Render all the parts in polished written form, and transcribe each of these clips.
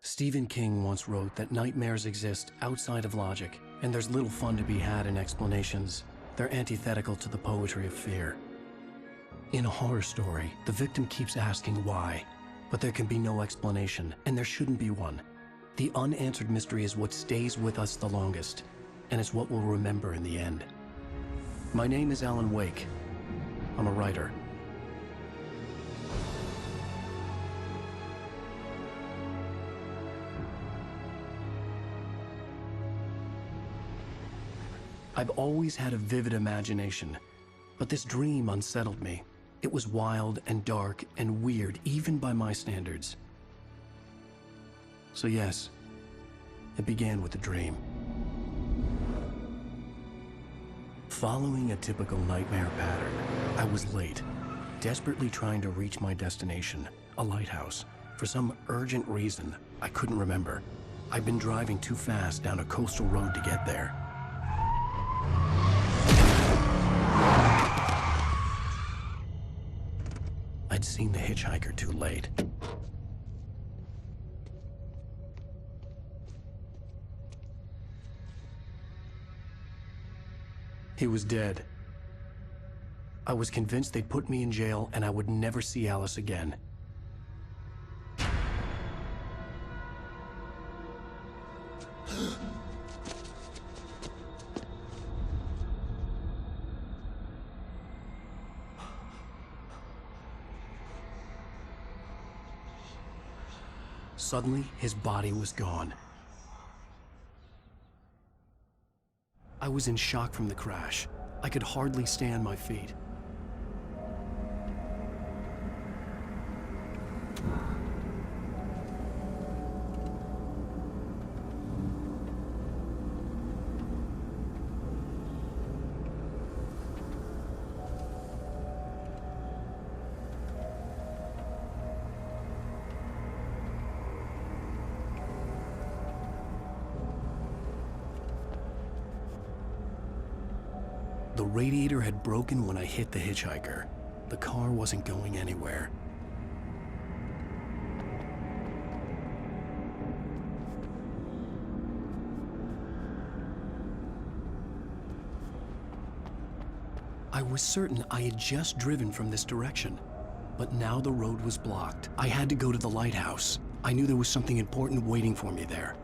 Stephen King once wrote that nightmares exist outside of logic, and there's little fun to be had in explanations. They're antithetical to the poetry of fear. In a horror story, the victim keeps asking why, but there can be no explanation, and there shouldn't be one. The unanswered mystery is what stays with us the longest, and it's what we'll remember in the end. My name is Alan Wake. I'm a writer. I've always had a vivid imagination, but this dream unsettled me. It was wild and dark and weird, even by my standards. So yes, it began with a dream. Following a typical nightmare pattern, I was late, desperately trying to reach my destination, a lighthouse. For some urgent reason, I couldn't remember. I'd been driving too fast down a coastal road to get there. I'd seen the hitchhiker too late. He was dead. I was convinced they'd put me in jail and I would never see Alice again. Suddenly, his body was gone. I was in shock from the crash. I could hardly stay on my feet. The radiator had broken when I hit the hitchhiker. The car wasn't going anywhere. I was certain I had just driven from this direction, but now the road was blocked. I had to go to the lighthouse. I knew there was something important waiting for me there.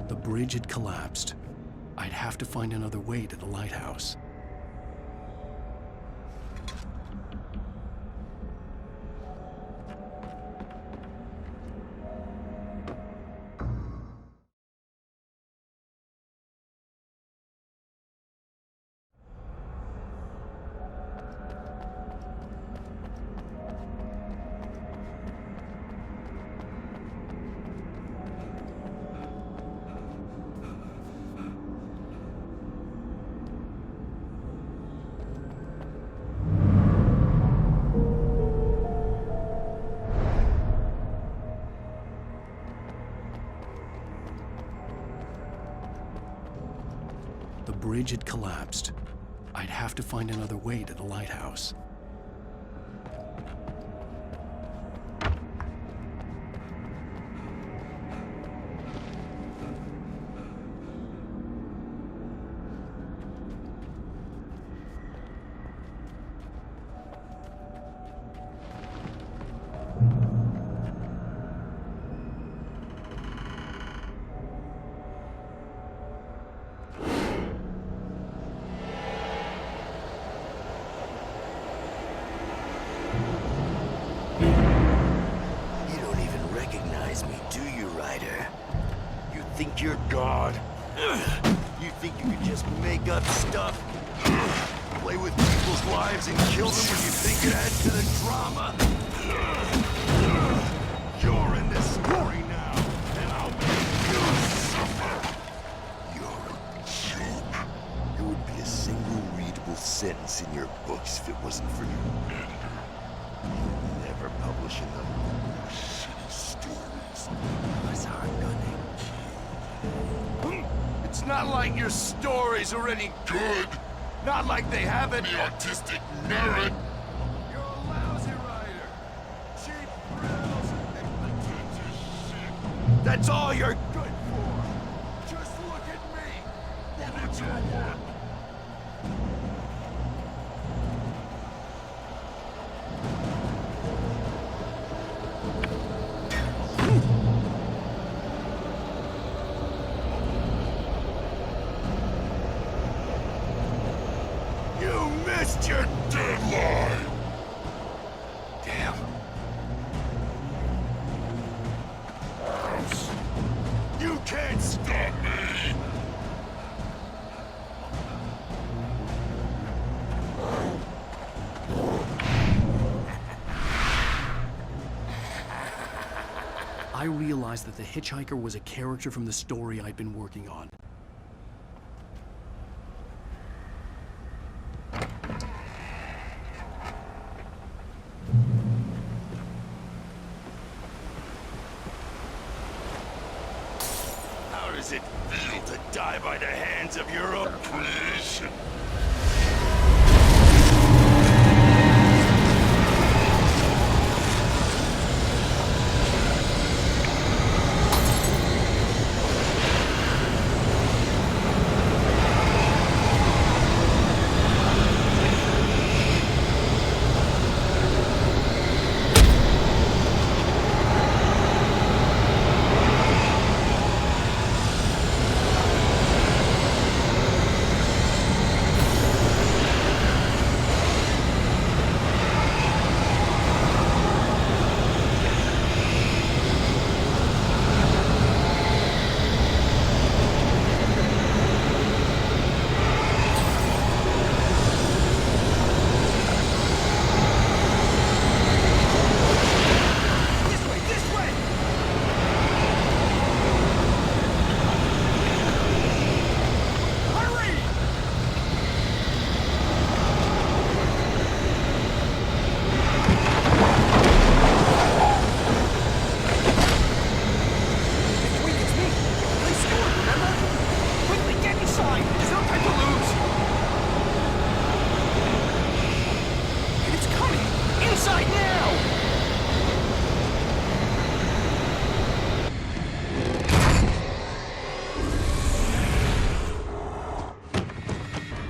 The bridge had collapsed. I'd have to find another way to the lighthouse. The bridge had collapsed. I'd have to find another way to the lighthouse. you're God? You think you can just make up stuff? Play with people's lives and kill them when you think it adds to the drama? You're in this story now, and I'll make you suffer. You're a joke. There would be a single readable sentence in your books if it wasn't for your editor. You'll never publish another one of your shitty stories. That's our gunning. It's not like your stories are any good. Not like they have any artistic merit. You're a lousy writer. Cheap thrills and pretentious shit. That's all you're good for. Just look at me. Look at your work. You missed your deadline! Damn. You can't stop me! I realized that the hitchhiker was a character from the story I'd been working on. How does it feel to die by the hands of your own creation?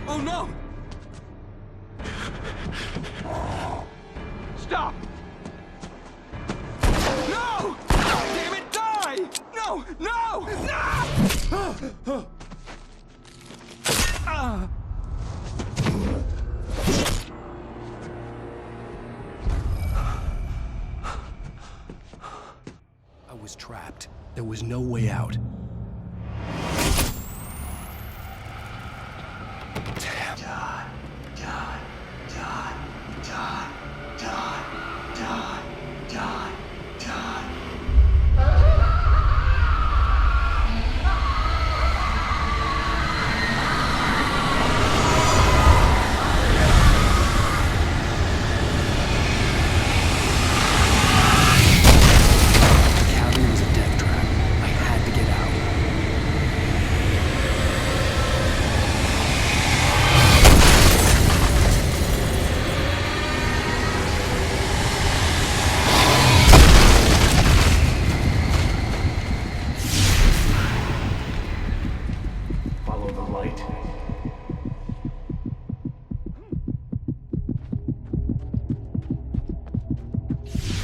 Oh no! Stop! No! Damn it, die! No! No! No! I was trapped. There was no way out.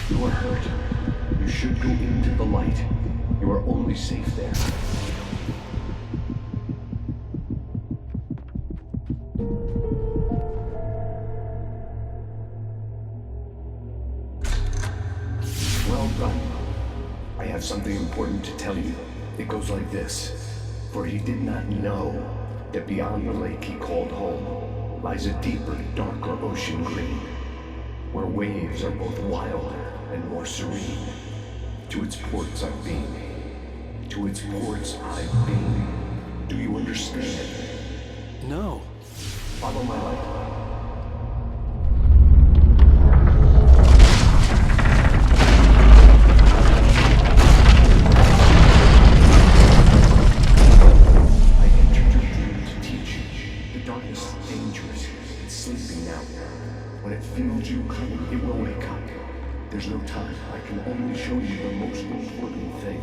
You are hurt. You should go into the light. You are only safe there. Well done. I have something important to tell you. It goes like this. For he did not know that beyond the lake he called home lies a deeper, darker ocean green, where waves are both wilder and more serene. To its ports I've been. To its ports I've been. Do you understand? No. Follow my light. I entered your dream to teach you. The darkness is dangerous. It's sleeping now. When it feels you coming, it will wake up. There's no time. I can only show you the most important thing.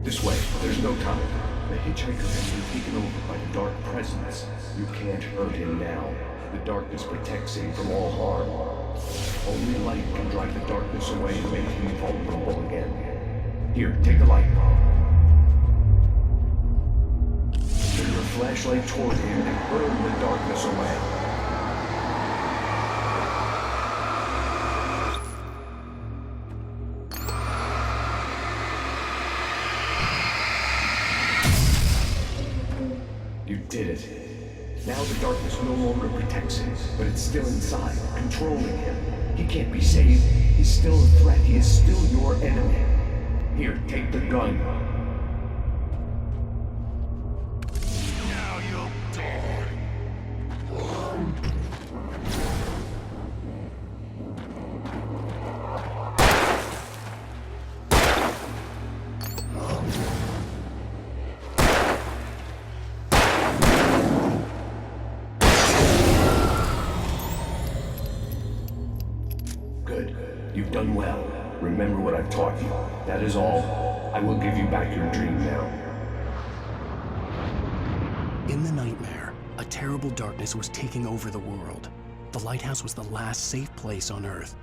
This way. There's no time. The hitchhiker has been taken over by the dark presence. You can't hurt him now. The darkness protects him from all harm. Only light can drive the darkness away and make him vulnerable again. Here, take the light. Turn your flashlight toward him and burn the darkness away. You did it. Now the darkness no longer protects him, but it's still inside, controlling him. He can't be saved. He's still a threat. He is still your enemy. Here, take the gun. Now you'll die. Good. You've done well. Remember what I've taught you. That is all. I will give you back your dream now. In the nightmare, a terrible darkness was taking over the world. The lighthouse was the last safe place on Earth.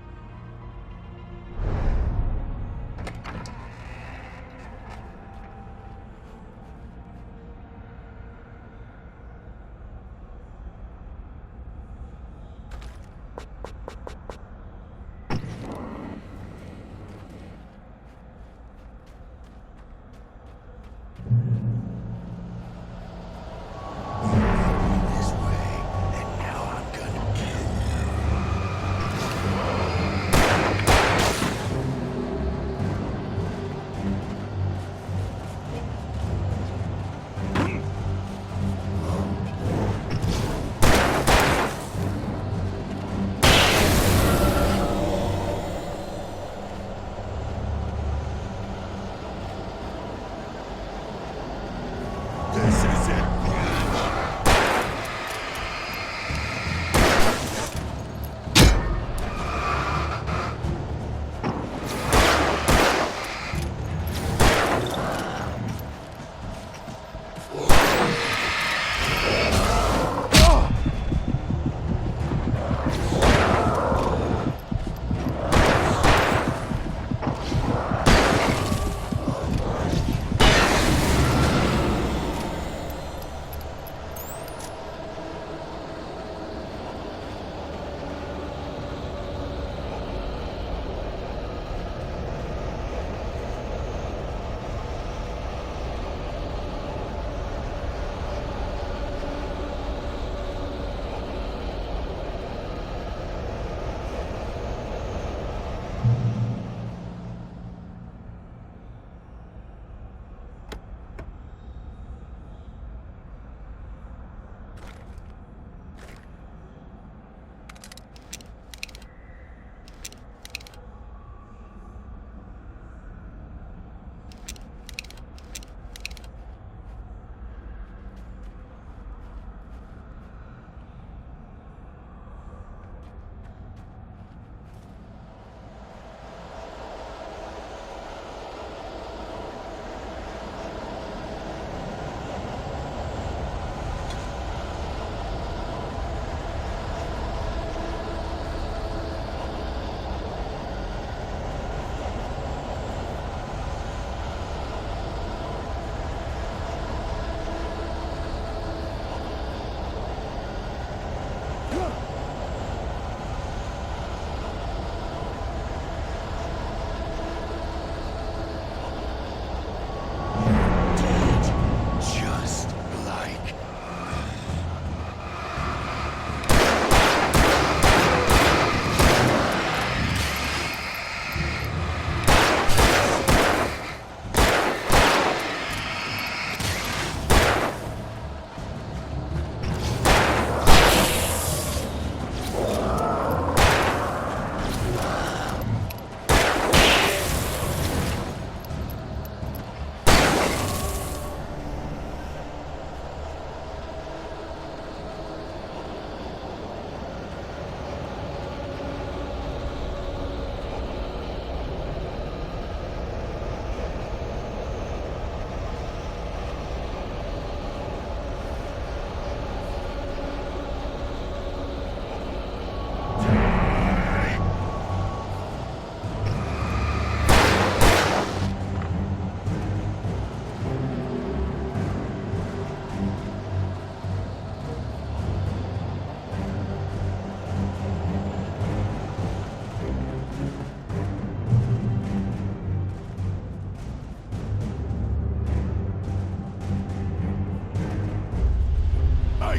This way, and now I'm gonna kill you.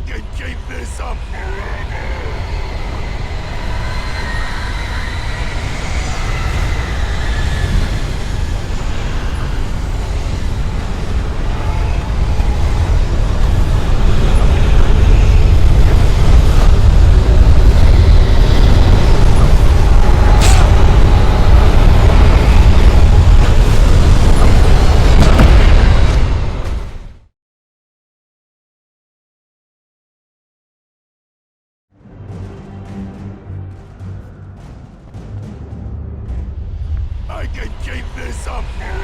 can keep this up forever! I can keep this up forever!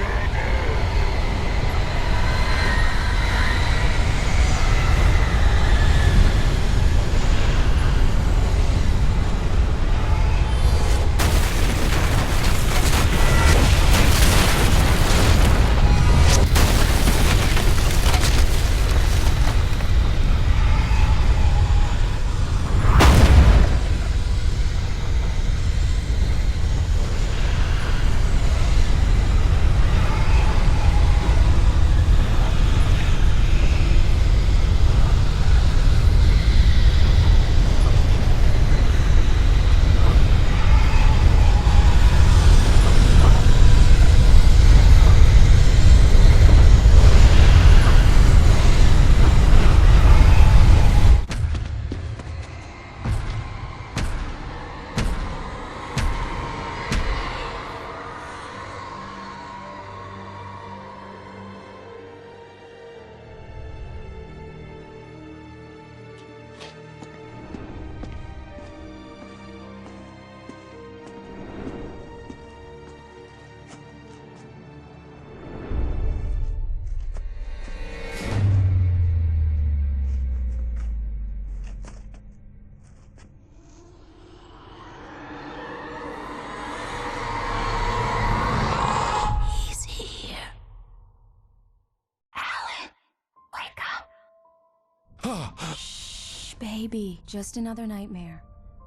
Shh, baby. Just another nightmare.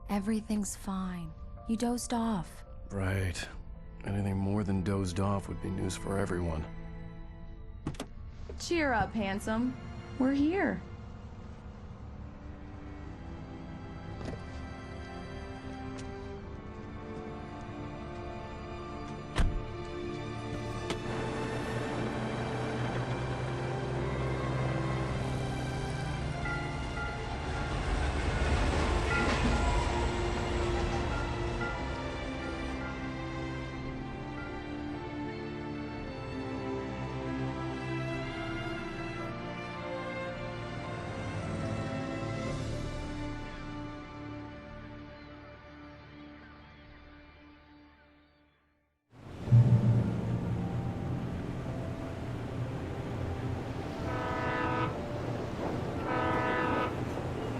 Everything's fine. You dozed off. Right. Anything more than dozed off would be news for everyone. Cheer up, handsome. We're here.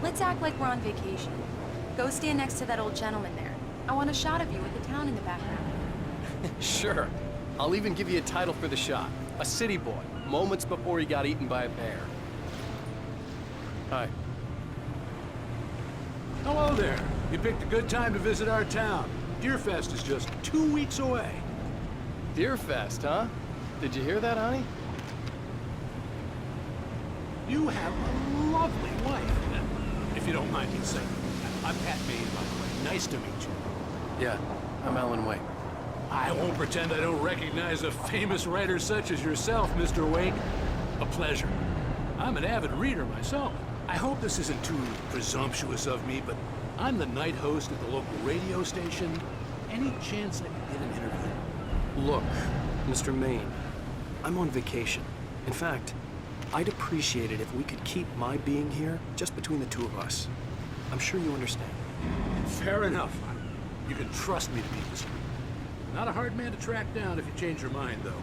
Let's act like we're on vacation. Go stand next to that old gentleman there. I want a shot of you with the town in the background. Sure. I'll even give you a title for the shot. A city boy, moments before he got eaten by a bear. Hi. Hello there. You picked a good time to visit our town. Deerfest is just 2 weeks away. Deerfest, huh? Did you hear that, honey? You have a lovely wife. If you don't mind me saying. I'm Pat Maine, by the way. Nice to meet you. Yeah, I'm Alan Wake. I won't pretend I don't recognize a famous writer such as yourself, Mr. Wake. A pleasure. I'm an avid reader myself. I hope this isn't too presumptuous of me, but I'm the night host at the local radio station. Any chance I could get an interview? Look, Mr. Maine, I'm on vacation. In fact, I'd appreciate it if we could keep my being here just between the two of us. I'm sure you understand. Fair enough. You can trust me to be discreet. Not a hard man to track down if you change your mind, though.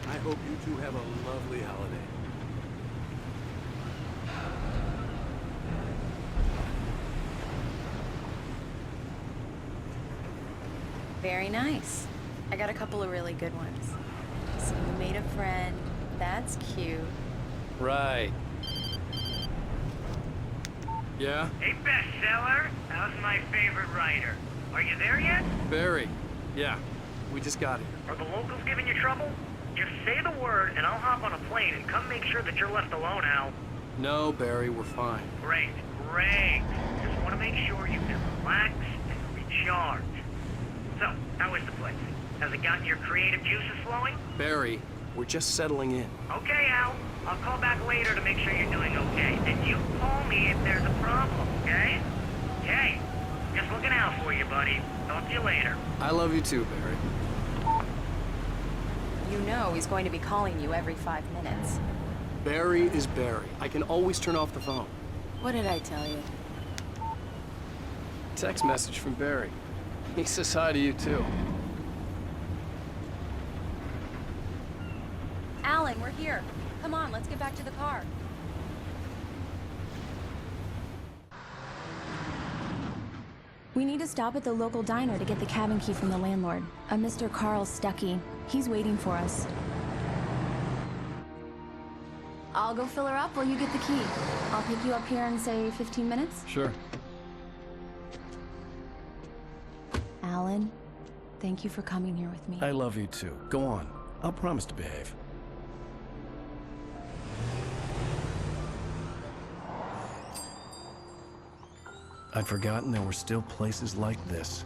I hope you two have a lovely holiday. Very nice. I got a couple of really good ones. So you made a friend. That's cute. Right. Yeah? Hey, bestseller, how's my favorite writer? Are you there yet? Barry. Yeah. We just got here. Are the locals giving you trouble? Just say the word and I'll hop on a plane and come make sure that you're left alone, Al. No, Barry, we're fine. Great, great. Just want to make sure you can relax and recharge. So, how is the place? Has it gotten your creative juices flowing? Barry, we're just settling in. Okay, Al. I'll call back later to make sure you're doing okay. And you call me if there's a problem, okay? Okay. Just looking out for you, buddy. Talk to you later. I love you too, Barry. You know he's going to be calling you every 5 minutes. Barry is Barry. I can always turn off the phone. What did I tell you? Text message from Barry. He says hi to you too. Alan, we're here. Come on, let's get back to the car. We need to stop at the local diner to get the cabin key from the landlord, a Mr. Carl Stuckey. He's waiting for us. I'll go fill her up while you get the key. I'll pick you up here in, say, 15 minutes? Sure. Alan, thank you for coming here with me. I love you too. Go on. I'll promise to behave. I'd forgotten there were still places like this.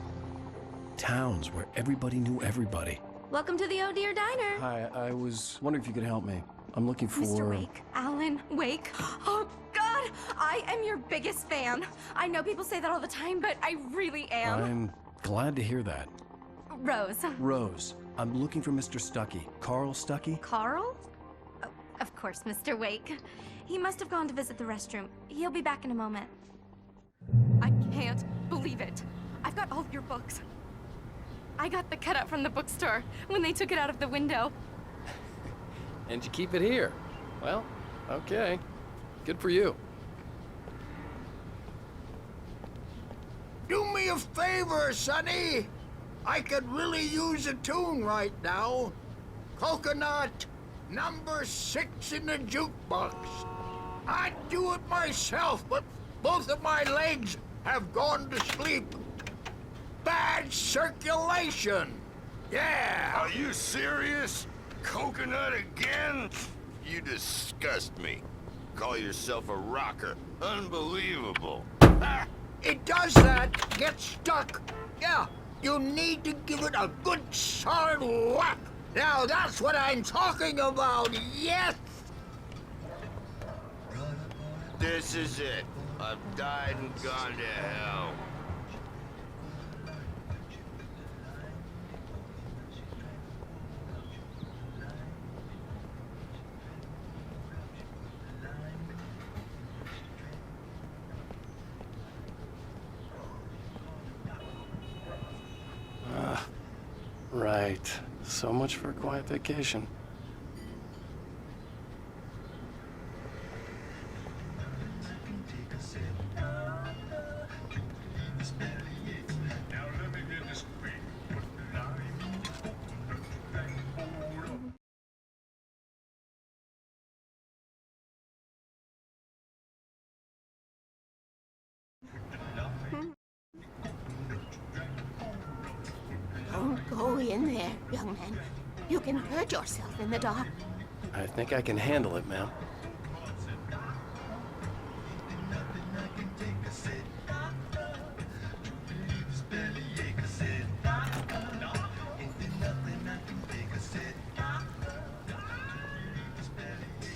Towns where everybody knew everybody. Welcome to the Oh Dear Diner. Hi, I was wondering if you could help me. I'm looking for... Mr. Wake, Alan Wake. Oh, God, I am your biggest fan. I know people say that all the time, but I really am. I'm glad to hear that. Rose. Rose, I'm looking for Mr. Stuckey. Carl Stuckey? Carl? Oh, of course, Mr. Wake. He must have gone to visit the restroom. He'll be back in a moment. I can't believe it. I've got all of your books. I got the cutout from the bookstore when they took it out of the window. And you keep it here. Well, okay. Good for you. Do me a favor, Sonny. I could really use a tune right now. Coconut, number 6 in the jukebox. I'd do it myself, but both of my legs have gone to sleep. Bad circulation. Yeah. Are you serious? Coconut again? You disgust me. Call yourself a rocker. Unbelievable. It does that. Get stuck. Yeah, you need to give it a good solid whack. Now that's what I'm talking about. Yes. This is it. I've died and gone to hell. Right. So much for a quiet vacation. Don't go in there, young man. You can hurt yourself in the dark. I think I can handle it, ma'am.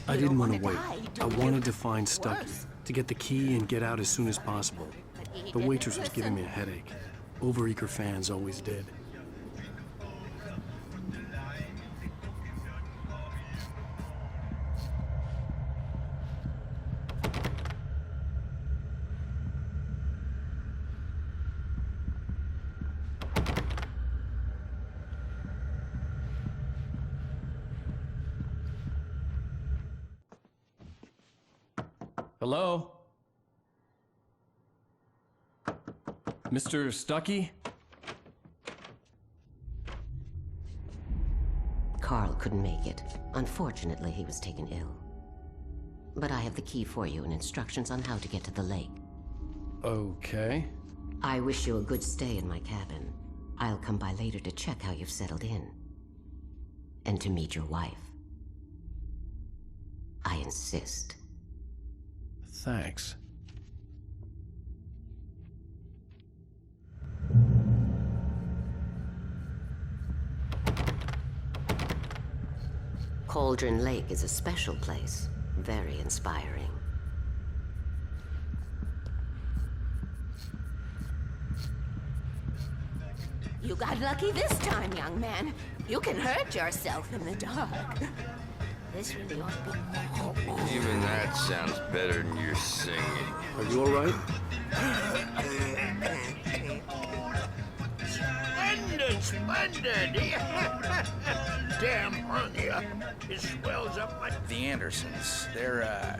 I didn't want to wait. I wanted to find Stuckey, to get the key and get out as soon as possible. The waitress was giving me a headache. Overeager fans always did. Hello? Mr. Stuckey? Carl couldn't make it. Unfortunately, he was taken ill. But I have the key for you and instructions on how to get to the lake. Okay. I wish you a good stay in my cabin. I'll come by later to check how you've settled in. And to meet your wife. I insist. Thanks. Cauldron Lake is a special place. Very inspiring. You got lucky this time, young man. You can hurt yourself in the dark. This really ought to be... Even that sounds better than your singing. Are you all right? Splendid, splendid! Damn hernia. It swells up like... The Andersons. They're,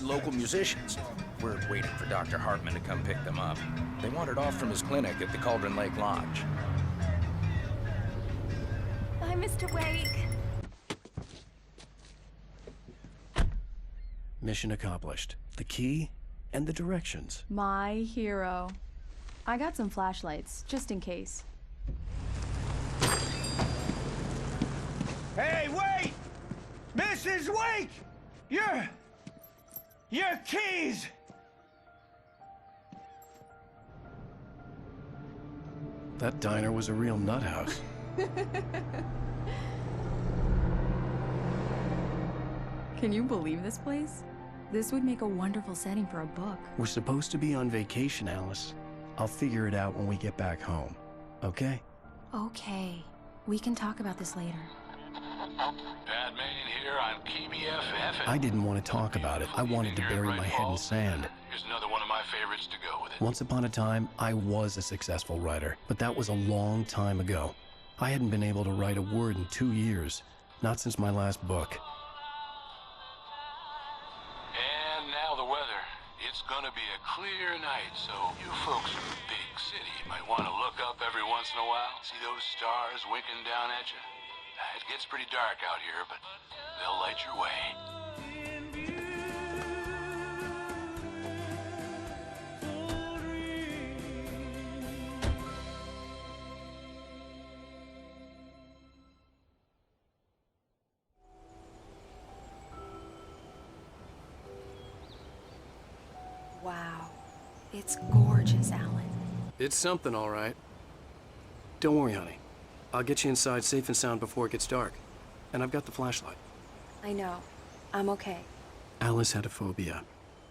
local musicians. We're waiting for Dr. Hartman to come pick them up. They wandered off from his clinic at the Cauldron Lake Lodge. Bye, Mr. Wake. Mission accomplished. The key and the directions. My hero. I got some flashlights, just in case. Hey, wait! Mrs. Wake! Your keys! That diner was a real nut house. Can you believe this place? This would make a wonderful setting for a book. We're supposed to be on vacation, Alice. I'll figure it out when we get back home. Okay? Okay. We can talk about this later. Pat Main here on KBFF. I didn't want to talk about it. I wanted to bury my head in sand. Here's another one of my favorites to go with it. Once upon a time, I was a successful writer, but that was a long time ago. I hadn't been able to write a word in 2 years, not since my last book. And now the weather. It's gonna be a clear night, so you folks in the big city might want to look up every once in a while. See those stars winking down at you? It gets pretty dark out here, but they'll light your way. Wow. It's gorgeous, Alan. It's something, all right. Don't worry, honey. I'll get you inside safe and sound before it gets dark. And I've got the flashlight. I know. I'm okay. Alice had a phobia,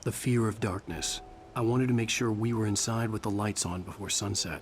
the fear of darkness. I wanted to make sure we were inside with the lights on before sunset.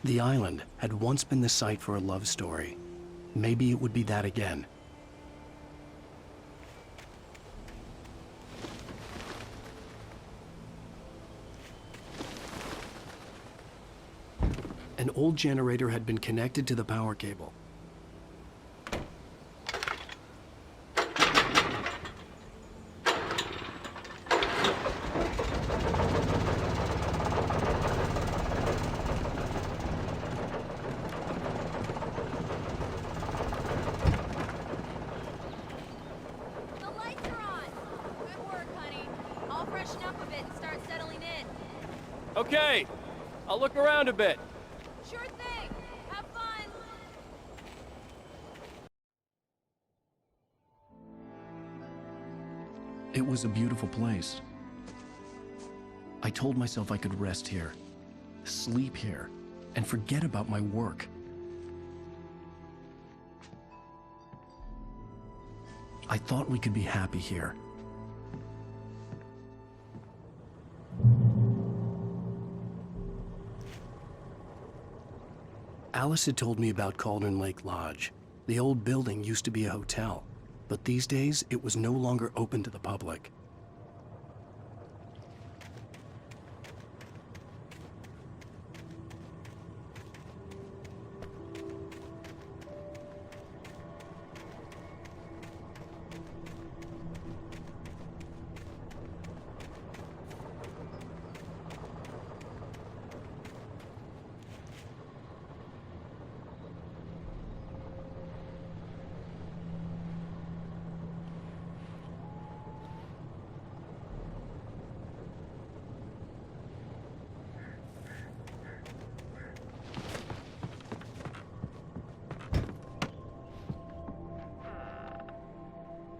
The island had once been the site for a love story. Maybe it would be that again. An old generator had been connected to the power cable. Okay. I'll look around a bit. Sure thing. Have fun. It was a beautiful place. I told myself I could rest here, sleep here, and forget about my work. I thought we could be happy here. Alice had told me about Cauldron Lake Lodge. The old building used to be a hotel, but these days it was no longer open to the public.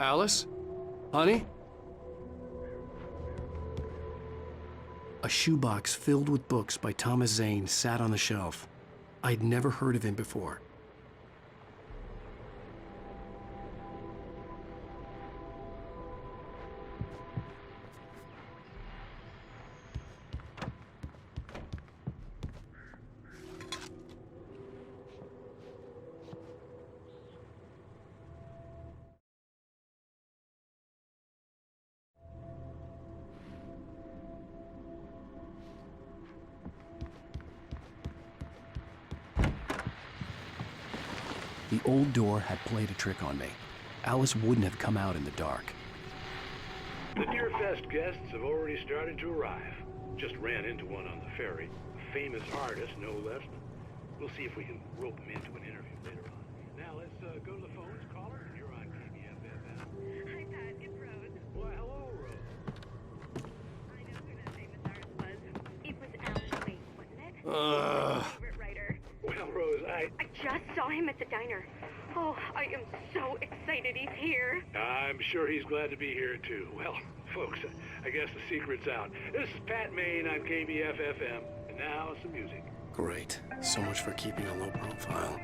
Alice? Honey? A shoebox filled with books by Thomas Zane sat on the shelf. I'd never heard of him before. The old door had played a trick on me. Alice wouldn't have come out in the dark. The Deerfest guests have already started to arrive. Just ran into one on the ferry. A famous artist, no less. We'll see if we can rope him into an interview later on. Now let's go to the phones. Caller, you're on KBFFM. Hi, Pat. It's Rose. Why, hello, Rose. I know who that famous artist was. It was Alan Wake, wasn't it? My favorite writer. Well, Rose, I just saw him at the diner. Oh, I am so excited he's here. I'm sure he's glad to be here, too. Well, folks, I guess the secret's out. This is Pat Maine on KBFFM, and now some music. Great. So much for keeping a low profile.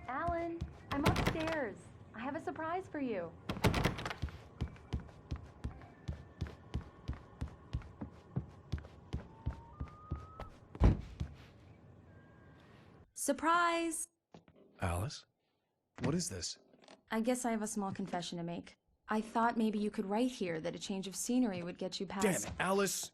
Alan, I'm upstairs. I have a surprise for you. Surprise! Alice? What is this? I guess I have a small confession to make. I thought maybe you could write here that a change of scenery would get you past— Damn it, Alice!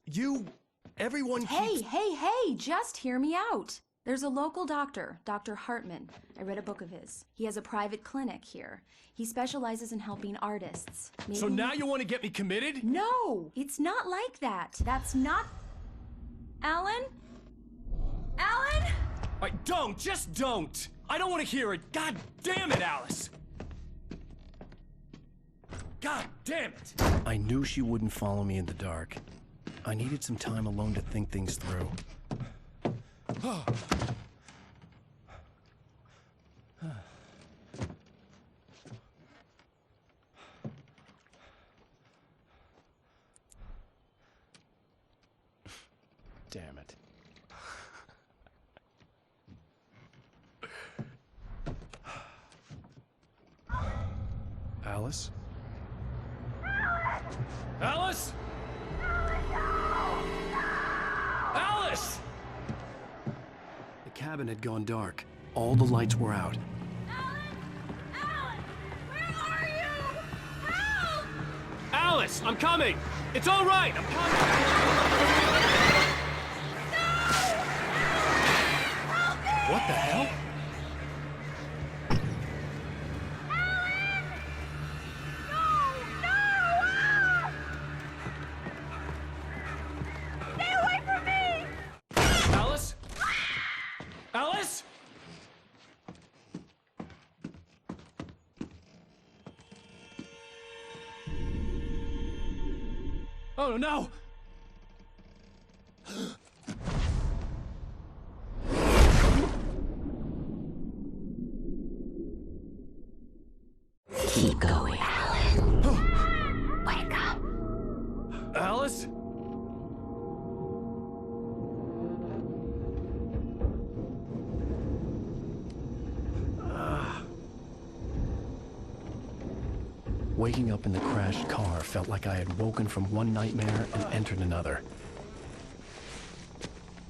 Everyone keeps— Hey, just hear me out! There's a local doctor, Dr. Hartman. I read a book of his. He has a private clinic here. He specializes in helping artists. So now you want to get me committed? No! It's not like that. That's not— Alan? Alan? Just don't! I don't want to hear it! God damn it, Alice! God damn it! I knew she wouldn't follow me in the dark. I needed some time alone to think things through. Damn it. Alice? Alice? Alice! The cabin had gone dark. All the lights were out. Alice, I'm coming! It's all right, I'm coming! What the hell? Stay away from me! Alice? Alice? Oh, no! Keep going, Alan. Wake up. Alice? Waking up in the crashed car felt like I had woken from one nightmare and entered another.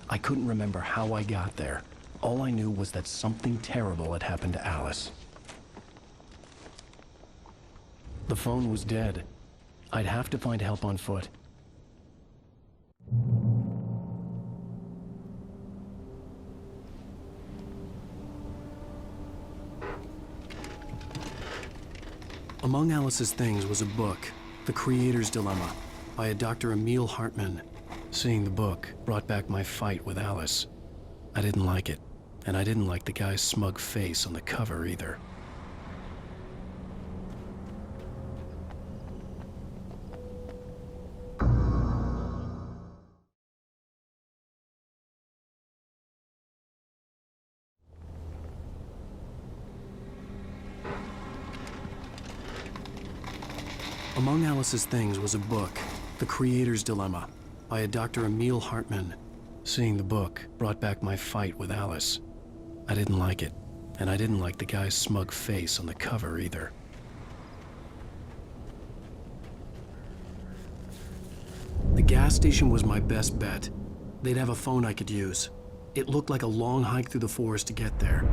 I couldn't remember how I got there. All I knew was that something terrible had happened to Alice. The phone was dead. I'd have to find help on foot. Among Alice's things was a book, The Creator's Dilemma, by a Dr. Emil Hartman. Seeing the book brought back my fight with Alice. I didn't like it, and I didn't like the guy's smug face on the cover either. Among Alice's things was a book, The Creator's Dilemma, by a Dr. Emil Hartman. Seeing the book brought back my fight with Alice. I didn't like it, and I didn't like the guy's smug face on the cover either. The gas station was my best bet. They'd have a phone I could use. It looked like a long hike through the forest to get there.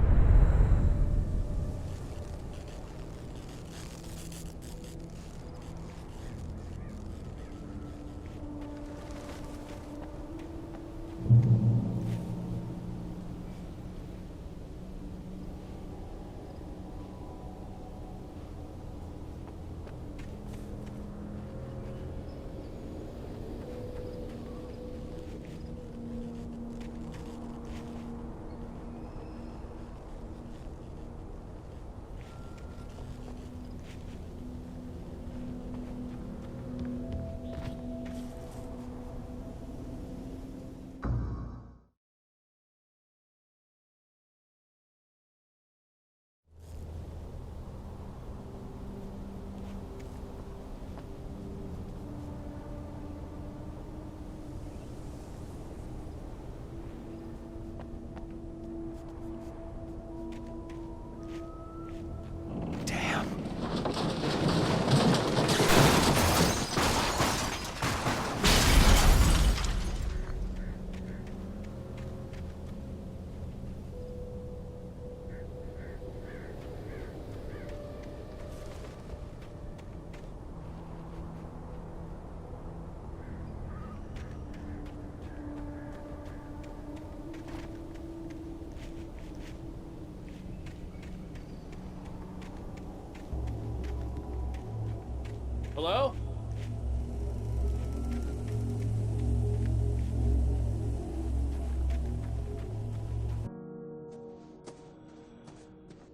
Hello?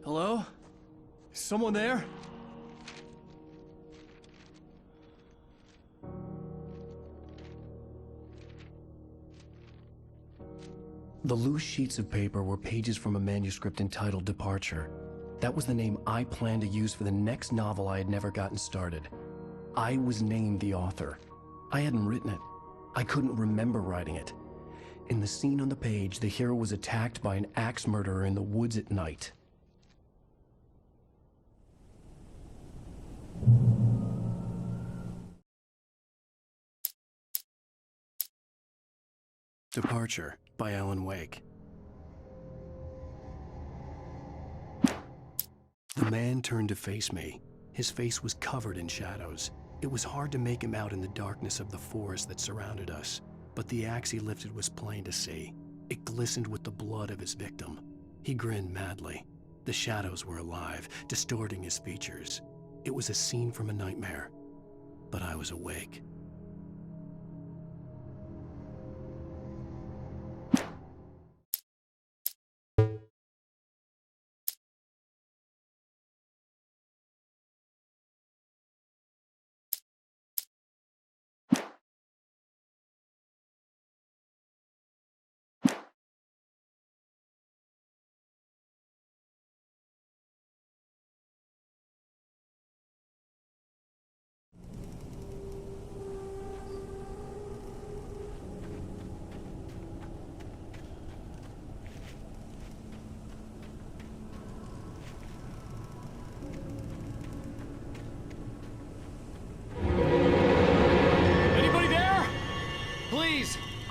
Hello? Is someone there? The loose sheets of paper were pages from a manuscript entitled Departure. That was the name I planned to use for the next novel I had never gotten started. I was named the author. I hadn't written it. I couldn't remember writing it. In the scene on the page, the hero was attacked by an axe murderer in the woods at night. Departure by Alan Wake. The man turned to face me. His face was covered in shadows. It was hard to make him out in the darkness of the forest that surrounded us, but the axe he lifted was plain to see. It glistened with the blood of his victim. He grinned madly. The shadows were alive, distorting his features. It was a scene from a nightmare, but I was awake.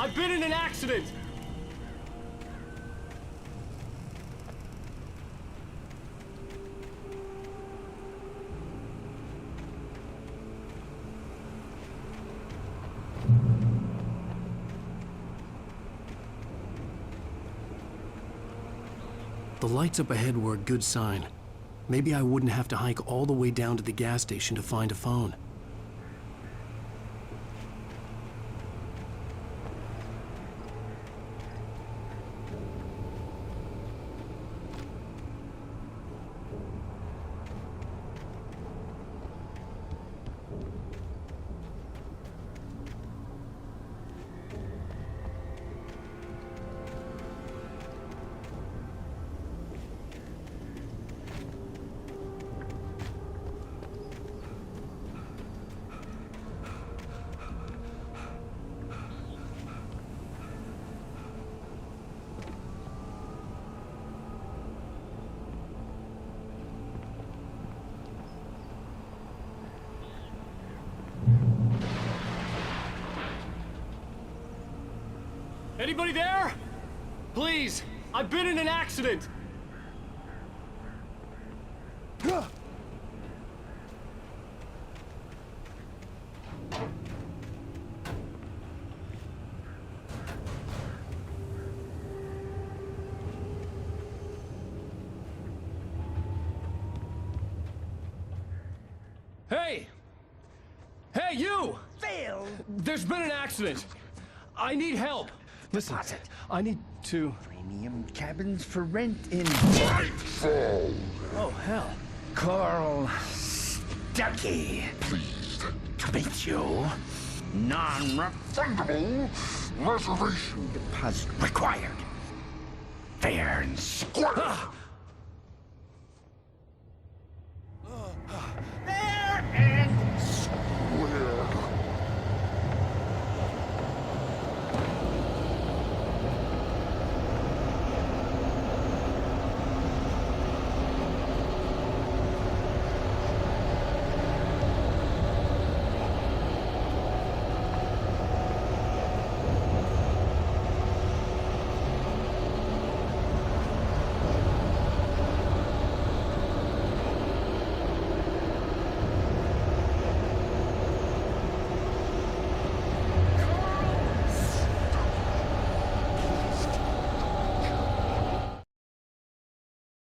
I've been in an accident! The lights up ahead were a good sign. Maybe I wouldn't have to hike all the way down to the gas station to find a phone. Anybody there? Please, I've been in an accident! Hey! Hey, you! Phil! There's been an accident! I need help! Listen, I need to... Premium cabins for rent in... Nightfall! Oh, hell. Carl Stuckey. Pleased To meet you. Non-refundable reservation deposit required. Fair and square. Fair and square.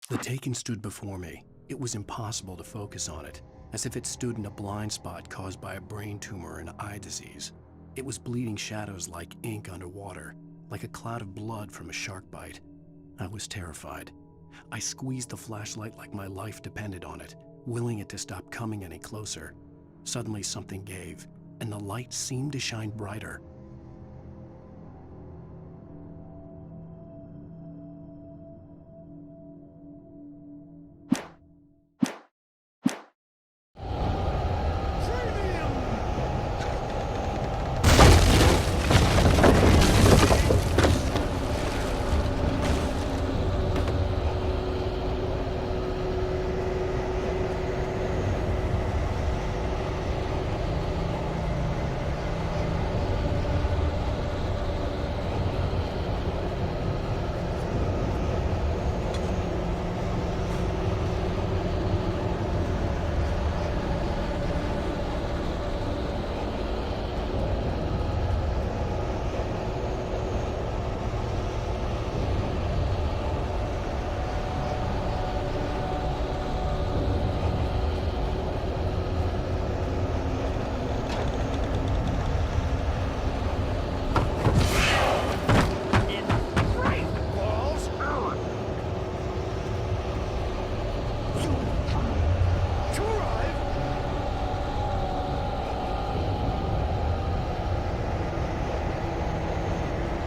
The Taken stood before me. It was impossible to focus on it, as if it stood in a blind spot caused by a brain tumor and eye disease. It was bleeding shadows like ink underwater, like a cloud of blood from a shark bite. I was terrified. I squeezed the flashlight like my life depended on it, willing it to stop coming any closer. Suddenly something gave, and the light seemed to shine brighter.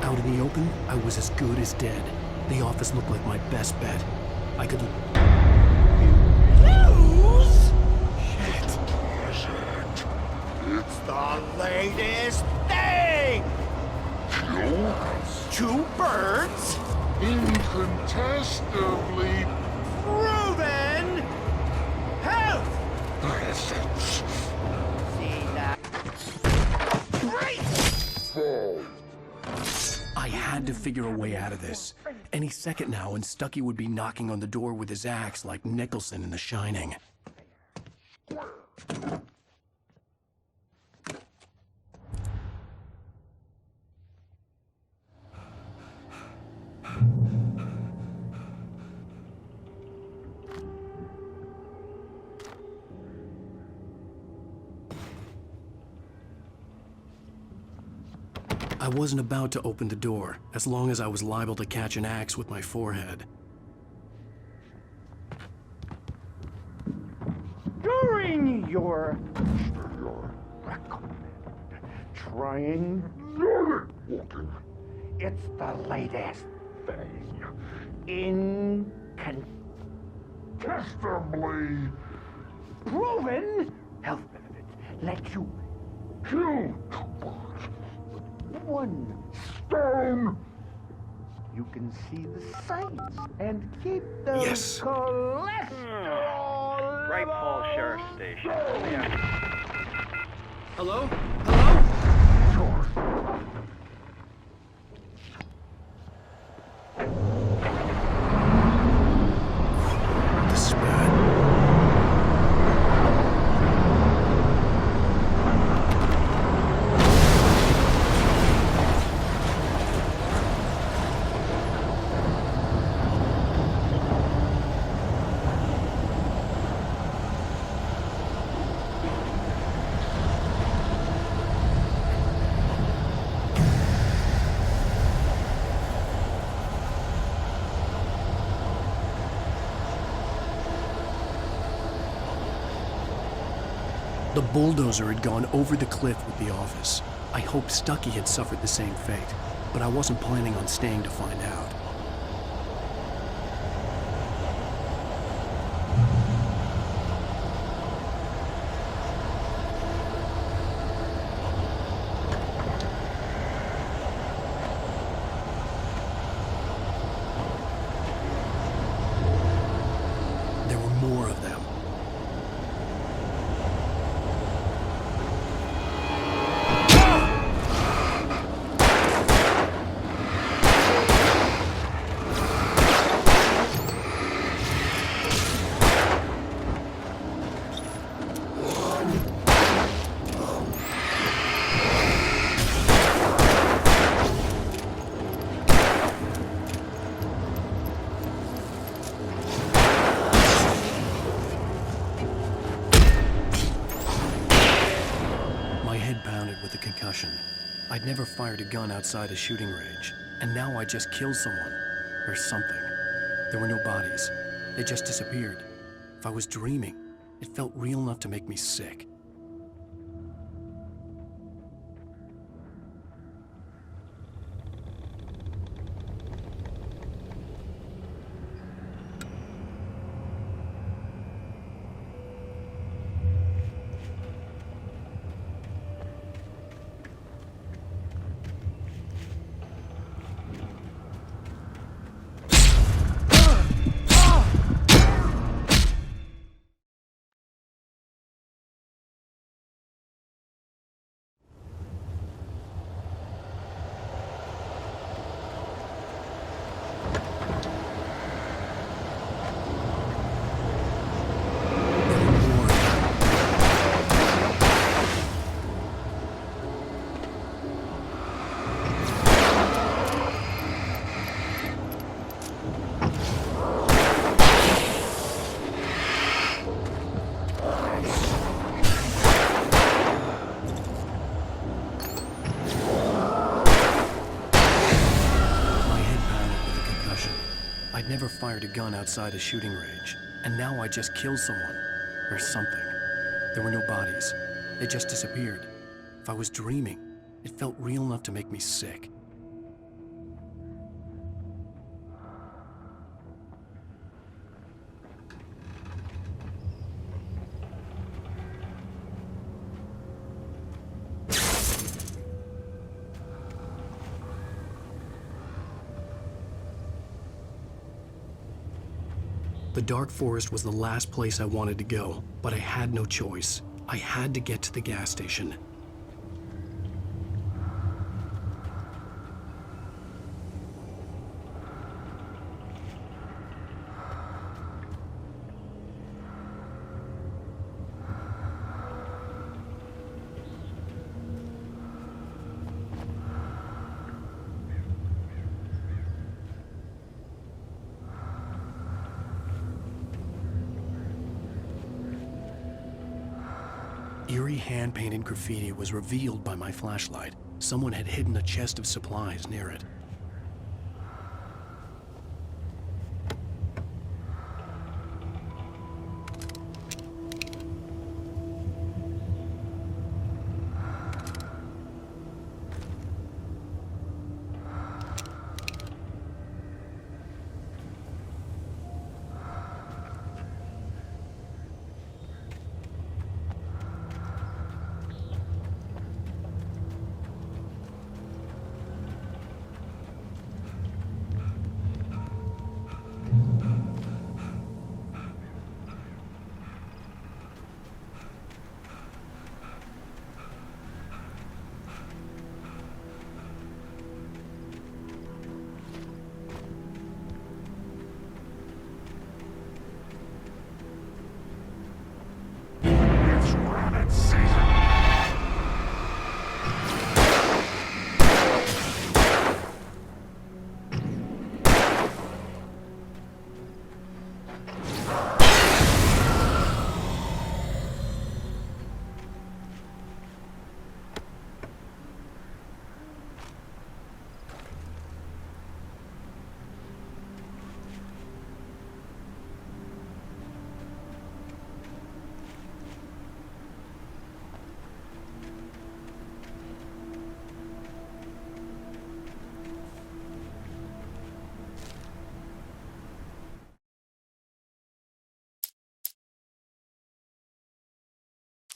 Out in the open, I was as good as dead. The office looked like my best bet. I could... lose? Shit. It's the latest thing! Kills? 2 birds? Incontestably Proven! Health! presence. See that? Great! Fall. had to figure a way out of this. Any second now, and Stucky would be knocking on the door with his axe like Nicholson in The Shining. I wasn't about to open the door, as long as I was liable to catch an axe with my forehead. During your recommend trying walking, it's the latest thing. Incontestably proven health benefits let you kill one stone. You can see the sights and keep the cholesterol. Great Falls Sheriff Station. Hello? The spat. The bulldozer had gone over the cliff with the office. I hoped Stucky had suffered the same fate, but I wasn't planning on staying to find out. There were more of them. With a concussion. I'd never fired a gun outside a shooting range, and now I just killed someone. Or something. There were no bodies. They just disappeared. If I was dreaming, it felt real enough to make me sick. I'd never fired a gun outside a shooting range, and now I just killed someone. Or something. There were no bodies. They just disappeared. If I was dreaming, it felt real enough to make me sick. The dark forest was the last place I wanted to go, but I had no choice. I had to get to the gas station. hand-painted graffiti was revealed by my flashlight. Someone had hidden a chest of supplies near it.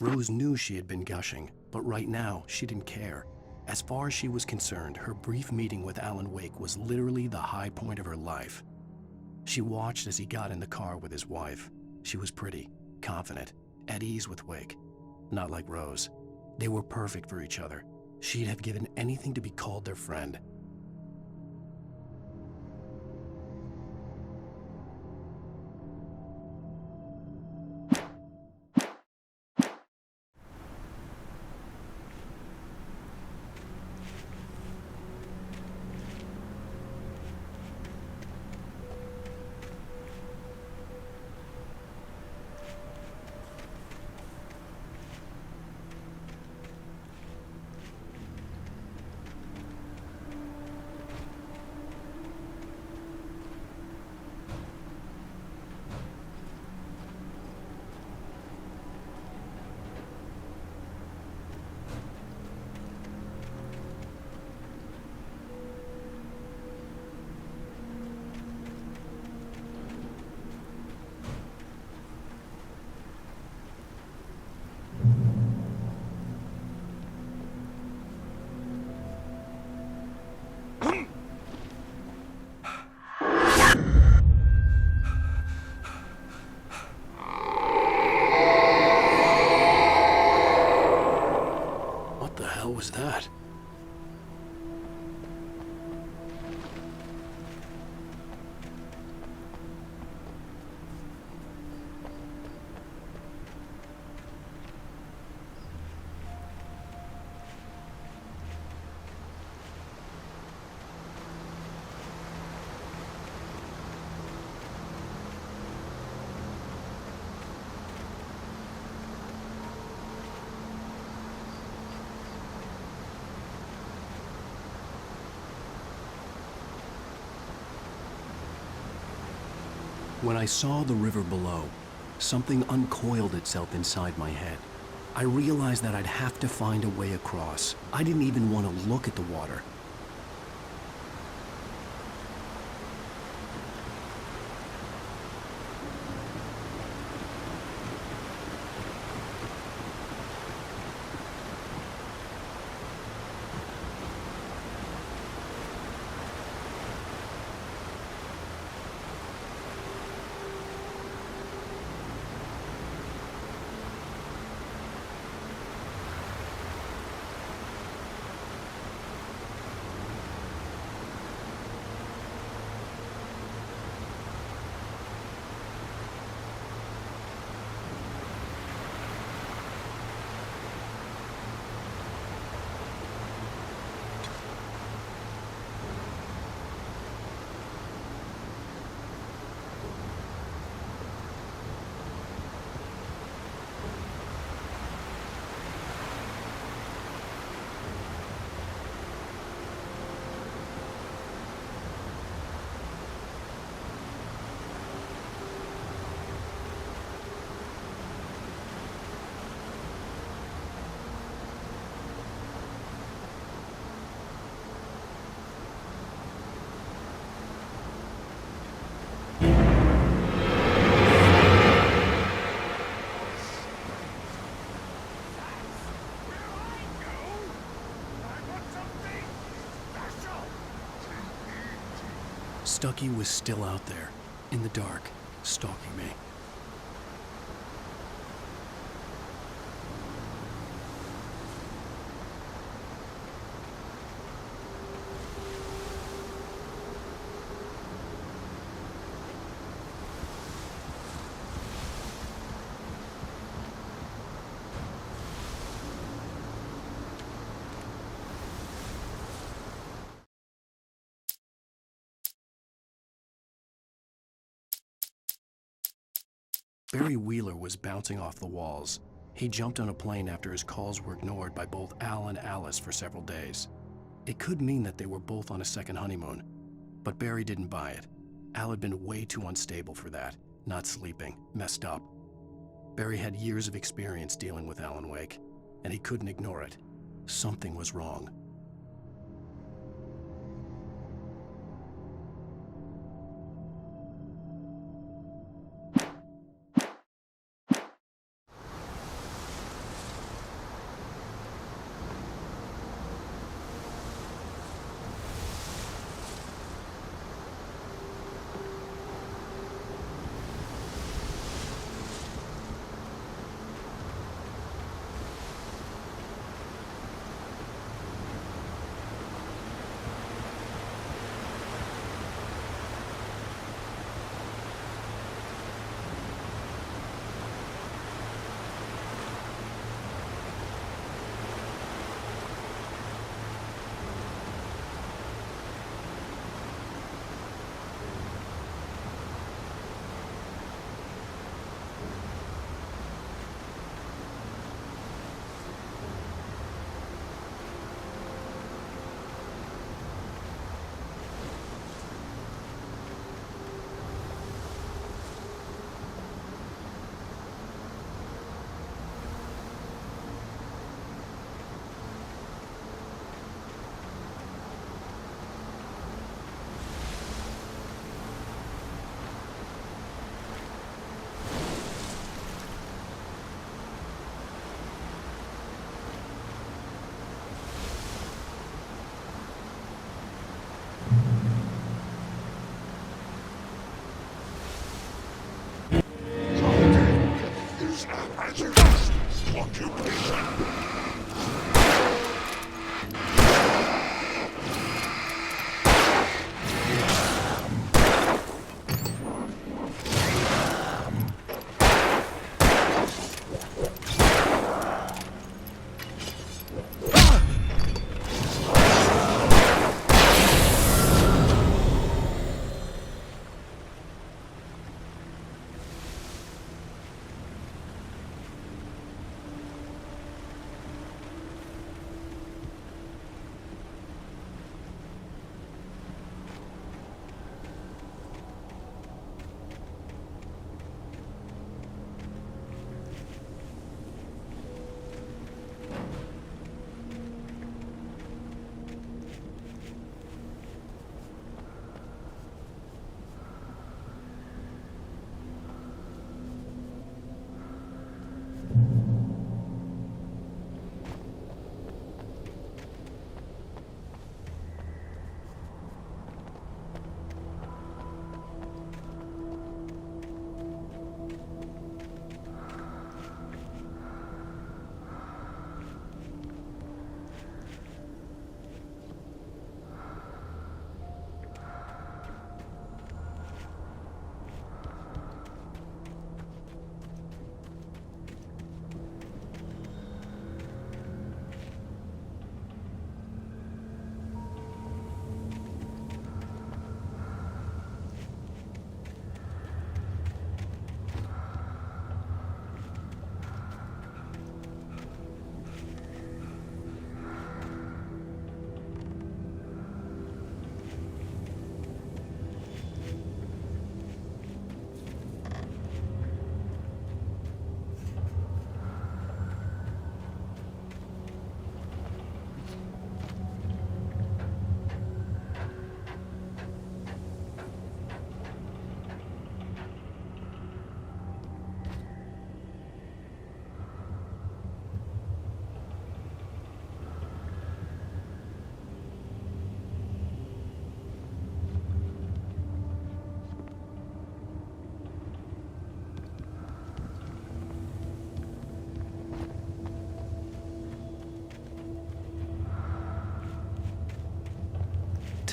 Rose knew she had been gushing, but right now she didn't care. As far as she was concerned, her brief meeting with Alan Wake was literally the high point of her life. She watched as he got in the car with his wife. She was pretty, confident, at ease with Wake. Not like Rose. They were perfect for each other. She'd have given anything to be called their friend. What was that? When I saw the river below, something uncoiled itself inside my head. I realized that I'd have to find a way across. I didn't even want to look at the water. Stucky was still out there, in the dark, stalking me. Barry Wheeler was bouncing off the walls. He jumped on a plane after his calls were ignored by both Al and Alice for several days. It could mean that they were both on a second honeymoon, but Barry didn't buy it. Al had been way too unstable for that, not sleeping, messed up. Barry had years of experience dealing with Alan Wake, and he couldn't ignore it. Something was wrong.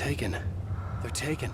taken. They're taken.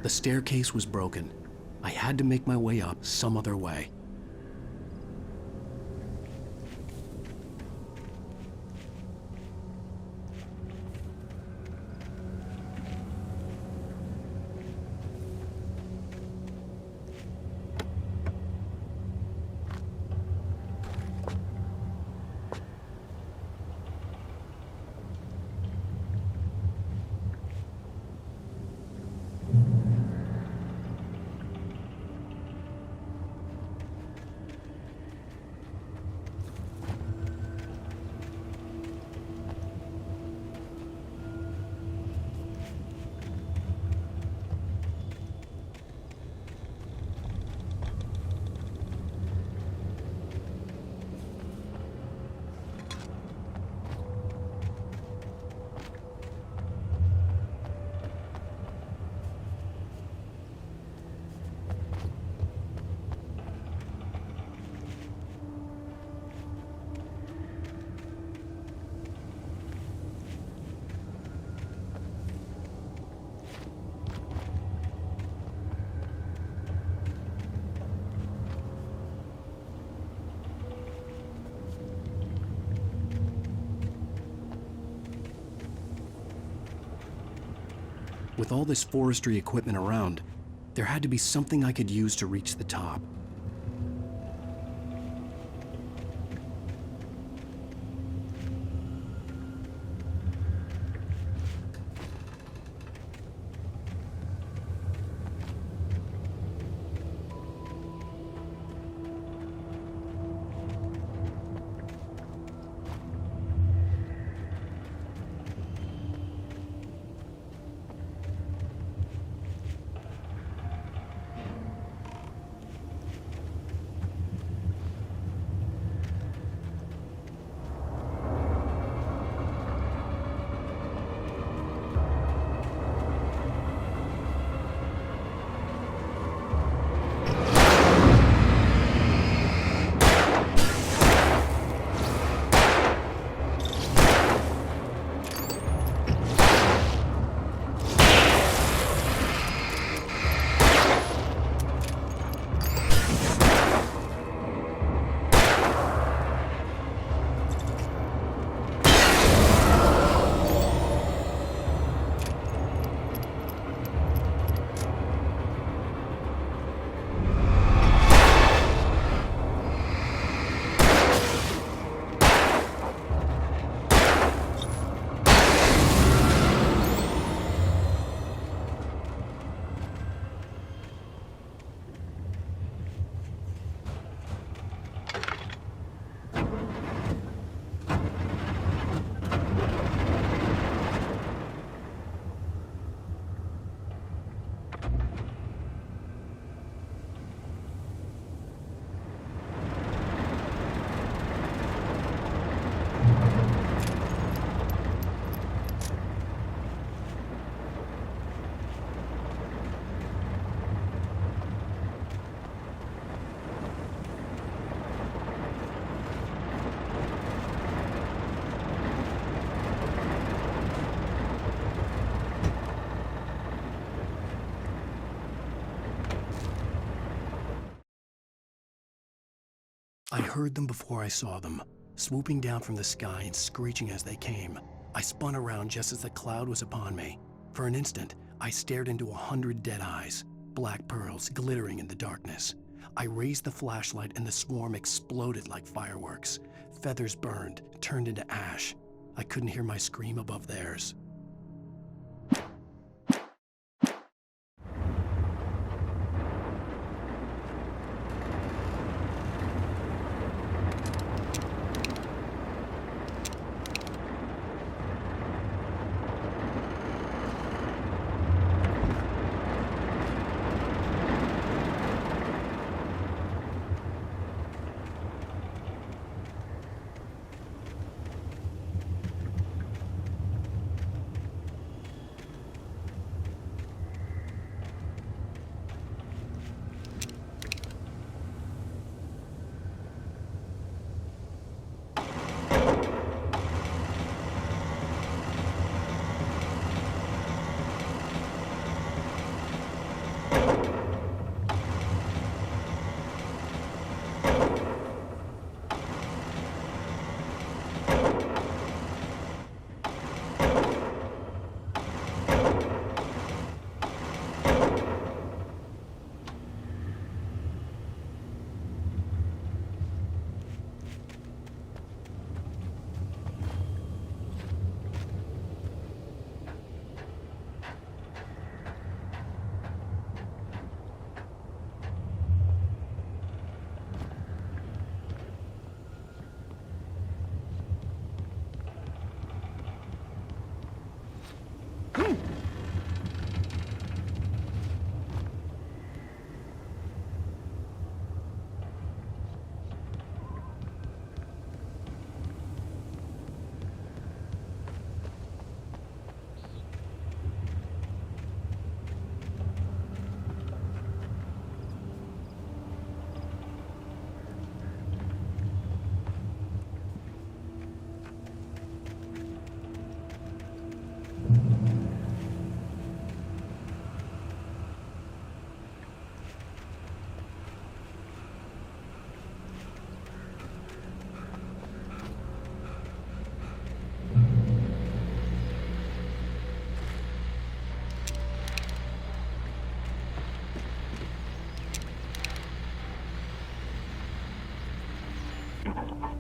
The staircase was broken. I had to make my way up some other way. With all this forestry equipment around, there had to be something I could use to reach the top. I heard them before I saw them, swooping down from the sky and screeching as they came. I spun around just as the cloud was upon me. For an instant, I stared into 100 dead eyes, black pearls glittering in the darkness. I raised the flashlight and the swarm exploded like fireworks. Feathers burned, turned into ash. I couldn't hear my scream above theirs.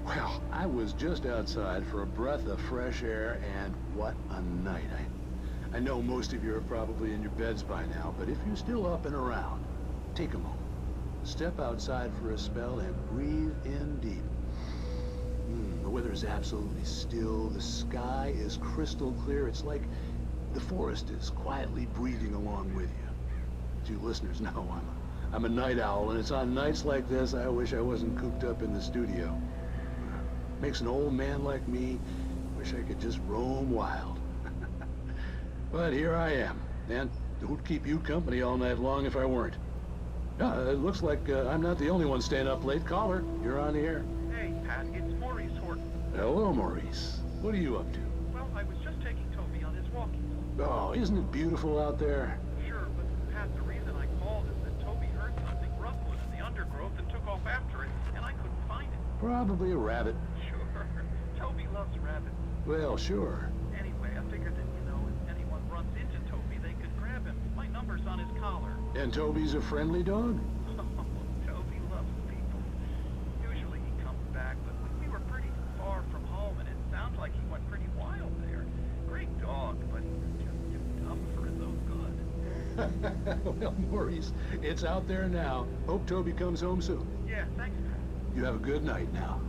Well, I was just outside for a breath of fresh air, and what a night. I know most of you are probably in your beds by now, but if you're still up and around, take a moment. Step outside for a spell and breathe in deep. The weather is absolutely still. The sky is crystal clear. It's like the forest is quietly breathing along with you. As you listeners know, I'm a night owl, and it's on nights like this I wish I wasn't cooped up in the studio. Makes an old man like me wish I could just roam wild. But here I am, and who'd keep you company all night long if I weren't? It looks like I'm not the only one staying up late. Caller, you're on the air. Hey, Pat, it's Maurice Horton. Hello, Maurice. What are you up to? Well, I was just taking Toby on his walking. Oh, isn't it beautiful out there? Sure, but Pat, the reason I called is that Toby heard something rumbling in the undergrowth and took off after it, and I couldn't find it. Probably a rabbit. Sure. Toby loves rabbits. Well, sure. Anyway, I figured that, if anyone runs into Toby, they could grab him. My number's on his collar. And Toby's a friendly dog? Toby loves people. Usually he comes back, but we were pretty far from home, and it sounds like he went pretty wild there. Great dog, but just too dumb for his own good. Well, Maurice, it's out there now. Hope Toby comes home soon. Yeah, thanks, Pat. You have a good night now.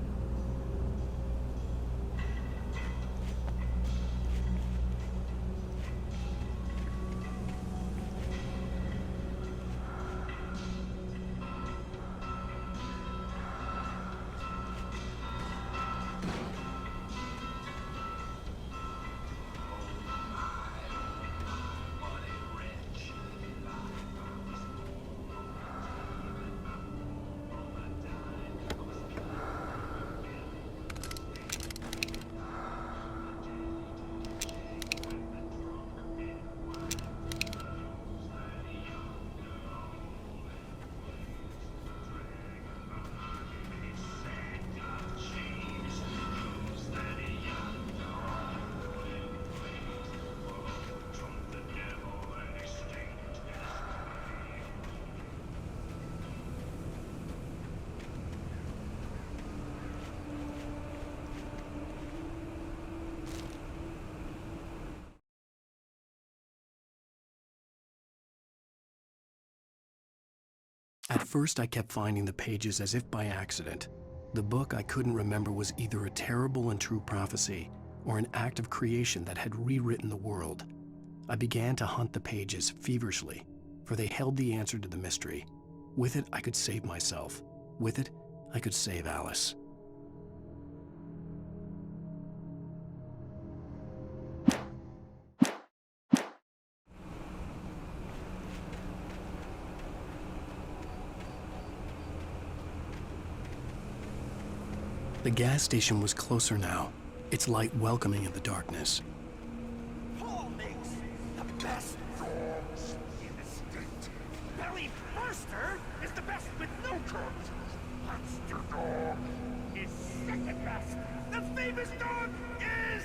At first, I kept finding the pages as if by accident. The book I couldn't remember was either a terrible and true prophecy or an act of creation that had rewritten the world. I began to hunt the pages feverishly, for they held the answer to the mystery. With it, I could save myself. With it, I could save Alice. The gas station was closer now, its light welcoming in the darkness. Paul makes the best dogs in the state. Belly Burster is the best with no crumbs. Monster Dog is second best. The famous dog is...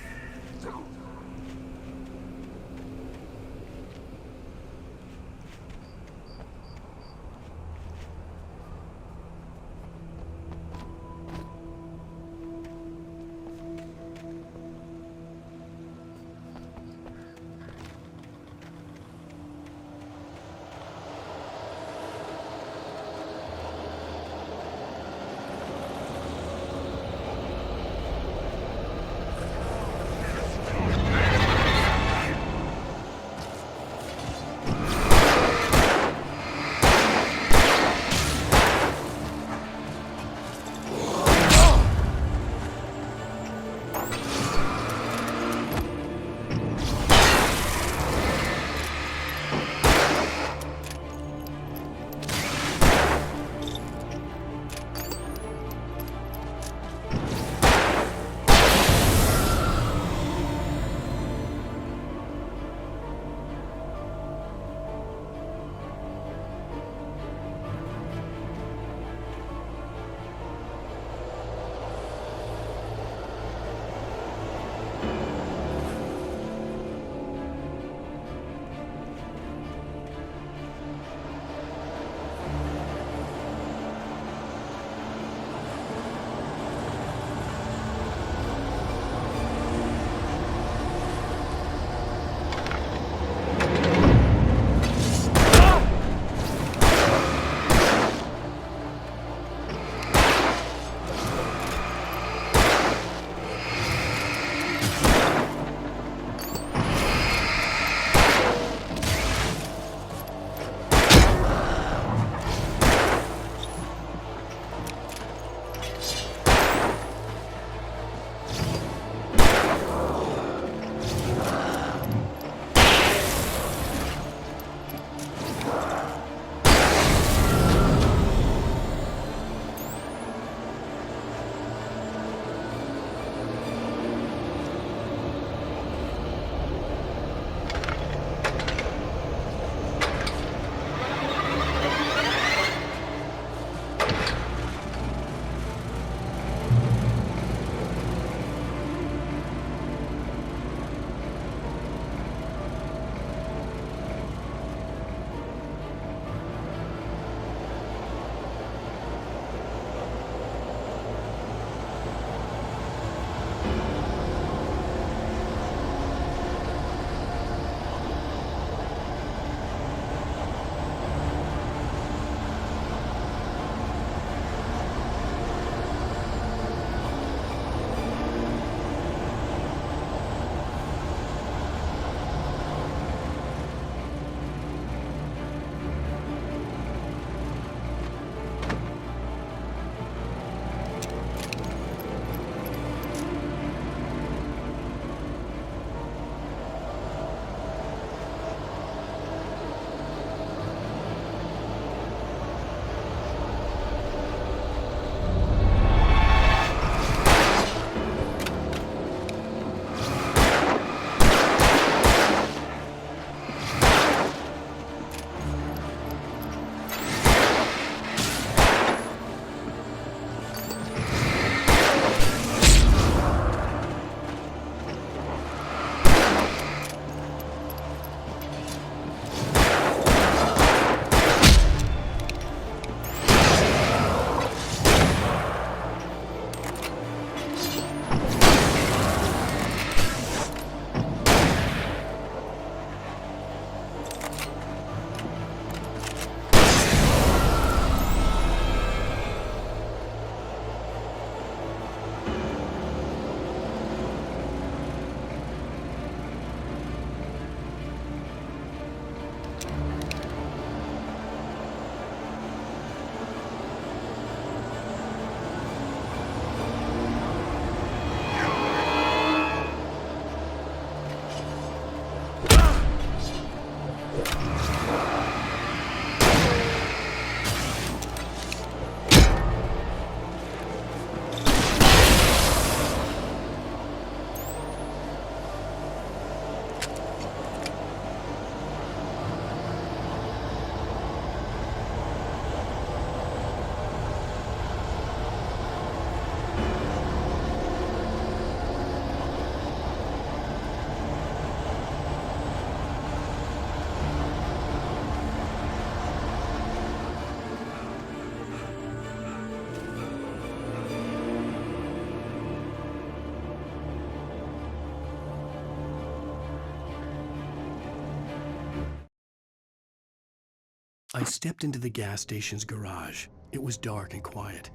I stepped into the gas station's garage. It was dark and quiet.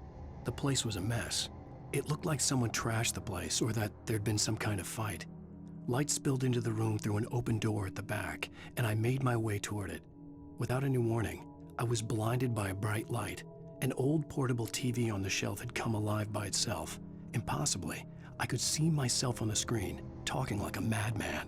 The place was a mess. It looked like someone trashed the place or that there'd been some kind of fight. Light spilled into the room through an open door at the back, and I made my way toward it. Without any warning, I was blinded by a bright light. An old portable TV on the shelf had come alive by itself. Impossibly, I could see myself on the screen, talking like a madman.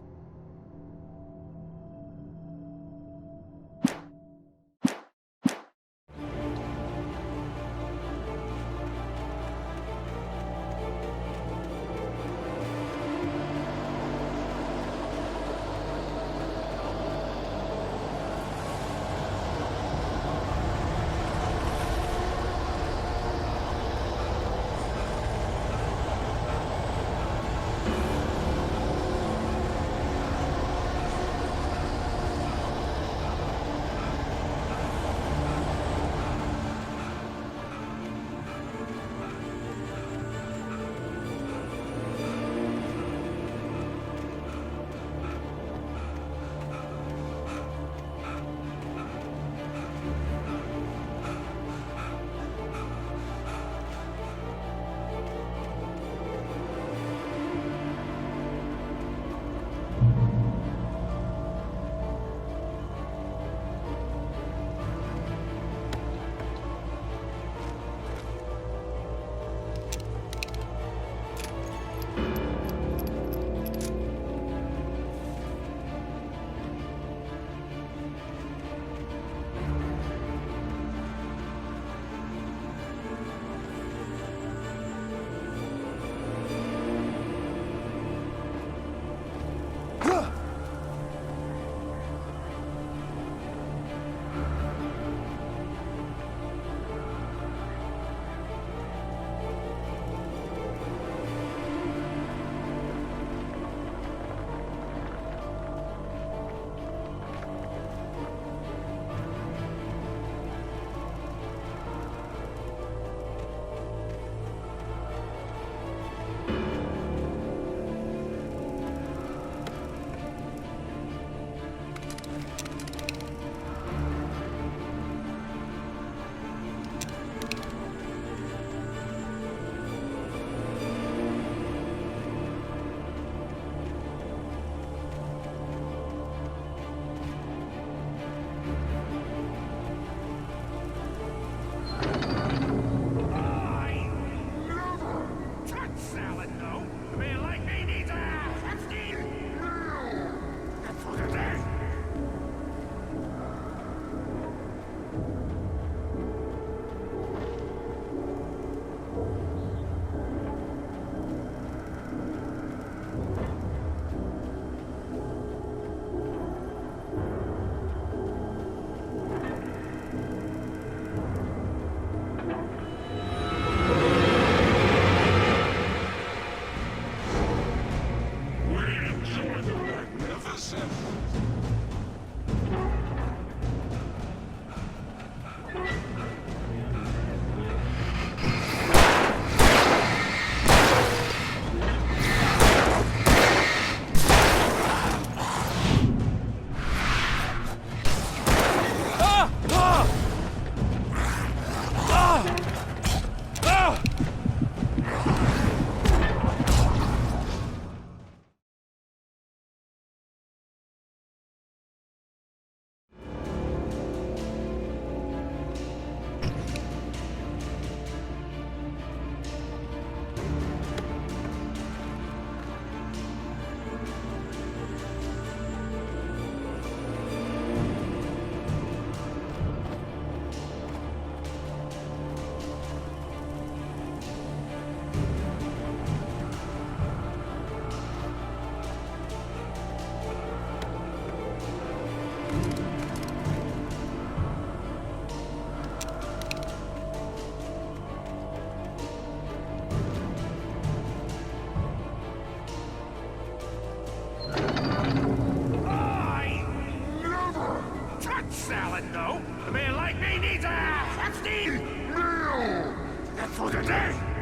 salad, no. A man like me needs a hefty meal. That's for the day.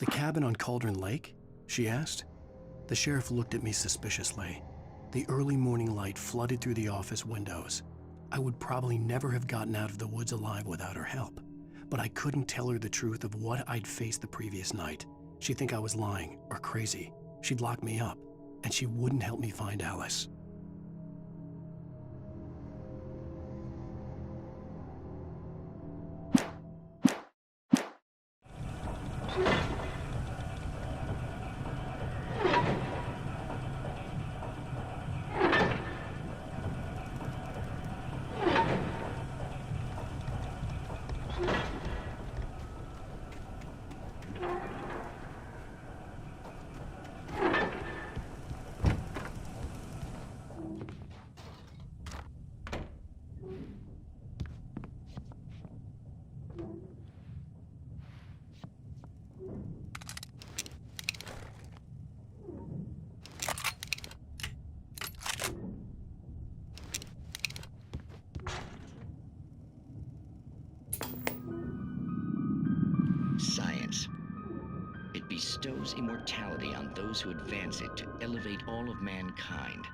The cabin on Cauldron Lake? She asked. The sheriff looked at me suspiciously. The early morning light flooded through the office windows. I would probably never have gotten out of the woods alive without her help, but I couldn't tell her the truth of what I'd faced the previous night. She'd think I was lying or crazy. She'd lock me up, and she wouldn't help me find Alice. Science. It bestows immortality on those who advance it to elevate all of mankind.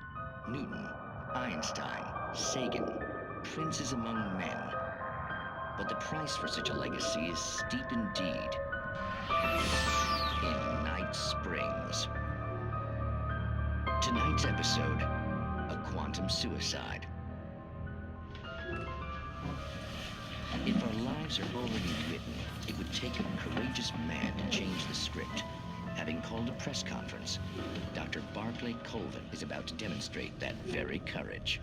Newton, Einstein, Sagan, princes among men. But the price for such a legacy is steep indeed. In Night Springs. Tonight's episode, a quantum suicide. If our lives are already written, it would take a courageous man to change the script. Having called a press conference, Dr. Barclay Colvin is about to demonstrate that very courage.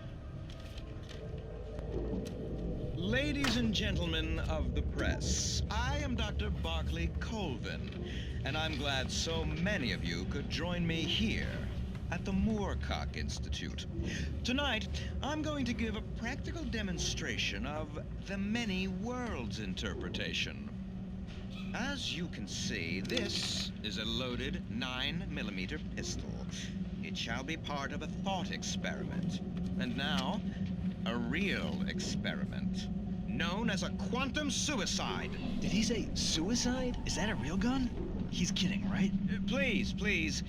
Ladies and gentlemen of the press, I am Dr. Barclay Colvin, and I'm glad so many of you could join me here at the Moorcock Institute. Tonight, I'm going to give a practical demonstration of the many worlds interpretation. As you can see, this is a loaded 9mm pistol. It shall be part of a thought experiment. And now, a real experiment, known as a quantum suicide. Did he say suicide? Is that a real gun? He's kidding, right? Please, please,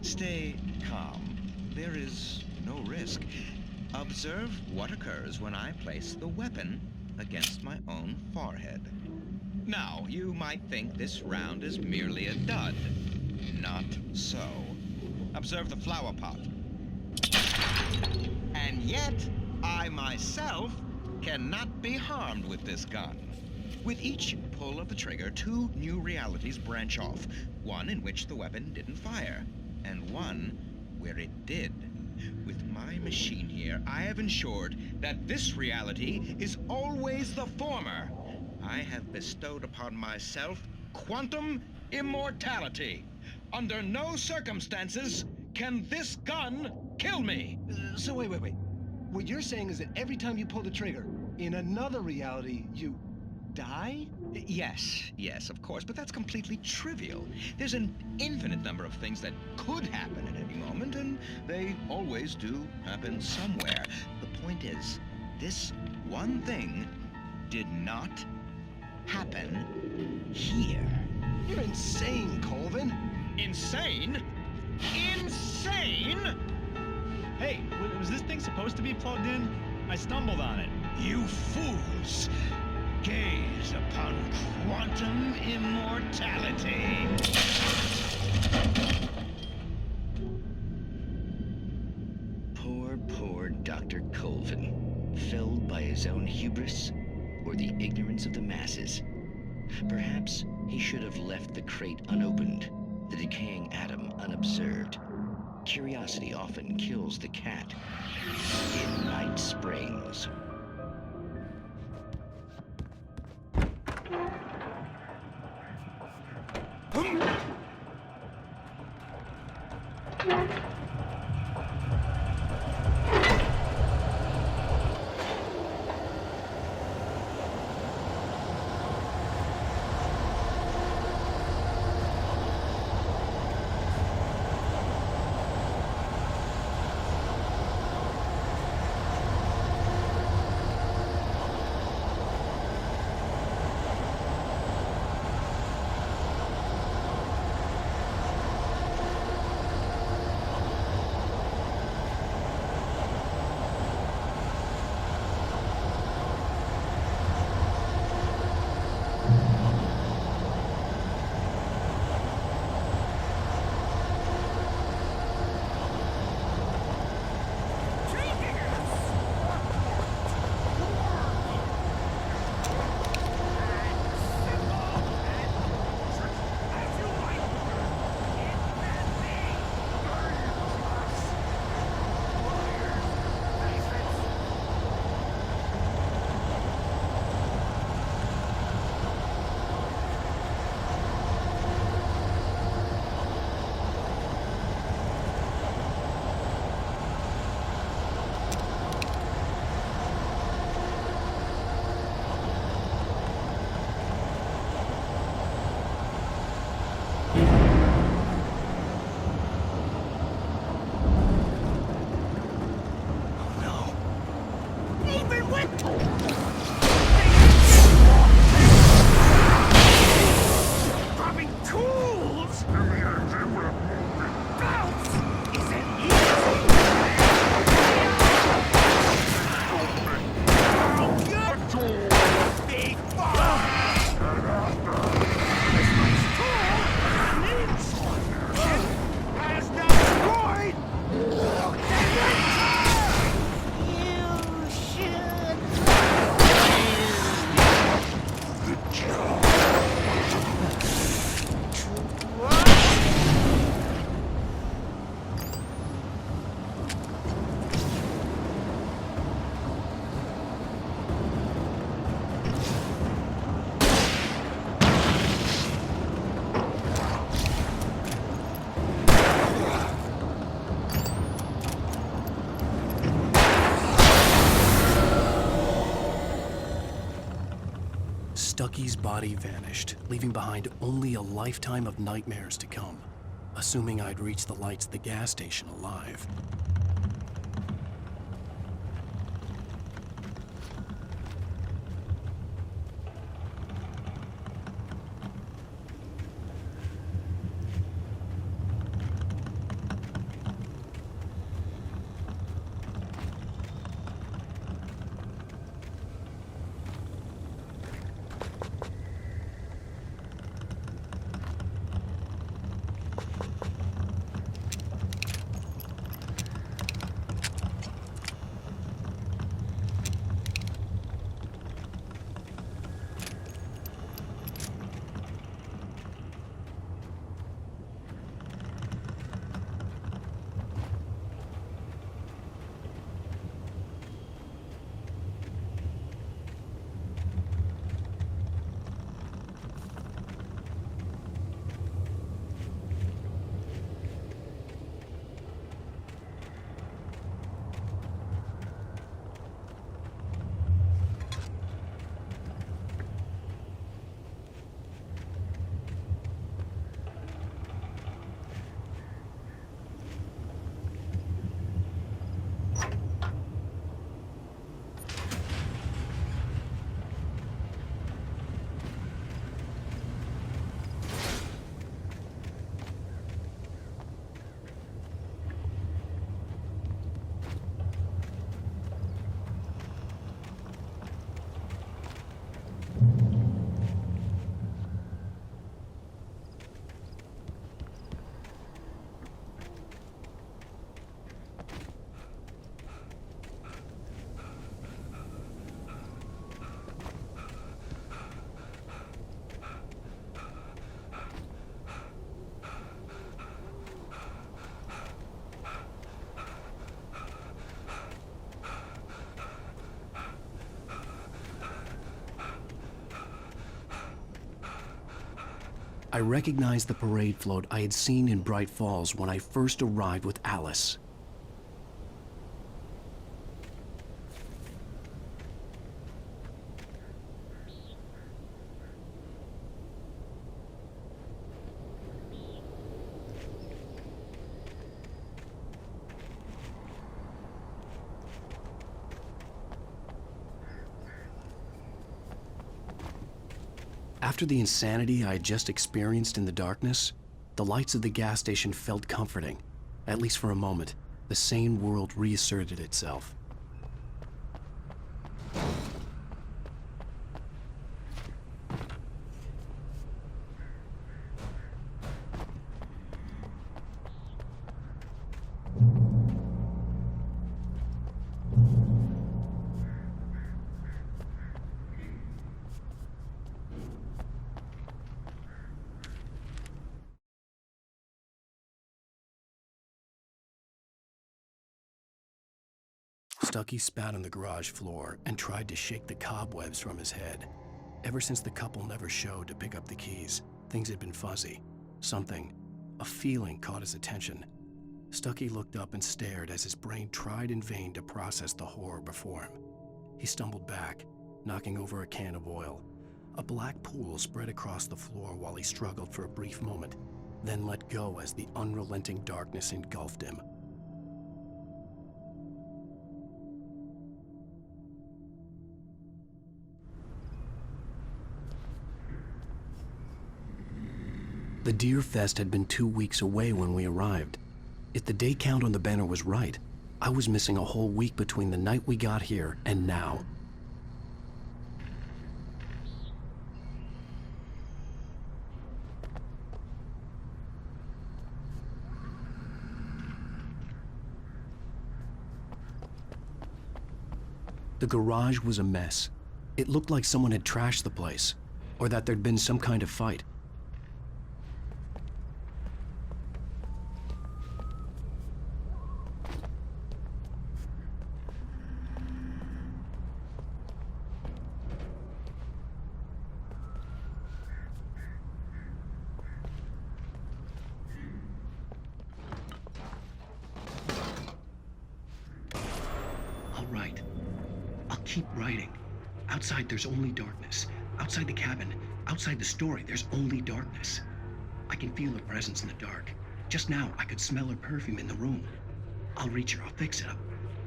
stay calm. There is no risk. Observe what occurs when I place the weapon against my own forehead. Now, you might think this round is merely a dud. Not so. Observe the flower pot. And yet, I myself cannot be harmed with this gun. With each pull of the trigger, two new realities branch off. One in which the weapon didn't fire, and one where it did. With my machine here, I have ensured that this reality is always the former. I have bestowed upon myself quantum immortality. Under no circumstances can this gun kill me. So wait. What you're saying is that every time you pull the trigger, in another reality, you die? Yes, of course, but that's completely trivial. There's an infinite number of things that could happen at any moment, and they always do happen somewhere. The point is, this one thing did not happen here. You're insane, Colvin. Insane? Insane? Hey, was this thing supposed to be plugged in? I stumbled on it. You fools! Gaze upon quantum immortality. Poor Dr. Colvin, felled by his own hubris or the ignorance of the masses. Perhaps he should have left the crate unopened, the decaying atom unobserved. Curiosity often kills the cat. In Night Springs. Stucky's body vanished, leaving behind only a lifetime of nightmares to come, assuming I'd reached the lights at the gas station alive. I recognized the parade float I had seen in Bright Falls when I first arrived with Alice. After the insanity I had just experienced in the darkness, the lights of the gas station felt comforting. At least for a moment, the sane world reasserted itself. Stucky spat on the garage floor and tried to shake the cobwebs from his head. Ever since the couple never showed to pick up the keys, things had been fuzzy. Something, a feeling caught his attention. Stucky looked up and stared as his brain tried in vain to process the horror before him. He stumbled back, knocking over a can of oil. A black pool spread across the floor while he struggled for a brief moment, then let go as the unrelenting darkness engulfed him. The Deer Fest had been 2 weeks away when we arrived. If the day count on the banner was right, I was missing a whole week between the night we got here and now. The garage was a mess. It looked like someone had trashed the place, or that there'd been some kind of fight. All right. I'll keep writing. Outside there's only darkness. Outside the cabin, outside the story, there's only darkness. I can feel her presence in the dark. Just now, I could smell her perfume in the room. I'll reach her, I'll fix it up.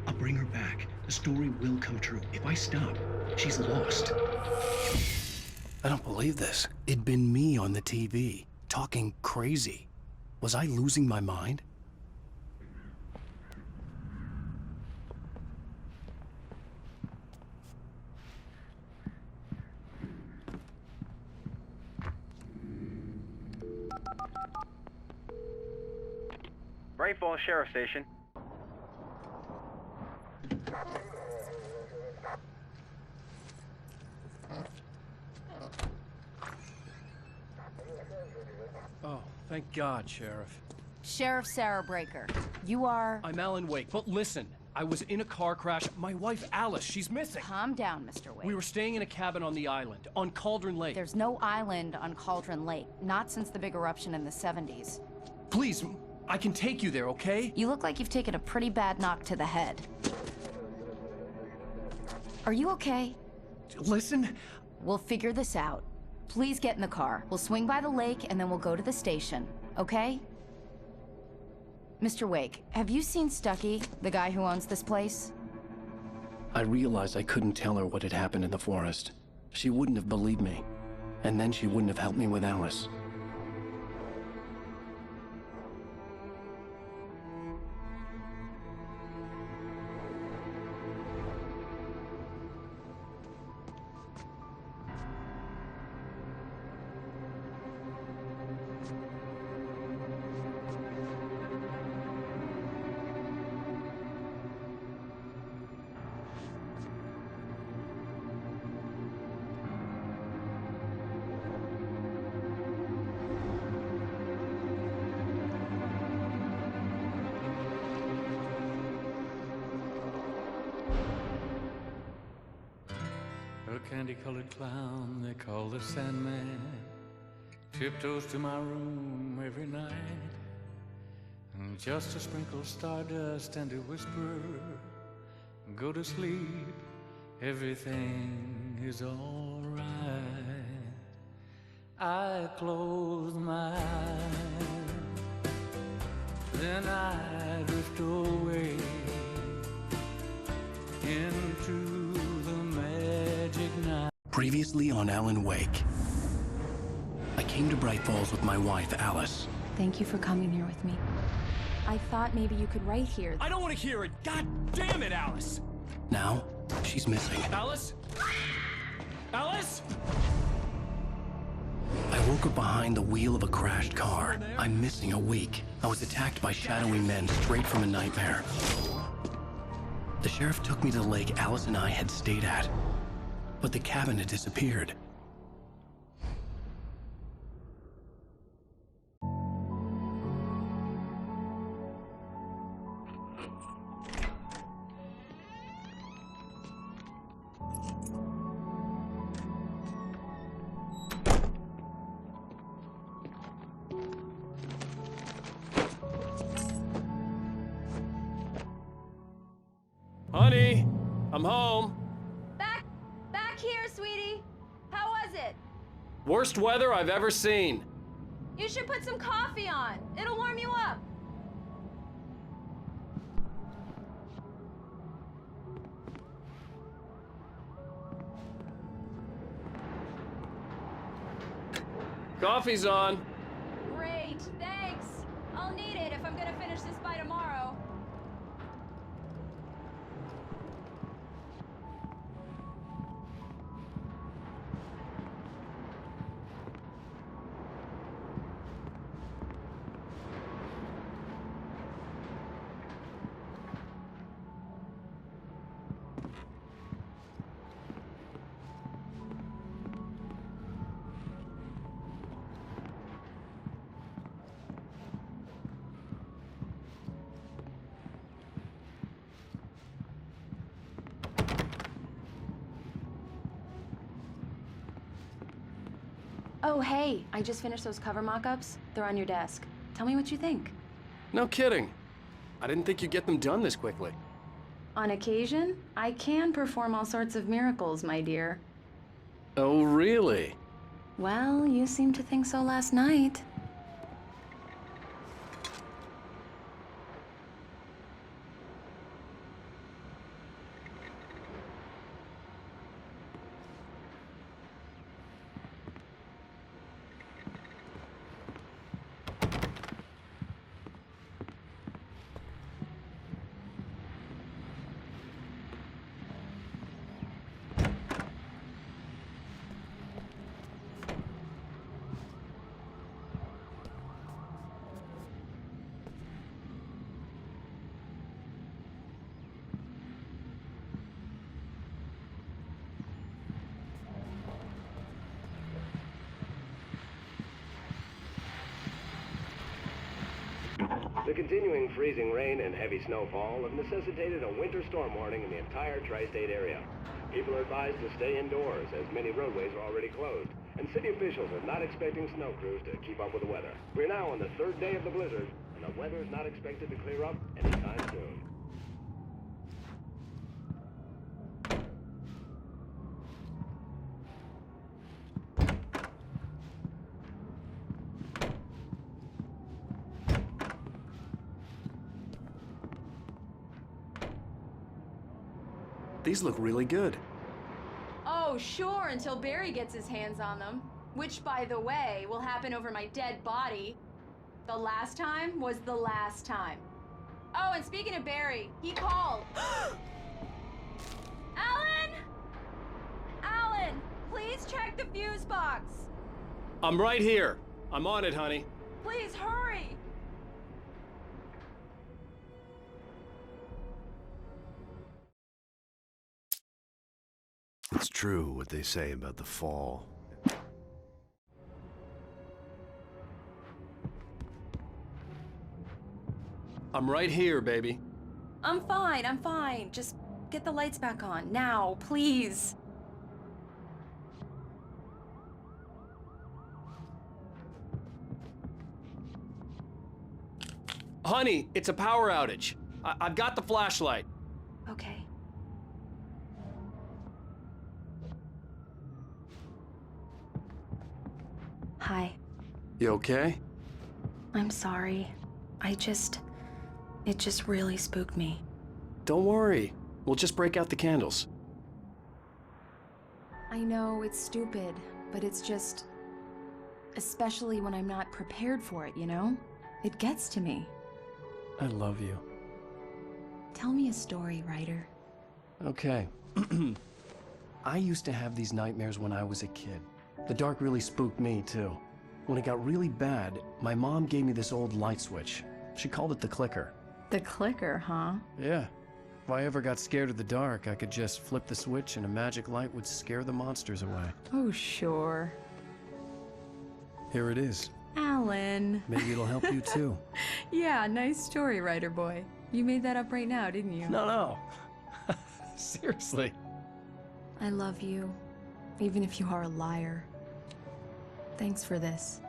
I'll bring her back. The story will come true. If I stop, she's lost. I don't believe this. It'd been me on the TV, talking crazy. Was I losing my mind? Bright Falls Sheriff Station. Oh, thank God, Sheriff. Sheriff Sarah Breaker. You are... I'm Alan Wake, but listen. I was in a car crash. My wife, Alice, she's missing. Calm down, Mr. Wake. We were staying in a cabin on the island, on Cauldron Lake. There's no island on Cauldron Lake. Not since the big eruption in the 70s. Please, I can take you there, okay? You look like you've taken a pretty bad knock to the head. Are you okay? Listen. We'll figure this out. Please get in the car. We'll swing by the lake and then we'll go to the station, okay? Mr. Wake, have you seen Stucky, the guy who owns this place? I realized I couldn't tell her what had happened in the forest. She wouldn't have believed me. And then she wouldn't have helped me with Alice. A candy-colored clown they call the Sandman tiptoes to my room every night, and just to sprinkle stardust and to whisper, go to sleep, everything is all right. I close my eyes, then I drift away into the magic night. Previously on Alan Wake. I came to Bright Falls with my wife, Alice. Thank you for coming here with me. I thought maybe you could write here. I don't want to hear it! God damn it, Alice! Now, she's missing. Alice? Alice? I woke up behind the wheel of a crashed car. I'm missing a week. I was attacked by shadowy men straight from a nightmare. The sheriff took me to the lake Alice and I had stayed at. But the cabin had disappeared. Honey, I'm home. Back here, sweetie. How was it? Worst weather I've ever seen. You should put some coffee on. It'll warm you up. Coffee's on. Great, thanks. I'll need it if I'm gonna finish this by tomorrow. Oh, hey, I just finished those cover mock-ups. They're on your desk. Tell me what you think. No kidding. I didn't think you'd get them done this quickly. On occasion, I can perform all sorts of miracles, my dear. Oh, really? Well, you seemed to think so last night. The continuing freezing rain and heavy snowfall have necessitated a winter storm warning in the entire tri-state area. People are advised to stay indoors as many roadways are already closed, and city officials are not expecting snow crews to keep up with the weather. We're now on the third day of the blizzard, and the weather is not expected to clear up anytime soon. These look really good. Oh, sure, until Barry gets his hands on them. Which, by the way, will happen over my dead body. The last time was the last time. Oh, and speaking of Barry, he called. Alan! Alan, please check the fuse box. I'm right here. I'm on it, honey. Please hurry. It's true what they say about the fall. I'm right here, baby. I'm fine. Just get the lights back on. Now, please. Honey, it's a power outage. I've got the flashlight. Okay. Hi. You okay? I'm sorry. It just really spooked me. Don't worry. We'll just break out the candles. I know it's stupid, but it's just... Especially when I'm not prepared for it, you know? It gets to me. I love you. Tell me a story, writer. Okay. I used to have these nightmares when I was a kid. The dark really spooked me, too. When it got really bad, my mom gave me this old light switch. She called it the clicker. The clicker, huh? Yeah. If I ever got scared of the dark, I could just flip the switch and a magic light would scare the monsters away. Oh, sure. Here it is. Alan. Maybe it'll help you, too. Yeah, nice story, writer boy. You made that up right now, didn't you? No. Seriously. I love you, even if you are a liar. Thanks for this.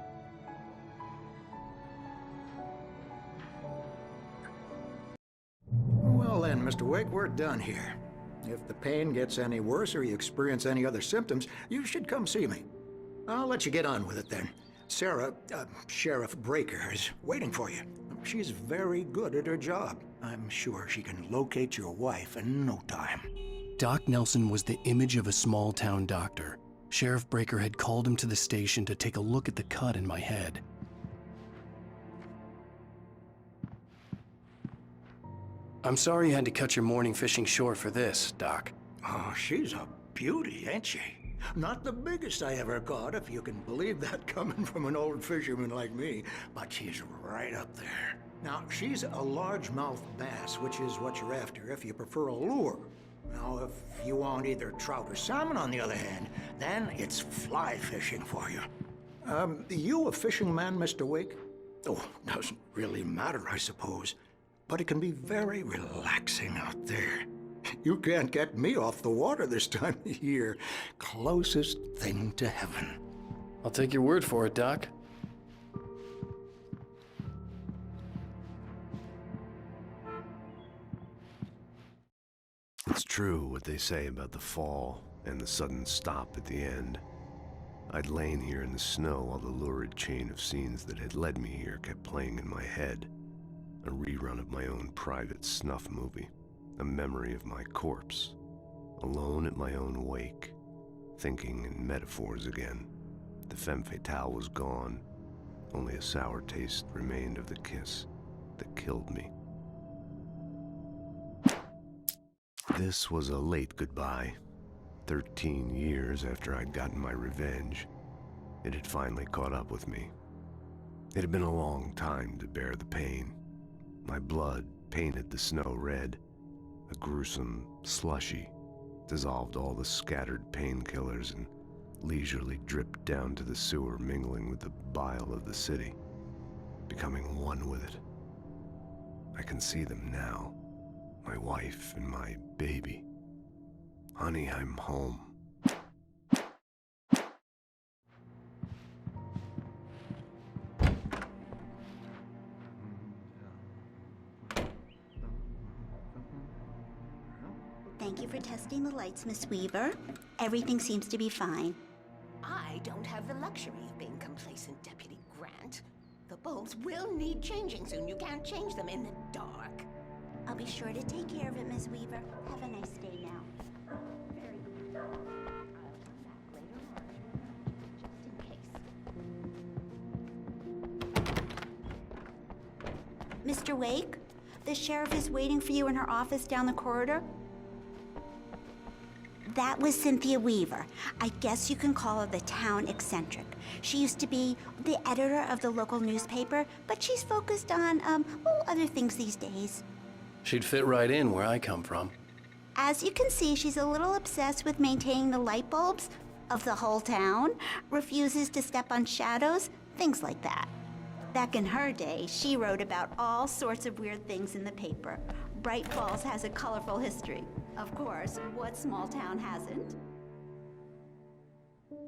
Well then, Mr. Wake, we're done here. If the pain gets any worse or you experience any other symptoms, you should come see me. I'll let you get on with it then. Sarah, Sheriff Breaker, is waiting for you. She's very good at her job. I'm sure she can locate your wife in no time. Doc Nelson was the image of a small-town doctor. Sheriff Breaker had called him to the station to take a look at the cut in my head. I'm sorry you had to cut your morning fishing short for this, Doc. Oh, she's a beauty, ain't she? Not the biggest I ever caught, if you can believe that coming from an old fisherman like me, but she's right up there. Now, she's a largemouth bass, which is what you're after if you prefer a lure. Now, if you want either trout or salmon, on the other hand, then it's fly fishing for you. You a fishing man, Mr. Wake? Oh, doesn't really matter, I suppose. But it can be very relaxing out there. You can't get me off the water this time of year. Closest thing to heaven. I'll take your word for it, Doc. It's true what they say about the fall. and the sudden stop at the end. I'd lain here in the snow while the lurid chain of scenes that had led me here kept playing in my head. A rerun of my own private snuff movie. A memory of my corpse. Alone at my own wake. Thinking in metaphors again. The femme fatale was gone. Only a sour taste remained of the kiss that killed me. This was a late goodbye. 13 years after I'd gotten my revenge, it had finally caught up with me. It had been a long time to bear the pain. My blood painted the snow red. A gruesome slushy dissolved all the scattered painkillers and leisurely dripped down to the sewer, mingling with the bile of the city, becoming one with it. I can see them now, my wife and my baby. Honey, I'm home. Thank you for testing the lights, Miss Weaver. Everything seems to be fine. I don't have the luxury of being complacent, Deputy Grant. The bulbs will need changing soon. You can't change them in the dark. I'll be sure to take care of it, Miss Weaver. Have a nice day now. Very good. I'll come back later on, just in case. Mr. Wake, the sheriff is waiting for you in her office down the corridor. That was Cynthia Weaver. I guess you can call her the town eccentric. She used to be the editor of the local newspaper, but she's focused on, other things these days. She'd fit right in where I come from. As you can see, she's a little obsessed with maintaining the light bulbs of the whole town, refuses to step on shadows, things like that. Back in her day, she wrote about all sorts of weird things in the paper. Bright Falls has a colorful history. Of course, what small town hasn't?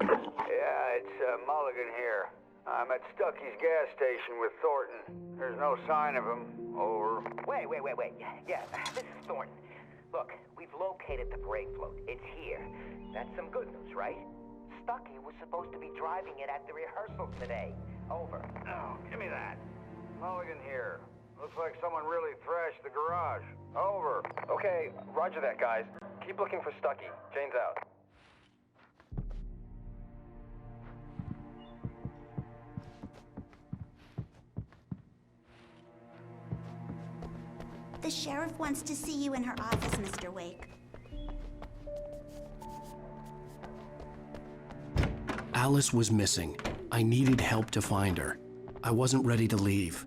Yeah, it's Mulligan here. I'm at Stucky's gas station with Thornton. There's no sign of him. Over. Wait. Yeah, this is Thornton. Look, we've located the brake float. It's here. That's some good news, right? Stucky was supposed to be driving it at the rehearsal today. Over. Oh, give me that. Mulligan here. Looks like someone really thrashed the garage. Over. Okay, roger that, guys. Keep looking for Stucky. Jane's out. The sheriff wants to see you in her office, Mr. Wake. Alice was missing. I needed help to find her. I wasn't ready to leave.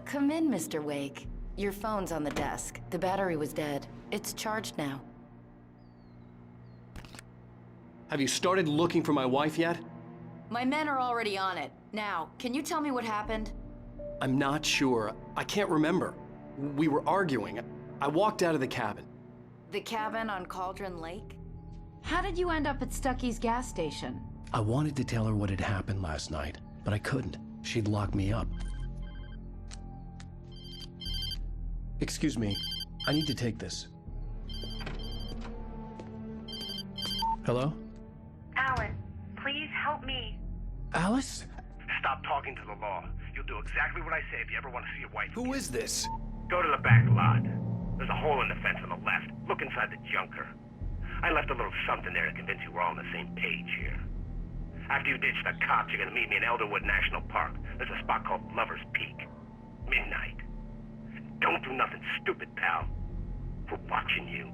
Come in, Mr. Wake. Your phone's on the desk. The battery was dead. It's charged now. Have you started looking for my wife yet? My men are already on it. Now, can you tell me what happened? I'm not sure. I can't remember. We were arguing. I walked out of the cabin. The cabin on Cauldron Lake? How did you end up at Stucky's gas station? I wanted to tell her what had happened last night, but I couldn't. She'd lock me up. Excuse me. I need to take this. Hello? Alan, please help me. Alice? Stop talking to the law. You'll do exactly what I say if you ever want to see your wife. Who is this? Go to the back lot. There's a hole in the fence on the left. Look inside the junker. I left a little something there to convince you we're all on the same page here. After you ditch the cops, you're gonna meet me in Elderwood National Park. There's a spot called Lover's Peak. Midnight. Don't do nothing stupid, pal. We're watching you.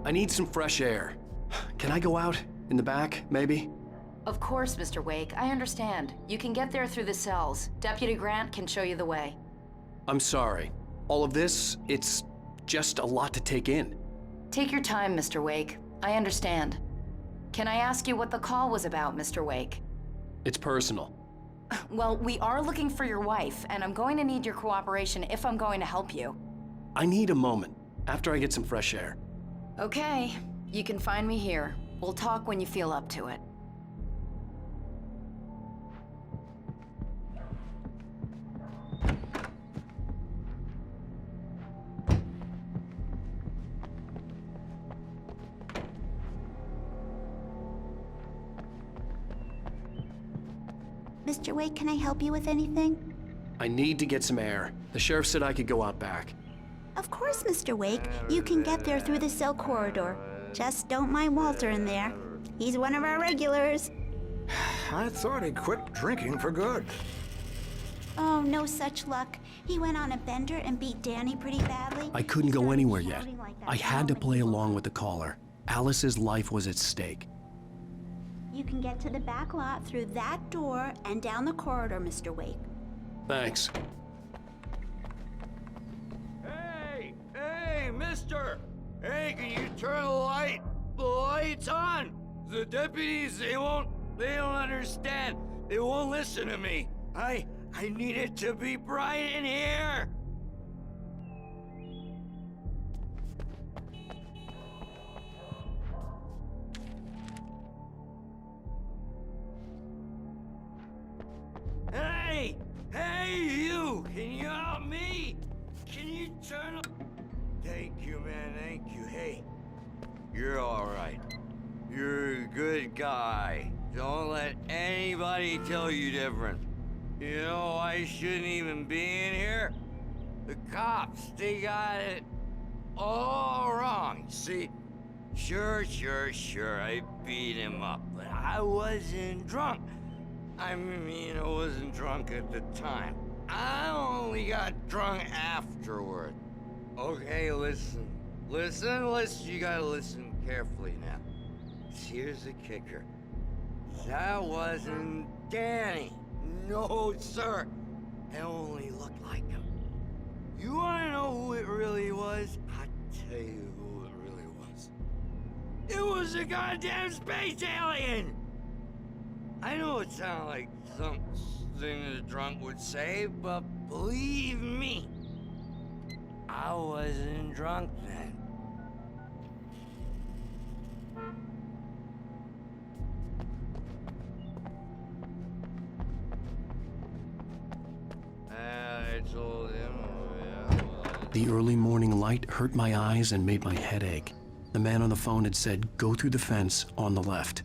I need some fresh air. Can I go out? In the back, maybe? Of course, Mr. Wake. I understand. You can get there through the cells. Deputy Grant can show you the way. I'm sorry. All of this, it's just a lot to take in. Take your time, Mr. Wake. I understand. Can I ask you what the call was about, Mr. Wake? It's personal. Well, we are looking for your wife, and I'm going to need your cooperation if I'm going to help you. I need a moment, after I get some fresh air. Okay, you can find me here. We'll talk when you feel up to it. Mr. Wake, can I help you with anything? I need to get some air. The sheriff said I could go out back. Of course, Mr. Wake. You can get there through the cell corridor. Just don't mind Walter in there. He's one of our regulars. I thought he quit drinking for good. Oh, no such luck. He went on a bender and beat Danny pretty badly. I couldn't go anywhere yet. I had to play along with the caller. Alice's life was at stake. You can get to the back lot through that door and down the corridor, Mr. Wake. Thanks. Hey, mister! Hey, can you turn the lights on? The deputies, they don't understand. They won't listen to me. I need it to be bright in here. Hey, you! Can you help me? Can you turn on? Thank you, man, thank you. Hey, you're all right. You're a good guy. Don't let anybody tell you different. You know, I shouldn't even be in here. The cops, they got it all wrong. See, sure, I beat him up, but I wasn't drunk. I mean, I wasn't drunk at the time. I only got drunk afterward. Okay, listen. You gotta listen carefully now. Here's the kicker. That wasn't Danny. No, sir. It only looked like him. You wanna know who it really was? I'll tell you who it really was. It was a goddamn space alien! I know it sounds like something a drunk would say, but believe me, I wasn't drunk then. I told him, The early morning light hurt my eyes and made my head ache. The man on the phone had said, go through the fence on the left.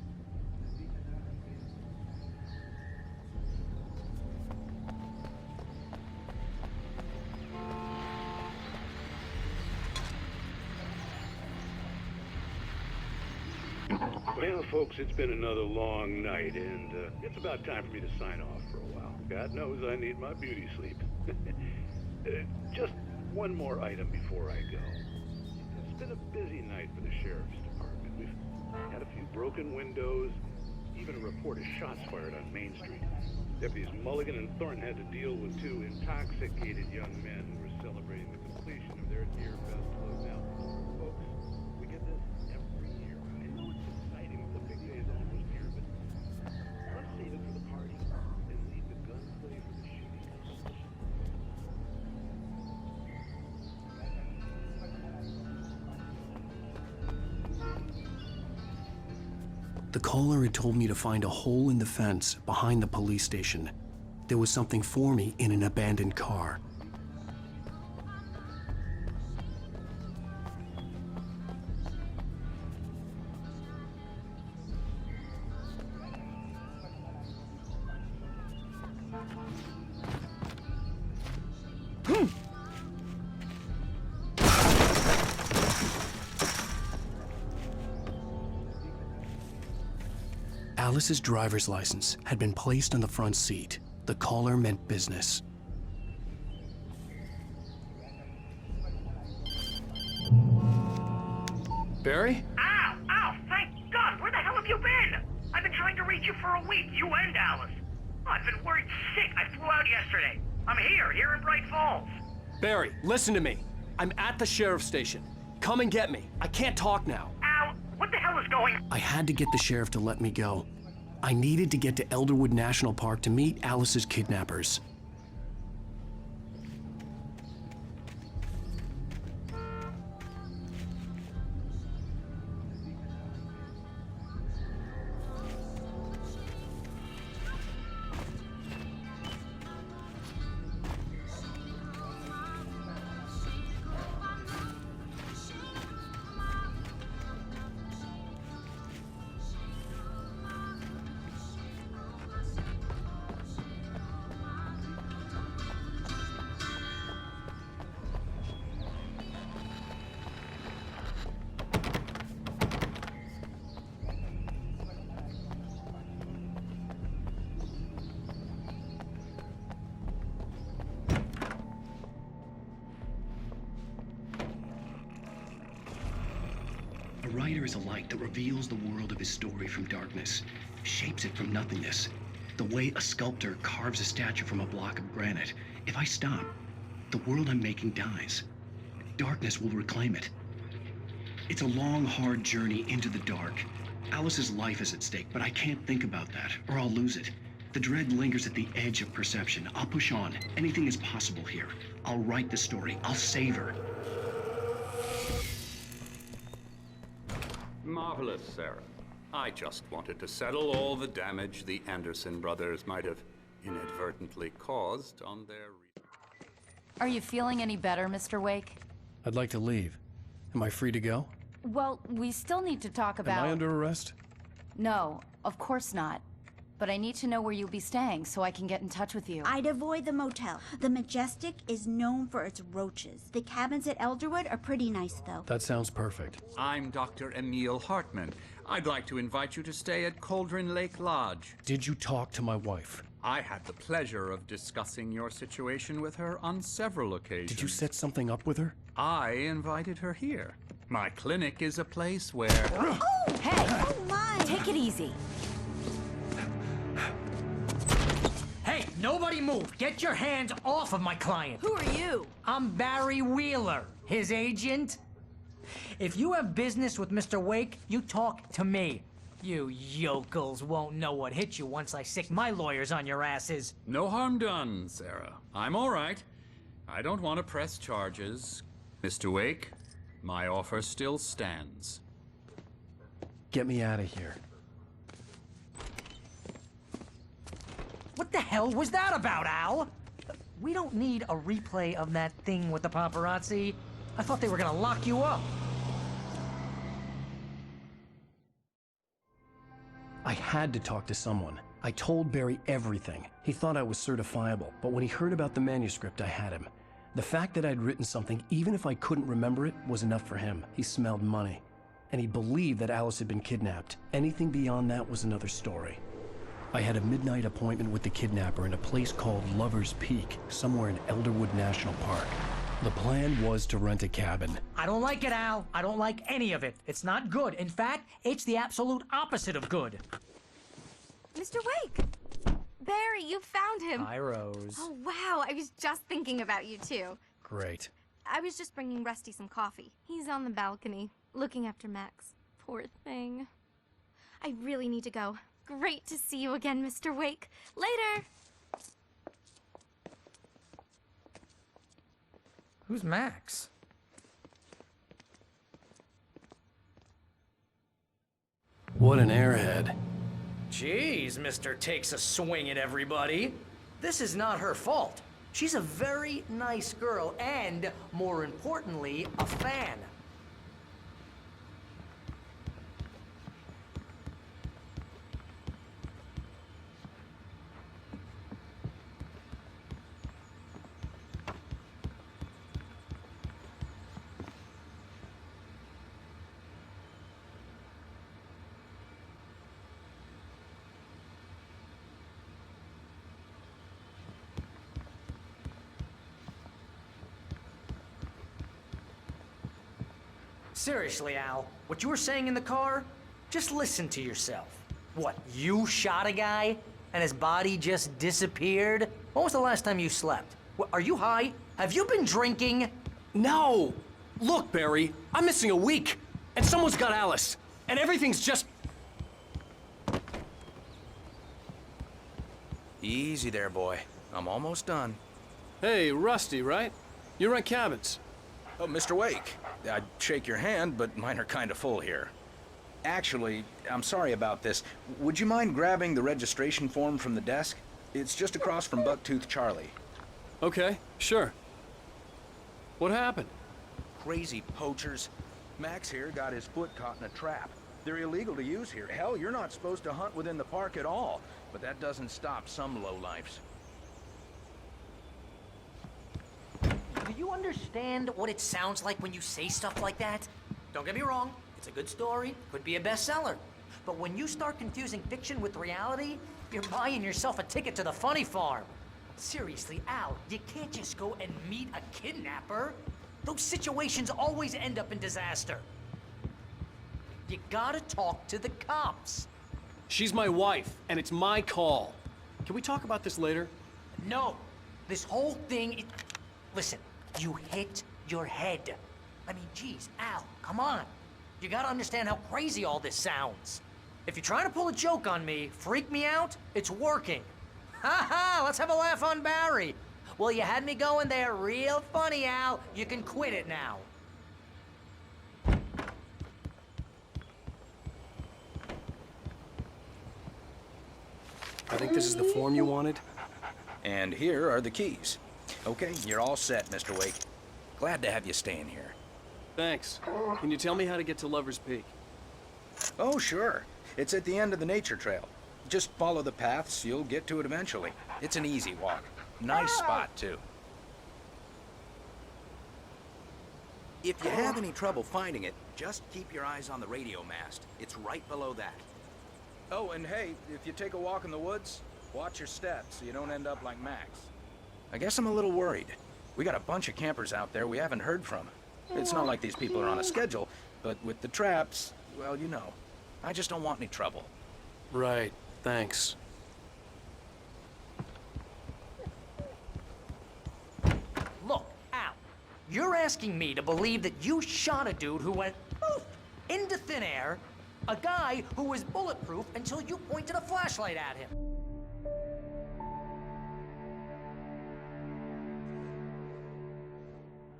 Well, folks, it's been another long night, and it's about time for me to sign off for a while. God knows I need my beauty sleep. Just one more item before I go. It's been a busy night for the sheriff's department. We've had a few broken windows, even a report of shots fired on Main Street. Deputies Mulligan and Thornton had to deal with two intoxicated young men who were celebrating the completion of their Deer Festival. Now, folks, we get this every year. I know it's exciting that the big day is almost here, but let's save it for the party and leave the gunplay for the shooting competition. The caller had told me to find a hole in the fence behind the police station. There was something for me in an abandoned car. Alice's driver's license had been placed on the front seat. The caller meant business. Barry? Ow! Thank God! Where the hell have you been? I've been trying to reach you for a week, you and Alice. I've been worried sick. I flew out yesterday. I'm here in Bright Falls. Barry, listen to me. I'm at the sheriff's station. Come and get me. I can't talk now. Al, What the hell is going on? I had to get the sheriff to let me go. I needed to get to Elderwood National Park to meet Alice's kidnappers. A writer is a light that reveals the world of his story from darkness, shapes it from nothingness. The way a sculptor carves a statue from a block of granite. If I stop, the world I'm making dies. Darkness will reclaim it. It's a long, hard journey into the dark. Alice's life is at stake, but I can't think about that, or I'll lose it. The dread lingers at the edge of perception. I'll push on. Anything is possible here. I'll write the story. I'll save her. Marvelous, Sarah. I just wanted to settle all the damage the Anderson brothers might have inadvertently caused on their... Are you feeling any better, Mr. Wake? I'd like to leave. Am I free to go? Well, we still need to talk about... Am I under arrest? No, of course not. But I need to know where you'll be staying so I can get in touch with you. I'd avoid the motel. The Majestic is known for its roaches. The cabins at Elderwood are pretty nice, though. That sounds perfect. I'm Dr. Emil Hartman. I'd like to invite you to stay at Cauldron Lake Lodge. Did you talk to my wife? I had the pleasure of discussing your situation with her on several occasions. Did you set something up with her? I invited her here. My clinic is a place where... Oh! Hey! Oh, my! Take it easy. Hey, nobody move! Get your hands off of my client! Who are you? I'm Barry Wheeler, his agent. If you have business with Mr. Wake, you talk to me. You yokels won't know what hit you once I sick my lawyers on your asses. No harm done, Sarah. I'm all right. I don't want to press charges. Mr. Wake, my offer still stands. Get me out of here. What the hell was that about, Al? We don't need a replay of that thing with the paparazzi. I thought they were gonna lock you up. I had to talk to someone. I told Barry everything. He thought I was certifiable, but when he heard about the manuscript, I had him. The fact that I'd written something, even if I couldn't remember it, was enough for him. He smelled money. And he believed that Alice had been kidnapped. Anything beyond that was another story. I had a midnight appointment with the kidnapper in a place called Lover's Peak, somewhere in Elderwood National Park. The plan was to rent a cabin. I don't like it, Al. I don't like any of it. It's not good. In fact, it's the absolute opposite of good. Mr. Wake! Barry, you found him! Hi, Rose. Oh, wow. I was just thinking about you, too. Great. I was just bringing Rusty some coffee. He's on the balcony, looking after Max. Poor thing. I really need to go. Great to see you again, Mr. Wake. Later! Who's Max? What an airhead. Jeez, Mr. Takes a swing at everybody. This is not her fault. She's a very nice girl and, more importantly, a fan. Seriously, Al, what you were saying in the car, just listen to yourself. What, you shot a guy and his body just disappeared? When was the last time you slept? What, are you high? Have you been drinking? No! Look, Barry, I'm missing a week, and someone's got Alice. And everything's just... Easy there, boy. I'm almost done. Hey, Rusty, right? You rent cabins. Oh, Mr. Wake. I'd shake your hand, but mine are kind of full here. Actually, I'm sorry about this. Would you mind grabbing the registration form from the desk? It's just across from Bucktooth Charlie. Okay, sure. What happened? Crazy poachers. Max here got his foot caught in a trap. They're illegal to use here. Hell, you're not supposed to hunt within the park at all. But that doesn't stop some lowlifes. Do you understand what it sounds like when you say stuff like that? Don't get me wrong, it's a good story, could be a bestseller. But when you start confusing fiction with reality, you're buying yourself a ticket to the funny farm. Seriously, Al, you can't just go and meet a kidnapper. Those situations always end up in disaster. You gotta talk to the cops. She's my wife, and it's my call. Can we talk about this later? No, this whole thing, listen, you hit your head. I mean, geez, Al, come on. You gotta understand how crazy all this sounds. If you're trying to pull a joke on me, freak me out, it's working. Ha ha, let's have a laugh on Barry. Well, you had me going there real funny, Al. You can quit it now. I think this is the form you wanted. And here are the keys. Okay, you're all set, Mr. Wake. Glad to have you staying here. Thanks. Can you tell me how to get to Lover's Peak? Oh, sure. It's at the end of the nature trail. Just follow the paths, you'll get to it eventually. It's an easy walk. Nice spot, too. If you have any trouble finding it, just keep your eyes on the radio mast. It's right below that. Oh, and hey, if you take a walk in the woods, watch your steps so you don't end up like Max. I guess I'm a little worried. We got a bunch of campers out there we haven't heard from. It's not like these people are on a schedule, but with the traps, well, you know. I just don't want any trouble. Right, thanks. Look, Al, you're asking me to believe that you shot a dude who went poof into thin air, a guy who was bulletproof until you pointed a flashlight at him.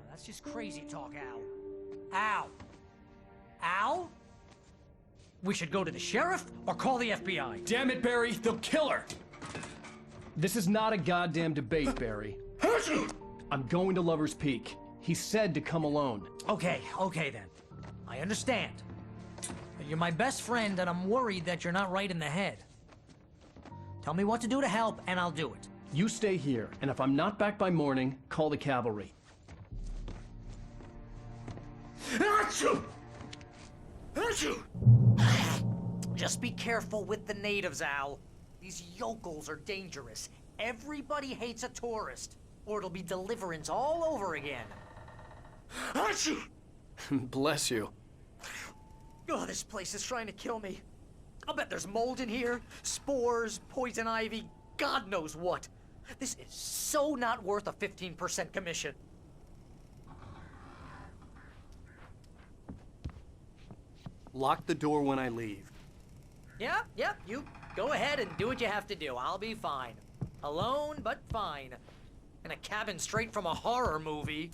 That's just crazy talk, Al. Al! Al? We should go to the sheriff or call the FBI. Damn it, Barry, they'll kill her! This is not a goddamn debate, Barry. I'm going to Lover's Peak. He said to come alone. Okay then. I understand. But you're my best friend, and I'm worried that you're not right in the head. Tell me what to do to help, and I'll do it. You stay here, and if I'm not back by morning, call the cavalry. Achoo! Achoo! Just be careful with the natives, Al. These yokels are dangerous. Everybody hates a tourist, or it'll be Deliverance all over again. Achoo! Bless you. Oh, this place is trying to kill me. I'll bet there's mold in here, spores, poison ivy, God knows what. This is so not worth a 15% commission. Lock the door when I leave. Yep, you go ahead and do what you have to do. I'll be fine. Alone, but fine. In a cabin straight from a horror movie.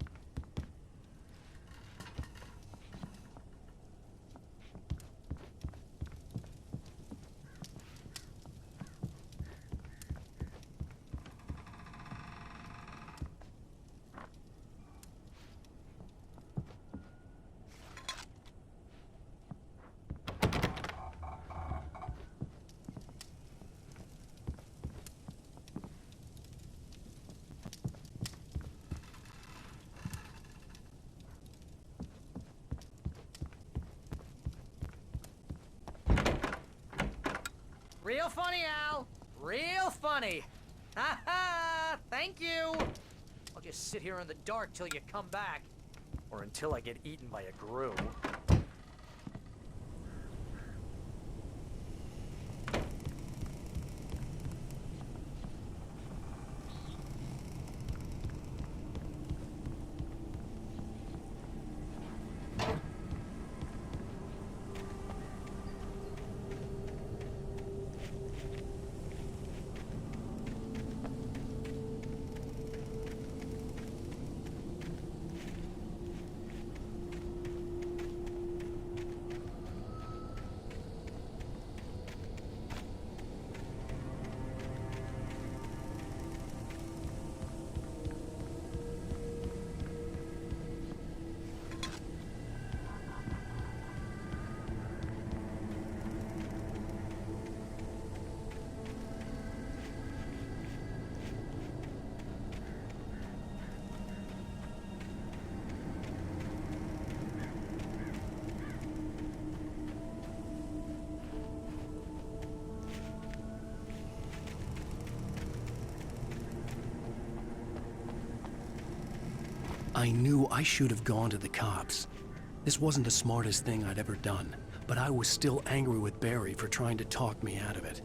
Real funny, Al. Real funny. Ha ha! Thank you. I'll just sit here in the dark till you come back. Or until I get eaten by a grue. I knew I should have gone to the cops. This wasn't the smartest thing I'd ever done, but I was still angry with Barry for trying to talk me out of it.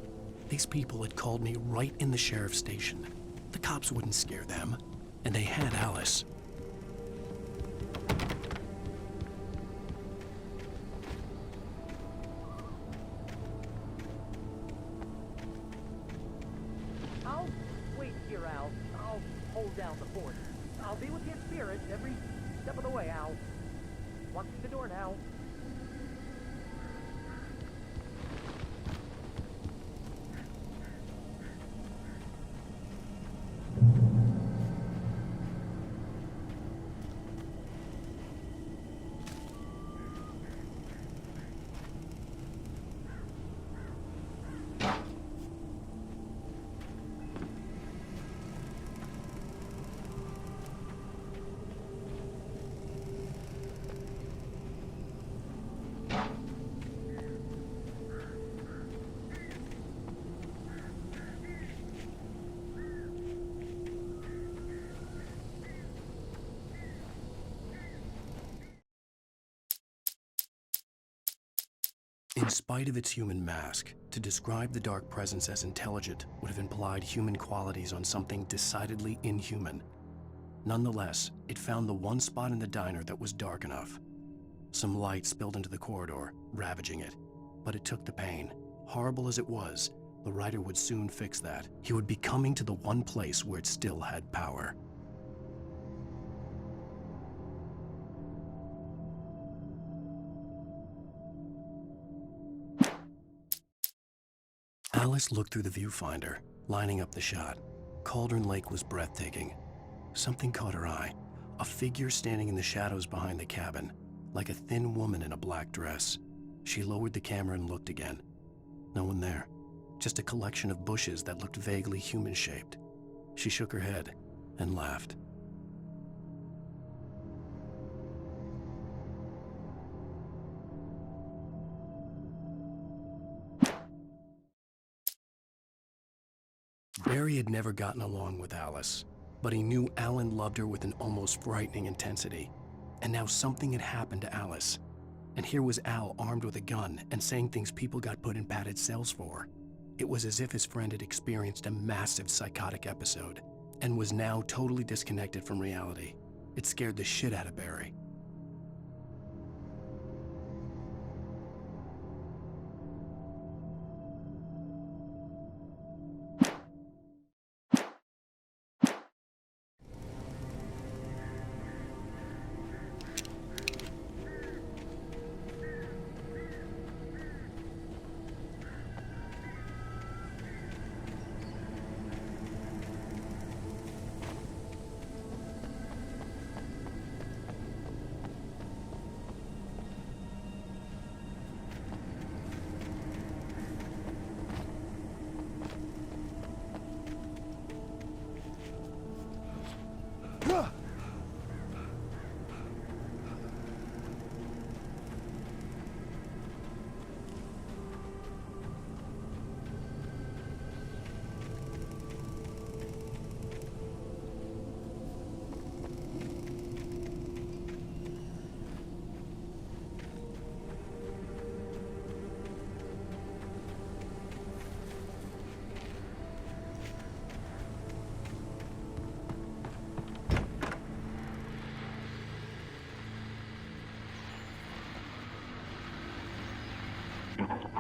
These people had called me right in the sheriff's station. The cops wouldn't scare them, and they had Alice. I'll wait here, Al. I'll hold down the fort. I'll be with you in spirit every step of the way, Al. Walk through the door now. In spite of its human mask, to describe the dark presence as intelligent would have implied human qualities on something decidedly inhuman. Nonetheless, it found the one spot in the diner that was dark enough. Some light spilled into the corridor, ravaging it. But it took the pain. Horrible as it was, the writer would soon fix that. He would be coming to the one place where it still had power. Alice looked through the viewfinder, lining up the shot. Cauldron Lake was breathtaking. Something caught her eye. A figure standing in the shadows behind the cabin, like a thin woman in a black dress. She lowered the camera and looked again. No one there. Just a collection of bushes that looked vaguely human-shaped. She shook her head and laughed. Barry had never gotten along with Alice, but he knew Alan loved her with an almost frightening intensity. And now something had happened to Alice. And here was Al armed with a gun and saying things people got put in padded cells for. It was as if his friend had experienced a massive psychotic episode and was now totally disconnected from reality. It scared the shit out of Barry.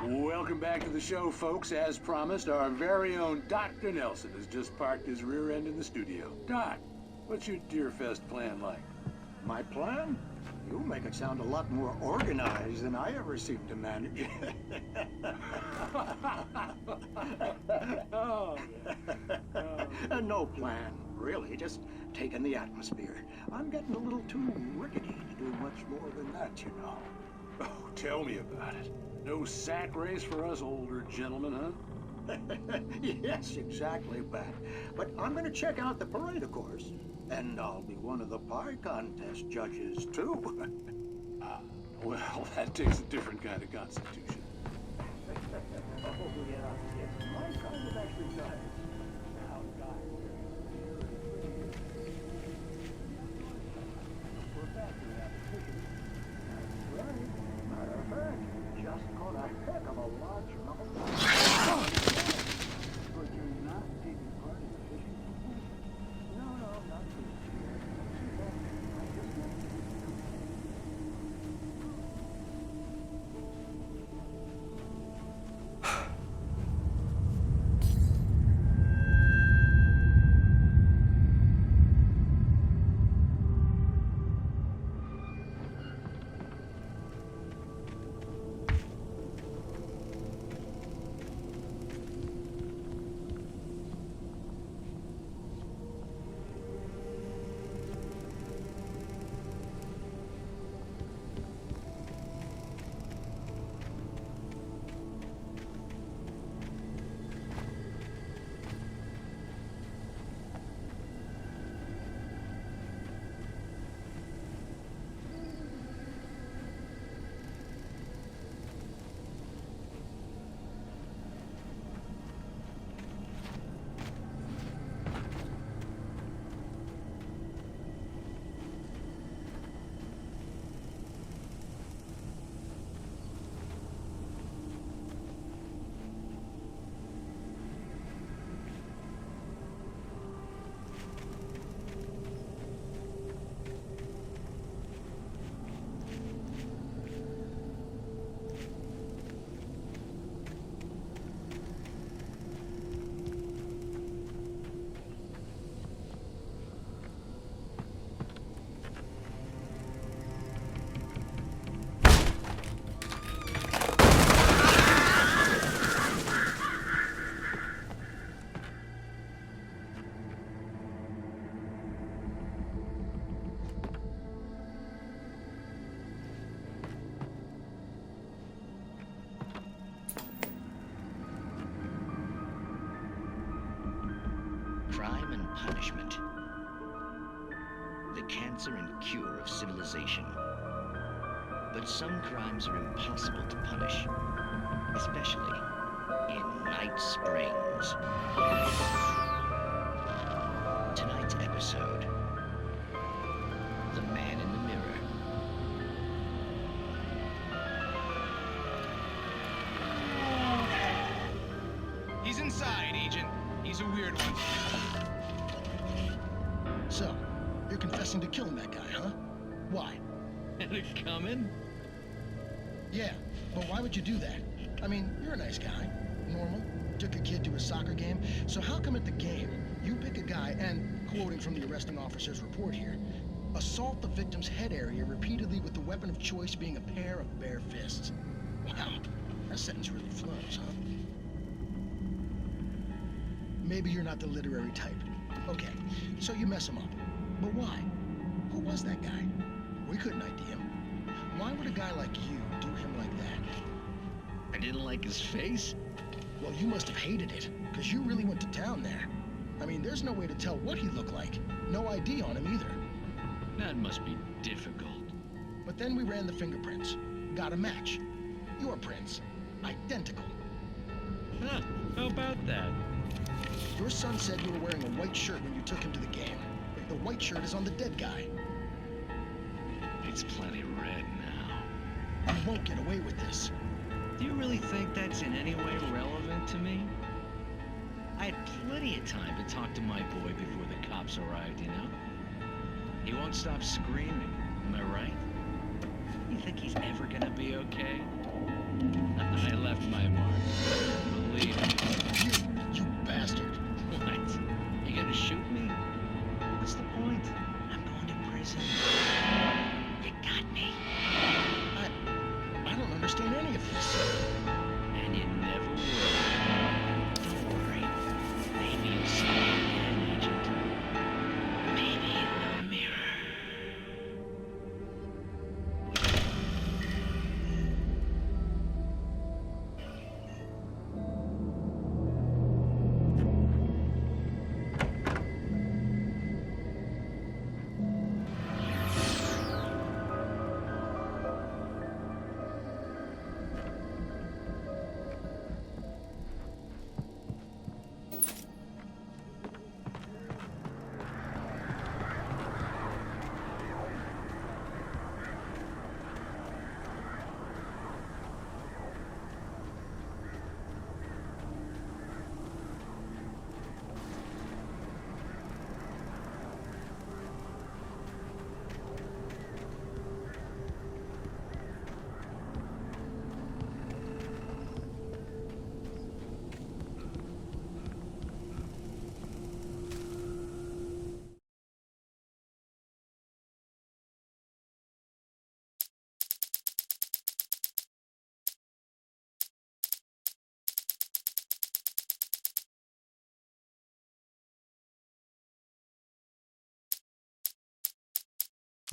Welcome back to the show, folks. As promised, our very own Dr. Nelson has just parked his rear end in the studio. Doc, what's your Deerfest plan like? My plan? You make it sound a lot more organized than I ever seem to manage. No plan, really. Just taking the atmosphere. I'm getting a little too rickety to do much more than that, you know. Oh, tell me about it. No sack race for us older gentlemen, huh? Yes, exactly, Pat. But I'm gonna check out the parade, of course. And I'll be one of the pie contest judges, too. Well, that takes a different kind of constitution. Oh, yeah. It's my kind of exercise. Now, guys, Crime and punishment. The cancer and cure of civilization. But some crimes are impossible to punish, especially in Night Springs. Tonight's episode, The Man in the Mirror. He's inside, Agent. He's a weird one. So, you're confessing to killing that guy, huh? Why? Had it coming? Yeah, but why would you do that? I mean, you're a nice guy. Normal. Took a kid to a soccer game. So how come at the game, you pick a guy and, quoting from the arresting officer's report here, assault the victim's head area repeatedly with the weapon of choice being a pair of bare fists? Wow, that sentence really flows, huh? Maybe you're not the literary type. Okay, so you mess him up. But why? Who was that guy? We couldn't ID him. Why would a guy like you do him like that? I didn't like his face? Well, you must have hated it, because you really went to town there. I mean, there's no way to tell what he looked like. No ID on him either. That must be difficult. But then we ran the fingerprints. Got a match. Your prints. Identical. Huh, how about that? Your son said you were wearing a white shirt when you took him to the game. The white shirt is on the dead guy. It's plenty red now. You won't get away with this. Do you really think that's in any way relevant to me? I had plenty of time to talk to my boy before the cops arrived, you know? He won't stop screaming, am I right? You think he's ever gonna be okay? I left my mark. Believe me. You bastard. What? You gonna shoot me? What's the point? I'm going to prison. You got me. I don't understand any of this. And you never will. Don't worry. Maybe you'll see me again, Agent. Maybe in the mirror.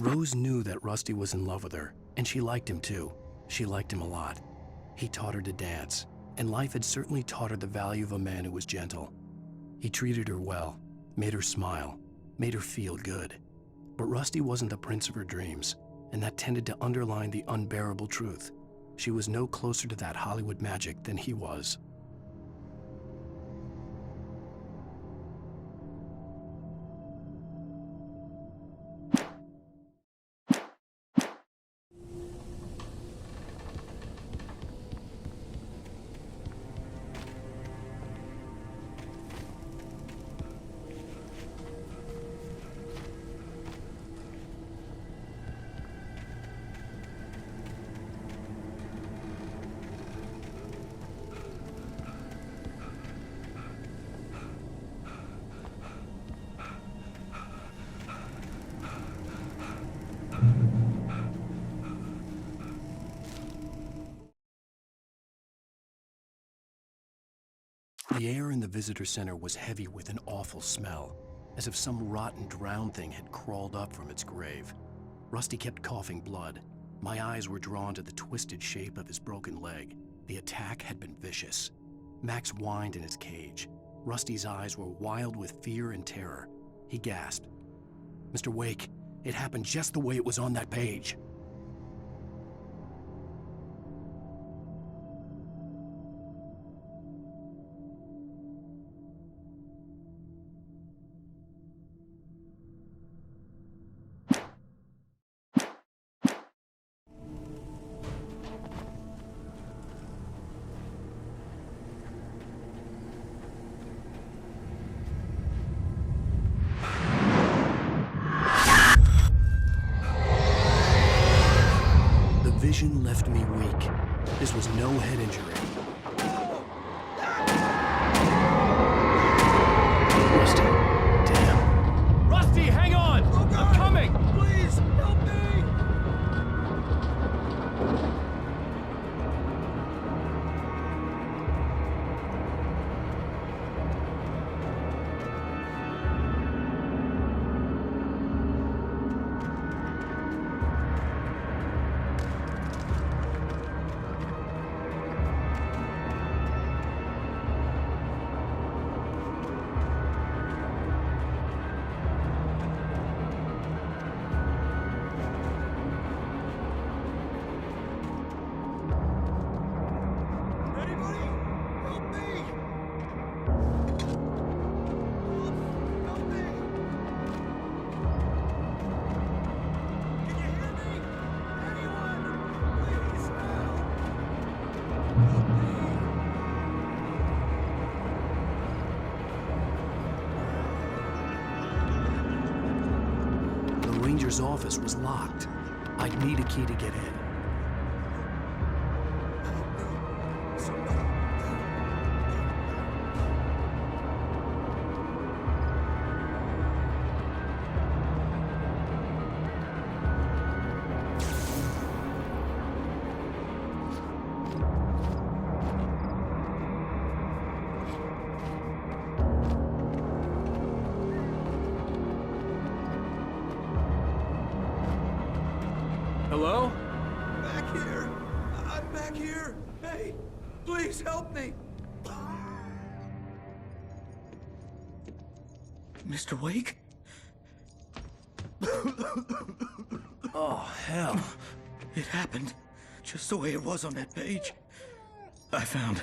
Rose knew that Rusty was in love with her, and she liked him too. She liked him a lot. He taught her to dance, and life had certainly taught her the value of a man who was gentle. He treated her well, made her smile, made her feel good. But Rusty wasn't the prince of her dreams, and that tended to underline the unbearable truth. She was no closer to that Hollywood magic than he was. The air in the visitor center was heavy with an awful smell, as if some rotten drowned thing had crawled up from its grave. Rusty kept coughing blood. My eyes were drawn to the twisted shape of his broken leg. The attack had been vicious. Max whined in his cage. Rusty's eyes were wild with fear and terror. He gasped. Mr. Wake, it happened just the way it was on that page. Vision left me weak. This was no head injury. Rusty, damn. Rusty, hang on! I'm coming! Please, help me! The ranger's office was locked. I'd need a key to get in. Hello? Back here! I'm back here! Hey, please help me! Mr. Wake? Oh, hell. It happened just the way it was on that page. I found.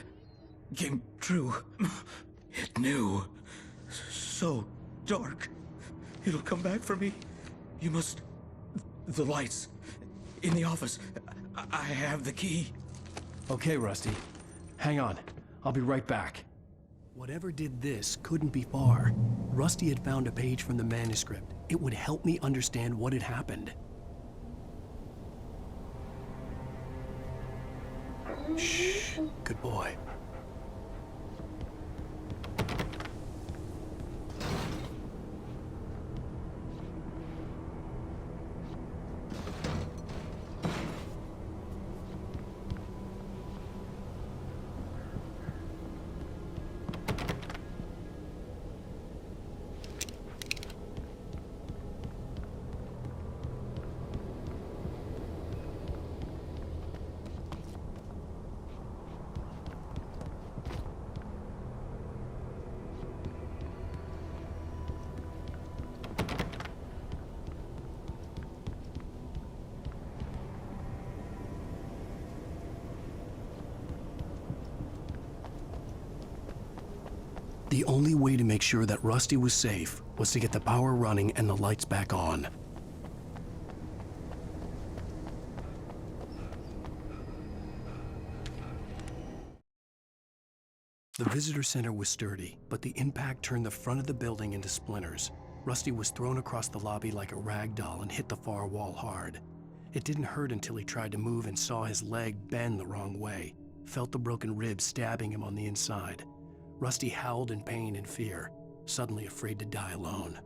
Came true. It knew. So dark. It'll come back for me. You must. The lights. In the office. I have the key. Okay, Rusty. Hang on. I'll be right back. Whatever did this couldn't be far. Rusty had found a page from the manuscript. It would help me understand what had happened. Shh. Good boy. The only way to make sure that Rusty was safe was to get the power running and the lights back on. The visitor center was sturdy, but the impact turned the front of the building into splinters. Rusty was thrown across the lobby like a rag doll and hit the far wall hard. It didn't hurt until he tried to move and saw his leg bend the wrong way, felt the broken ribs stabbing him on the inside. Rusty howled in pain and fear, suddenly afraid to die alone.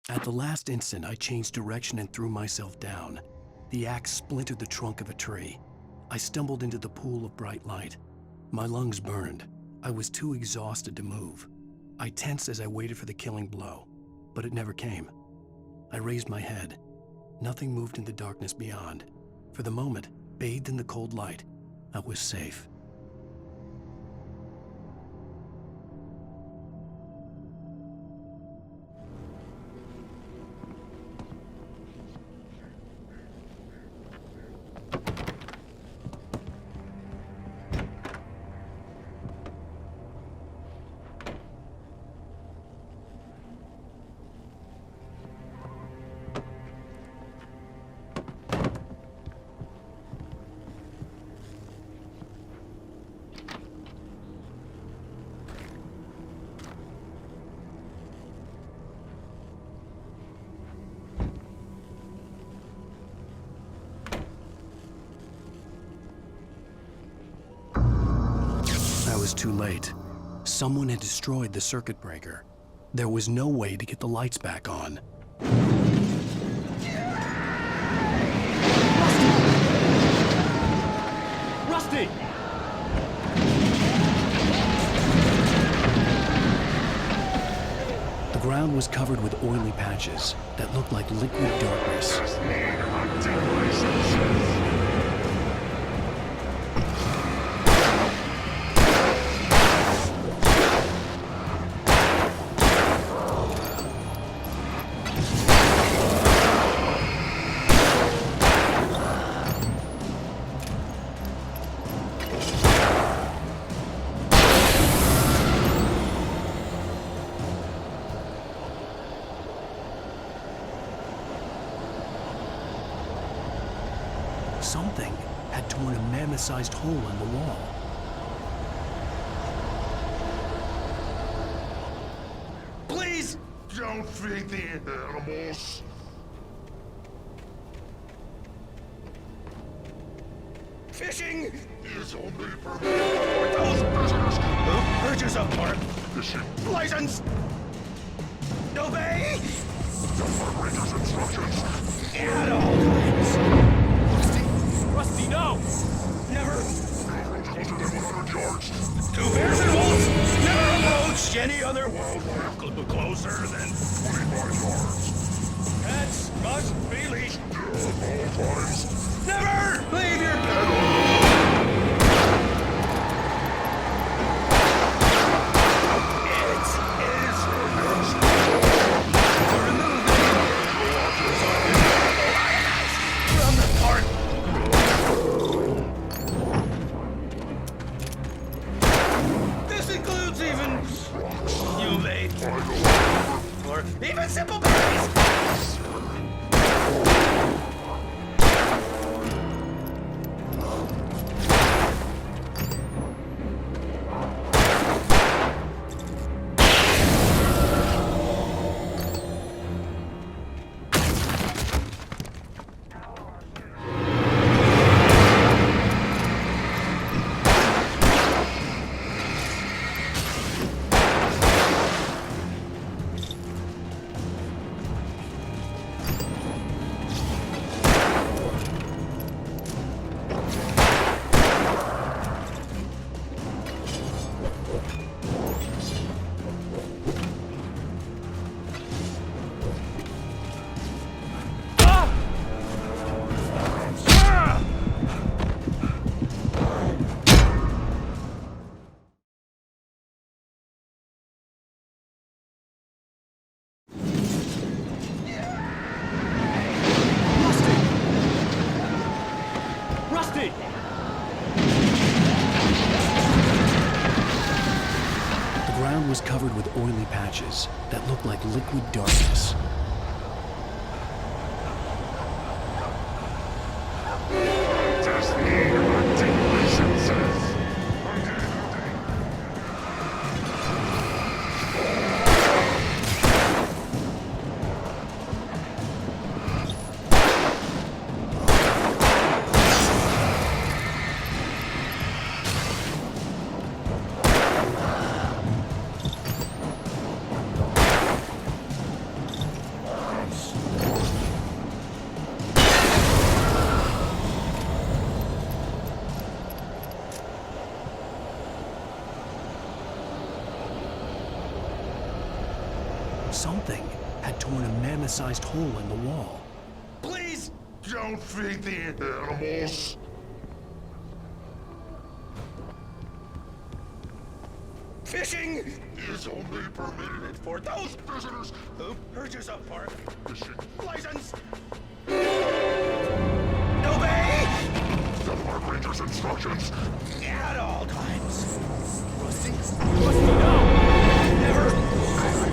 At the last instant, I changed direction and threw myself down. The axe splintered the trunk of a tree. I stumbled into the pool of bright light. My lungs burned. I was too exhausted to move. I tensed as I waited for the killing blow, but it never came. I raised my head. Nothing moved in the darkness beyond. For the moment, bathed in the cold light, I was safe. I was too late. Someone had destroyed the circuit breaker. There was no way to get the lights back on. Rusty! The ground was covered with oily patches that looked like liquid darkness. Something had torn a mammoth-sized hole in the wall. Please don't feed the animals. Fishing is only permitted for those persons who purchase a park fishing license. Obey the operator's instructions at all times. Rusty, no! Never. 100 yards. 2 bears and wolves never approach any other wildlife closer than 25 yards. Pets must be leashed at all times. Never leave your pet alone. It is against the law to remove any from the park. This includes even UV or even simple berries. Rusty! The ground was covered with oily patches that looked like liquid darkness. Something had torn a mammoth-sized hole in the wall. Please don't feed the animals. Fishing is only permitted for those visitors who purchase a park fishing license. Obey the park ranger's instructions at all times. Rusty, no! Never!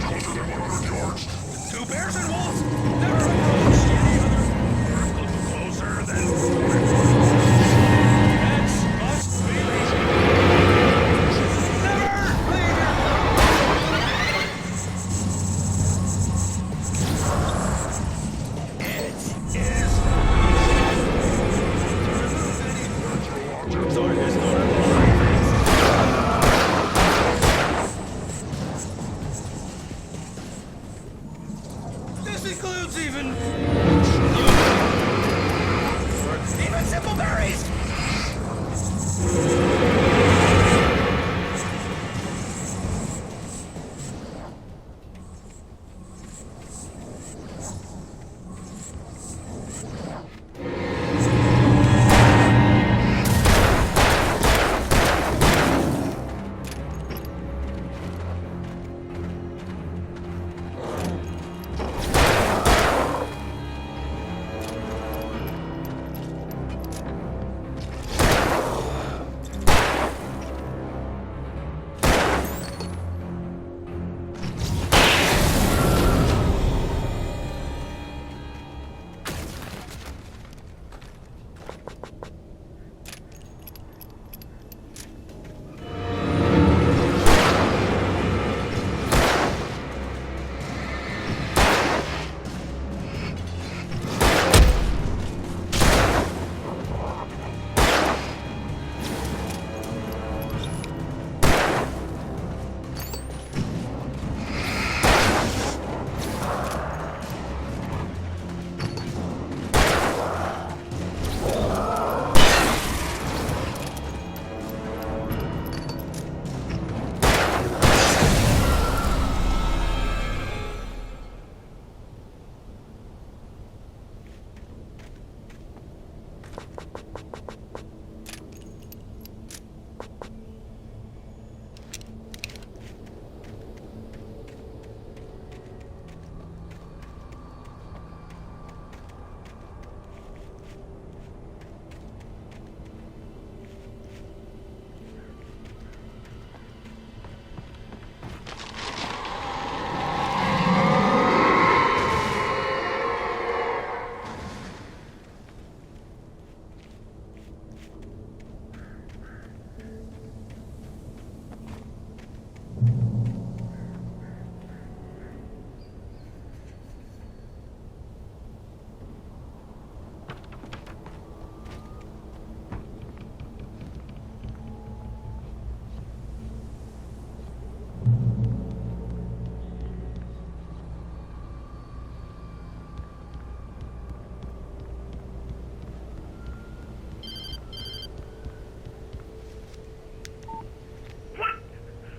Closer than 100 yards. 2 bears and wolves never approached any other. Closer than... Pets must be This includes even simple berries!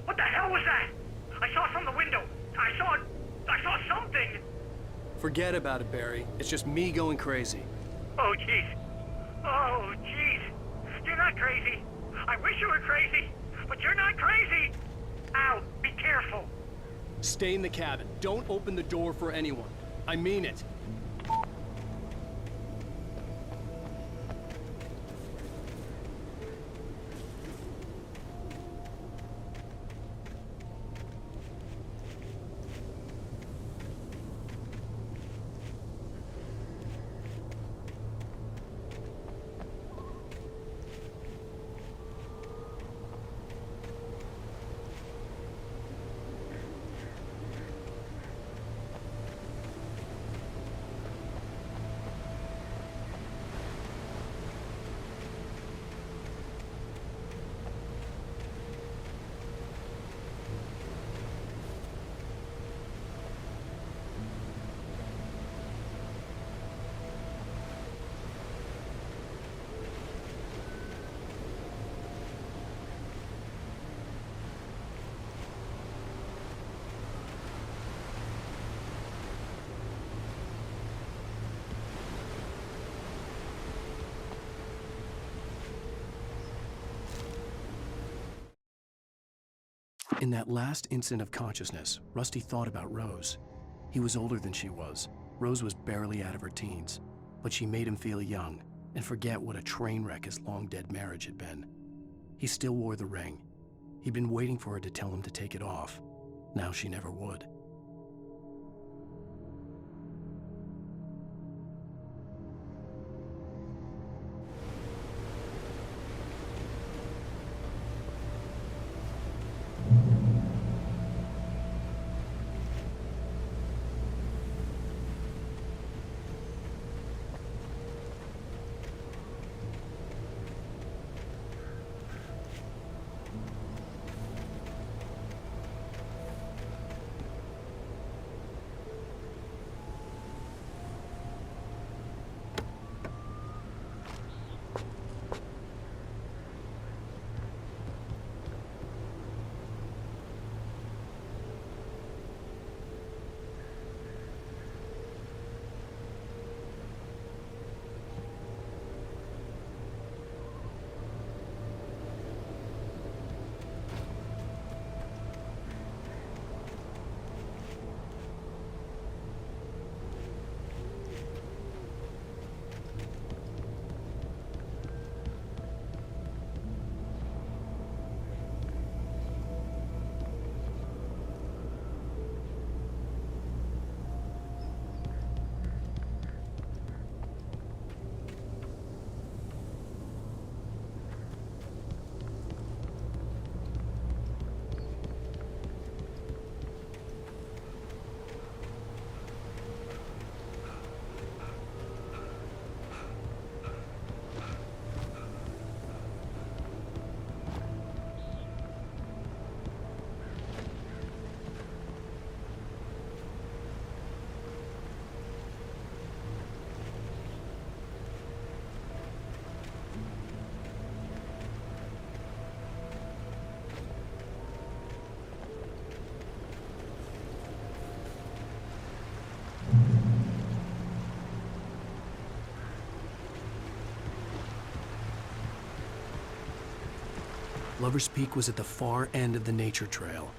What the hell was that? I saw from the window. I saw something. Forget about it, Barry. It's just me going crazy. Oh, jeez. Oh, jeez. You're not crazy. I wish you were crazy, but you're not crazy. Al, be careful. Stay in the cabin. Don't open the door for anyone. I mean it. In that last instant of consciousness, Rusty thought about Rose. He was older than she was. Rose was barely out of her teens, but she made him feel young and forget what a train wreck his long-dead marriage had been. He still wore the ring. He'd been waiting for her to tell him to take it off. Now she never would. Lover's Peak was at the far end of the nature trail.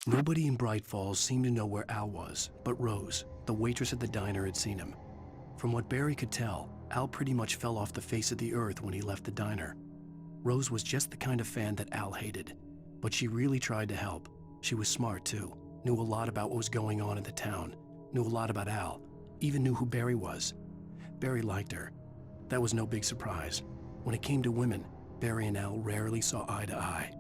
Nobody in Bright Falls seemed to know where Al was, but Rose, the waitress at the diner, had seen him. From what Barry could tell, Al pretty much fell off the face of the earth when he left the diner. Rose was just the kind of fan that Al hated, but she really tried to help. She was smart too, knew a lot about what was going on in the town, knew a lot about Al, even knew who Barry was. Barry liked her. That was no big surprise. When it came to women, Barry and Al rarely saw eye to eye.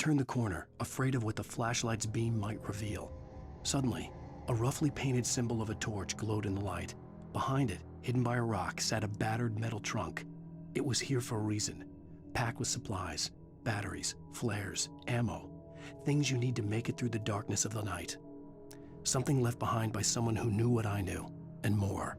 turned the corner, afraid of what the flashlight's beam might reveal. Suddenly, a roughly painted symbol of a torch glowed in the light. Behind it, hidden by a rock, sat a battered metal trunk. It was here for a reason, packed with supplies, batteries, flares, ammo, things you need to make it through the darkness of the night. Something left behind by someone who knew what I knew, and more.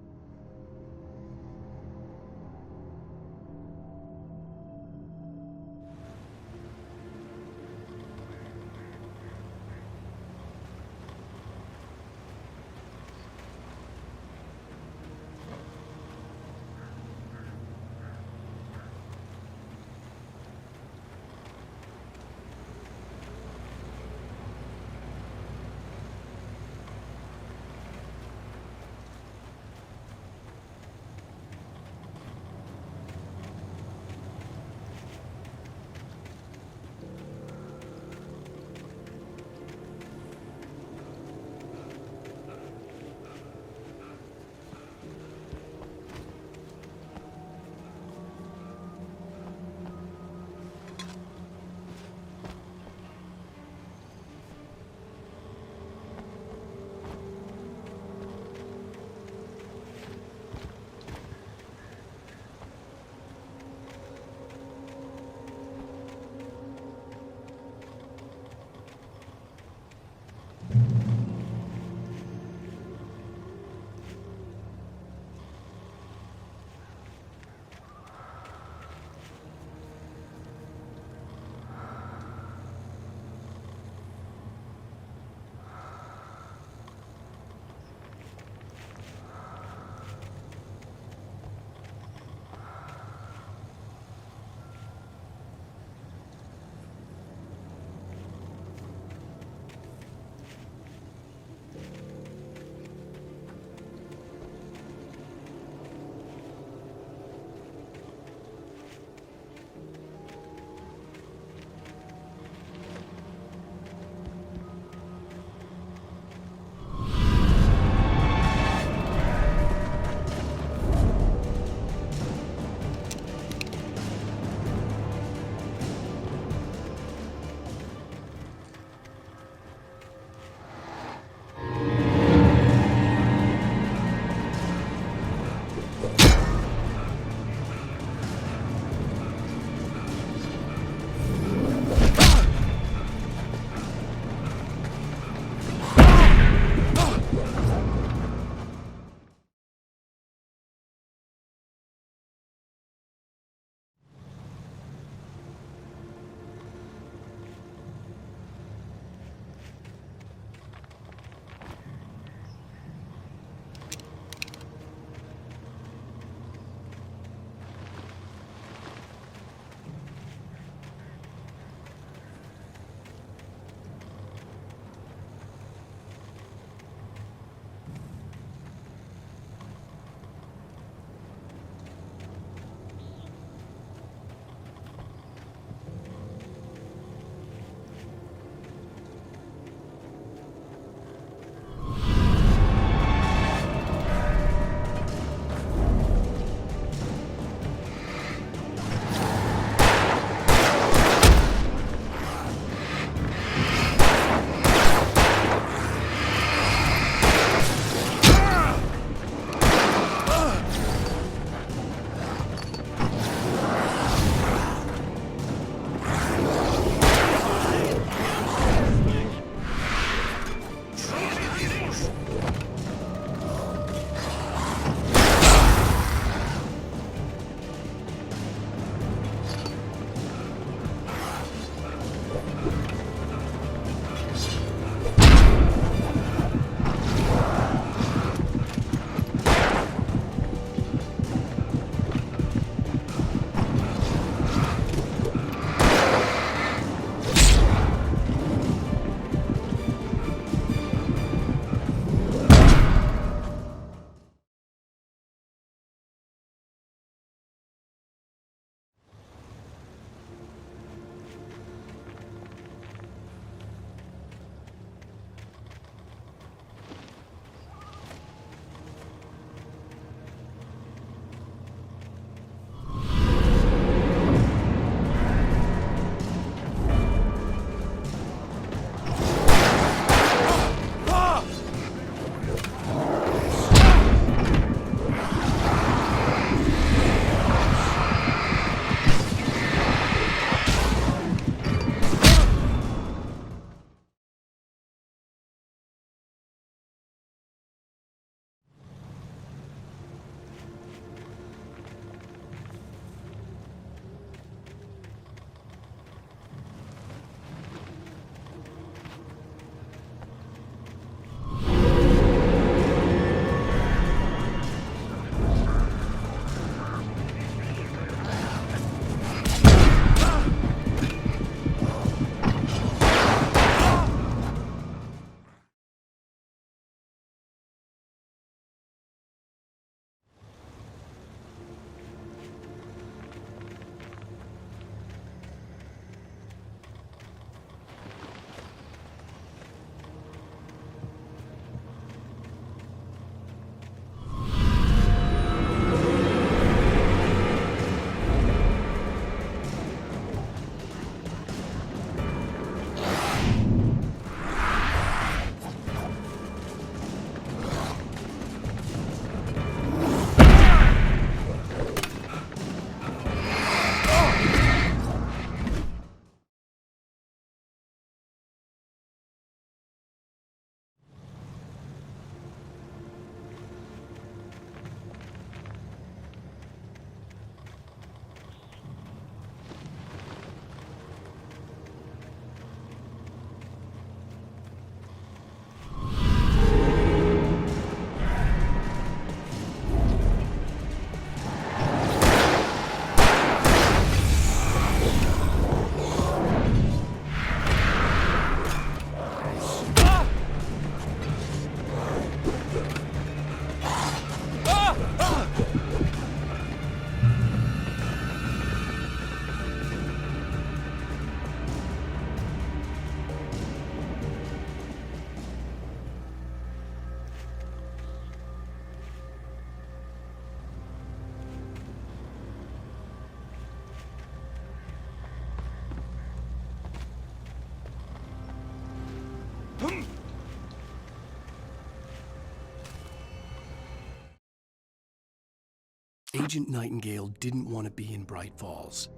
Agent Nightingale didn't want to be in Bright Falls.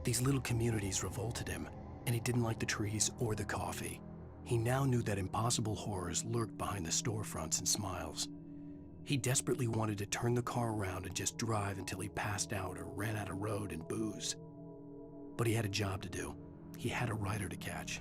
These little communities revolted him, and he didn't like the trees or the coffee. He now knew that impossible horrors lurked behind the storefronts and smiles. He desperately wanted to turn the car around and just drive until he passed out or ran out of road and booze. But he had a job to do. He had a rider to catch.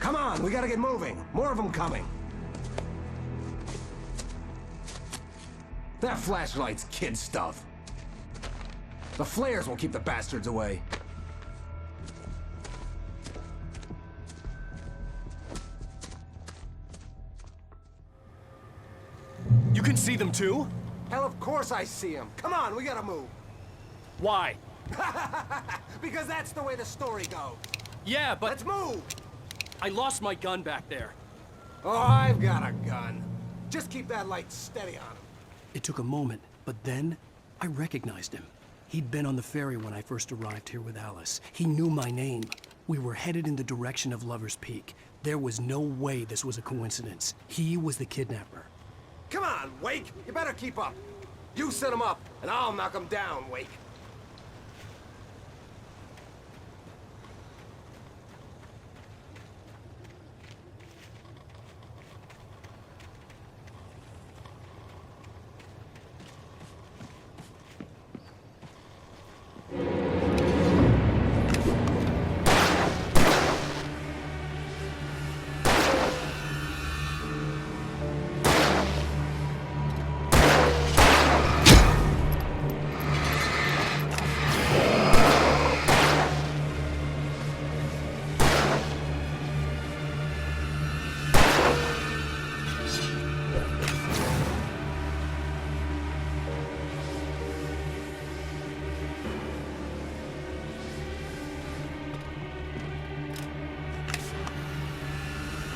Come on, we gotta get moving. More of them coming. That flashlight's kid stuff. The flares won't keep the bastards away. You can see them too? Hell, of course I see them. Come on, we gotta move. Why? Because that's the way the story goes. Yeah, but... Let's move! I lost my gun back there. Oh, I've got a gun. Just keep that light steady on him. It took a moment, but then I recognized him. He'd been on the ferry when I first arrived here with Alice. He knew my name. We were headed in the direction of Lover's Peak. There was no way this was a coincidence. He was the kidnapper. Come on, Wake! You better keep up. You set him up, and I'll knock him down, Wake.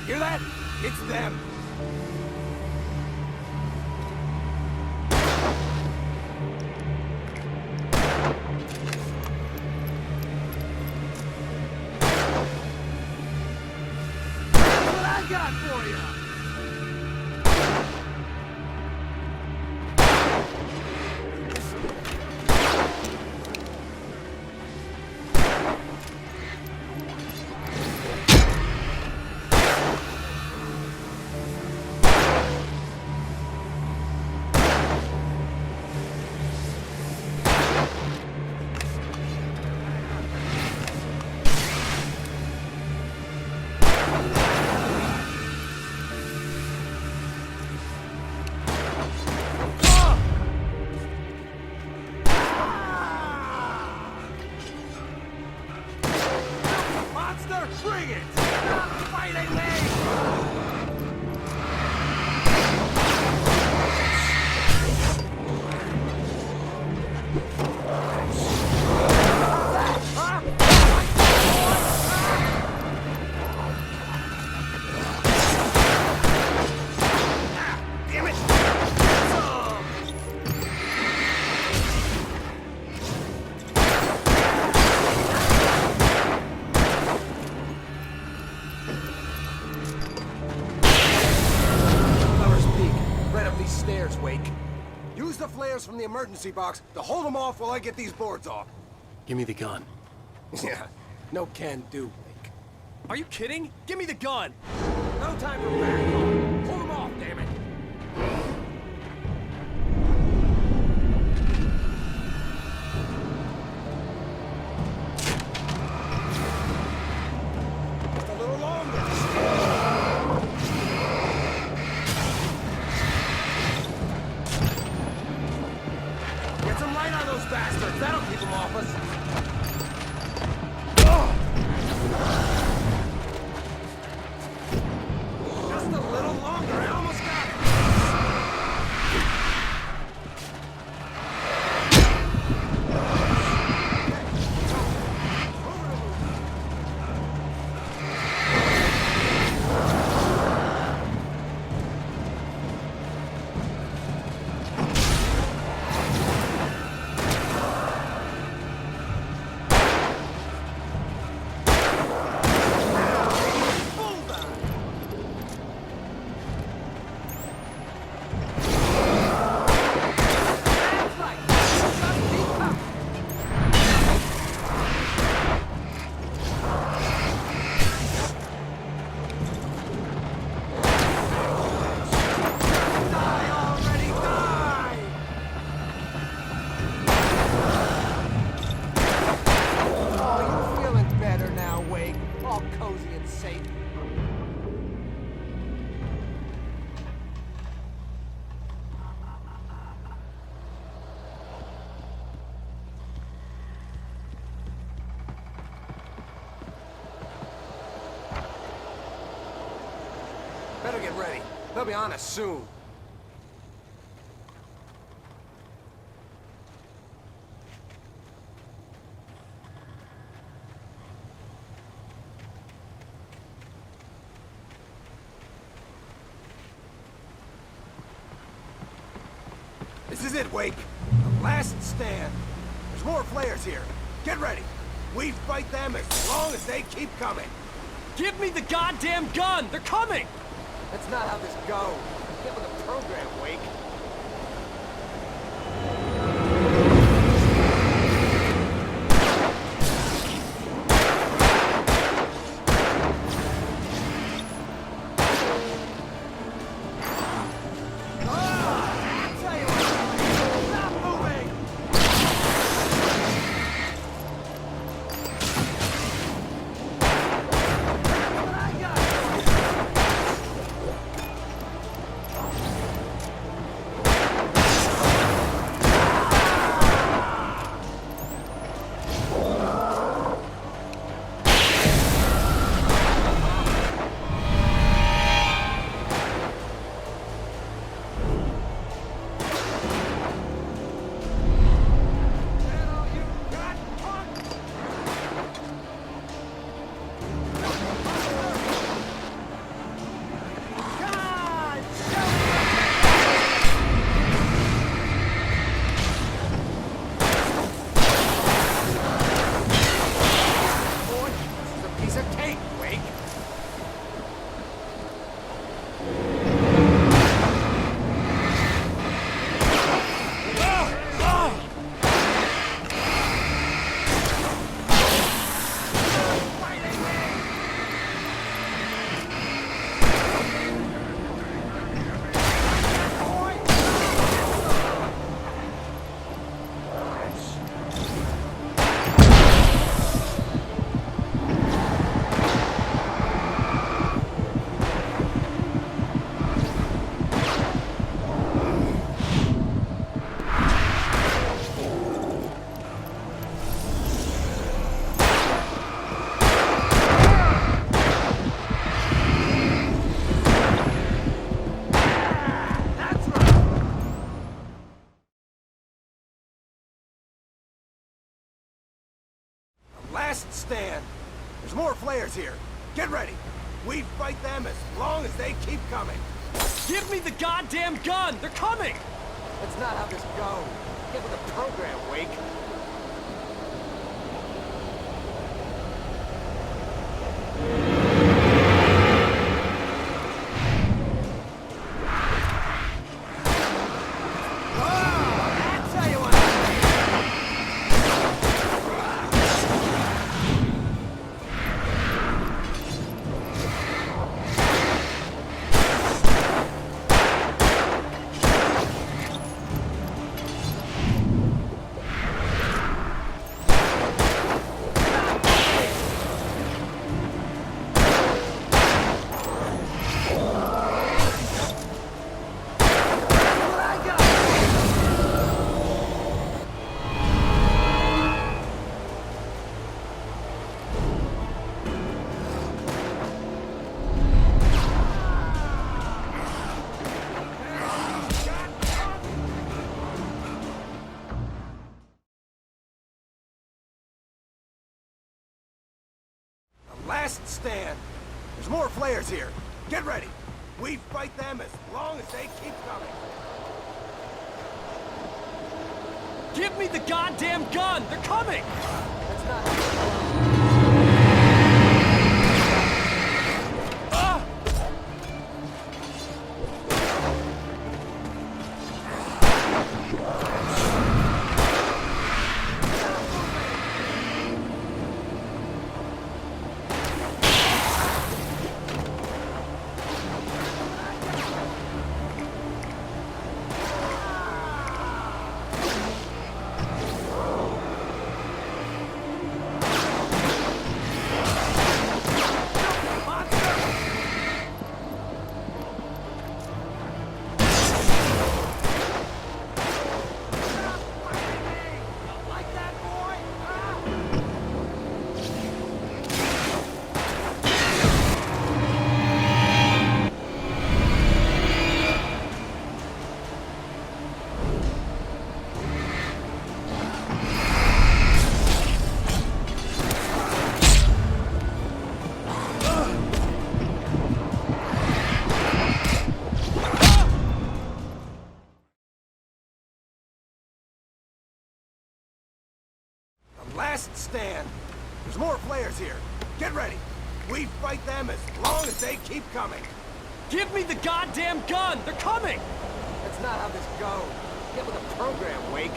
Hear that? It's them. That's what I got for you. from the emergency box to hold them off while I get these boards off. Give me the gun. Yeah, no can do, Wake. Are you kidding? Give me the gun! No time for back talk. Hold them off, damn it! Just a little longer. Get some light on those bastards. That'll keep them off us. Just a little longer. I almost got it. Oh, you're feeling better now, Wake. All cozy and safe. Better get ready. They'll be on us soon. This is it, Wake. The last stand. There's more flares here. Get ready. We fight them as long as they keep coming. Give me the goddamn gun! They're coming! That's not how this goes. Get with the program, Wake. Last stand. There's more flares here. Get ready. We fight them as long as they keep coming. Give me the goddamn gun! They're coming! That's not how this goes. Get with the program, Wake. last stand. There's more flares here. Get ready. We fight them as long as they keep coming. Give me the goddamn gun! They're coming! That's not... Last stand. There's more flares here. Get ready. We fight them as long as they keep coming. Give me the goddamn gun! They're coming! That's not how this goes. Get with the program, Wake.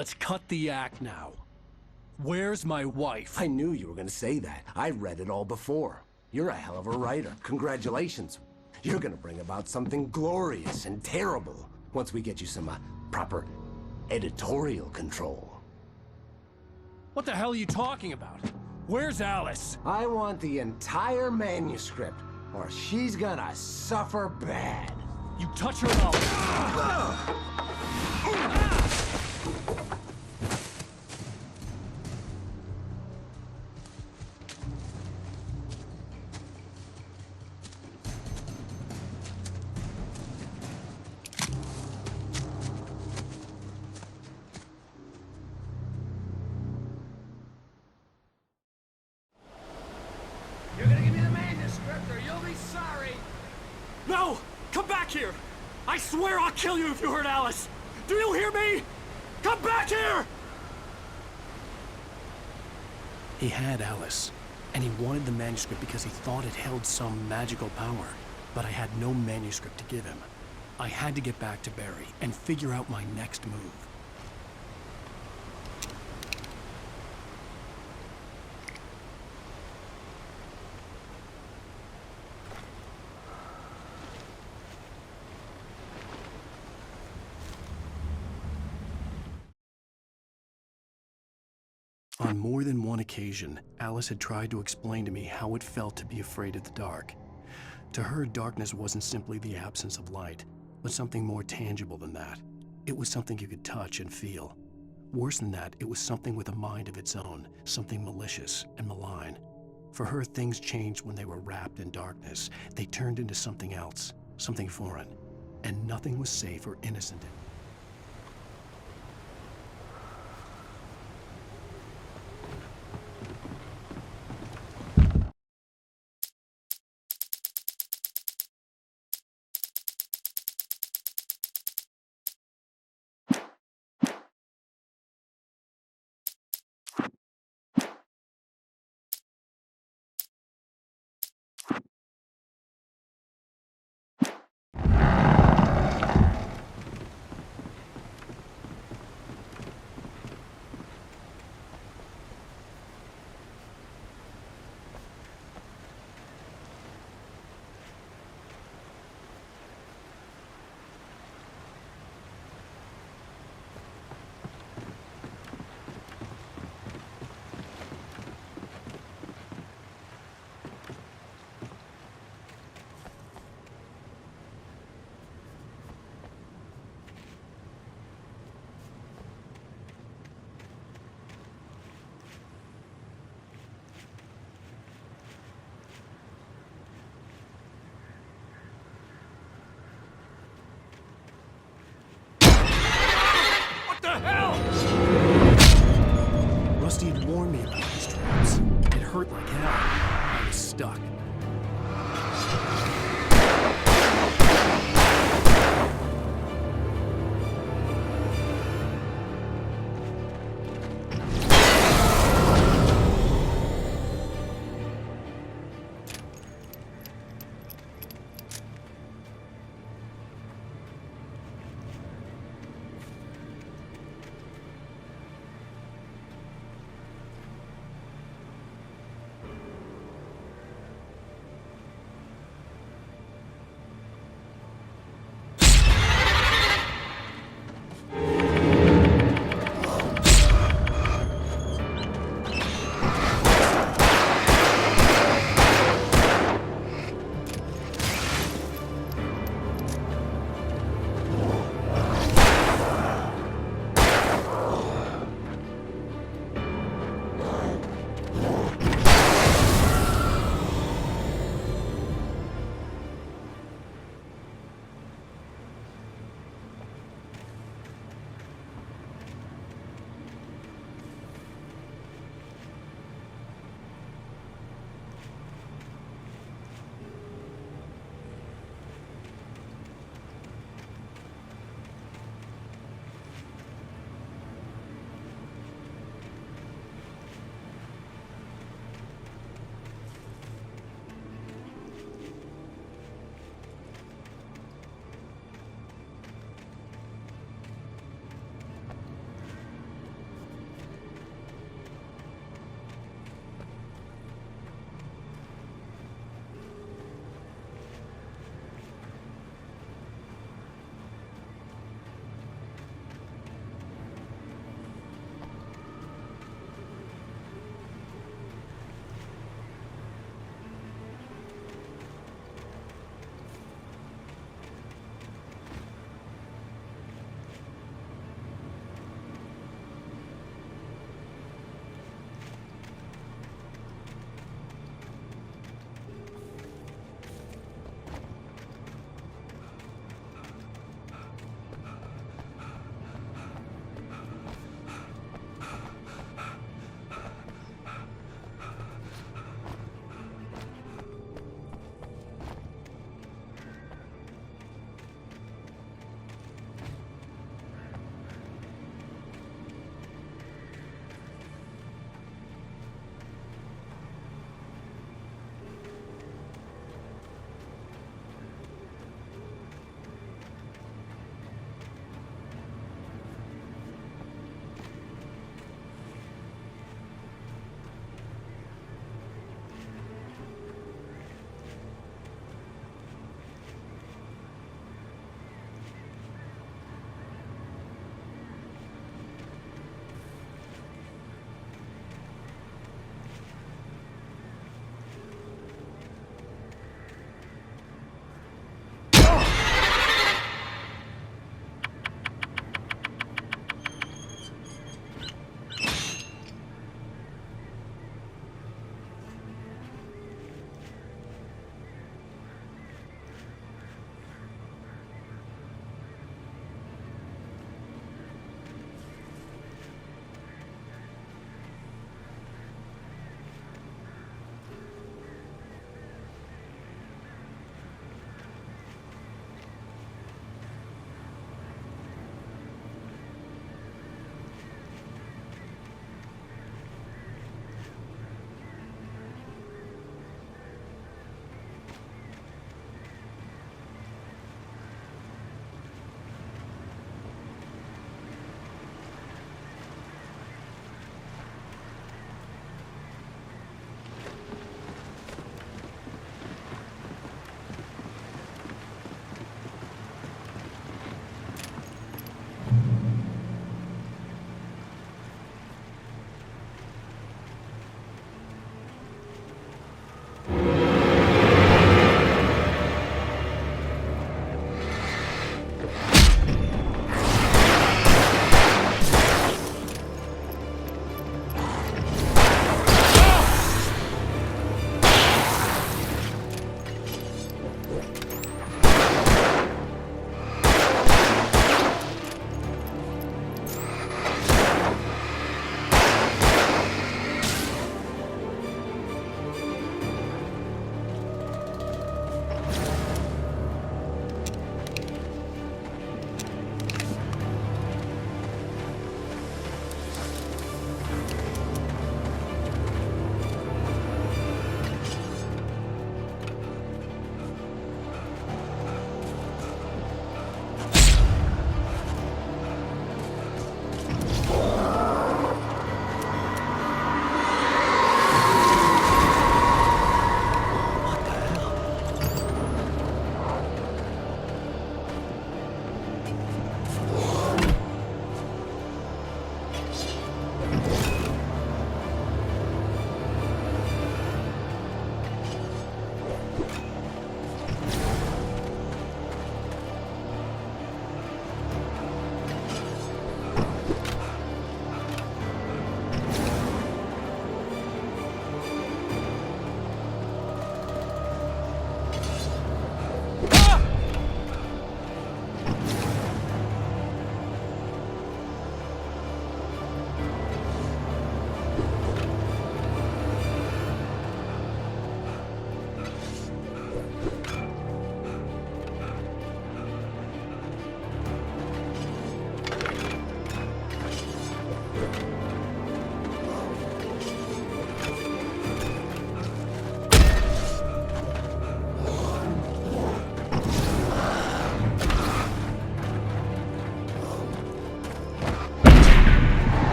Let's cut the act now. Where's my wife? I knew you were gonna say that. I read it all before. You're a hell of a writer. Congratulations. You're gonna bring about something glorious and terrible once we get you some proper editorial control. What the hell are you talking about? Where's Alice? I want the entire manuscript, or she's gonna suffer bad. You touch her mouth. back here! I swear I'll kill you if you hurt Alice! Do you hear me? Come back here! He had Alice, and he wanted the manuscript because he thought it held some magical power. But I had no manuscript to give him. I had to get back to Barry and figure out my next move. On more than one occasion, Alice had tried to explain to me how it felt to be afraid of the dark. To her, darkness wasn't simply the absence of light, but something more tangible than that. It was something you could touch and feel. Worse than that, it was something with a mind of its own, something malicious and malign. For her, things changed when they were wrapped in darkness. They turned into something else, something foreign, and nothing was safe or innocent.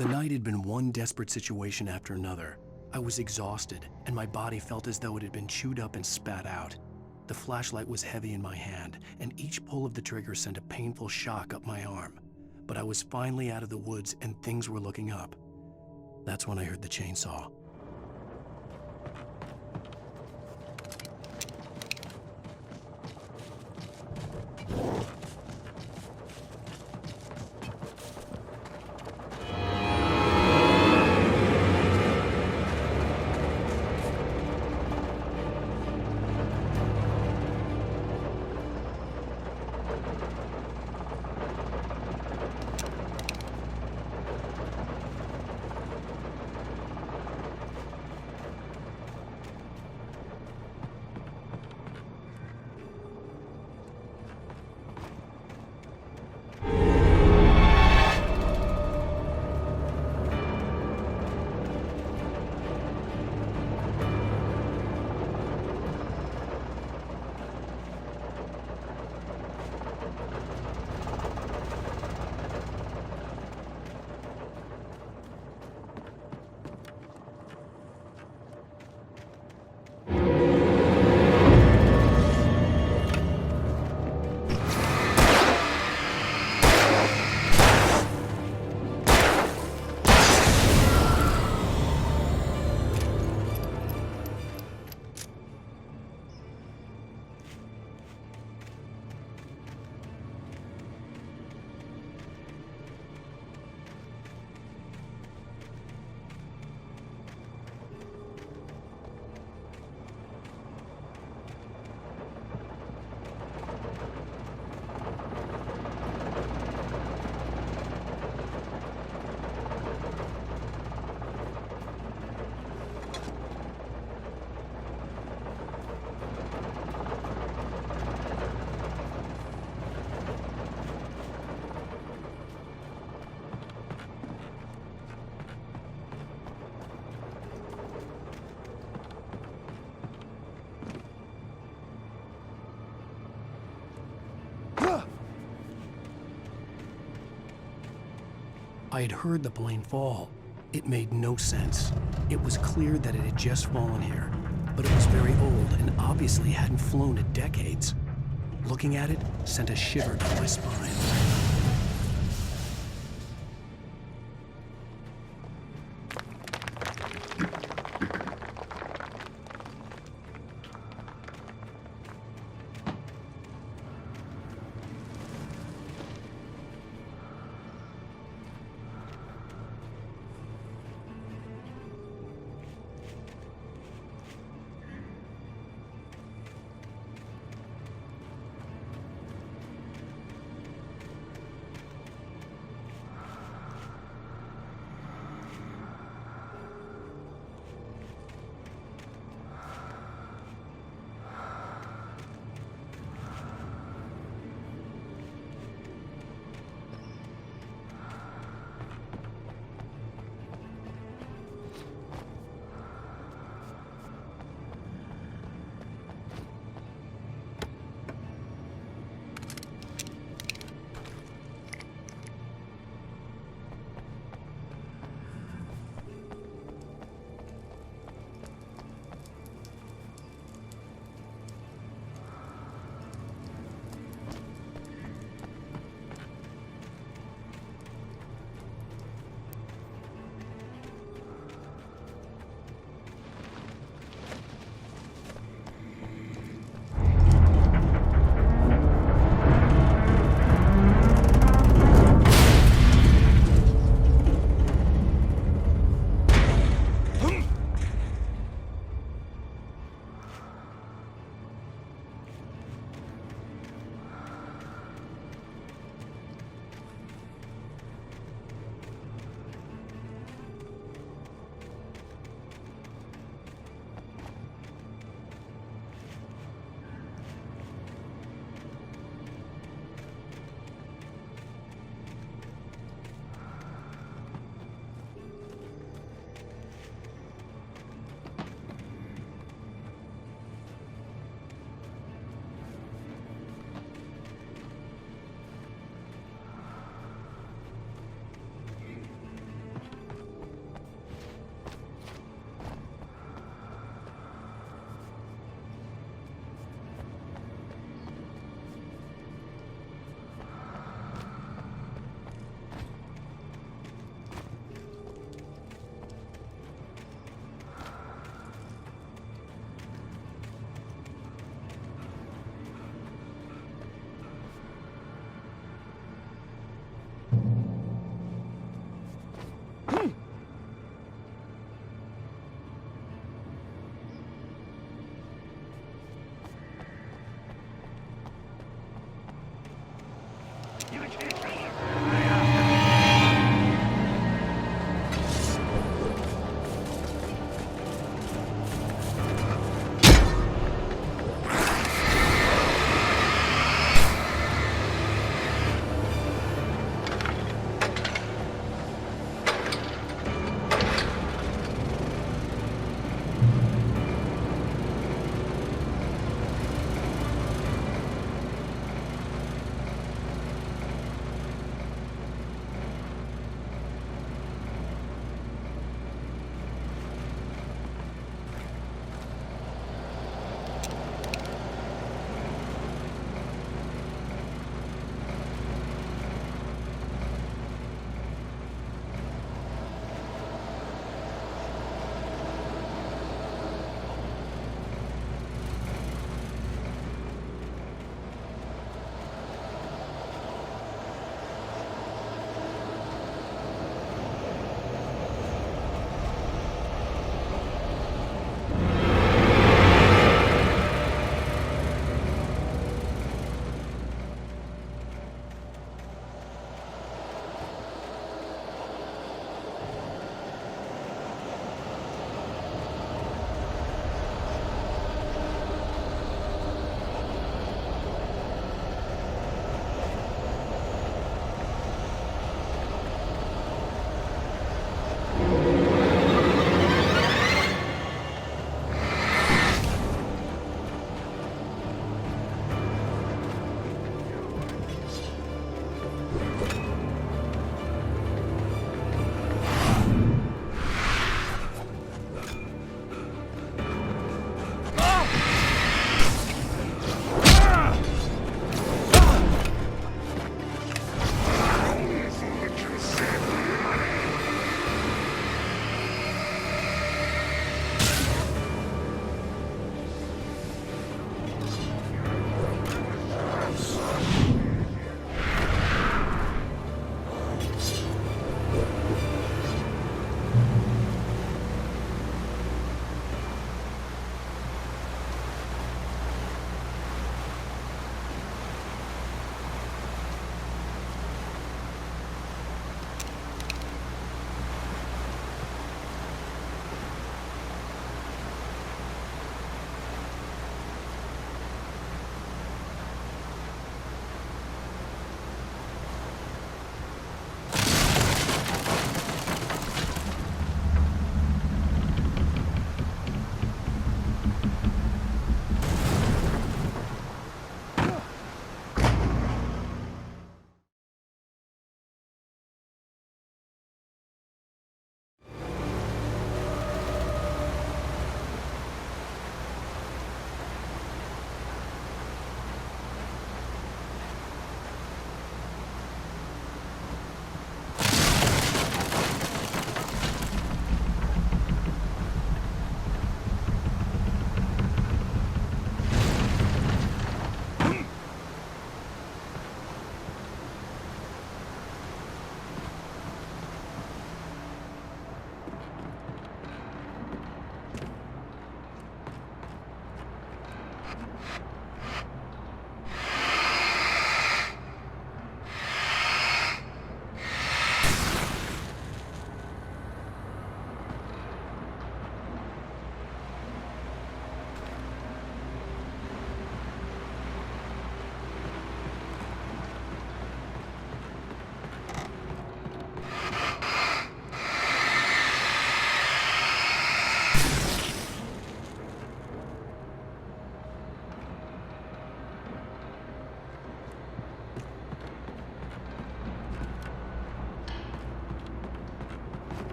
The night had been one desperate situation after another. I was exhausted, and my body felt as though it had been chewed up and spat out. The flashlight was heavy in my hand, and each pull of the trigger sent a painful shock up my arm. But I was finally out of the woods, and things were looking up. That's when I heard the chainsaw. I had heard the plane fall. It made no sense. It was clear that it had just fallen here, but it was very old and obviously hadn't flown in decades. Looking at it sent a shiver down my spine.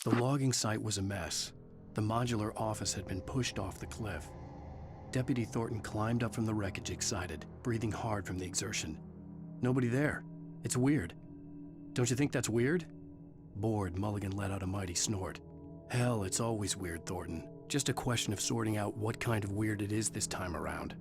The logging site was a mess. The modular office had been pushed off the cliff. Deputy Thornton climbed up from the wreckage excited, breathing hard from the exertion. Nobody there. It's weird. Don't you think that's weird? Bored, Mulligan let out a mighty snort. Hell, it's always weird, Thornton. Just a question of sorting out what kind of weird it is this time around.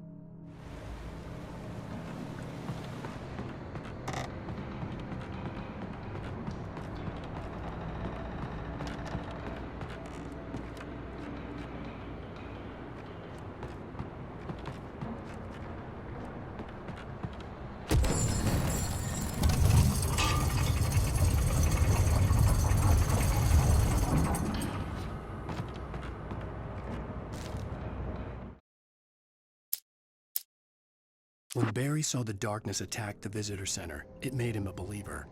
When Barry saw the darkness attack the visitor center, it made him a believer.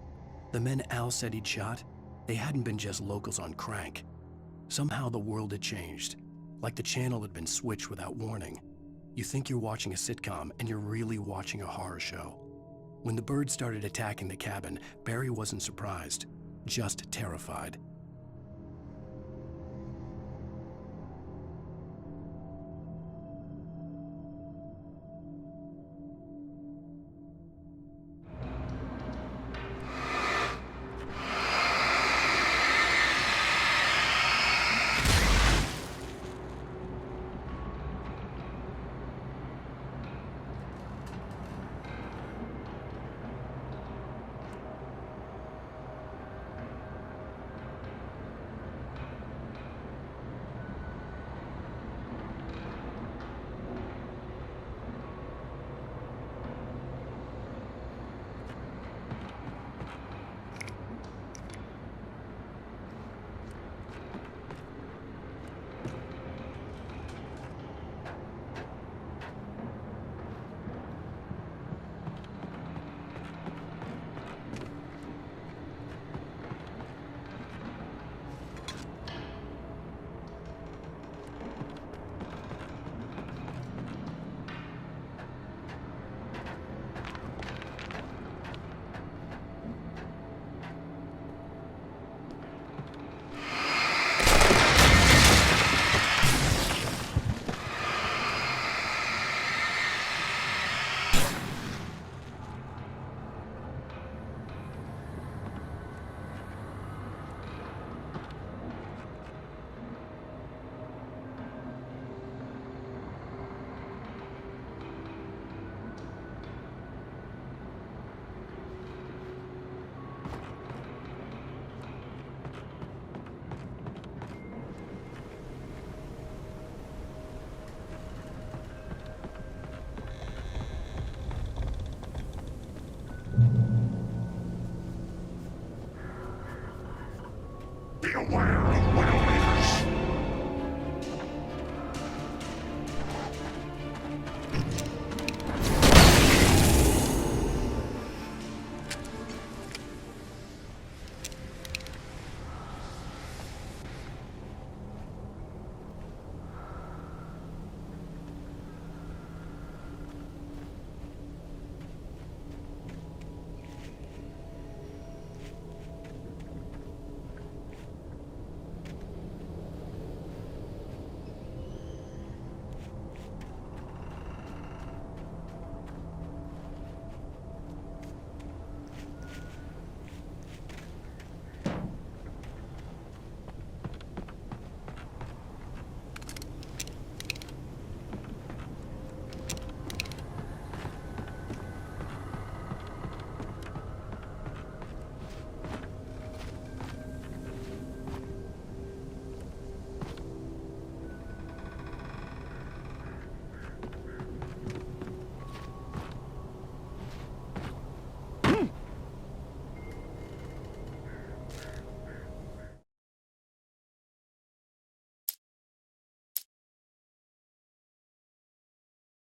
The men Al said he'd shot, they hadn't been just locals on crank. Somehow the world had changed, like the channel had been switched without warning. You think you're watching a sitcom, and you're really watching a horror show. When the birds started attacking the cabin, Barry wasn't surprised, just terrified. Be aware of Widowmakers.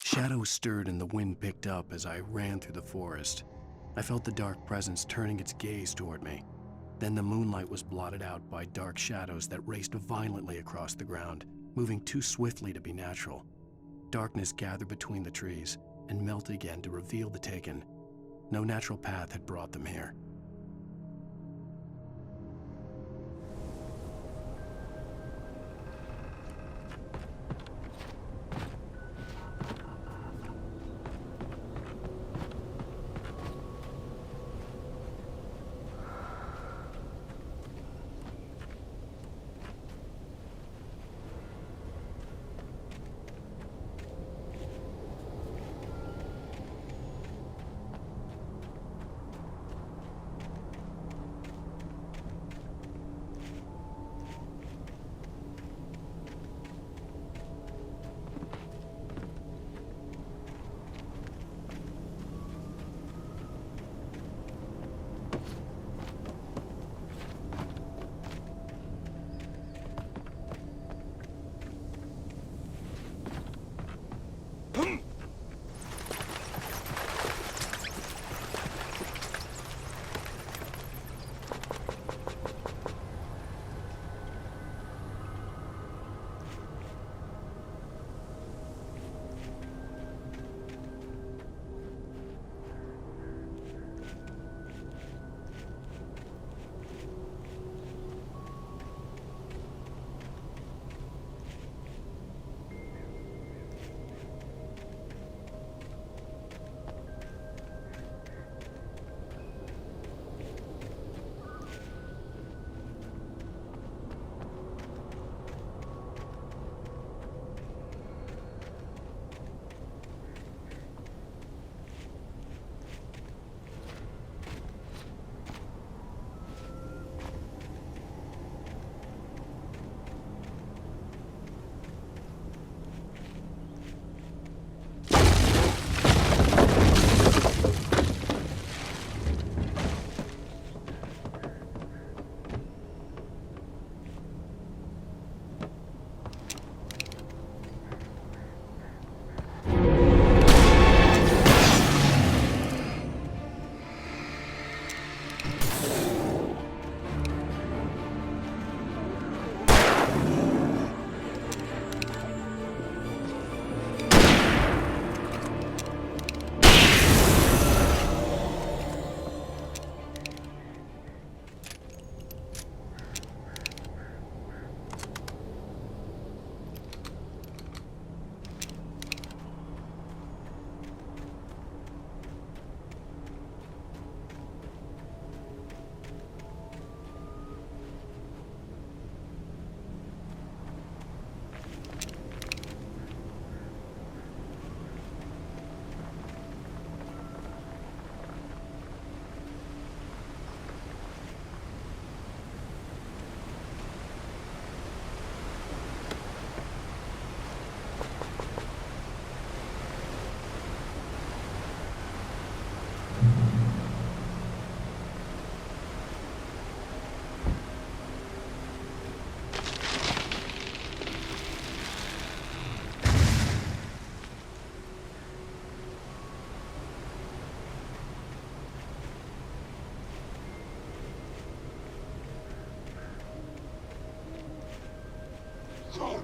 Shadows stirred and the wind picked up as I ran through the forest. I felt the dark presence turning its gaze toward me. Then the moonlight was blotted out by dark shadows that raced violently across the ground, moving too swiftly to be natural. Darkness gathered between the trees and melted again to reveal the Taken. No natural path had brought them here.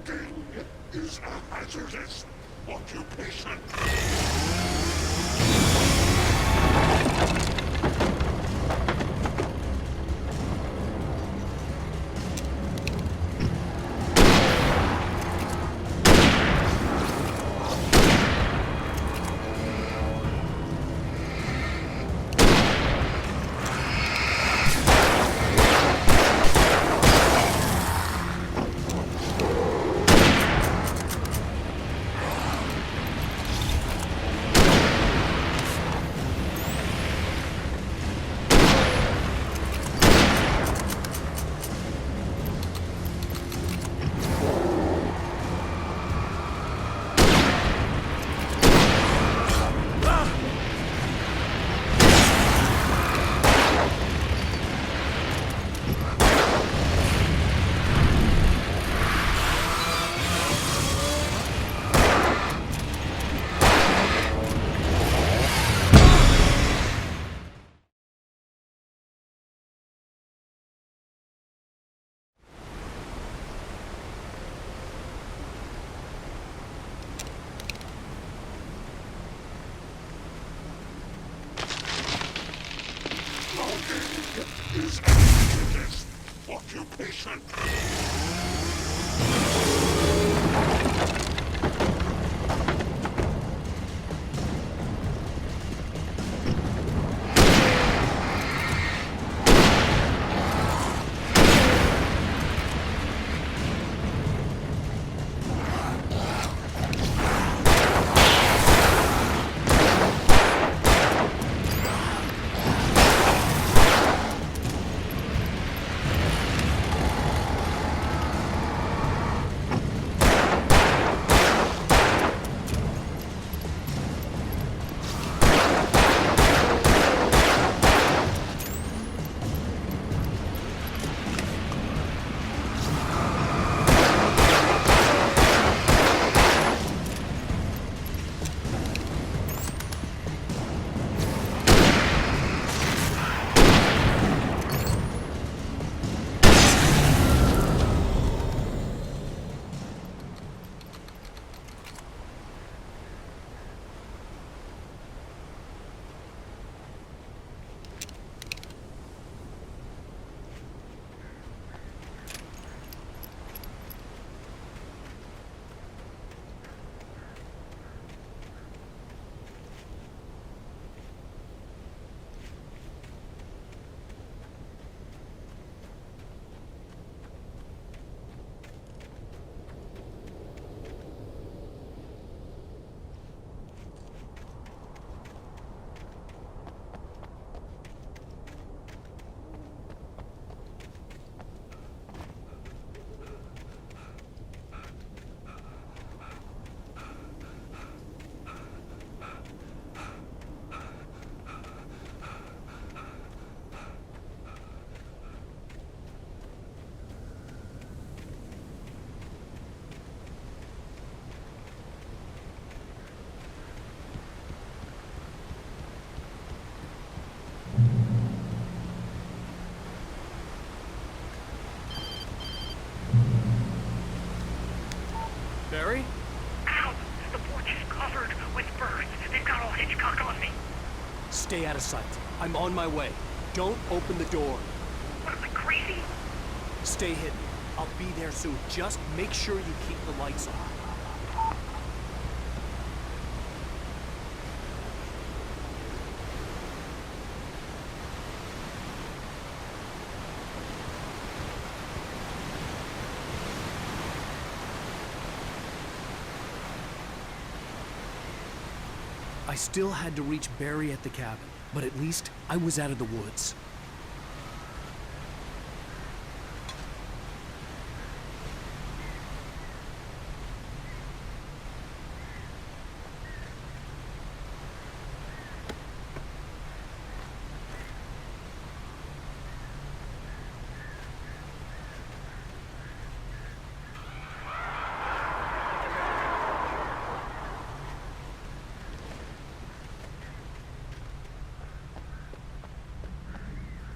Smoking is a hazardous occupation. Is a hazardous occupation. Barry? Ow! The porch is covered with birds. They've got all Hitchcock on me. Stay out of sight. I'm on my way. Don't open the door. What, am I crazy? Stay hidden. I'll be there soon. Just make sure you keep the lights on. I still had to reach Barry at the cabin, but at least I was out of the woods.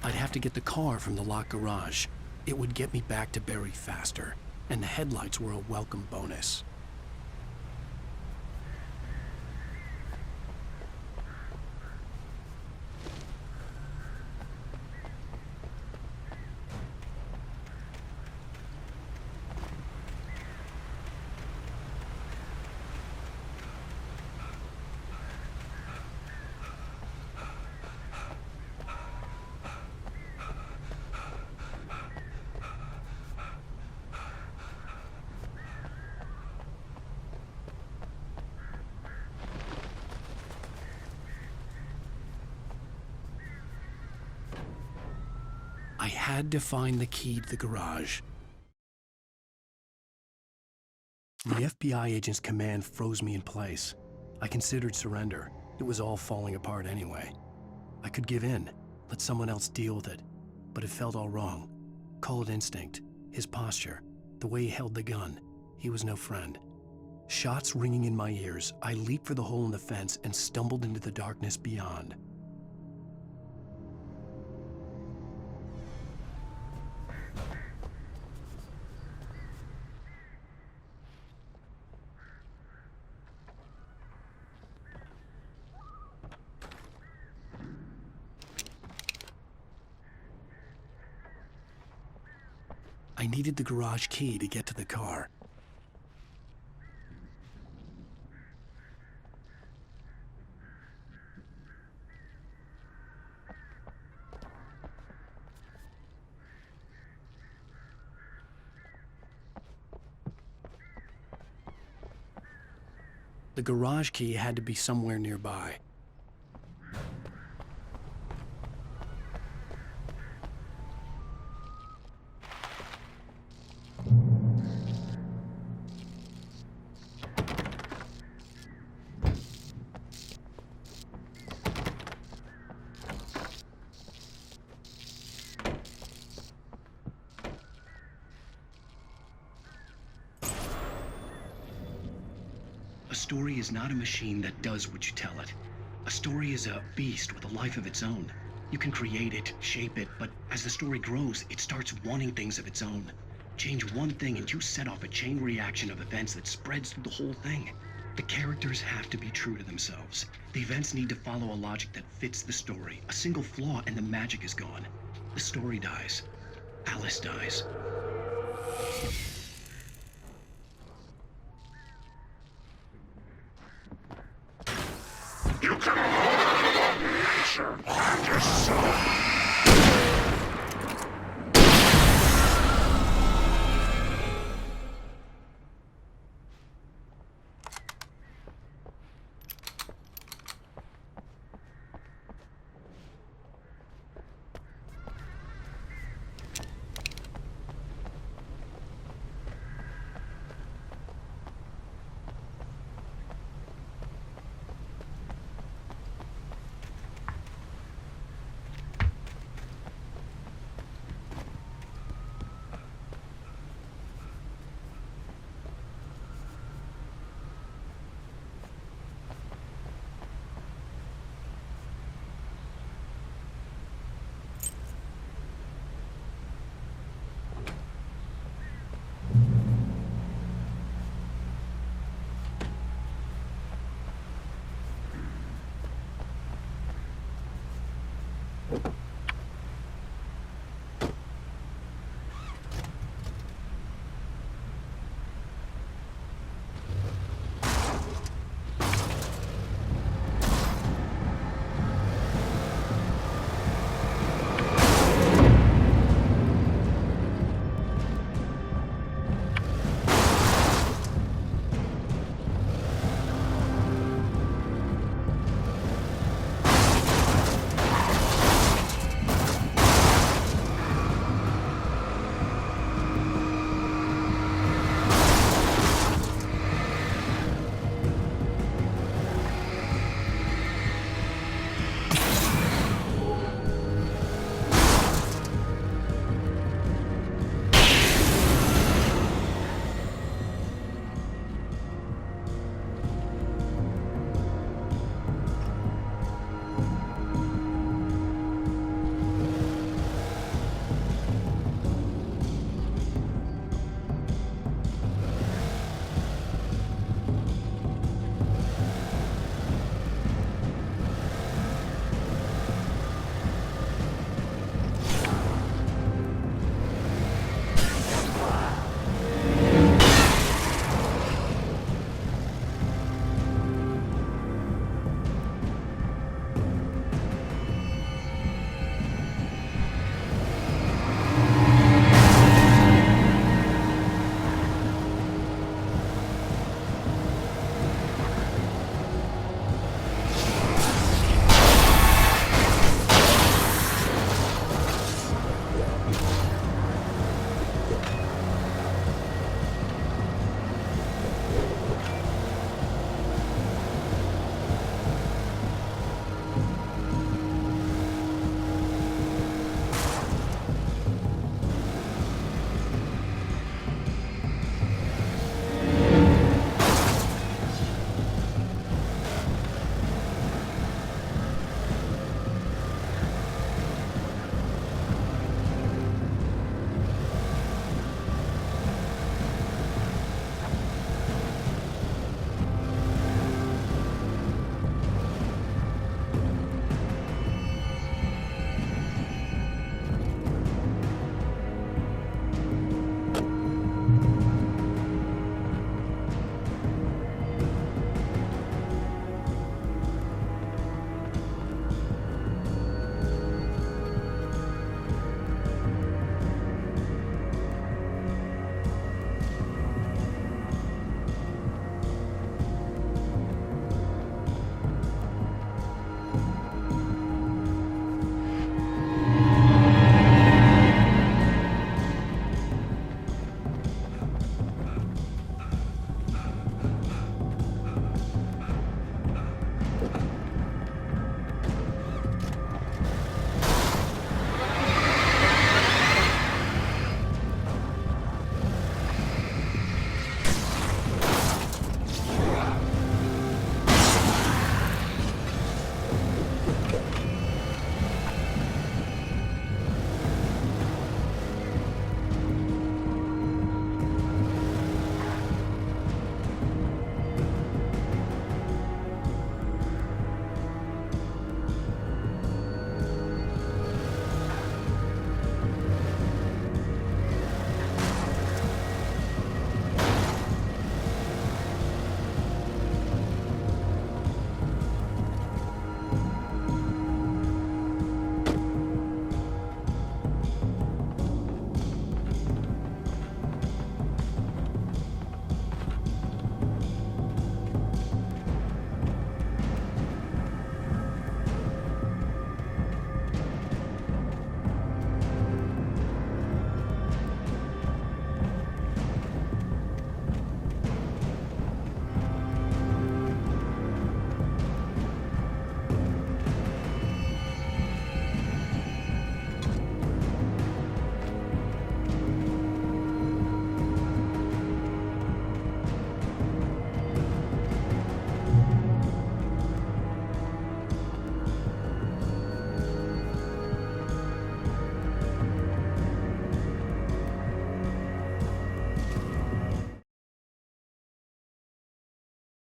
I'd have to get the car from the locked garage. It would get me back to Barry faster. and the headlights were a welcome bonus. I had to find the key to the garage. The FBI agent's command froze me in place. I considered surrender. It was all falling apart anyway. I could give in, let someone else deal with it, but it felt all wrong. Call it instinct, his posture, the way he held the gun. He was no friend. Shots ringing in my ears, I leaped for the hole in the fence and stumbled into the darkness beyond. I needed the garage key to get to the car. The garage key had to be somewhere nearby. A story is not a machine that does what you tell it. A story is a beast with a life of its own. You can create it, shape it, but as the story grows, it starts wanting things of its own. Change one thing and you set off a chain reaction of events that spreads through the whole thing. The characters have to be true to themselves. The events need to follow a logic that fits the story. A single flaw and the magic is gone. The story dies. Alice dies. You can hold nature and yourself.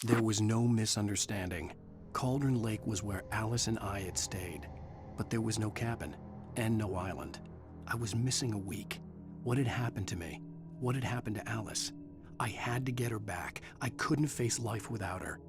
There was no misunderstanding. Cauldron Lake was where Alice and I had stayed, but there was no cabin and no island. I was missing a week. What had happened to me? What had happened to Alice? I had to get her back. I couldn't face life without her.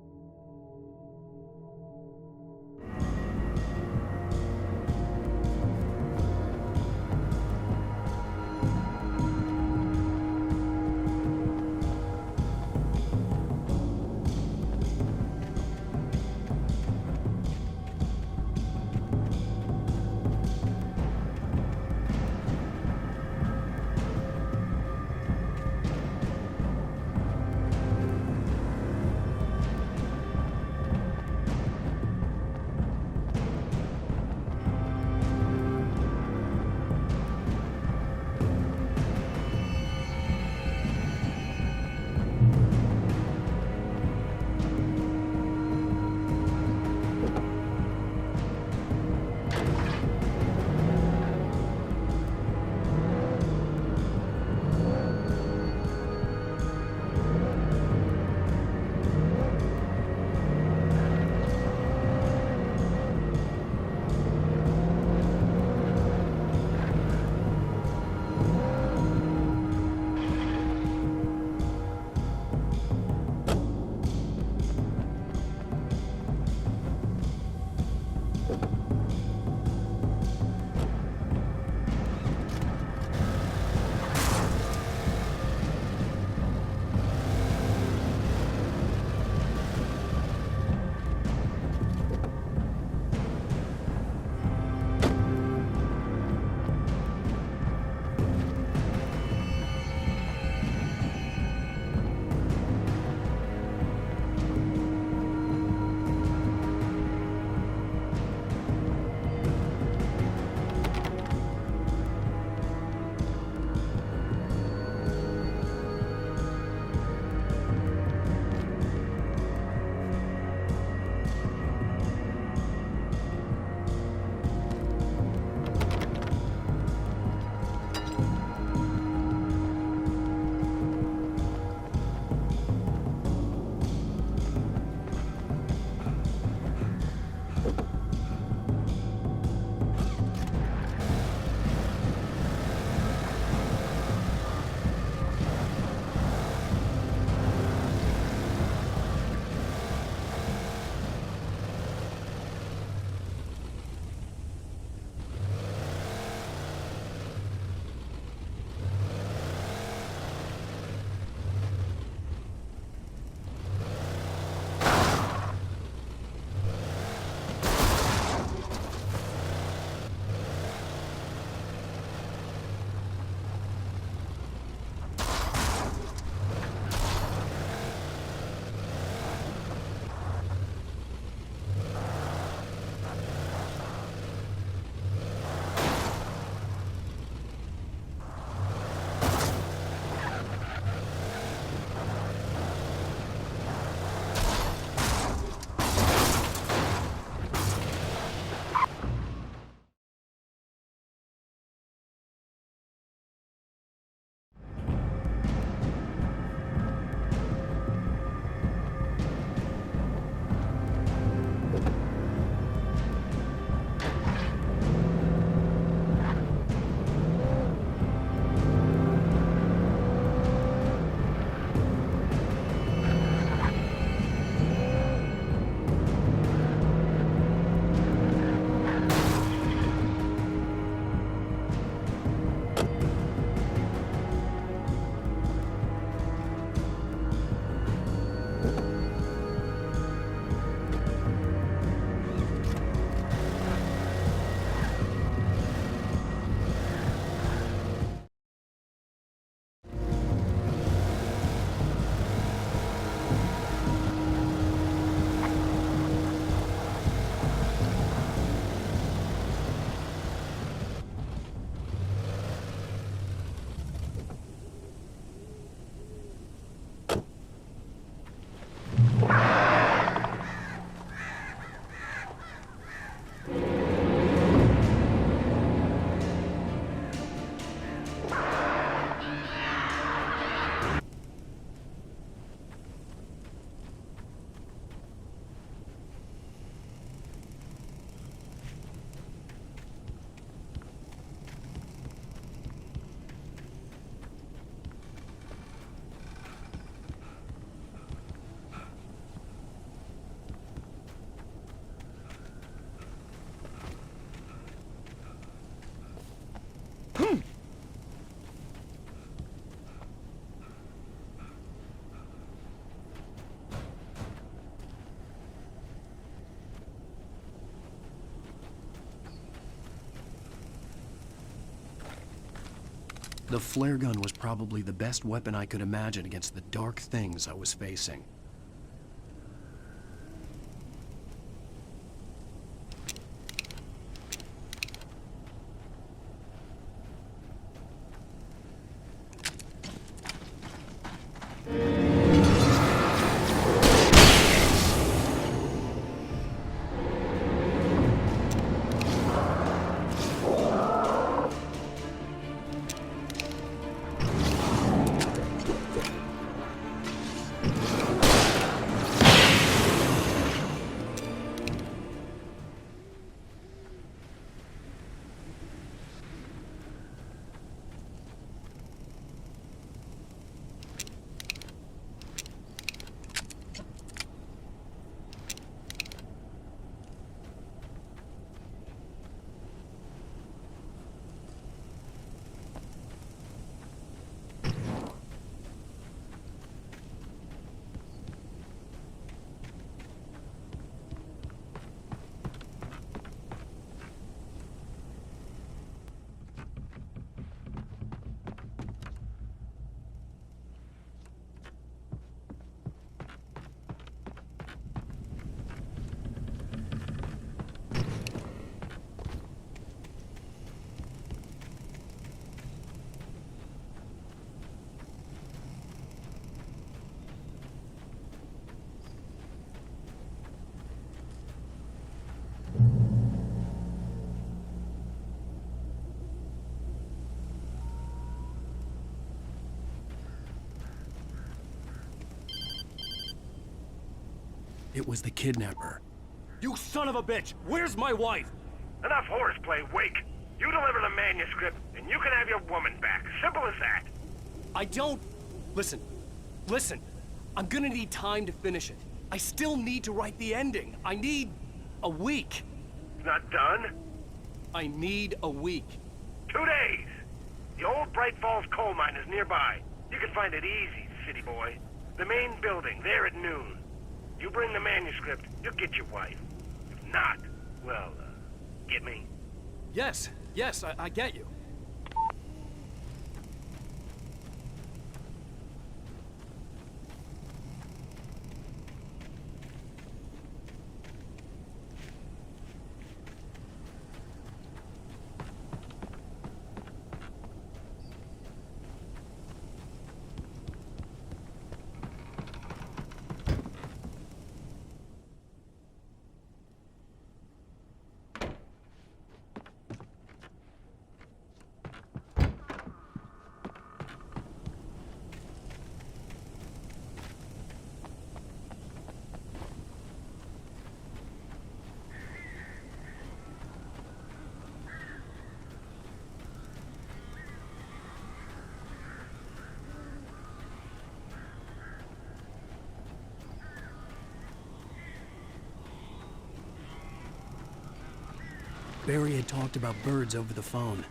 The flare gun was probably the best weapon I could imagine against the dark things I was facing. It was the kidnapper. You son of a bitch! Where's my wife? Enough horseplay, Wake. You deliver the manuscript, and you can have your woman back. Simple as that. I don't... Listen. I'm gonna need time to finish it. I still need to write the ending. I need a week. It's not done? I need a week. 2 days. The old Bright Falls coal mine is nearby. You can find it easy, city boy. The main building, there at noon. You bring the manuscript, you'll get your wife. If not, well, get me? Yes, I get you. Barry had talked about birds over the phone.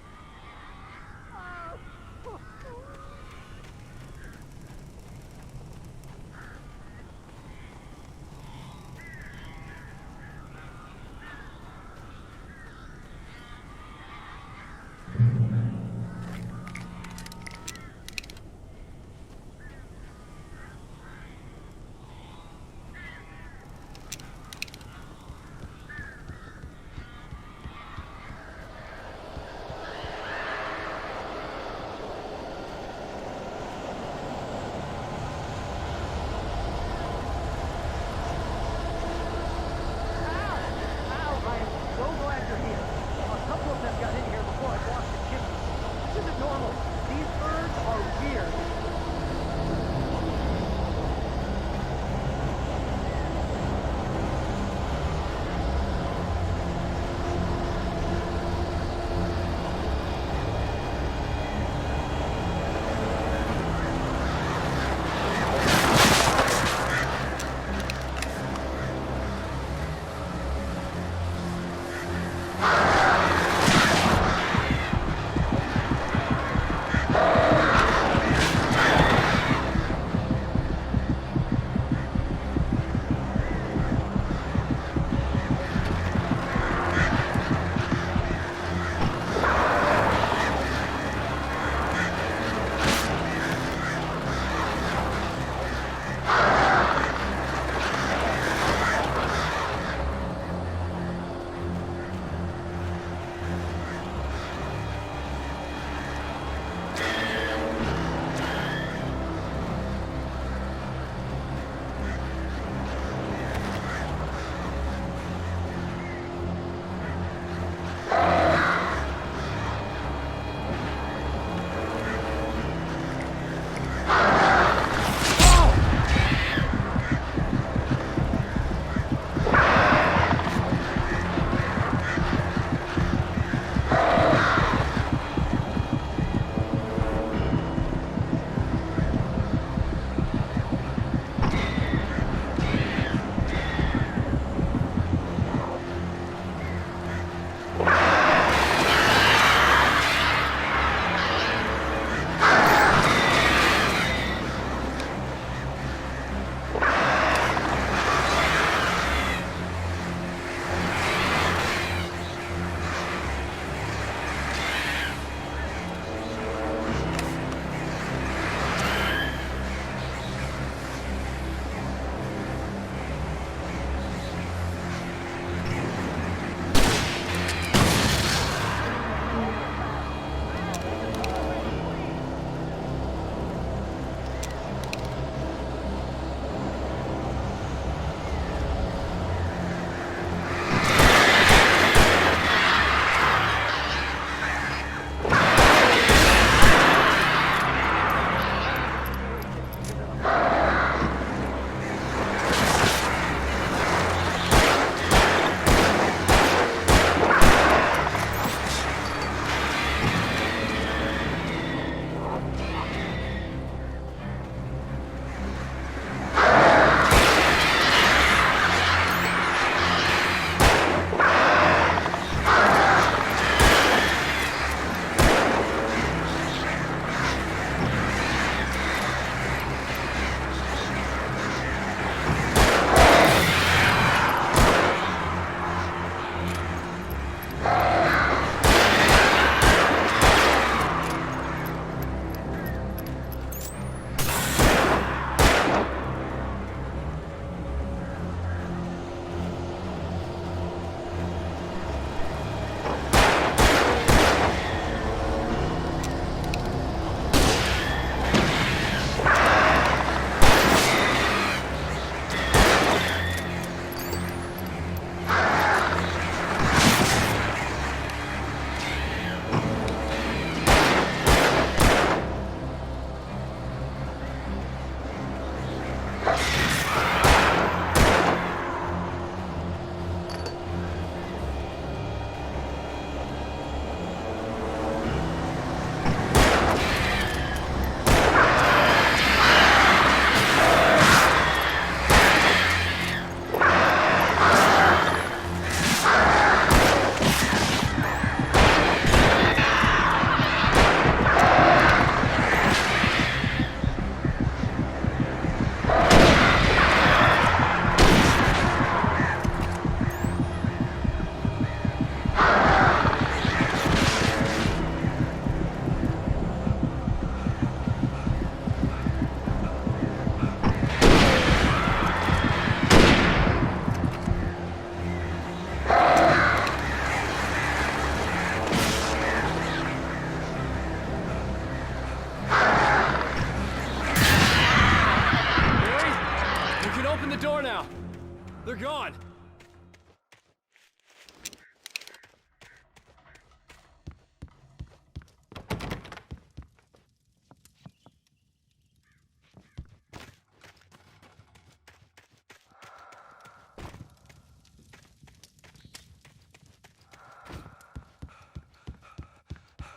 They're gone!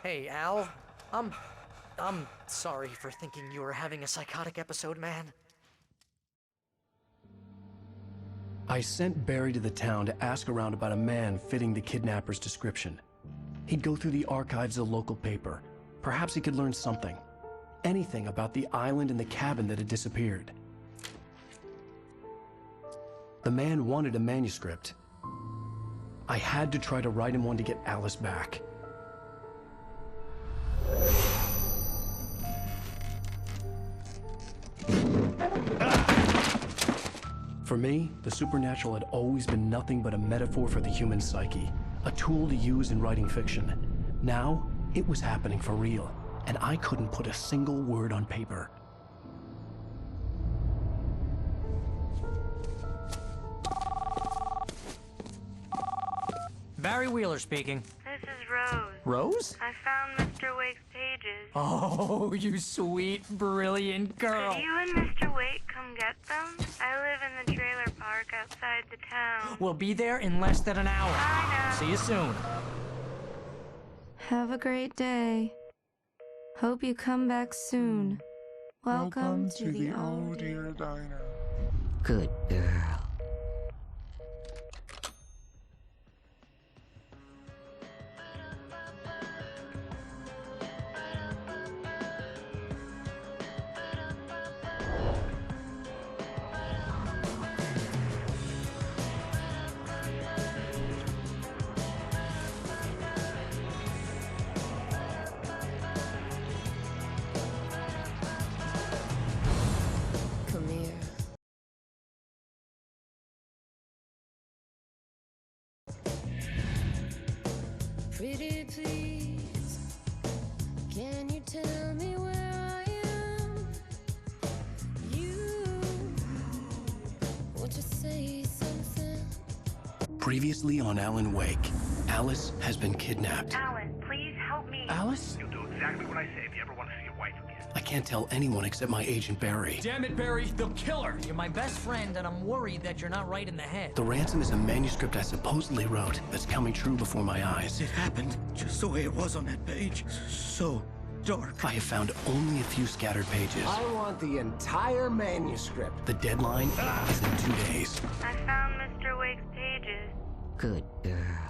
Hey, Al. I'm sorry for thinking you were having a psychotic episode, man. I sent Barry to the town to ask around about a man fitting the kidnapper's description. He'd go through the archives of the local paper. Perhaps he could learn something. Anything about the island and the cabin that had disappeared. The man wanted a manuscript. I had to try to write him one to get Alice back. For me, the supernatural had always been nothing but a metaphor for the human psyche, a tool to use in writing fiction. Now, it was happening for real, and I couldn't put a single word on paper. Barry Wheeler speaking. This is Rose. Rose? I found Mr. Wake's pages. Oh, you sweet, brilliant girl. Could you and Mr. Wake come get them? I live in the trailer park outside the town. We'll be there in less than an hour. Bye now. See you soon. Have a great day. Hope you come back soon. Welcome to the Oh Dear Diner. Good girl. Come here. Pretty please, can you tell me where I am? You want to say something? Previously on Alan Wake, Alice has been kidnapped. Alan, please help me. Alice? You'll do exactly what I say if you ever want to see your wife again. I can't tell anyone except my agent Barry. Damn it, Barry, they'll kill her! You're my best friend, and I'm worried that you're not right in the head. The ransom is a manuscript I supposedly wrote that's coming true before my eyes. It happened just the way it was on that page. So dark. I have found only a few scattered pages. I want the entire manuscript. The deadline is in 2 days. I found Mr. Wake's pages. Good girl.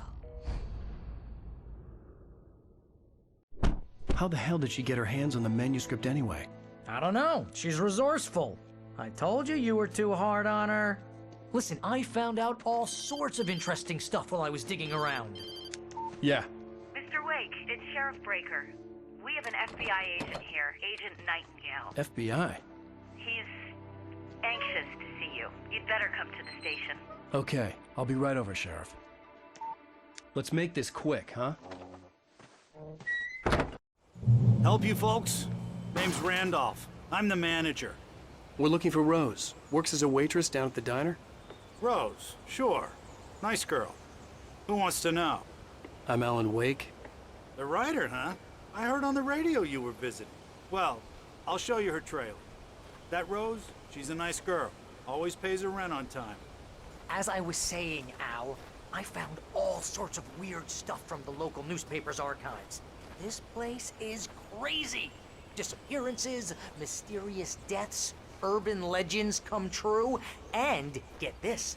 How the hell did she get her hands on the manuscript anyway? I don't know. She's resourceful. I told you were too hard on her. Listen, I found out all sorts of interesting stuff while I was digging around. Yeah. Mr. Wake, it's Sheriff Breaker. We have an FBI agent here, Agent Nightingale. FBI? He's anxious to see you. You'd better come to the station. Okay, I'll be right over, Sheriff. Let's make this quick, huh? Help you folks? Name's Randolph. I'm the manager. We're looking for Rose. Works as a waitress down at the diner? Rose, sure. Nice girl. Who wants to know? I'm Alan Wake. The writer, huh? I heard on the radio you were visiting. Well, I'll show you her trailer. That Rose, she's a nice girl. Always pays her rent on time. As I was saying, Al, I found all sorts of weird stuff from the local newspaper's archives. This place is crazy. Disappearances, mysterious deaths, urban legends come true, and get this,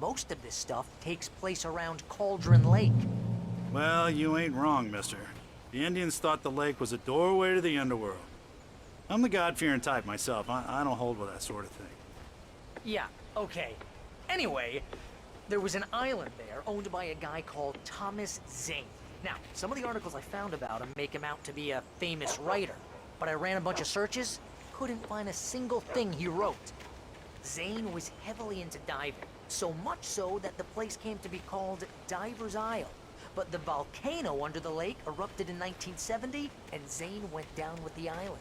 most of this stuff takes place around Cauldron Lake. Well, you ain't wrong, mister. The Indians thought the lake was a doorway to the underworld. I'm the God-fearing type myself. I don't hold with that sort of thing. Yeah, okay. Anyway, there was an island there owned by a guy called Thomas Zane. Now, some of the articles I found about him make him out to be a famous writer, but I ran a bunch of searches, couldn't find a single thing he wrote. Zane was heavily into diving, so much so that the place came to be called Diver's Isle. But the volcano under the lake erupted in 1970, and Zane went down with the island.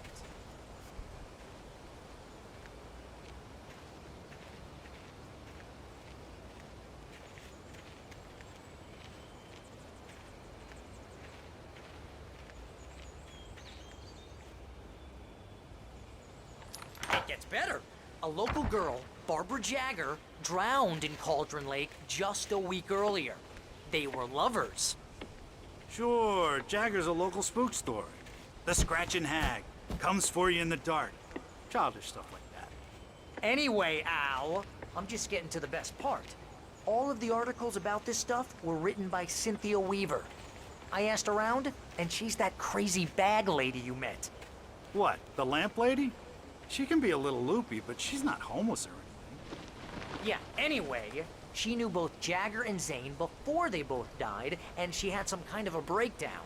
Gets better. A local girl, Barbara Jagger, drowned in Cauldron Lake just a week earlier. They were lovers. Sure, Jagger's a local spook story. The Scratching Hag comes for you in the dark. Childish stuff like that. Anyway, Al, I'm just getting to the best part. All of the articles about this stuff were written by Cynthia Weaver. I asked around, and she's that crazy bag lady you met. What, the lamp lady? She can be a little loopy, but she's not homeless or anything. Yeah, anyway, she knew both Jagger and Zane before they both died, and she had some kind of a breakdown.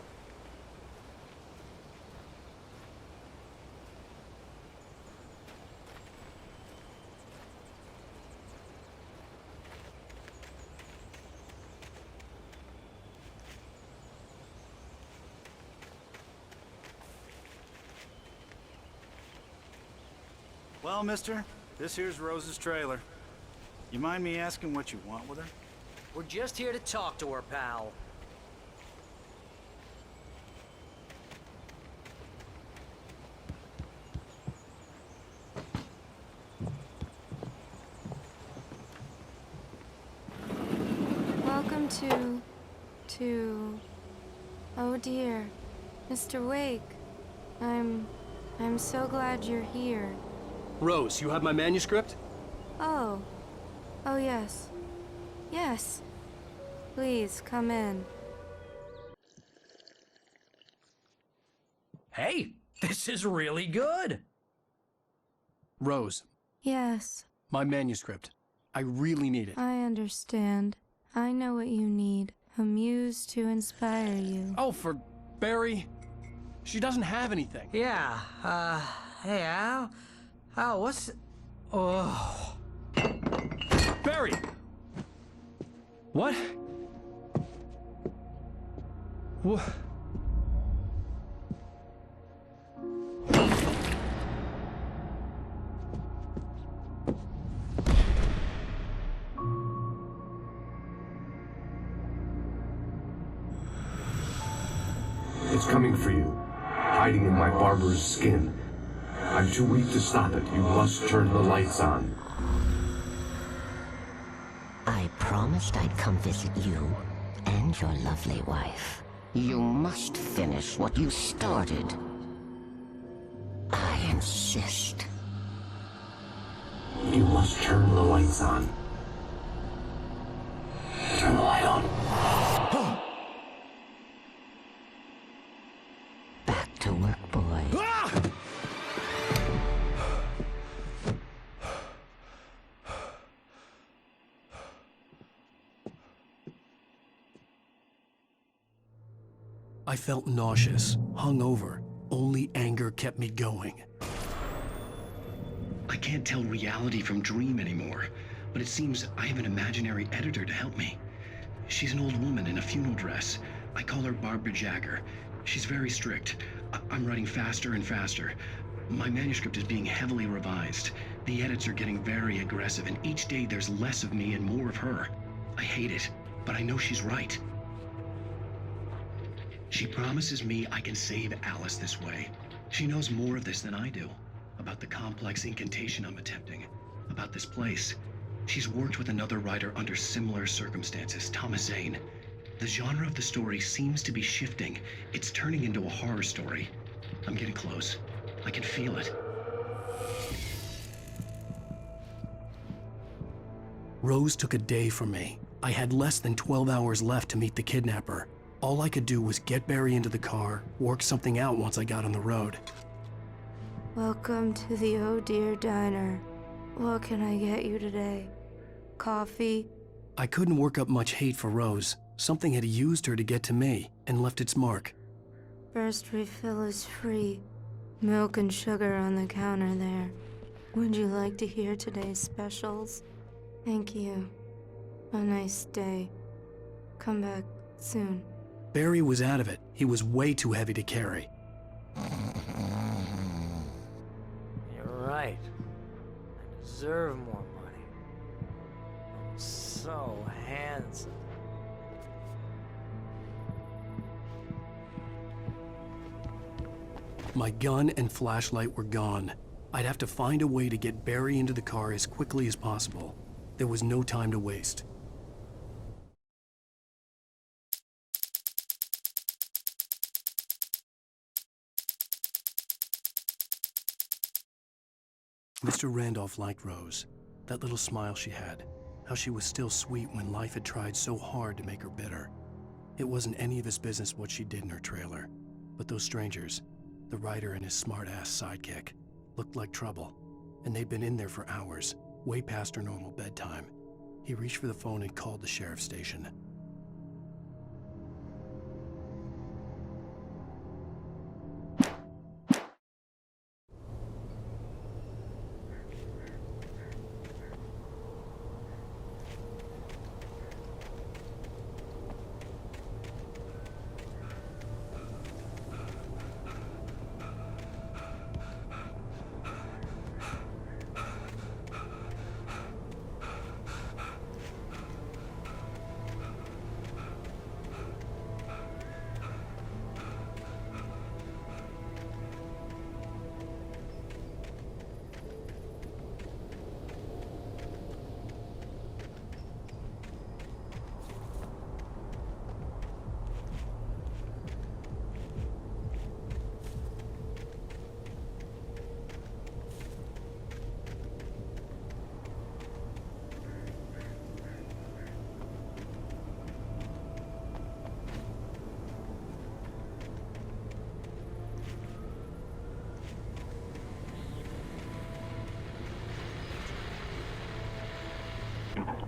Well, mister, this here's Rose's trailer. You mind me asking what you want with her? We're just here to talk to her, pal. Welcome to... Oh dear, Mr. Wake. I'm so glad you're here. Rose, you have my manuscript? Oh. Oh, yes. Yes. Please, come in. Hey, this is really good. Rose, Yes, my manuscript. I really need it. I understand. I know what you need. A muse to inspire you. Oh, for Barry. She doesn't have anything. Yeah, hey, Al? Al, what's... Oh... Barry! What? What? It's coming for you, hiding in my barber's skin. I'm too weak to stop it. You must turn the lights on. I promised I'd come visit you and your lovely wife. You must finish what you started. I insist. You must turn the lights on. Turn the light on. Back to work, boy. I felt nauseous, hungover. Only anger kept me going. I can't tell reality from dream anymore, but it seems I have an imaginary editor to help me. She's an old woman in a funeral dress. I call her Barbara Jagger. She's very strict. I'm writing faster and faster. My manuscript is being heavily revised. The edits are getting very aggressive, and each day there's less of me and more of her. I hate it, but I know she's right. She promises me I can save Alice this way. She knows more of this than I do. About the complex incantation I'm attempting. About this place. She's worked with another writer under similar circumstances, Thomas Zane. The genre of the story seems to be shifting. It's turning into a horror story. I'm getting close. I can feel it. Rose took a day from me. I had less than 12 hours left to meet the kidnapper. All I could do was get Barry into the car, work something out once I got on the road. Welcome to the Oh Dear Diner. What can I get you today? Coffee? I couldn't work up much hate for Rose. Something had used her to get to me and left its mark. First refill is free. Milk and sugar on the counter there. Would you like to hear today's specials? Thank you. A nice day. Come back soon. Barry was out of it. He was way too heavy to carry. You're right. I deserve more money. I'm so handsome. My gun and flashlight were gone. I'd have to find a way to get Barry into the car as quickly as possible. There was no time to waste. Mr. Randolph liked Rose. That little smile she had. How she was still sweet when life had tried so hard to make her bitter. It wasn't any of his business what she did in her trailer. But those strangers, the writer and his smart-ass sidekick, looked like trouble. And they'd been in there for hours, way past her normal bedtime. He reached for the phone and called the sheriff's station.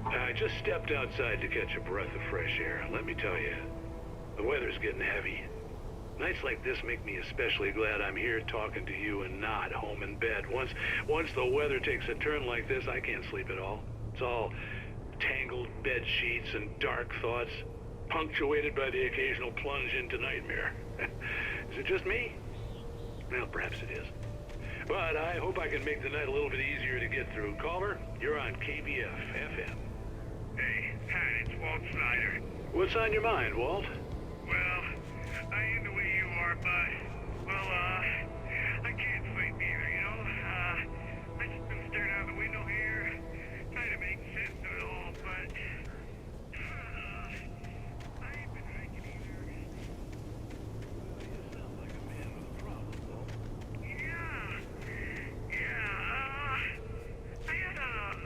I just stepped outside to catch a breath of fresh air. Let me tell you, the weather's getting heavy. Nights like this make me especially glad I'm here talking to you and not home in bed. Once the weather takes a turn like this, I can't sleep at all. It's all tangled bed sheets and dark thoughts, punctuated by the occasional plunge into nightmare. Is it just me? Well, perhaps it is. But I hope I can make the night a little bit easier to get through. Caller, you're on KBF FM. Hey, Pat, it's Walt Snyder. What's on your mind, Walt? Well, I am the way you are, but, well, I can't fight neither, you know? I just been staring out the window here, trying to make sense of it all, but, I ain't been drinking either. You sound like a man with a problem, Walt. I had a,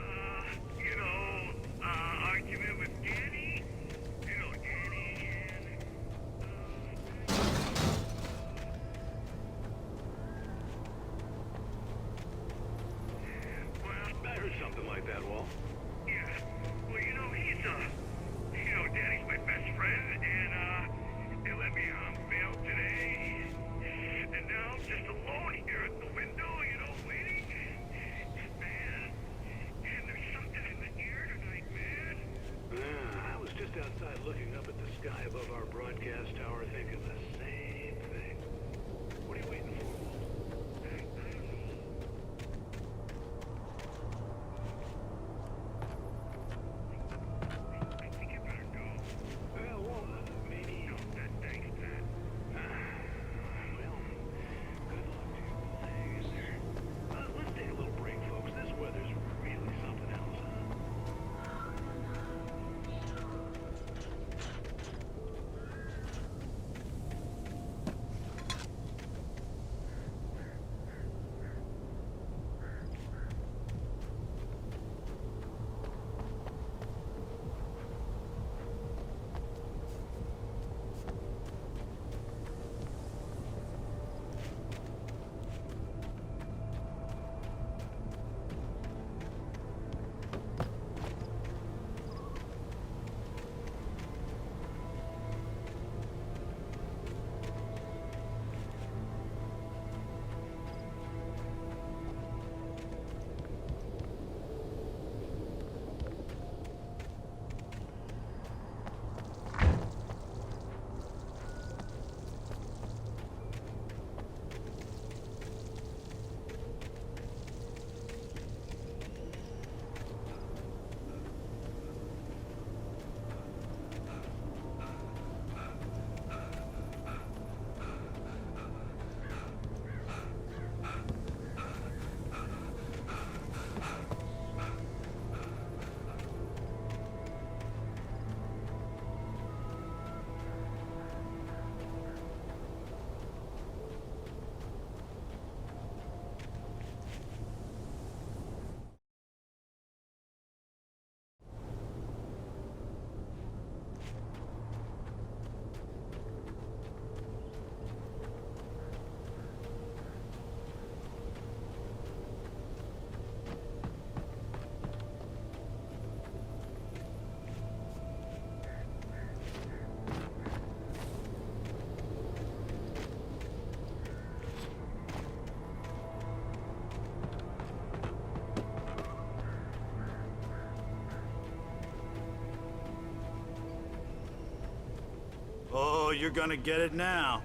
argument with Danny. You know, Danny, and, I heard something like that, Walt. yeah. Well, Danny's my best friend, and, they let me on bail today. And now I'm just alone here at the window, waiting. Man, and there's something in the air tonight, man. I was just outside looking up at the sky above our broadcast tower thinking the same thing. What are you waiting for, Walt? Well, Walt, maybe... No, thanks, Pat. Well, good luck to you, Walt. Hang in there. Let's take a little break, folks. This weather's really something else, huh? Oh, you're gonna get it now.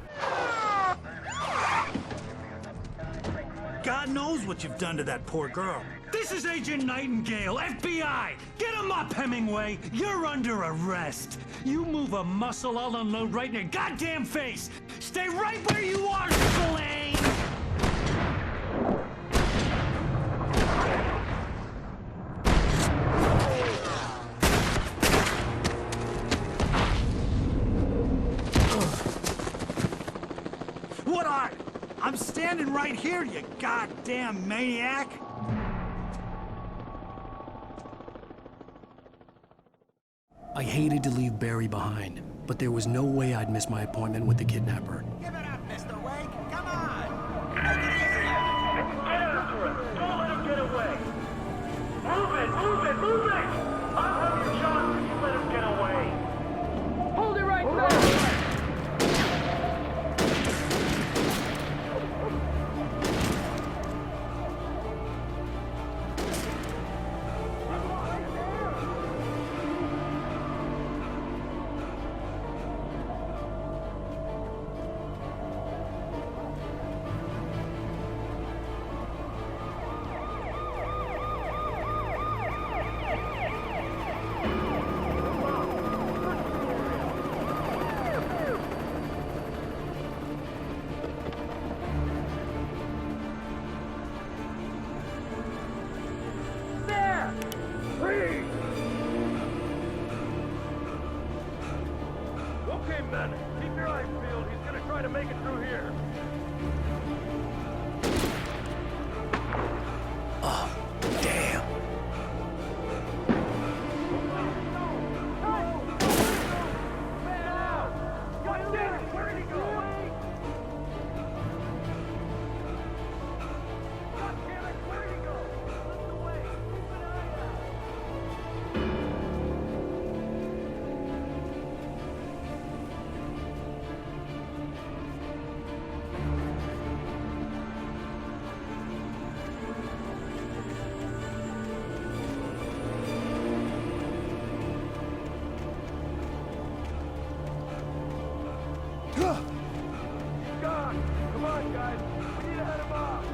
God knows what you've done to that poor girl. This is Agent Nightingale, FBI! Get him up, Hemingway! You're under arrest! You move a muscle, I'll unload right in your goddamn face! Stay right where you are, Spillane! What are? I'm standing right here, you goddamn maniac! I hated to leave Barry behind, but there was no way I'd miss my appointment with the kidnapper. Give it up, Mr. Wake. Come on. Get after him. Don't let him get away. Move it, move it, move it! I'll have your shot if you let him get away. Hold it right there! Okay, men, keep your eyes peeled. He's gonna try to make it through here. Oh, damn. God damn it, where did he go? God damn it, where did he go? Slip away. Keep an eye out. He's gone. Come on, guys. We need to head him off.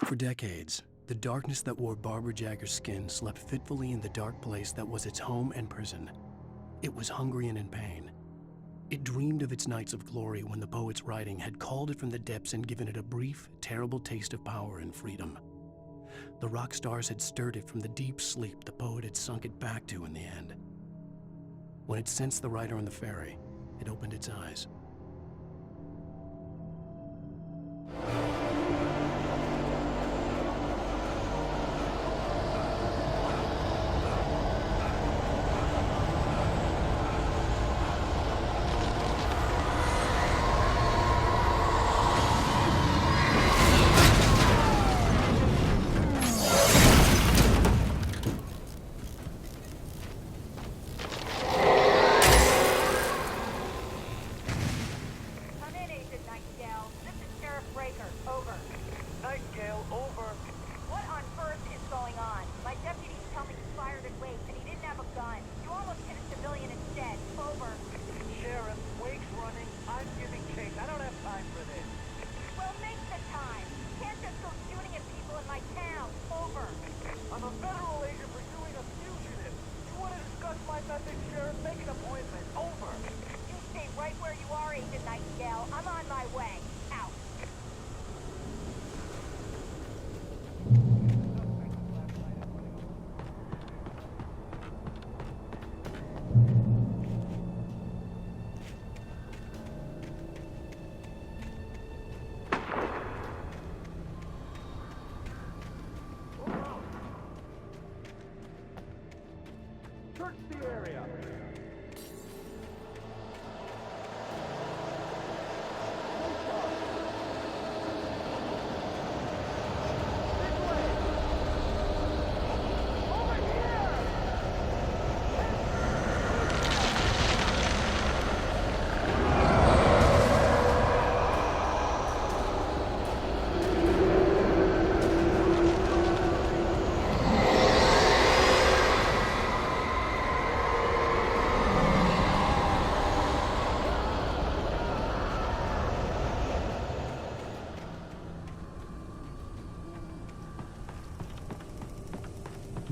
For decades, the darkness that wore Barbara Jagger's skin slept fitfully in the dark place that was its home and prison. It was hungry and in pain. It dreamed of its nights of glory when the poet's writing had called it from the depths and given it a brief, terrible taste of power and freedom. The rock stars had stirred it from the deep sleep the poet had sunk it back to in the end. When it sensed the writer on the ferry, it opened its eyes.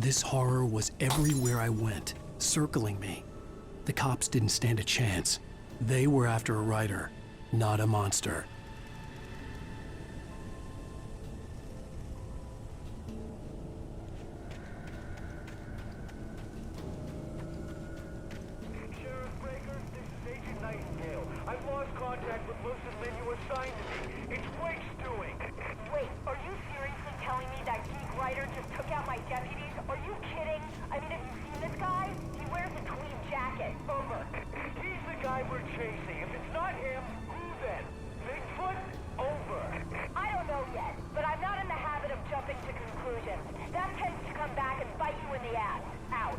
This horror was everywhere I went, circling me. The cops didn't stand a chance. They were after a writer, not a monster. Sheriff Breaker, this is Agent Nightingale. I've lost contact with most of the men you assigned to me. It's Wake's doing. Wait, are you seriously telling me that geek writer just took out my deputies? Are you kidding? I mean, have you seen this guy? He wears a tweed jacket. Over. He's the guy we're chasing. If it's not him, who then? Bigfoot? Over. I don't know yet, but I'm not in the habit of jumping to conclusions. That tends to come back and bite you in the ass. Out.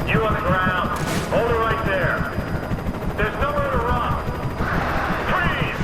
You on the ground. Hold it right there. There's nowhere to run. Freeze!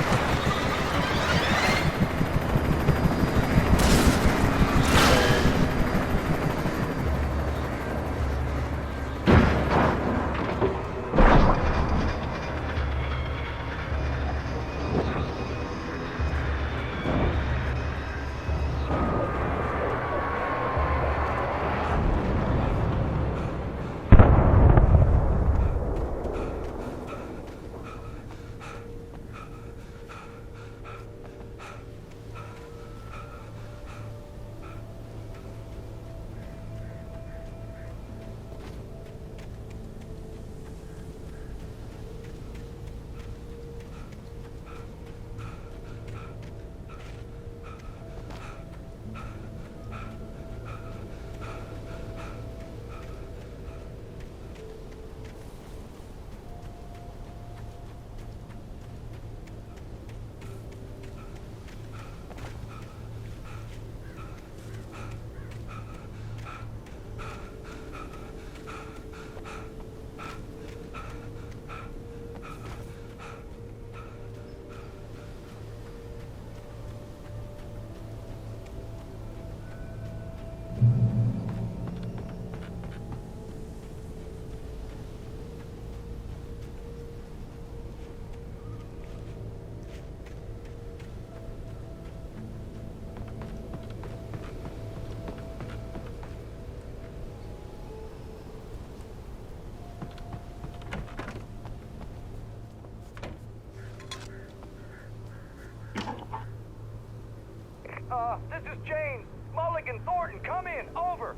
This is James. Mulligan, Thornton, come in. Over.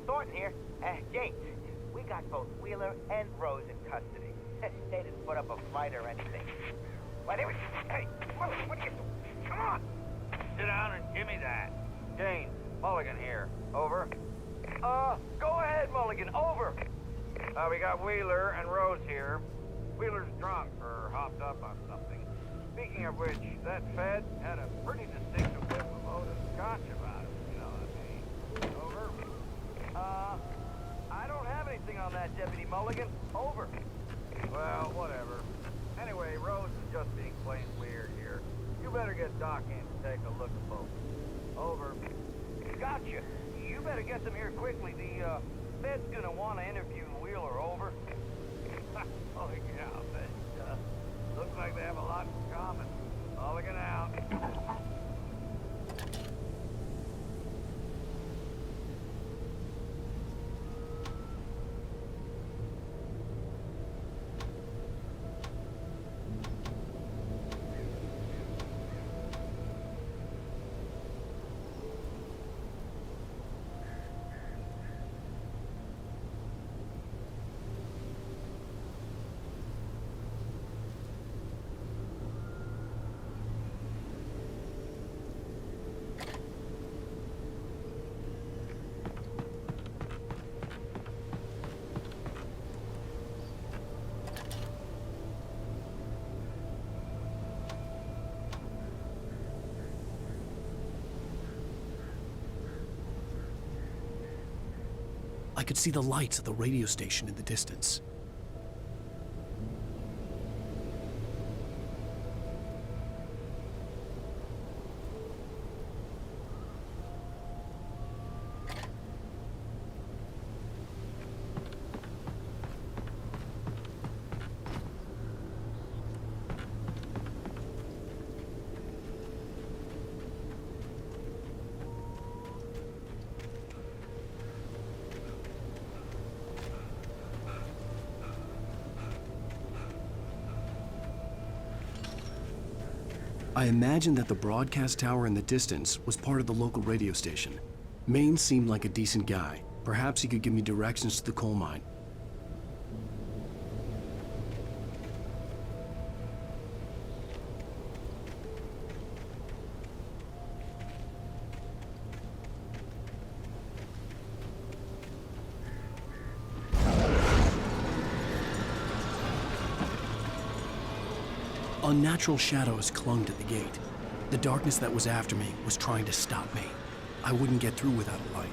Thornton here. James, we got both Wheeler and Rose in custody. They didn't put up a fight or anything. Why, they were... Hey, what are you... Come on! Sit down and give me that. James, Mulligan here. Over. Go ahead, Mulligan. Over. We got Wheeler and Rose here. Wheeler's drunk or hopped up on something. Speaking of which, that Fed had a pretty distinctive whip of load of scotch about him, you know what I mean? Over. I don't have anything on that, Deputy Mulligan. Over. Well, whatever. Anyway, Rose is just being plain weird here. You better get Doc in to take a look at both. Over. Gotcha. You better get them here quickly. The, Fed's gonna want to interview Wheeler. Over. Oh, yeah, but, looks like they have a lot in common. Mulligan out. I could see the lights of the radio station in the distance. I imagined that the broadcast tower in the distance was part of the local radio station. Maine seemed like a decent guy. Perhaps he could give me directions to the coal mine. Unnatural shadows clung to the gate. The darkness that was after me was trying to stop me. I wouldn't get through without a light.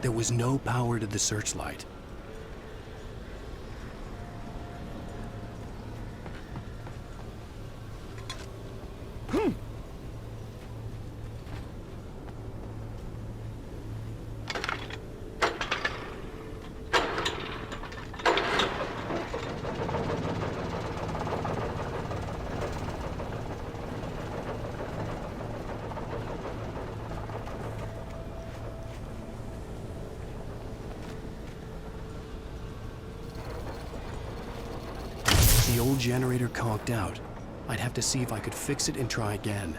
There was no power to the searchlight. The old generator conked out. I'd have to see if I could fix it and try again.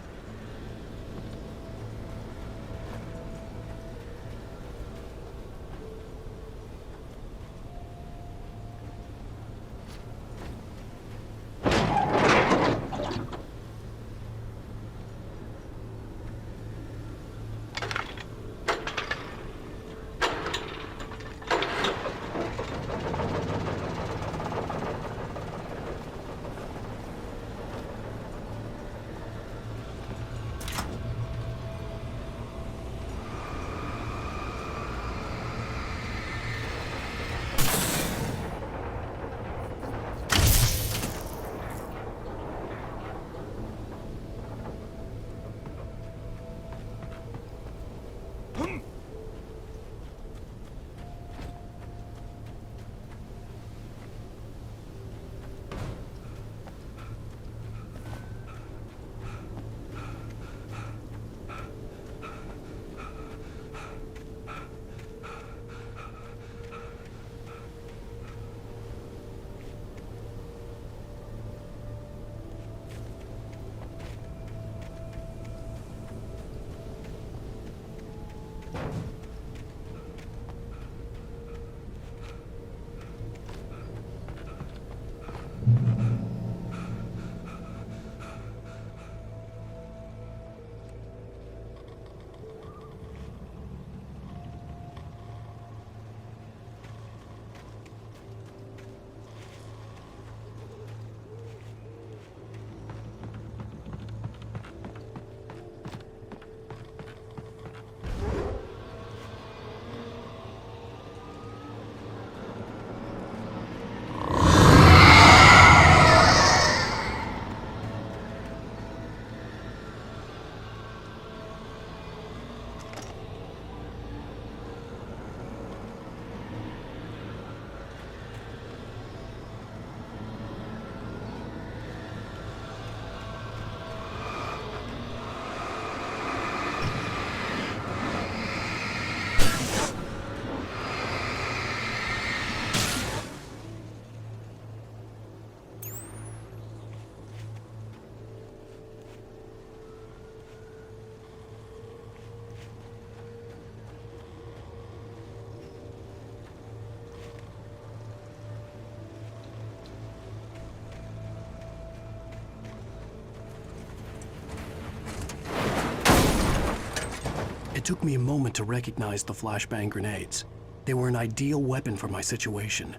It took me a moment to recognize the flashbang grenades. They were an ideal weapon for my situation.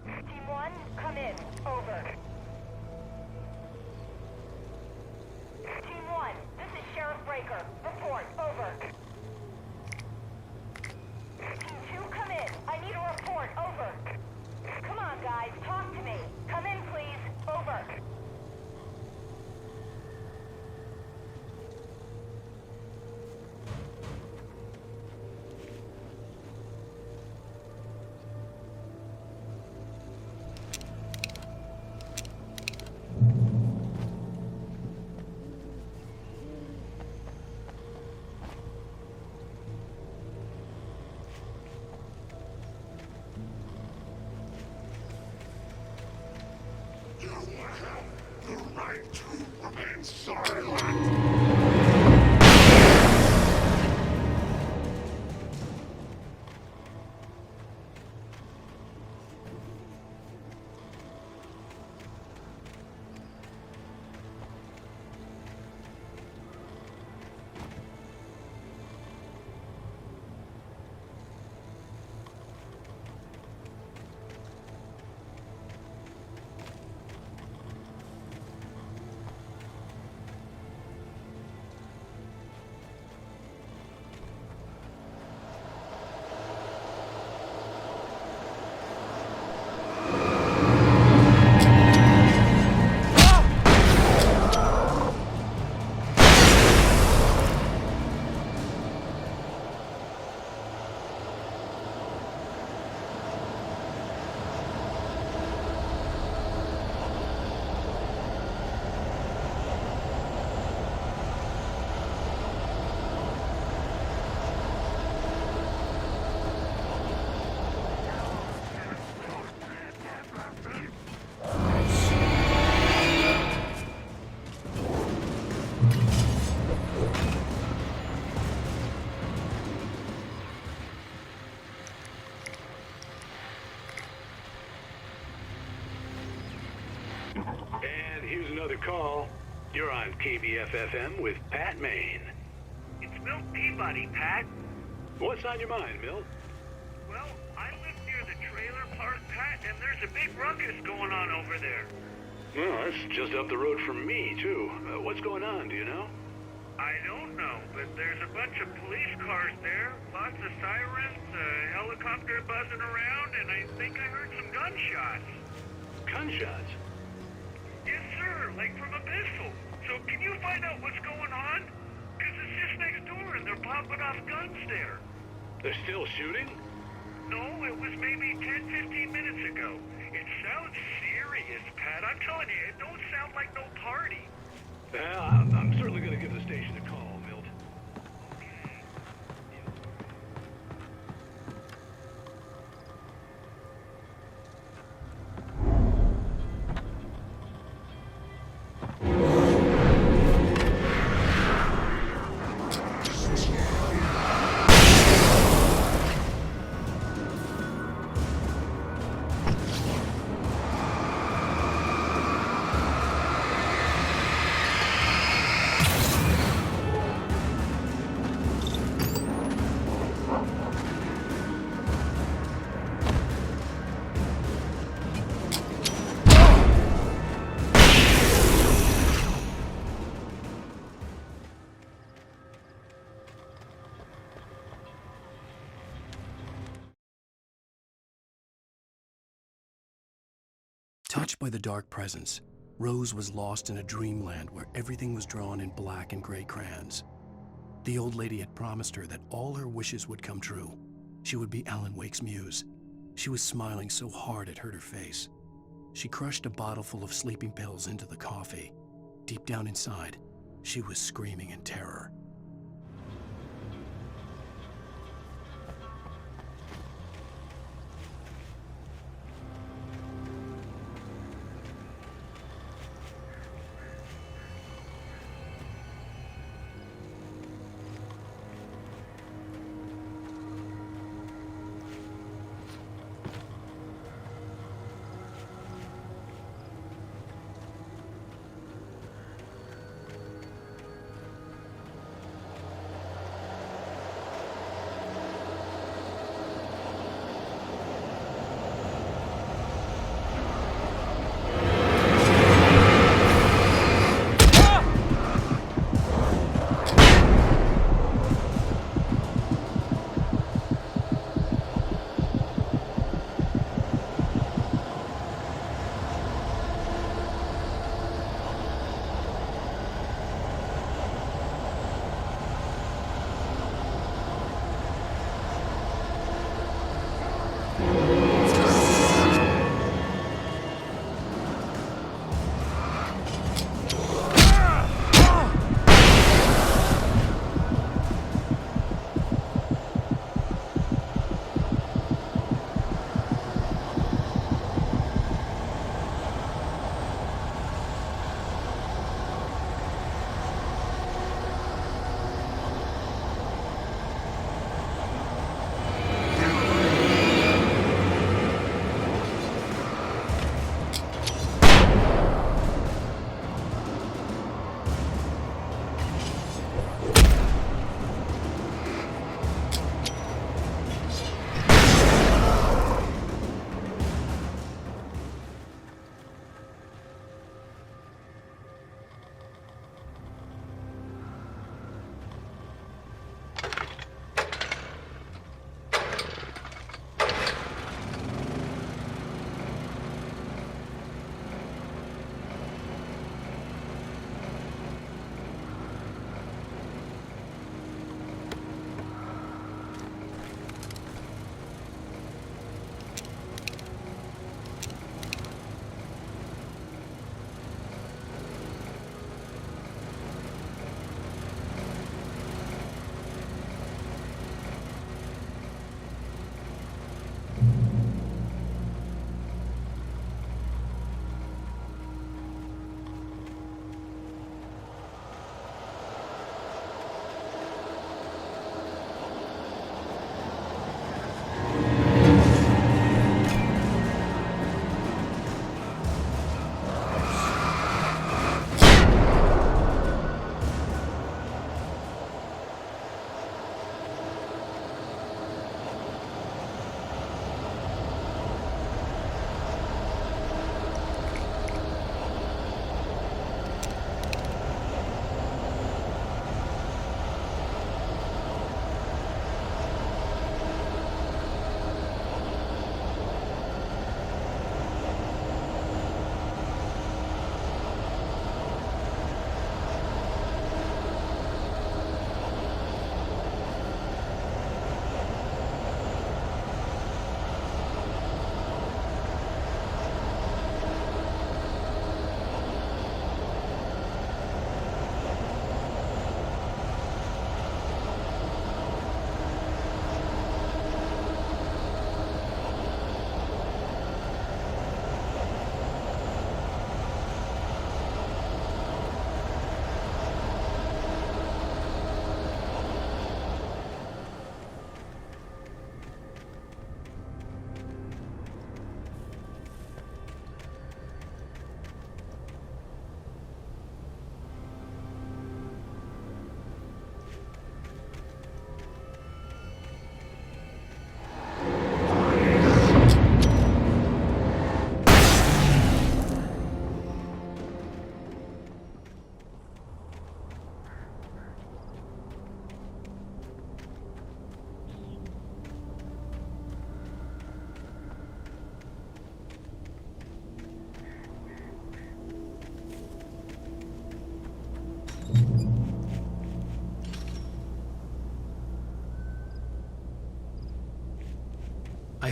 Team 1, come in. Over. Team 1, this is Sheriff Breaker. Report. Over. Team 2, come in. I need a report. Over. Come on, guys. Talk to me. Come in, please. Over. And here's another call. You're on KBF-FM with Pat Maine. It's Milt Peabody, Pat. What's on your mind, Milt? Well, I live near the trailer park, Pat, and there's a big ruckus going on over there. Well, that's just up the road from me, too. What's going on, do you know? I don't know, but there's a bunch of police cars there, lots of sirens, a helicopter buzzing around, and I think I heard some gunshots. Gunshots? Yes, sir, like from a pistol. So can you find out what's going on? Because it's just next door and they're popping off guns there. They're still shooting? No, it was maybe 10-15 minutes ago. It sounds serious, Pat. I'm telling you, it don't sound like no party. Well, I'm certainly going to give the station a call, Milt. Touched by the dark presence, Rose was lost in a dreamland where everything was drawn in black and gray crayons. The old lady had promised her that all her wishes would come true. She would be Alan Wake's muse. She was smiling so hard it hurt her face. She crushed a bottle full of sleeping pills into the coffee. Deep down inside, she was screaming in terror.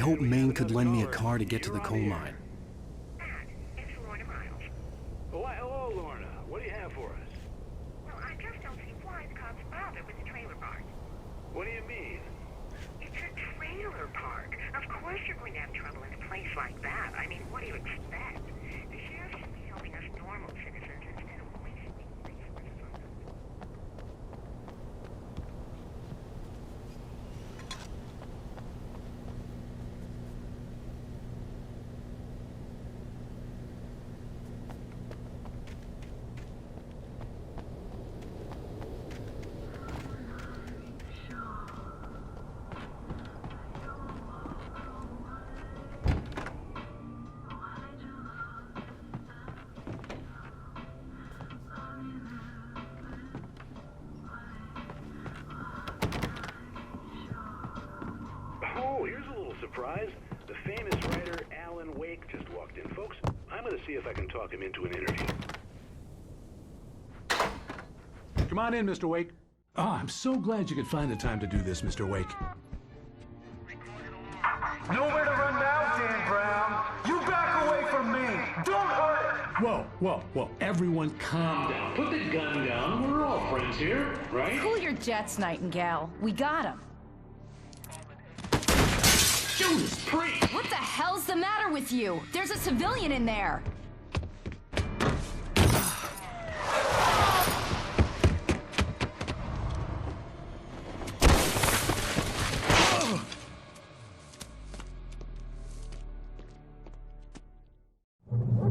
hoped Maine could lend me a car to get to the coal mine. Oh, why, hello, Lorna. What do you have for us? Well, I just don't see why the cops bother with the trailer park. What do you mean? It's a trailer park. Of course you're going to have trouble in a place like that. I mean, what do you expect? The sheriff should be helping us normal citizens instead of wasting resources on them. Oh, here's a little surprise. The famous writer Alan Wake just walked in. Folks, I'm going to see if I can talk him into an interview. Come on in, Mr. Wake. Oh, I'm so glad you could find the time to do this, Mr. Wake. Nowhere to run now, Dan Brown. You back away from me. Don't hurt it. Whoa. Everyone calm down. Put the gun down. We're all friends here, right? Cool your jets, Nightingale. We got him. Judas Priest! What the hell's the matter with you? There's a civilian in there.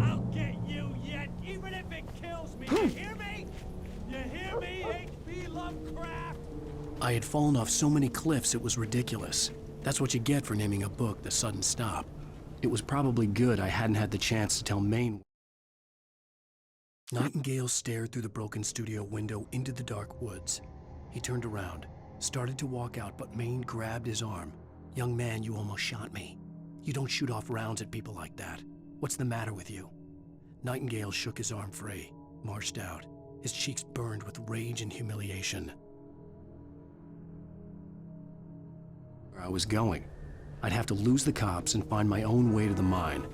I'll get you yet, even if it kills me. You hear me? You hear me, H.P. Lovecraft? I had fallen off so many cliffs it was ridiculous. That's what you get for naming a book The Sudden Stop. It was probably good I hadn't had the chance to tell Maine. Nightingale stared through the broken studio window into the dark woods. He turned around, started to walk out, but Maine grabbed his arm. "Young man, you almost shot me. You don't shoot off rounds at people like that. What's the matter with you?" Nightingale shook his arm free, marched out. His cheeks burned with rage and humiliation. Where I was going. I'd have to lose the cops and find my own way to the mine.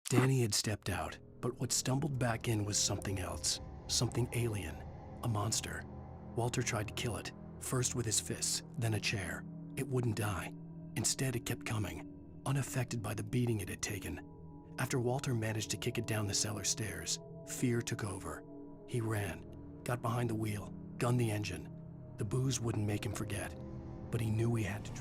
Danny had stepped out, but what stumbled back in was something else. Something alien. A monster. Walter tried to kill it, first with his fists, then a chair. It wouldn't die. Instead, it kept coming, unaffected by the beating it had taken. After Walter managed to kick it down the cellar stairs, fear took over. He ran, got behind the wheel, gunned the engine. The booze wouldn't make him forget, but he knew he had to.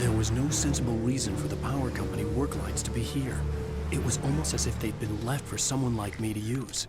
There was no sensible reason for the power company work lights to be here. It was almost as if they'd been left for someone like me to use.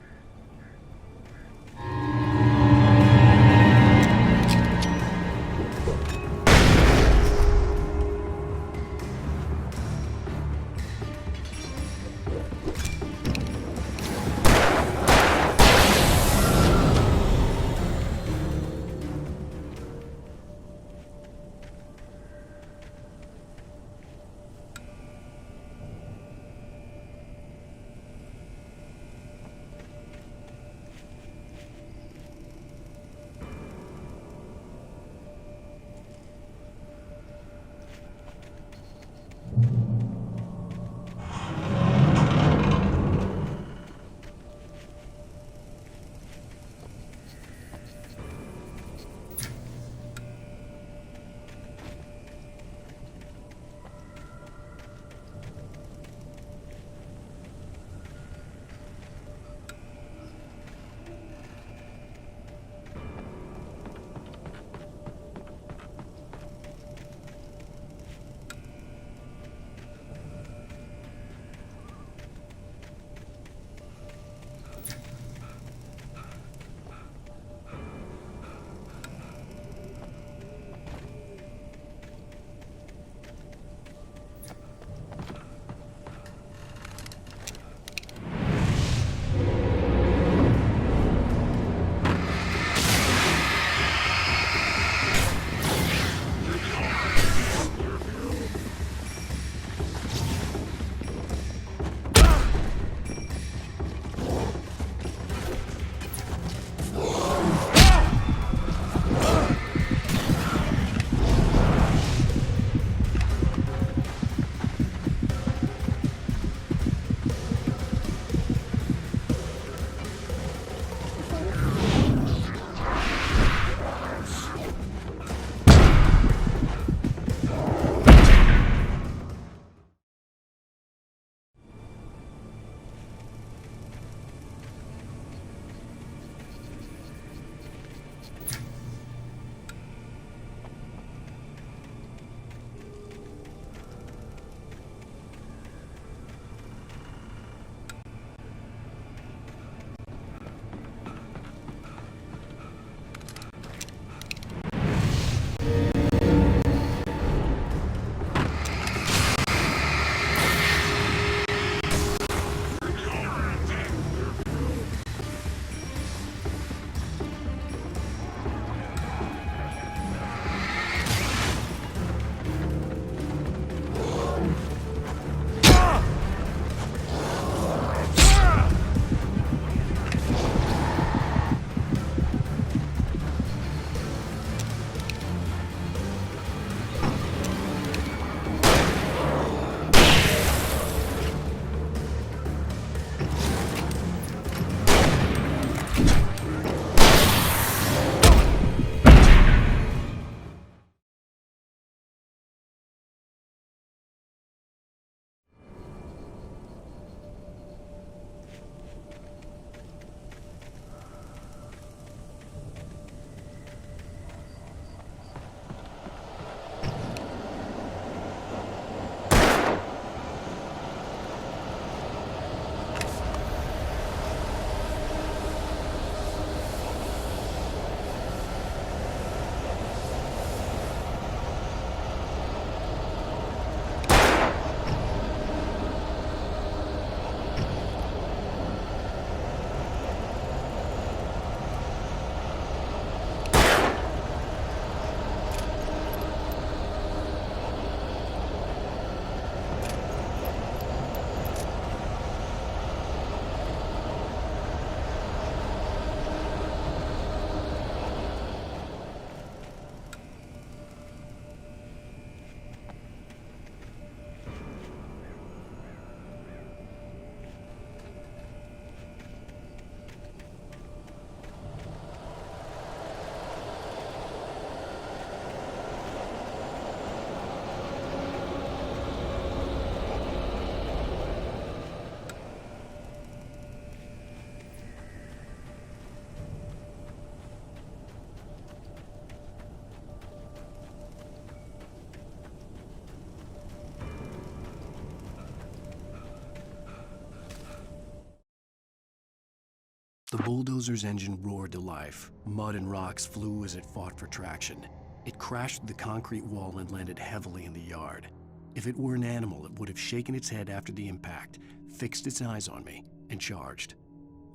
The bulldozer's engine roared to life. Mud and rocks flew as it fought for traction. It crashed through the concrete wall and landed heavily in the yard. If it were an animal, it would have shaken its head after the impact, fixed its eyes on me, and charged.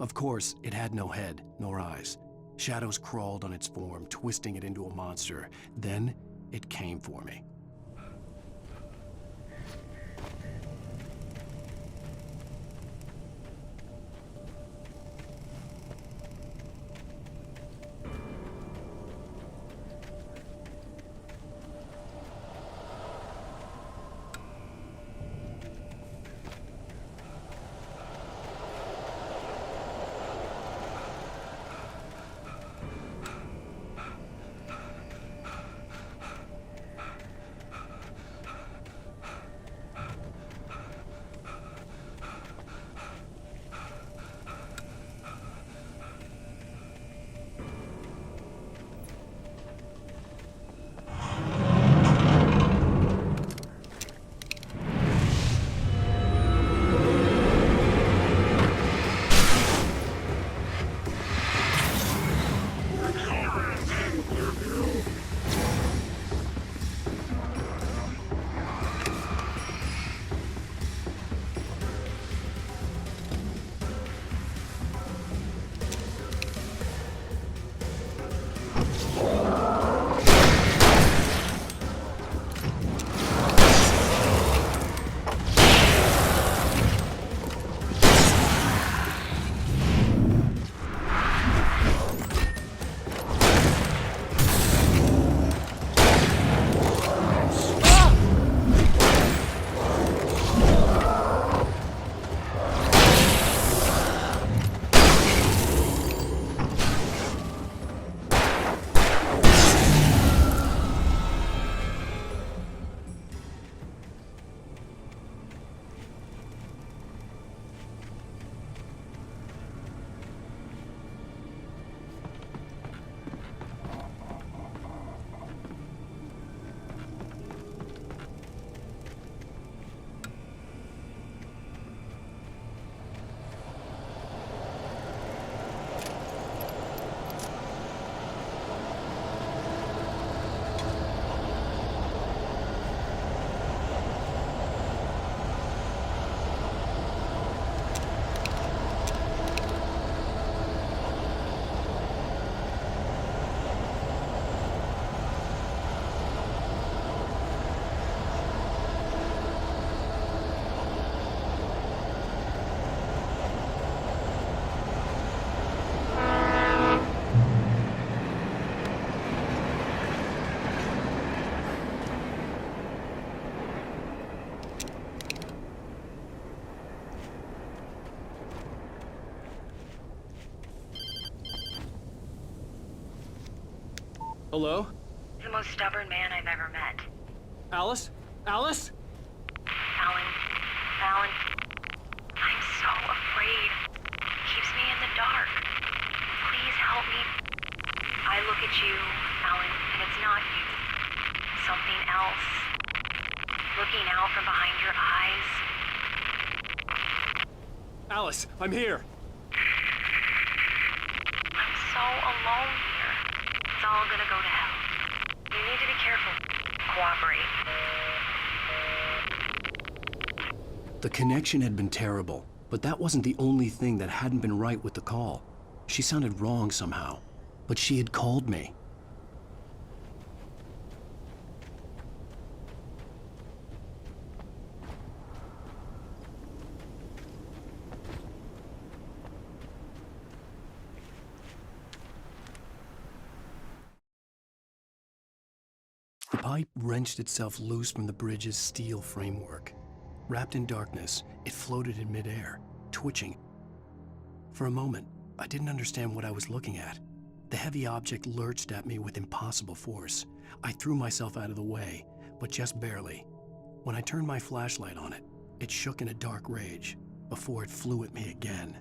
Of course, it had no head, nor eyes. Shadows crawled on its form, twisting it into a monster. Then, it came for me. Hello? The most stubborn man I've ever met. Alice? Alice? Alan, I'm so afraid. Keeps me in the dark. Please help me. I look at you, Alan, and it's not you. Something else. Looking out from behind your eyes. Alice, I'm here. I'm so alone here. It's all gonna go to hell. You need to be careful. Cooperate. The connection had been terrible, but that wasn't the only thing that hadn't been right with the call. She sounded wrong somehow, but she had called me. The pipe wrenched itself loose from the bridge's steel framework. Wrapped in darkness, it floated in midair, twitching. For a moment, I didn't understand what I was looking at. The heavy object lurched at me with impossible force. I threw myself out of the way, but just barely. When I turned my flashlight on it, it shook in a dark rage before it flew at me again.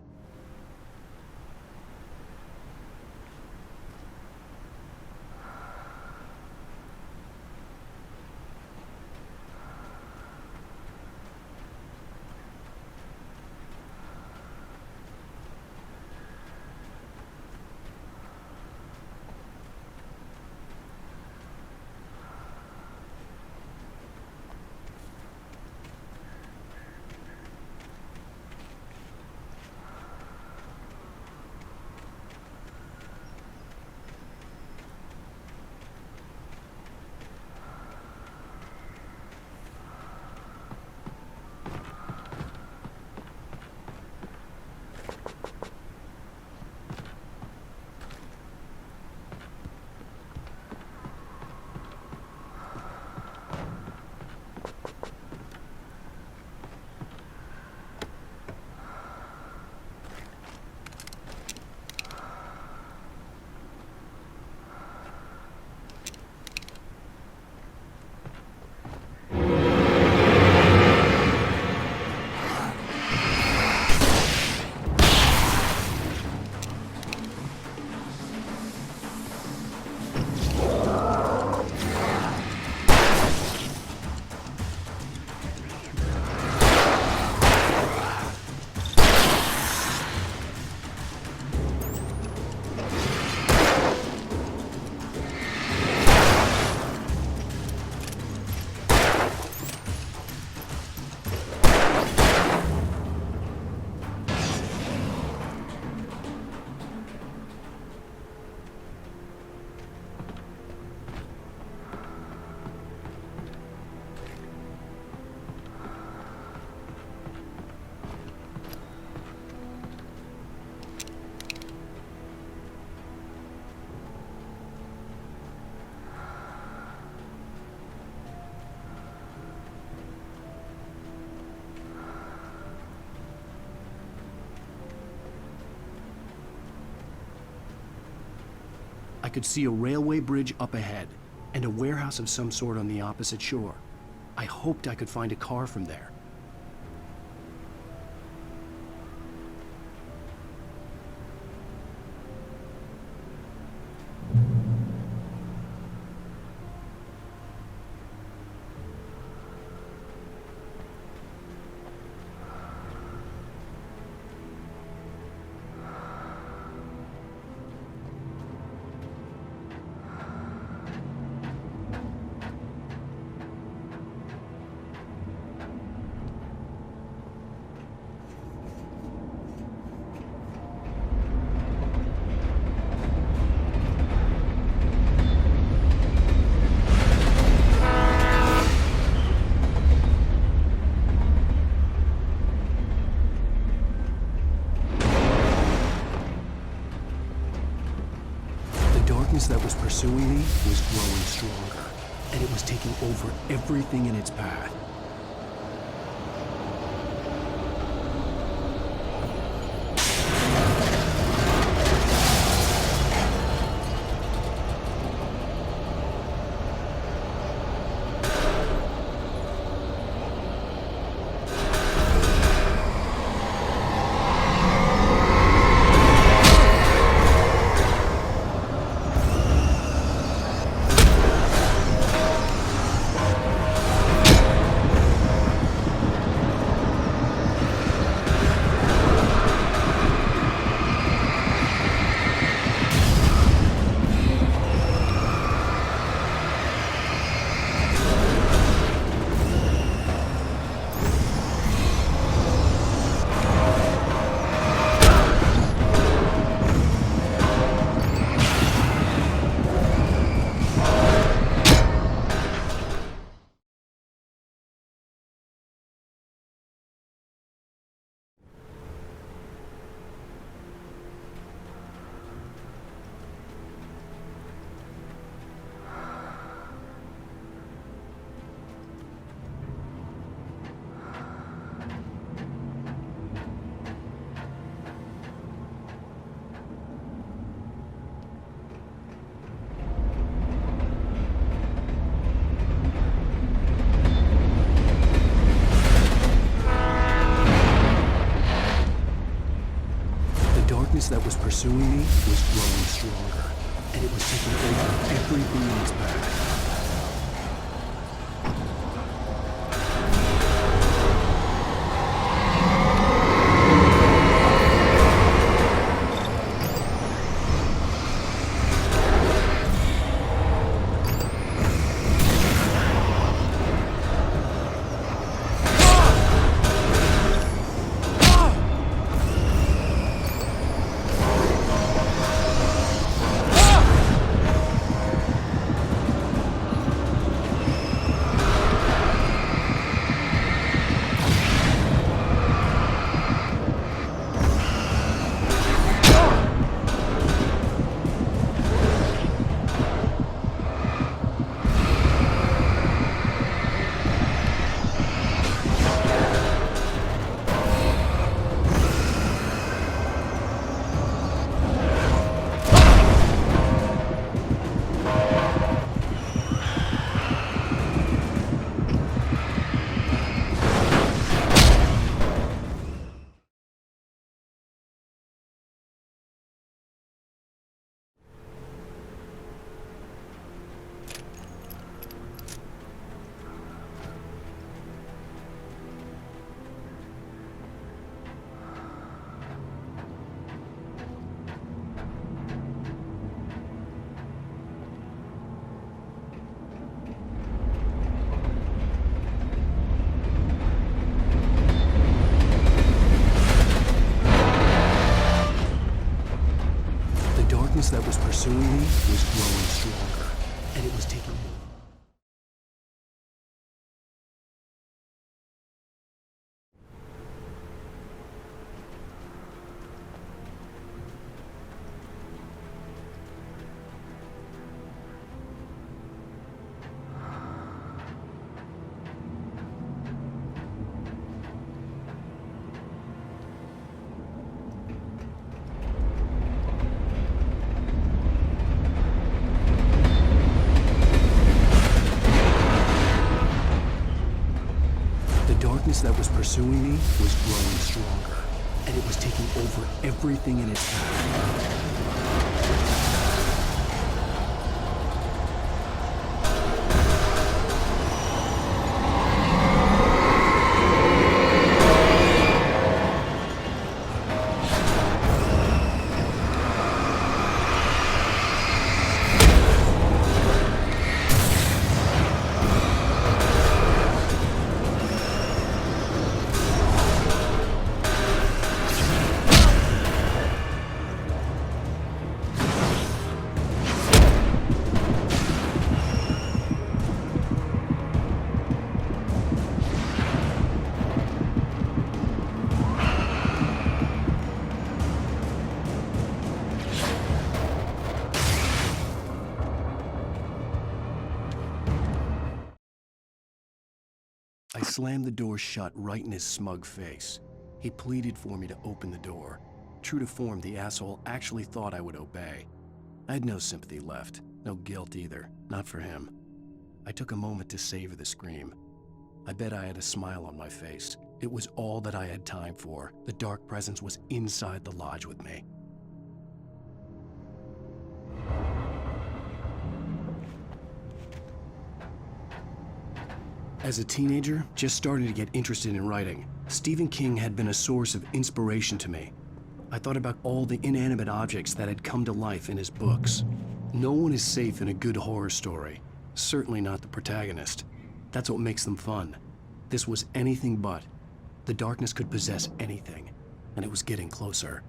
I could see a railway bridge up ahead, and a warehouse of some sort on the opposite shore. I hoped I could find a car from there. That was pursuing me was growing stronger, and it was taking over everything in its path. That was pursuing me was growing stronger, and it was taking over everything in its path. That was pursuing me was growing stronger, and it was taking over. darkness that was pursuing me was growing stronger, and it was taking over everything in its path. I slammed the door shut right in his smug face. He pleaded for me to open the door. True to form, the asshole actually thought I would obey. I had no sympathy left, no guilt either, not for him. I took a moment to savor the scream. I bet I had a smile on my face. It was all that I had time for. The dark presence was inside the lodge with me. As a teenager, just starting to get interested in writing, Stephen King had been a source of inspiration to me. I thought about all the inanimate objects that had come to life in his books. No one is safe in a good horror story. Certainly not the protagonist. That's what makes them fun. This was anything but. The darkness could possess anything, and it was getting closer.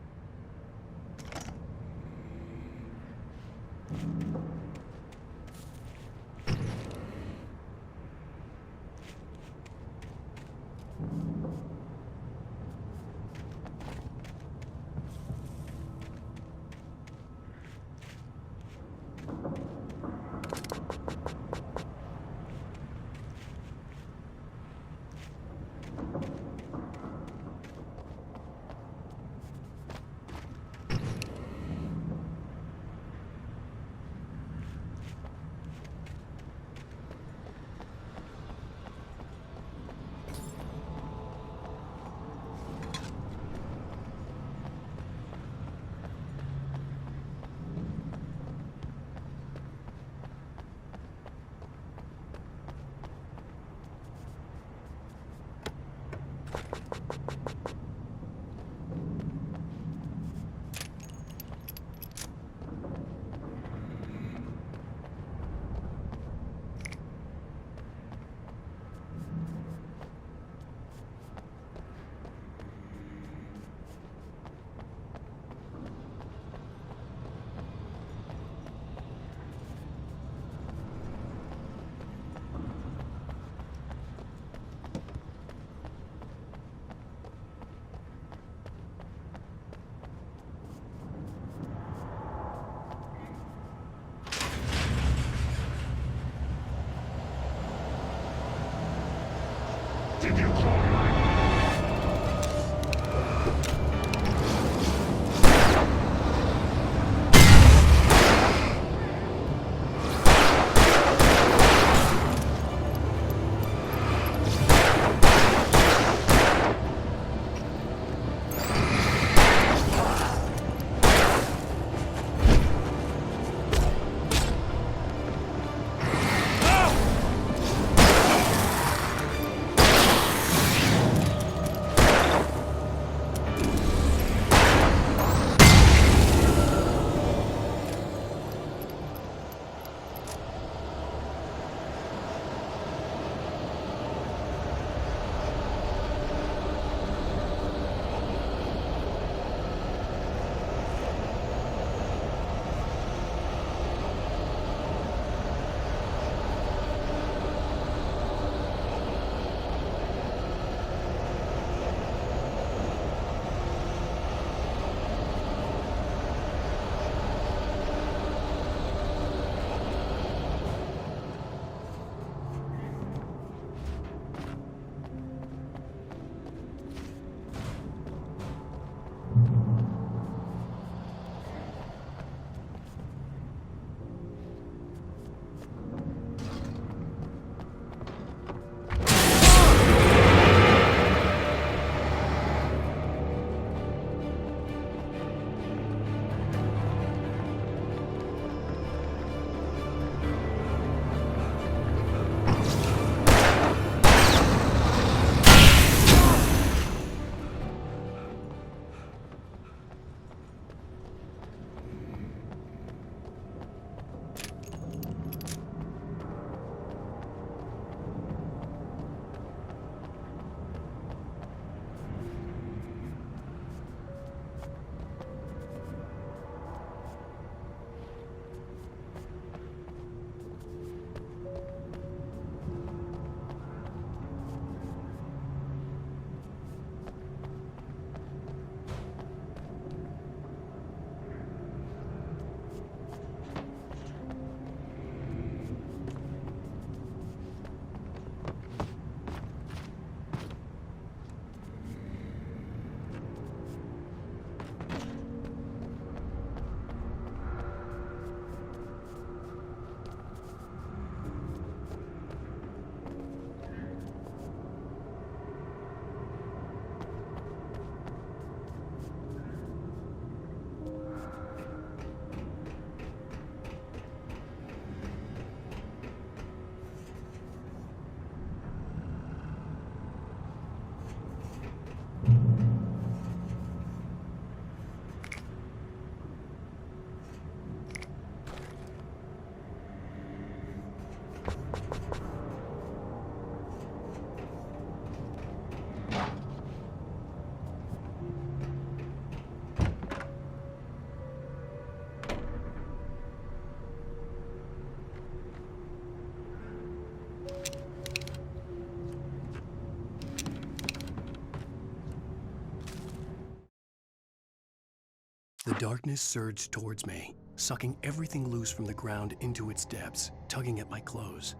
The darkness surged towards me, sucking everything loose from the ground into its depths, tugging at my clothes.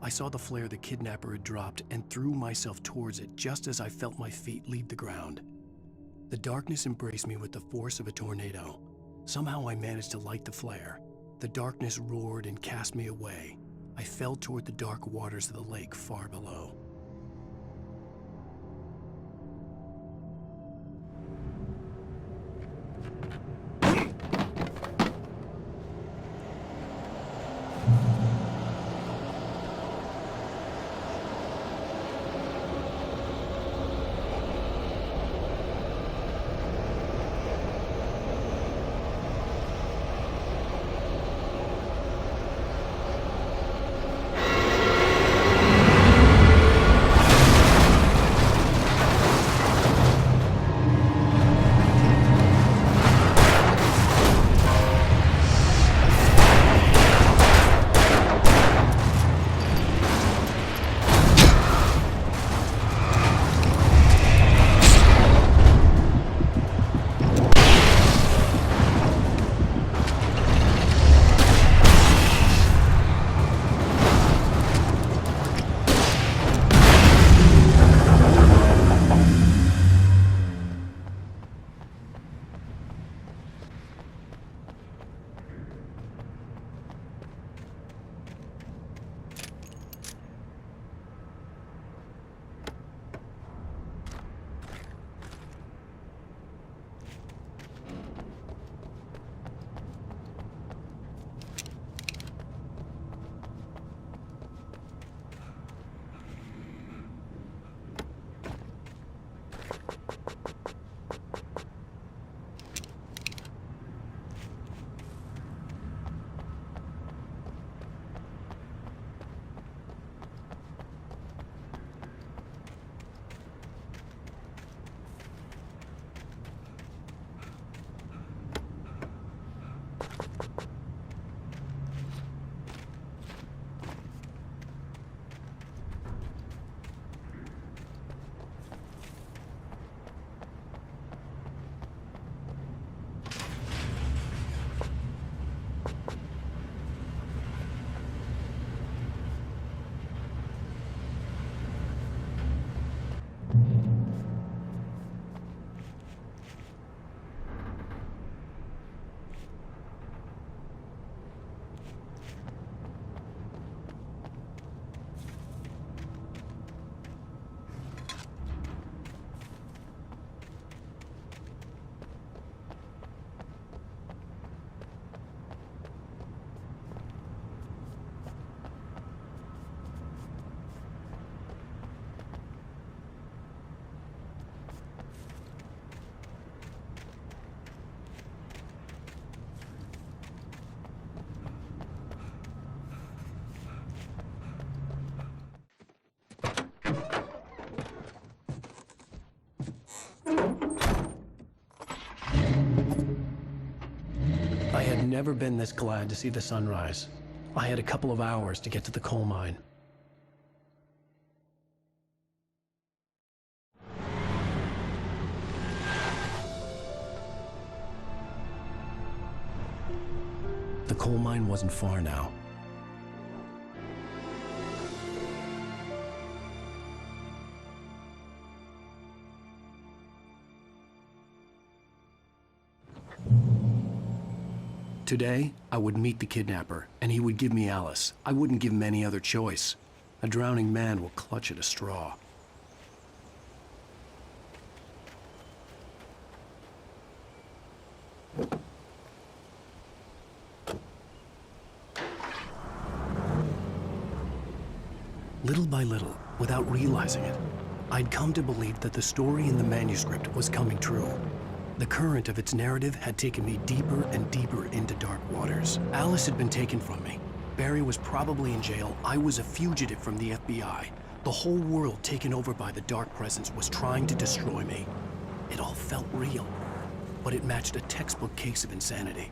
I saw the flare the kidnapper had dropped and threw myself towards it just as I felt my feet leave the ground. The darkness embraced me with the force of a tornado. Somehow I managed to light the flare. The darkness roared and cast me away. I fell toward the dark waters of the lake far below. I had never been this glad to see the sunrise. I had a couple of hours to get to the coal mine. The coal mine wasn't far now. Today, I would meet the kidnapper, and he would give me Alice. I wouldn't give him any other choice. A drowning man will clutch at a straw. Little by little, without realizing it, I'd come to believe that the story in the manuscript was coming true. The current of its narrative had taken me deeper and deeper into dark waters. Alice had been taken from me. Barry was probably in jail. I was a fugitive from the FBI. The whole world taken over by the Dark Presence was trying to destroy me. It all felt real, but it matched a textbook case of insanity.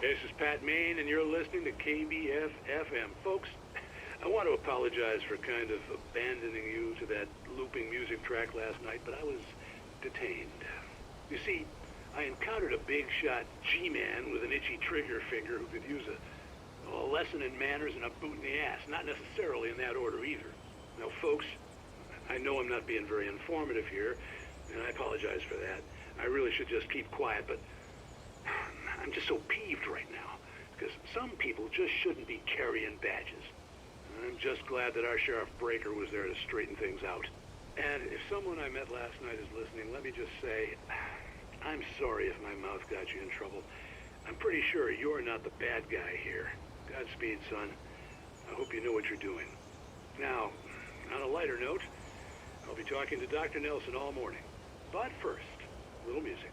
This is Pat Maine, and you're listening to KBF-FM. Folks, I want to apologize for kind of abandoning you to that looping music track last night, but I was detained. You see, I encountered a big-shot G-man with an itchy trigger finger who could use a lesson in manners and a boot in the ass. Not necessarily in that order either. Now, folks, I know I'm not being very informative here, and I apologize for that. I really should just keep quiet, but I'm just so peeved right now, because some people just shouldn't be carrying badges. I'm just glad that our Sheriff Breaker was there to straighten things out. And if someone I met last night is listening, let me just say, I'm sorry if my mouth got you in trouble. I'm pretty sure you're not the bad guy here. Godspeed, son. I hope you know what you're doing. Now, on a lighter note, I'll be talking to Dr. Nelson all morning. But first, a little music.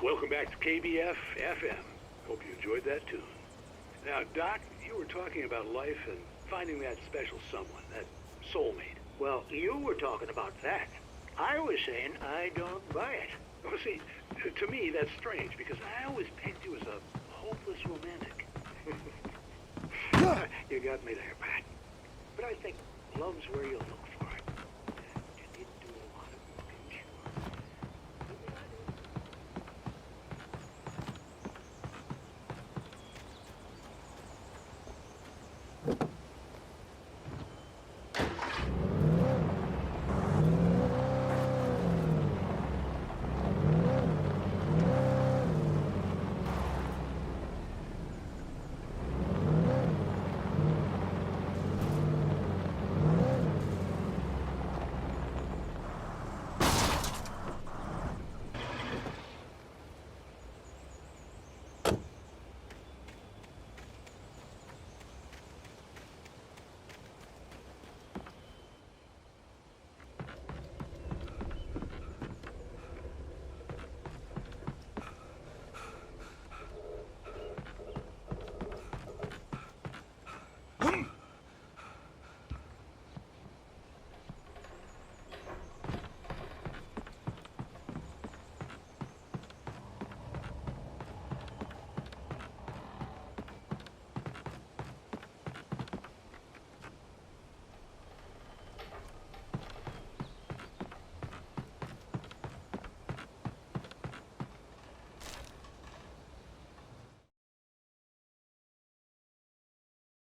Welcome back to KBF-FM. Hope you enjoyed that tune. Now, Doc, you were talking about life and finding that special someone, that soulmate. Well, you were talking about that. I was saying I don't buy it. Well, see, to me, that's strange, because I always pegged you as a hopeless romantic. You got me there, Pat. But I think love's where you look for it. You need to do a lot of looking, sure.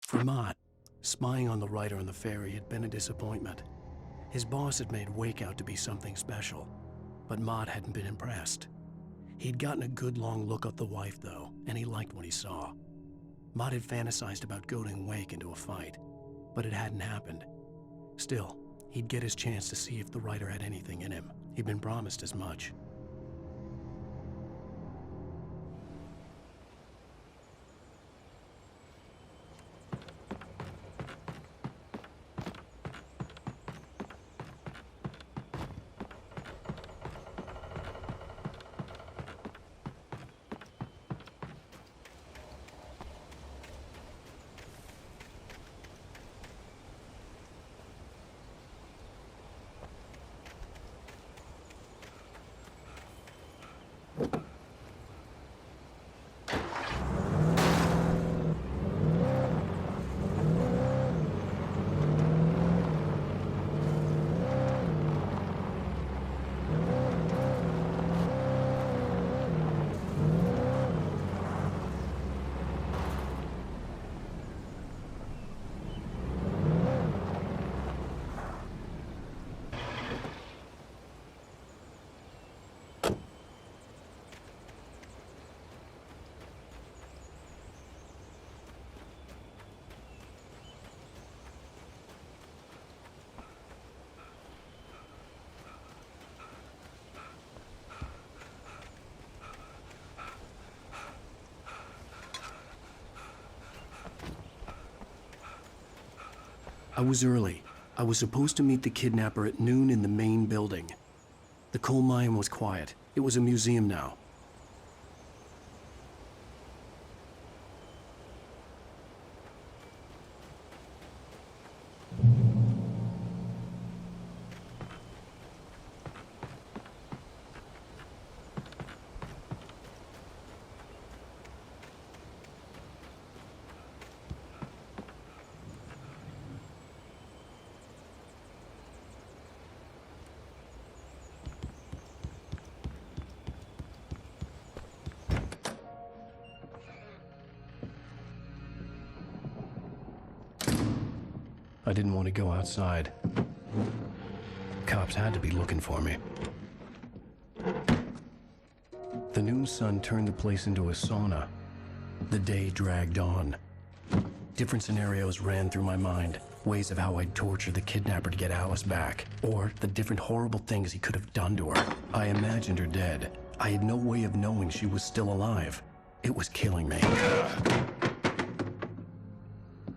For Mott, spying on the writer on the ferry had been a disappointment. His boss had made Wake out to be something special, but Mott hadn't been impressed. He'd gotten a good long look at the wife, though, and he liked what he saw. Mott had fantasized about goading Wake into a fight, but it hadn't happened. Still, he'd get his chance to see if the writer had anything in him. He'd been promised as much. I was early. I was supposed to meet the kidnapper at noon in the main building. The coal mine was quiet. It was a museum now. I didn't want to go outside. Cops had to be looking for me. The noon sun turned the place into a sauna. The day dragged on. Different scenarios ran through my mind. Ways of how I'd torture the kidnapper to get Alice back. Or the different horrible things he could have done to her. I imagined her dead. I had no way of knowing she was still alive. It was killing me.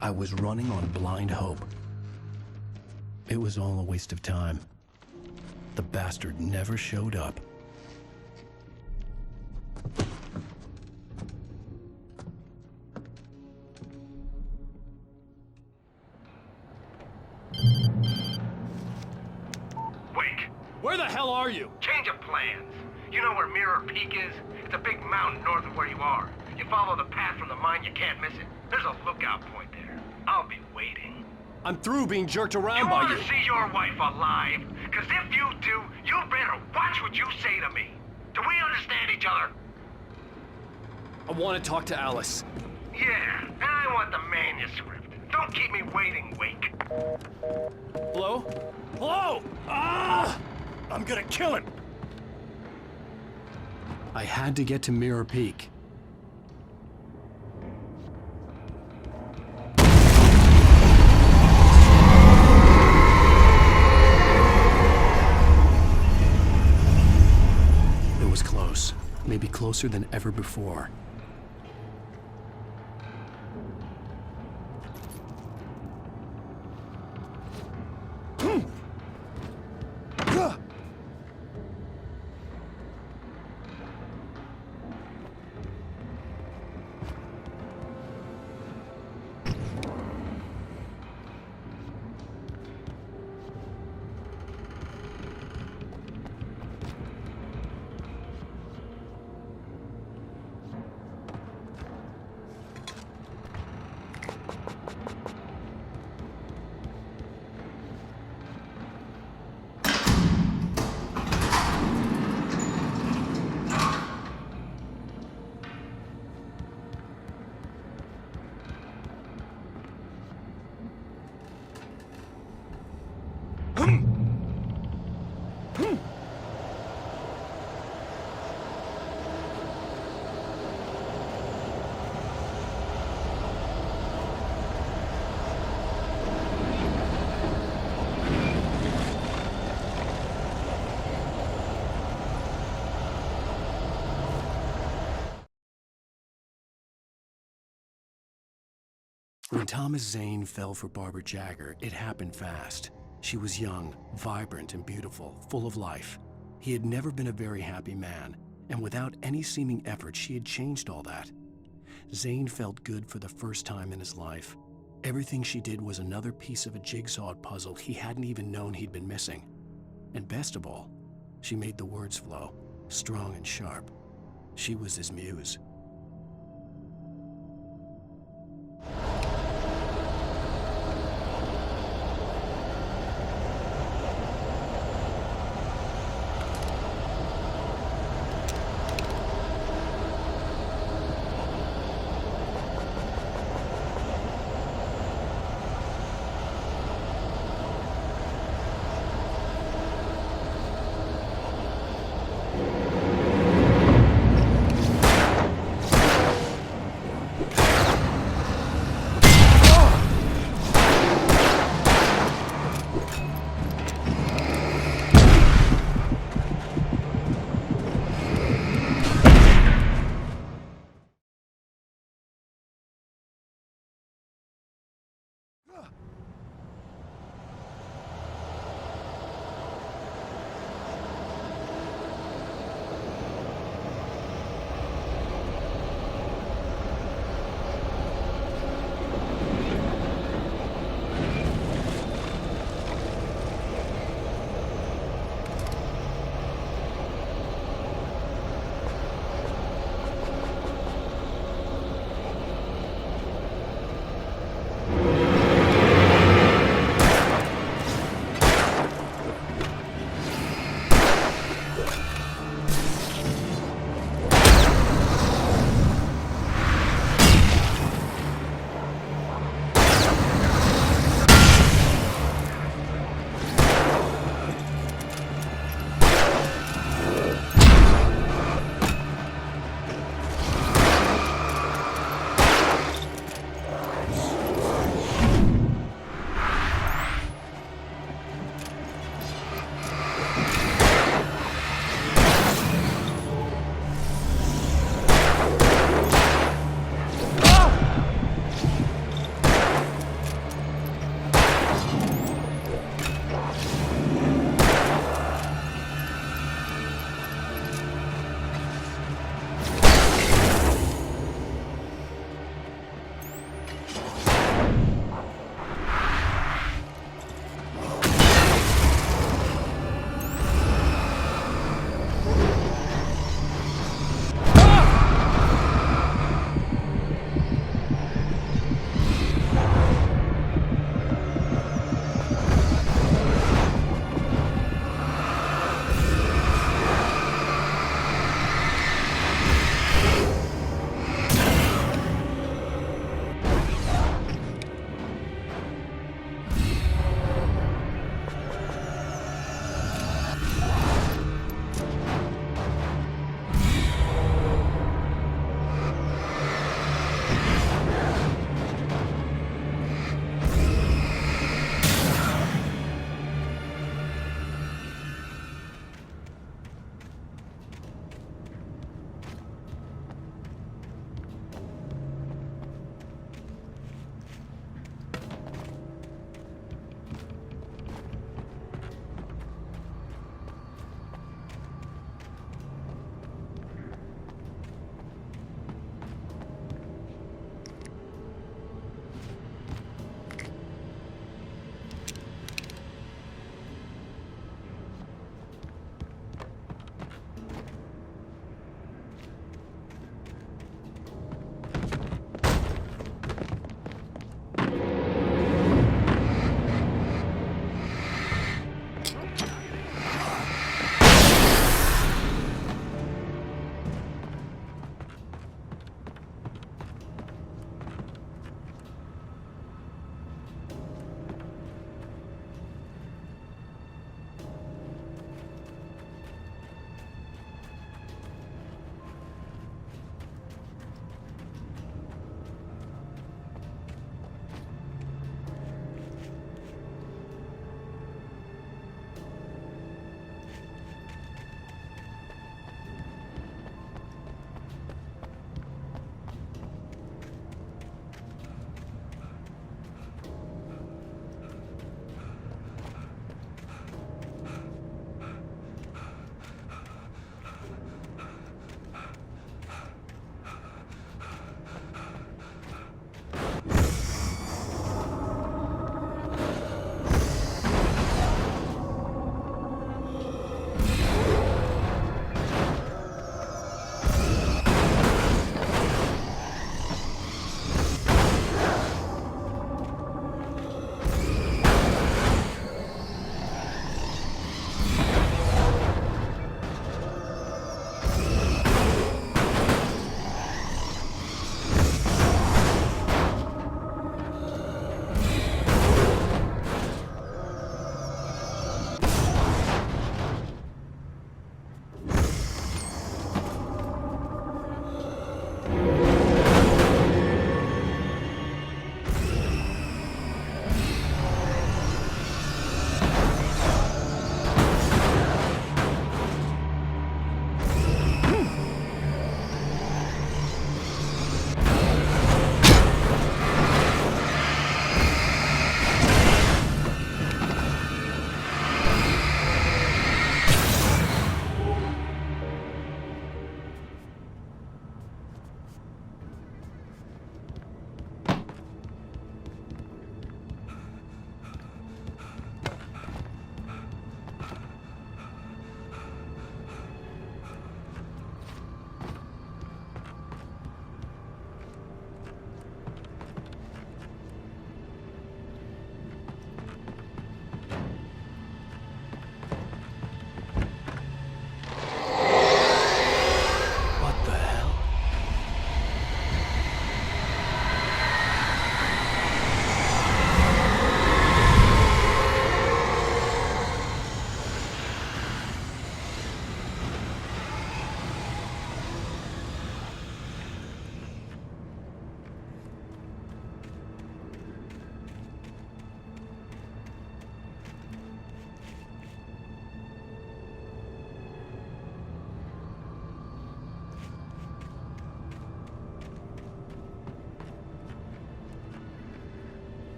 I was running on blind hope. It was all a waste of time. The bastard never showed up. Wake! Where the hell are you? Change of plans. You know where Mirror Peak is? It's a big mountain north of where you are. You follow the path from the mine, you can't miss it. There's a lookout point there. I'll be waiting. I'm through being jerked around by You you. want to see your wife alive? Because if you do, you better watch what you say to me. Do we understand each other? I want to talk to Alice. Yeah, and I want the manuscript. Don't keep me waiting, Wake. Hello? Hello! Ah! I'm gonna kill him! I had to get to Mirror Peak. It was close. Maybe closer than ever before. When Thomas Zane fell for Barbara Jagger, it happened fast. She was young, vibrant, and beautiful, full of life. He had never been a very happy man, and without any seeming effort, she had changed all that. Zane felt good for the first time in his life. Everything she did was another piece of a jigsaw puzzle he hadn't even known he'd been missing. And best of all, she made the words flow, strong and sharp. She was his muse.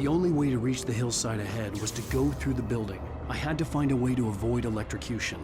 The only way to reach the hillside ahead was to go through the building. I had to find a way to avoid electrocution.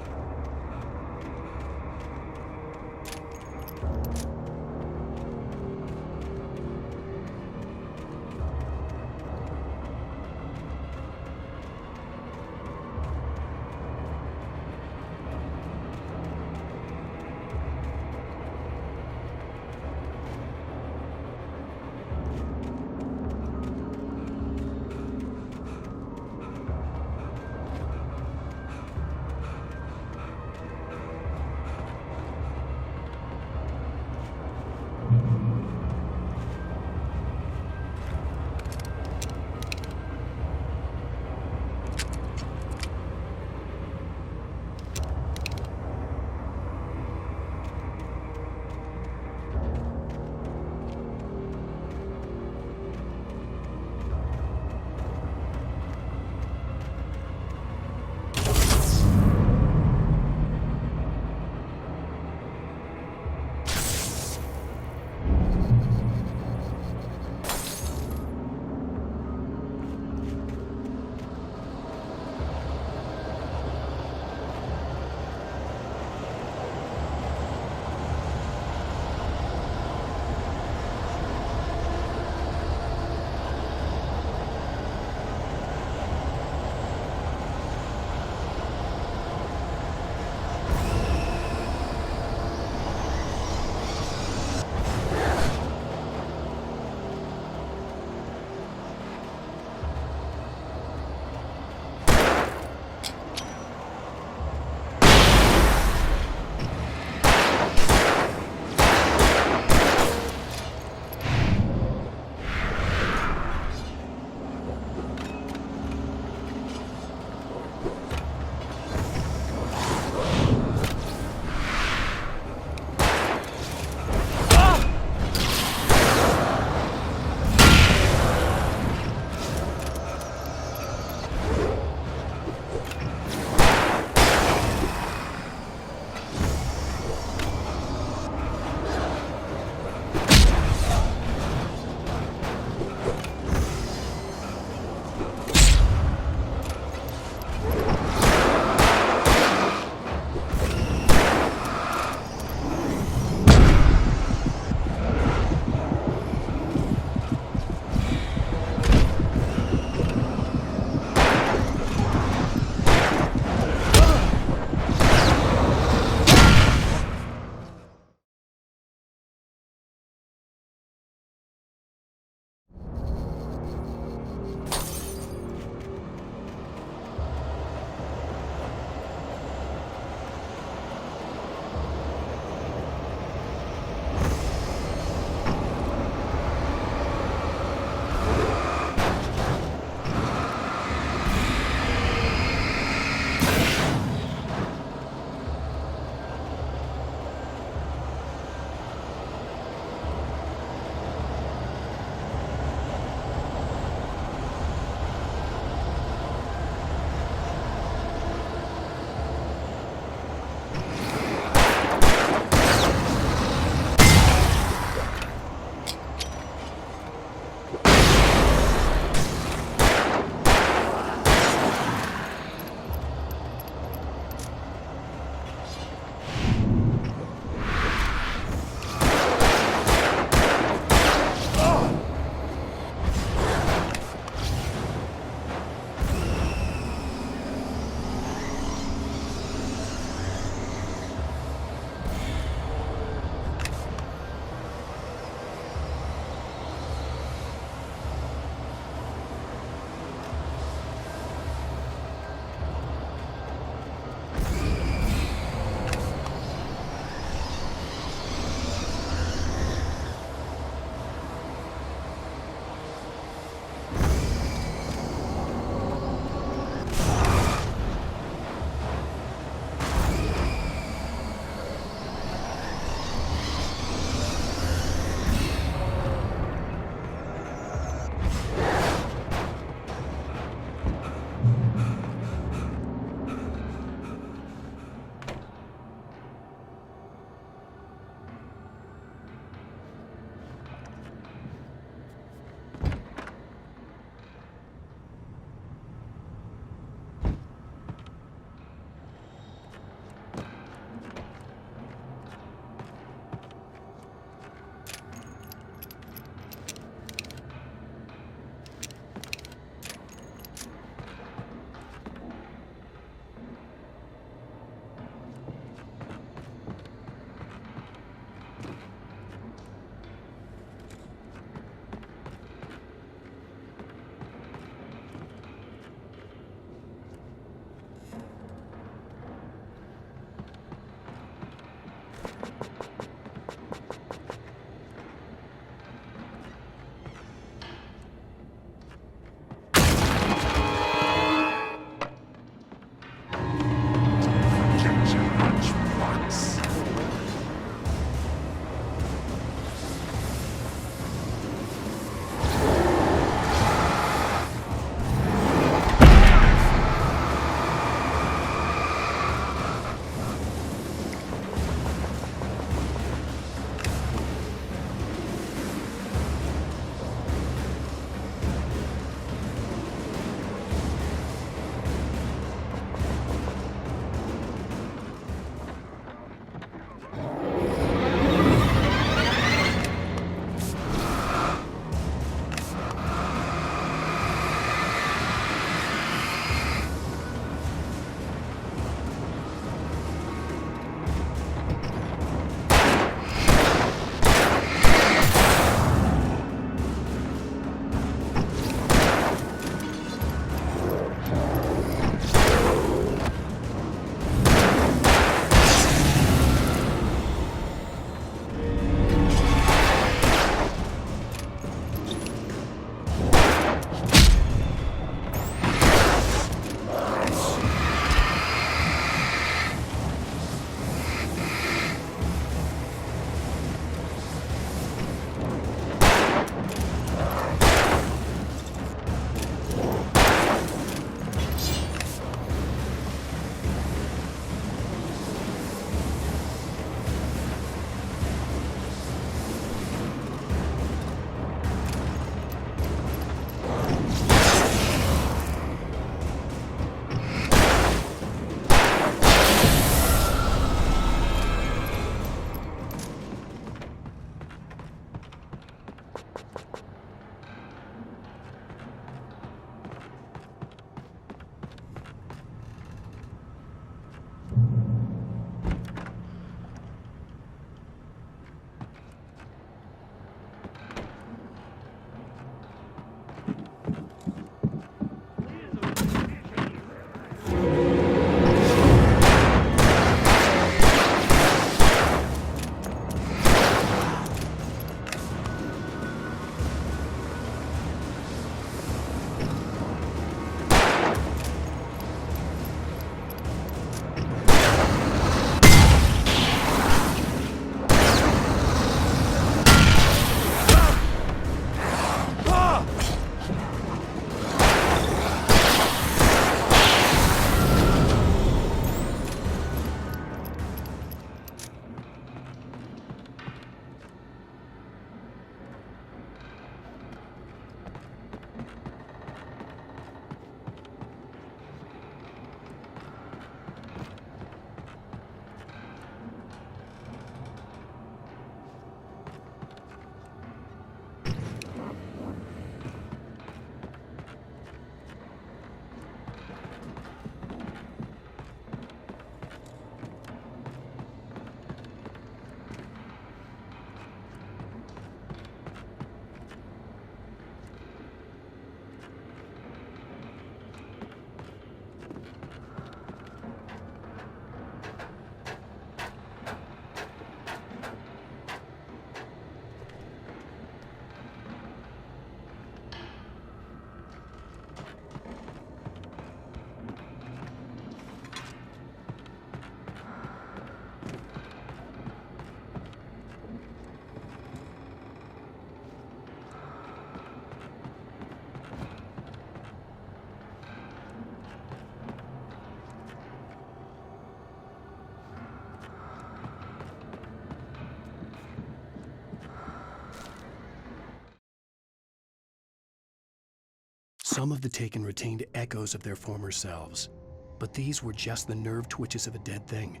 Some of the Taken retained echoes of their former selves, but these were just the nerve twitches of a dead thing.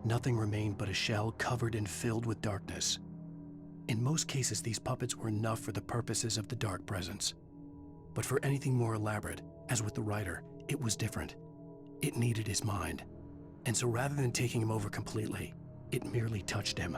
Nothing remained but a shell covered and filled with darkness. In most cases, these puppets were enough for the purposes of the Dark Presence. But for anything more elaborate, as with the writer, it was different. It needed his mind. And so rather than taking him over completely, it merely touched him.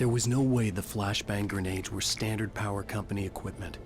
There was no way the flashbang grenades were standard power company equipment.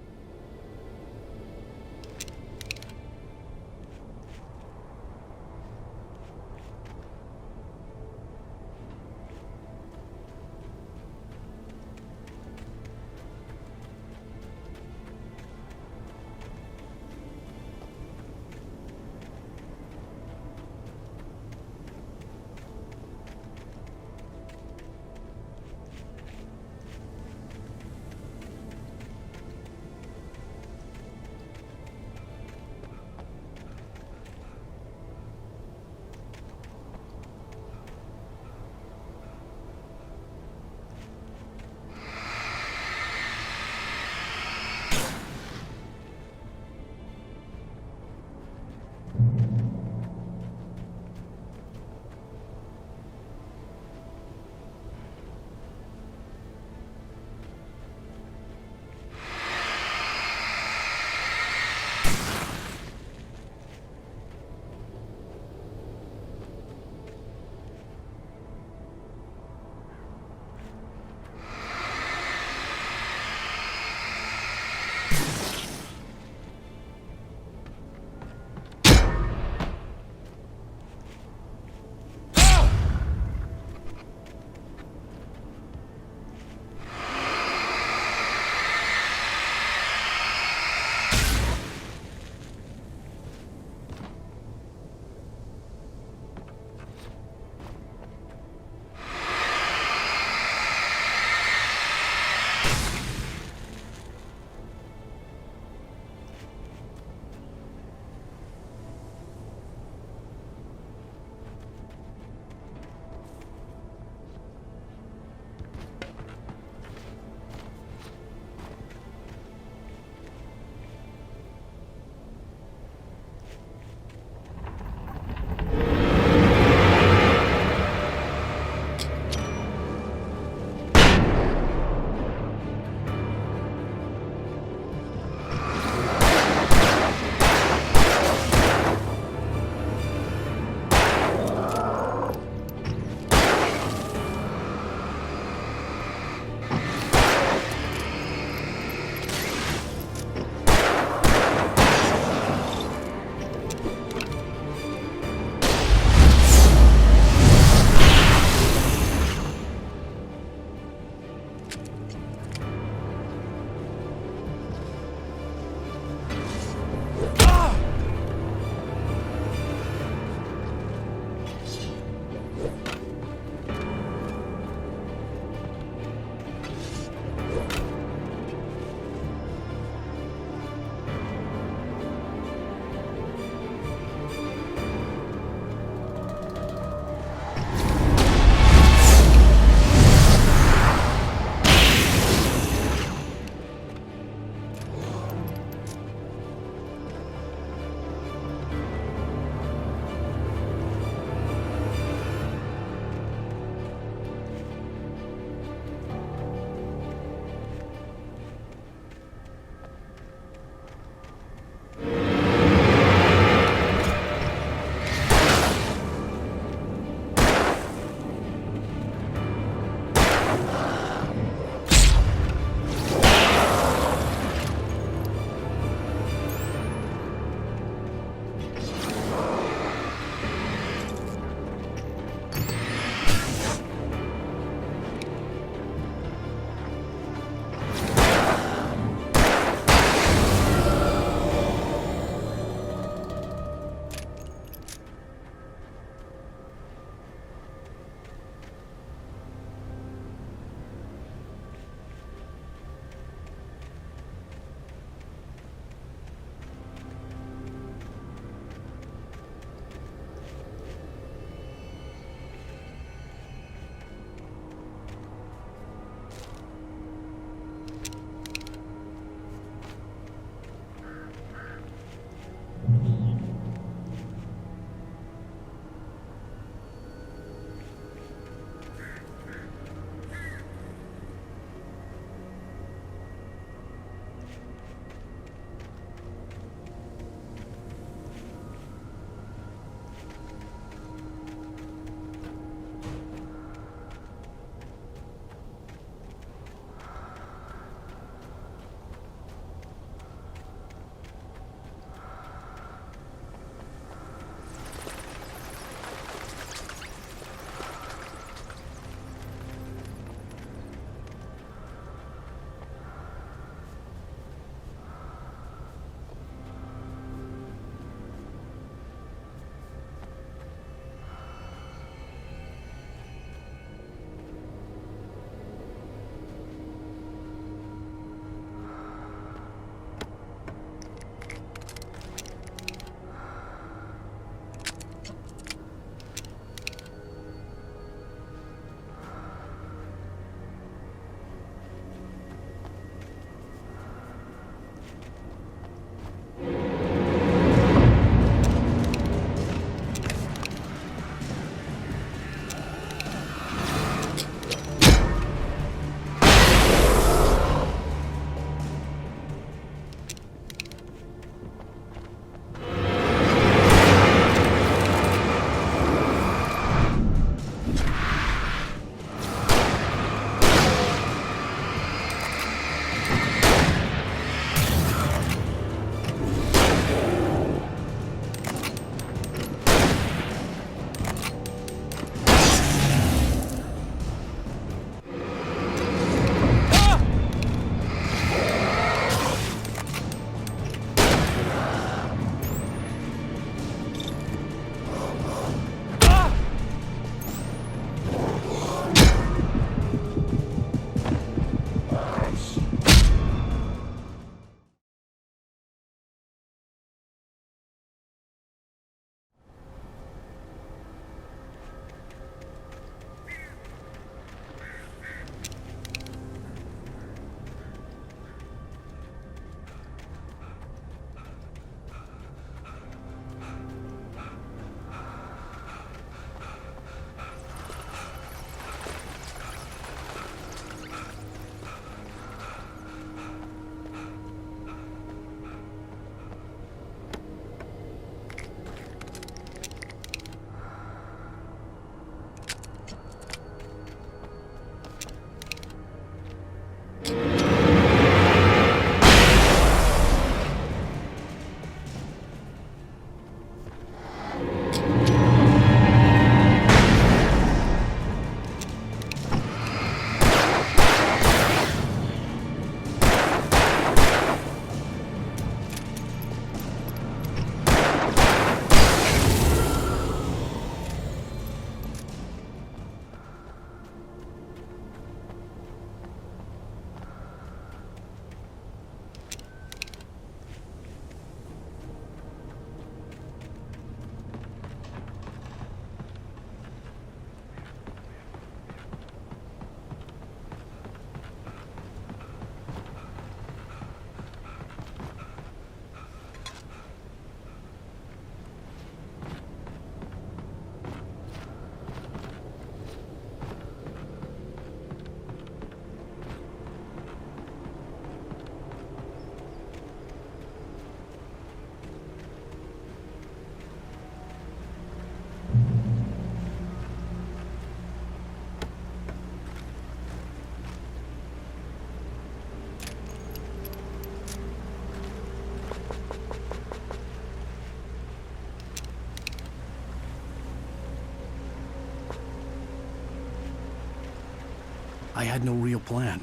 I had no real plan.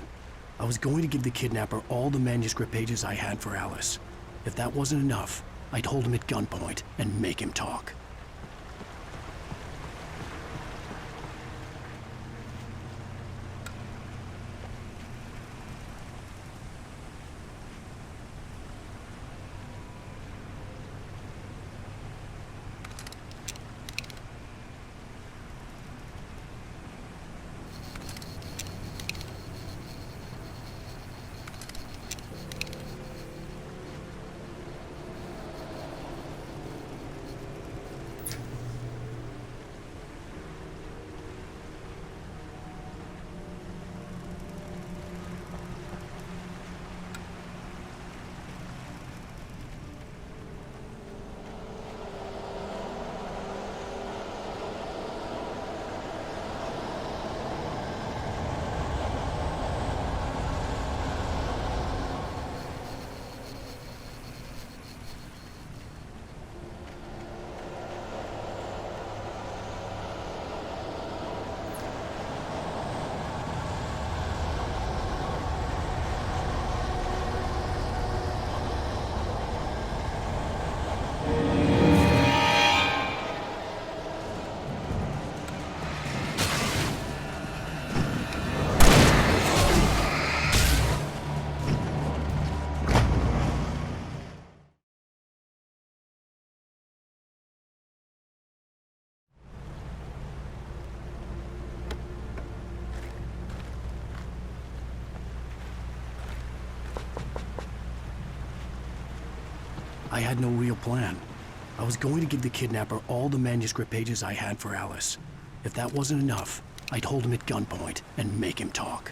I was going to give the kidnapper all the manuscript pages I had for Alice. If that wasn't enough, I'd hold him at gunpoint and make him talk. I had no real plan. I was going to give the kidnapper all the manuscript pages I had for Alice. If that wasn't enough, I'd hold him at gunpoint and make him talk.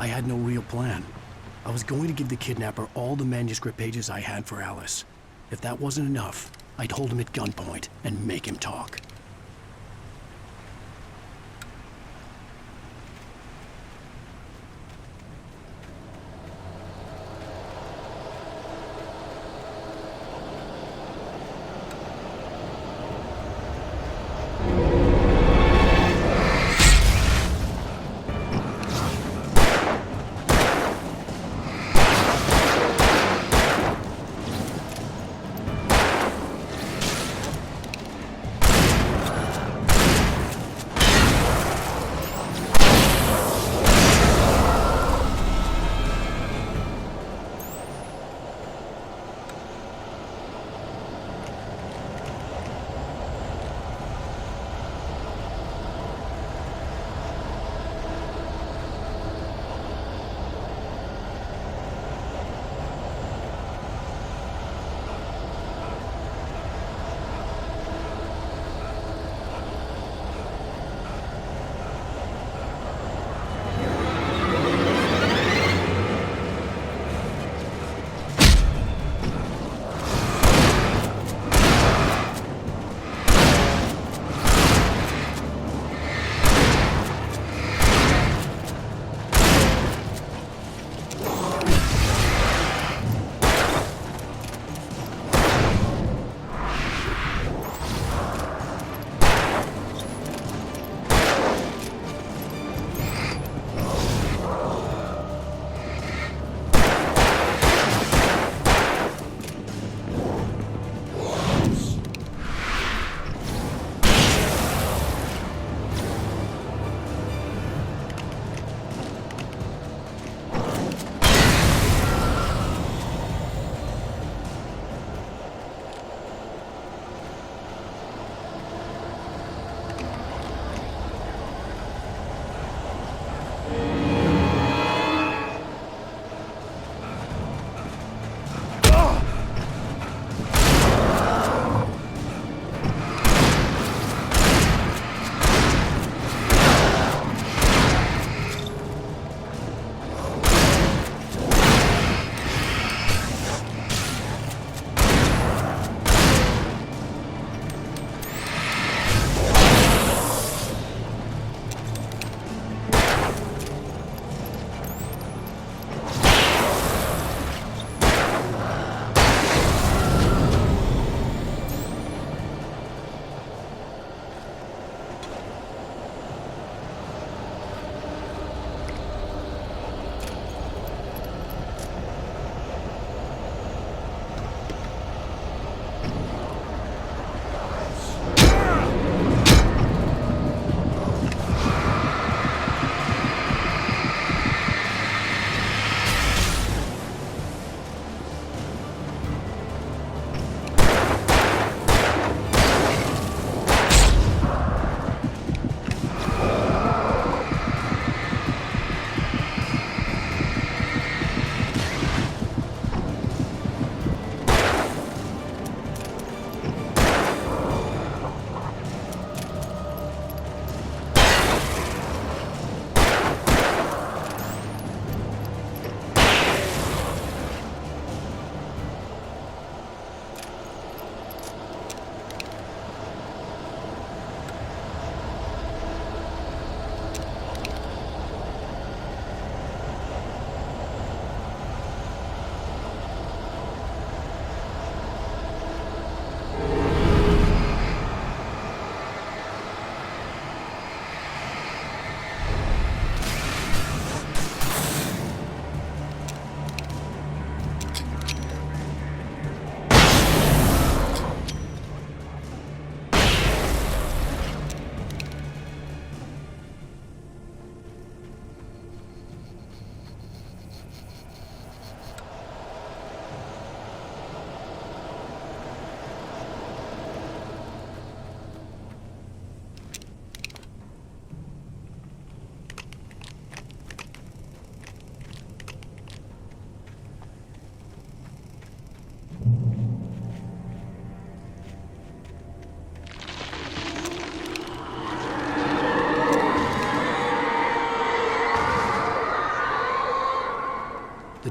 I had no real plan. I was going to give the kidnapper all the manuscript pages I had for Alice. If that wasn't enough, I'd hold him at gunpoint and make him talk.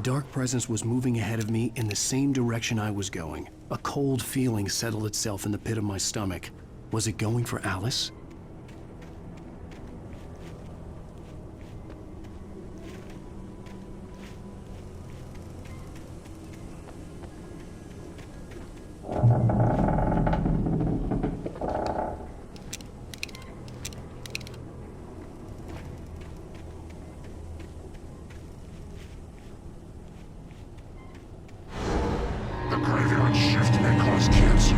dark presence was moving ahead of me in the same direction I was going. A cold feeling settled itself in the pit of my stomach. Was it going for Alice? The graveyard shift may cause cancer.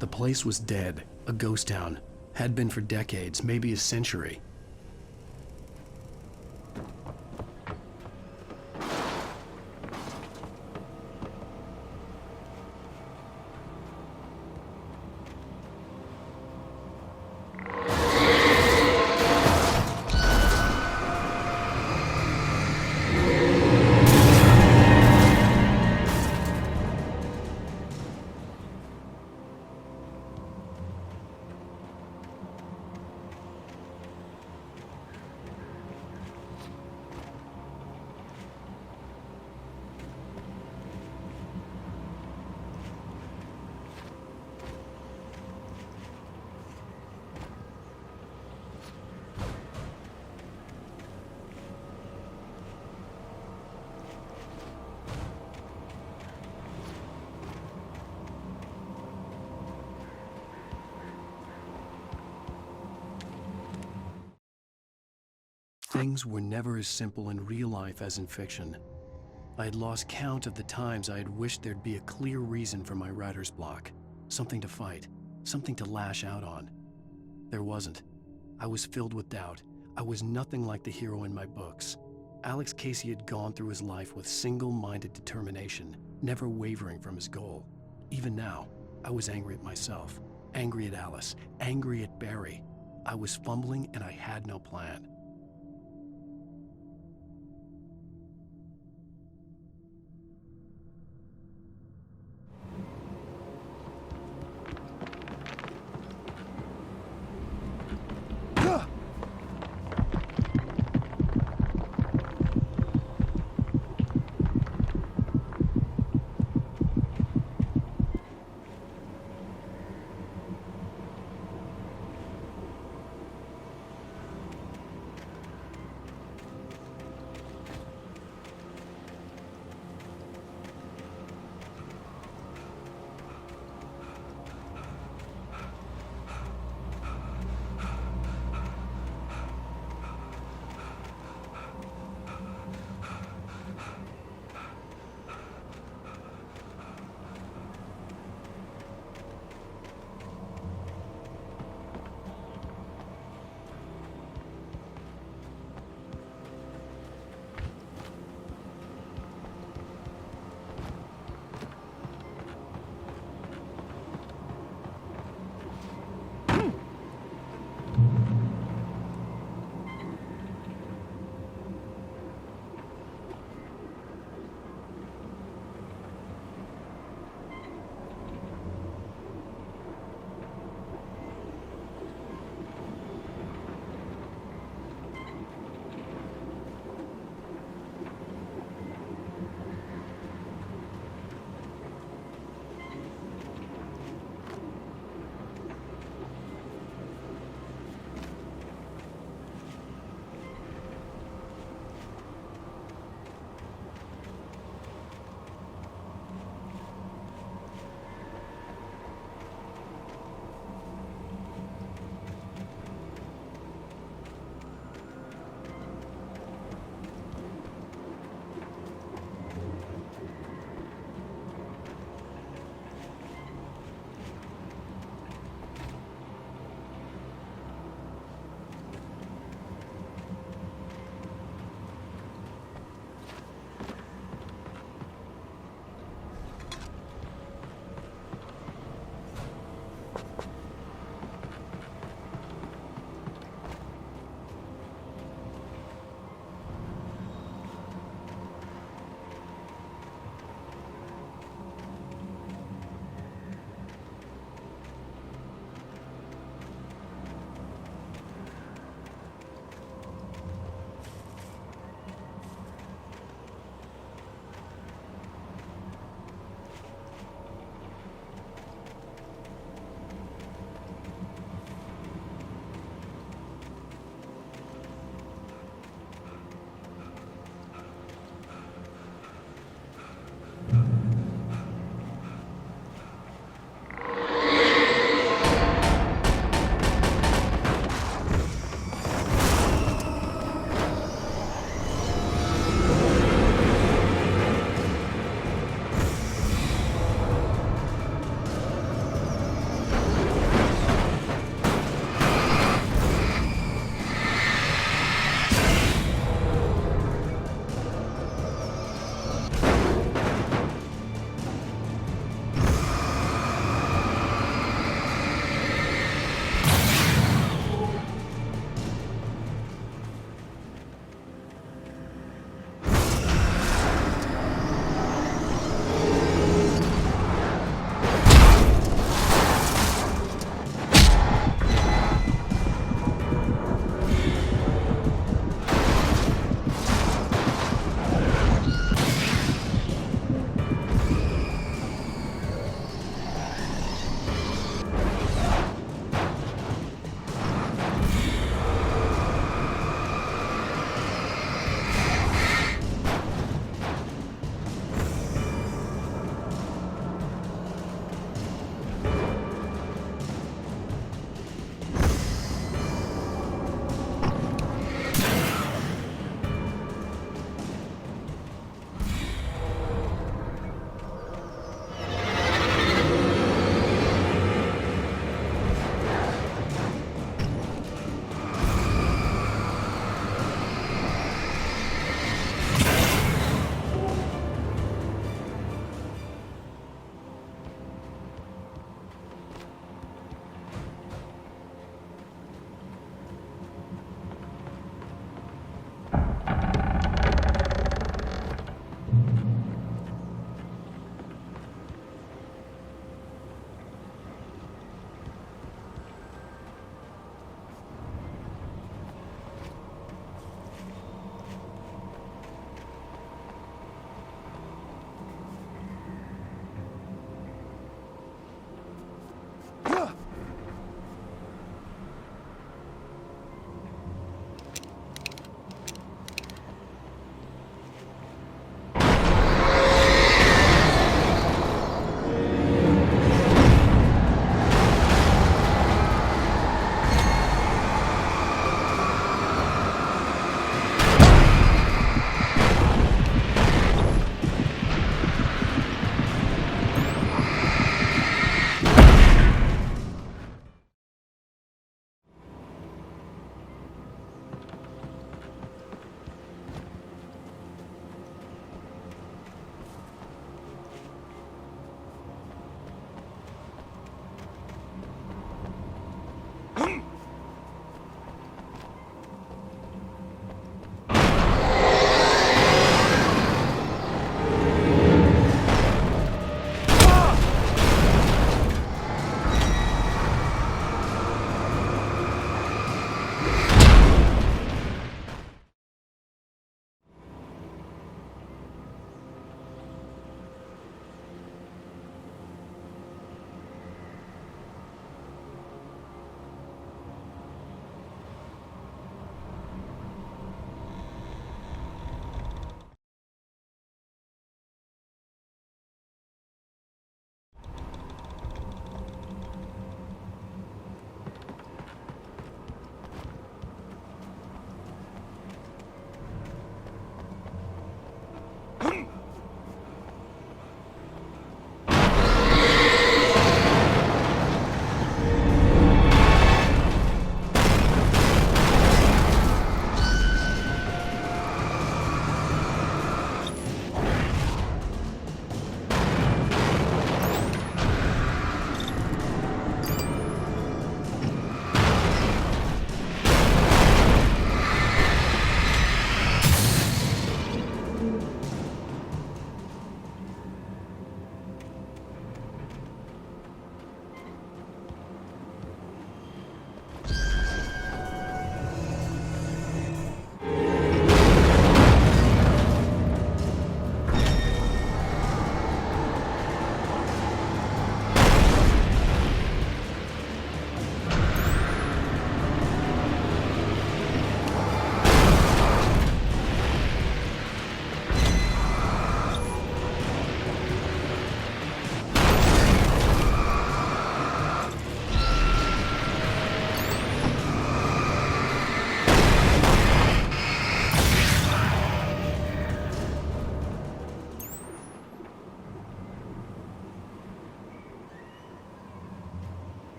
The place was dead, a ghost town. Had been for decades, maybe a century. Things were never as simple in real life as in fiction. I had lost count of the times I had wished there'd be a clear reason for my writer's block. something to fight, something to lash out on. There wasn't. I was filled with doubt. I was nothing like the hero in my books. Alex Casey had gone through his life with single-minded determination, never wavering from his goal. Even now, I was angry at myself, angry at Alice, angry at Barry. I was fumbling and I had no plan.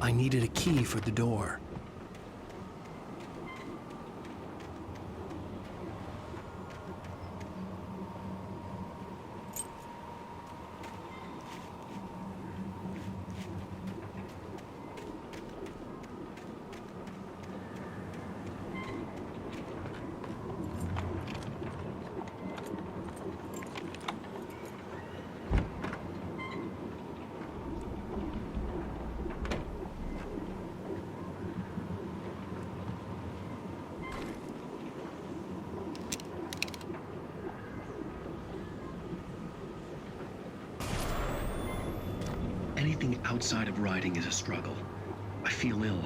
I needed a key for the door. Anything outside of riding is a struggle. I feel ill.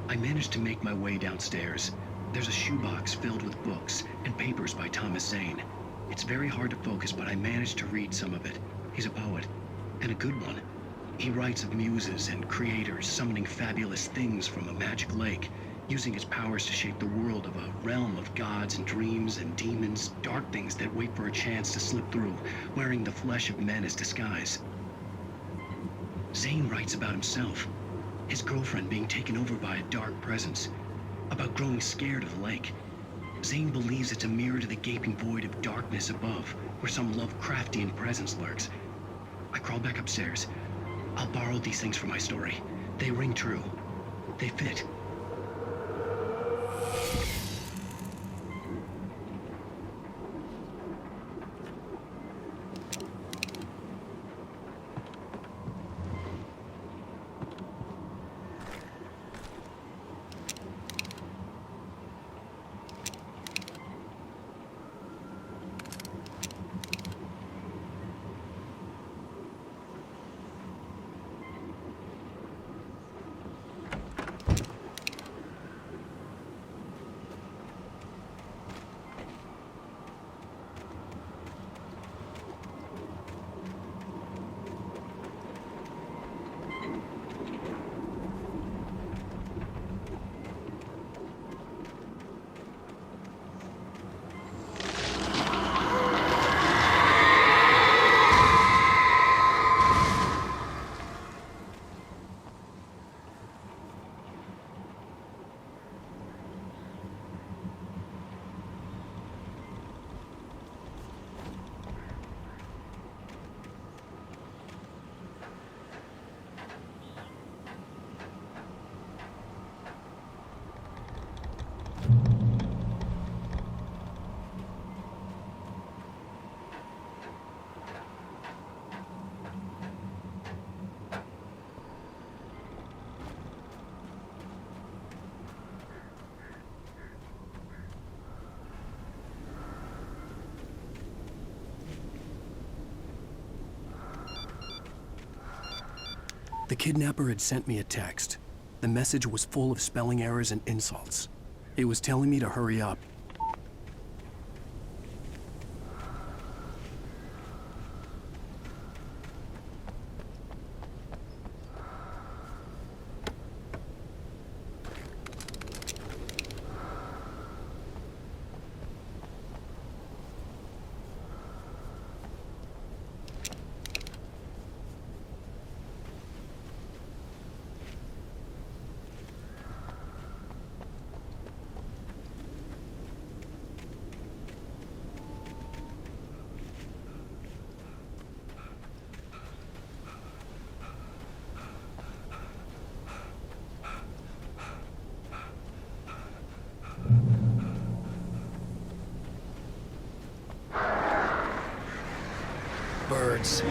I managed to make my way downstairs. There's a shoebox filled with books and papers by Thomas Zane. It's very hard to focus, but I managed to read some of it. He's a poet, and a good one. He writes of muses and creators summoning fabulous things from a magic lake, using his powers to shape the world of a realm of gods and dreams and demons, dark things that wait for a chance to slip through, wearing the flesh of men as disguise. Zane writes about himself, his girlfriend being taken over by a dark presence, about growing scared of the lake. Zane believes it's a mirror to the gaping void of darkness above, where some Lovecraftian presence lurks. I crawl back upstairs. I'll borrow these things for my story. They ring true. They fit. The kidnapper had sent me a text. The message was full of spelling errors and insults. It was telling me to hurry up. Birds.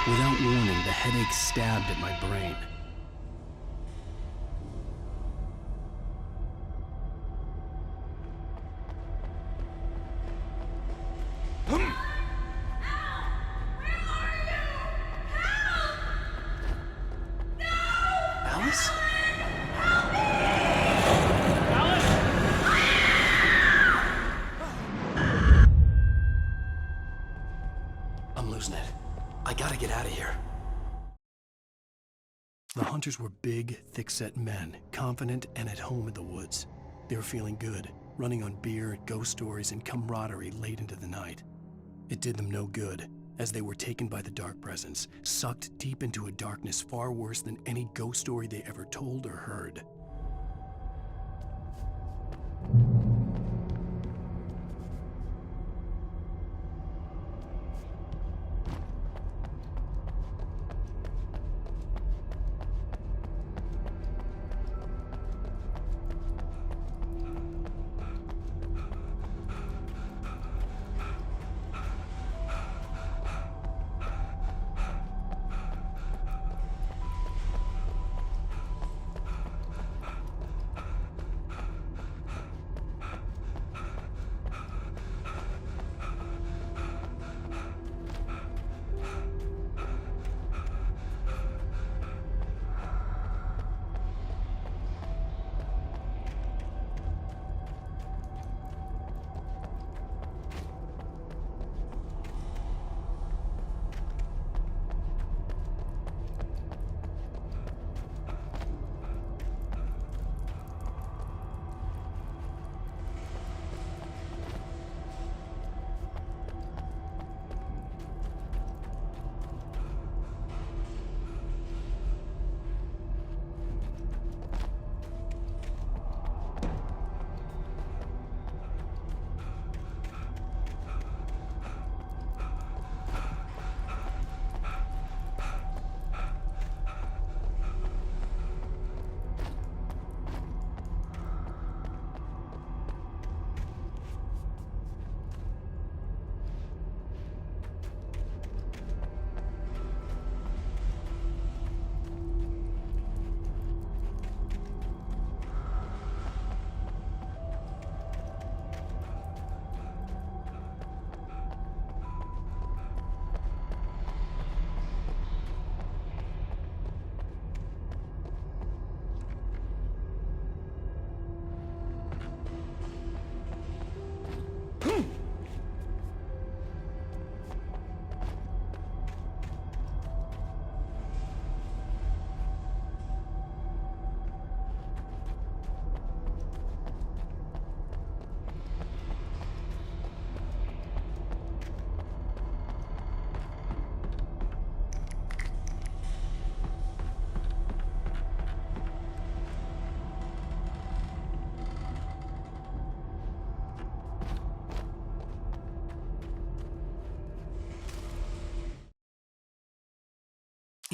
Without warning, the headache stabbed at my brain. Alice? I'm losing it. I gotta get out of here. The hunters were big, thick-set men, confident and at home in the woods. They were feeling good, running on beer, ghost stories, and camaraderie late into the night. It did them no good, as they were taken by the dark presence, sucked deep into a darkness far worse than any ghost story they ever told or heard.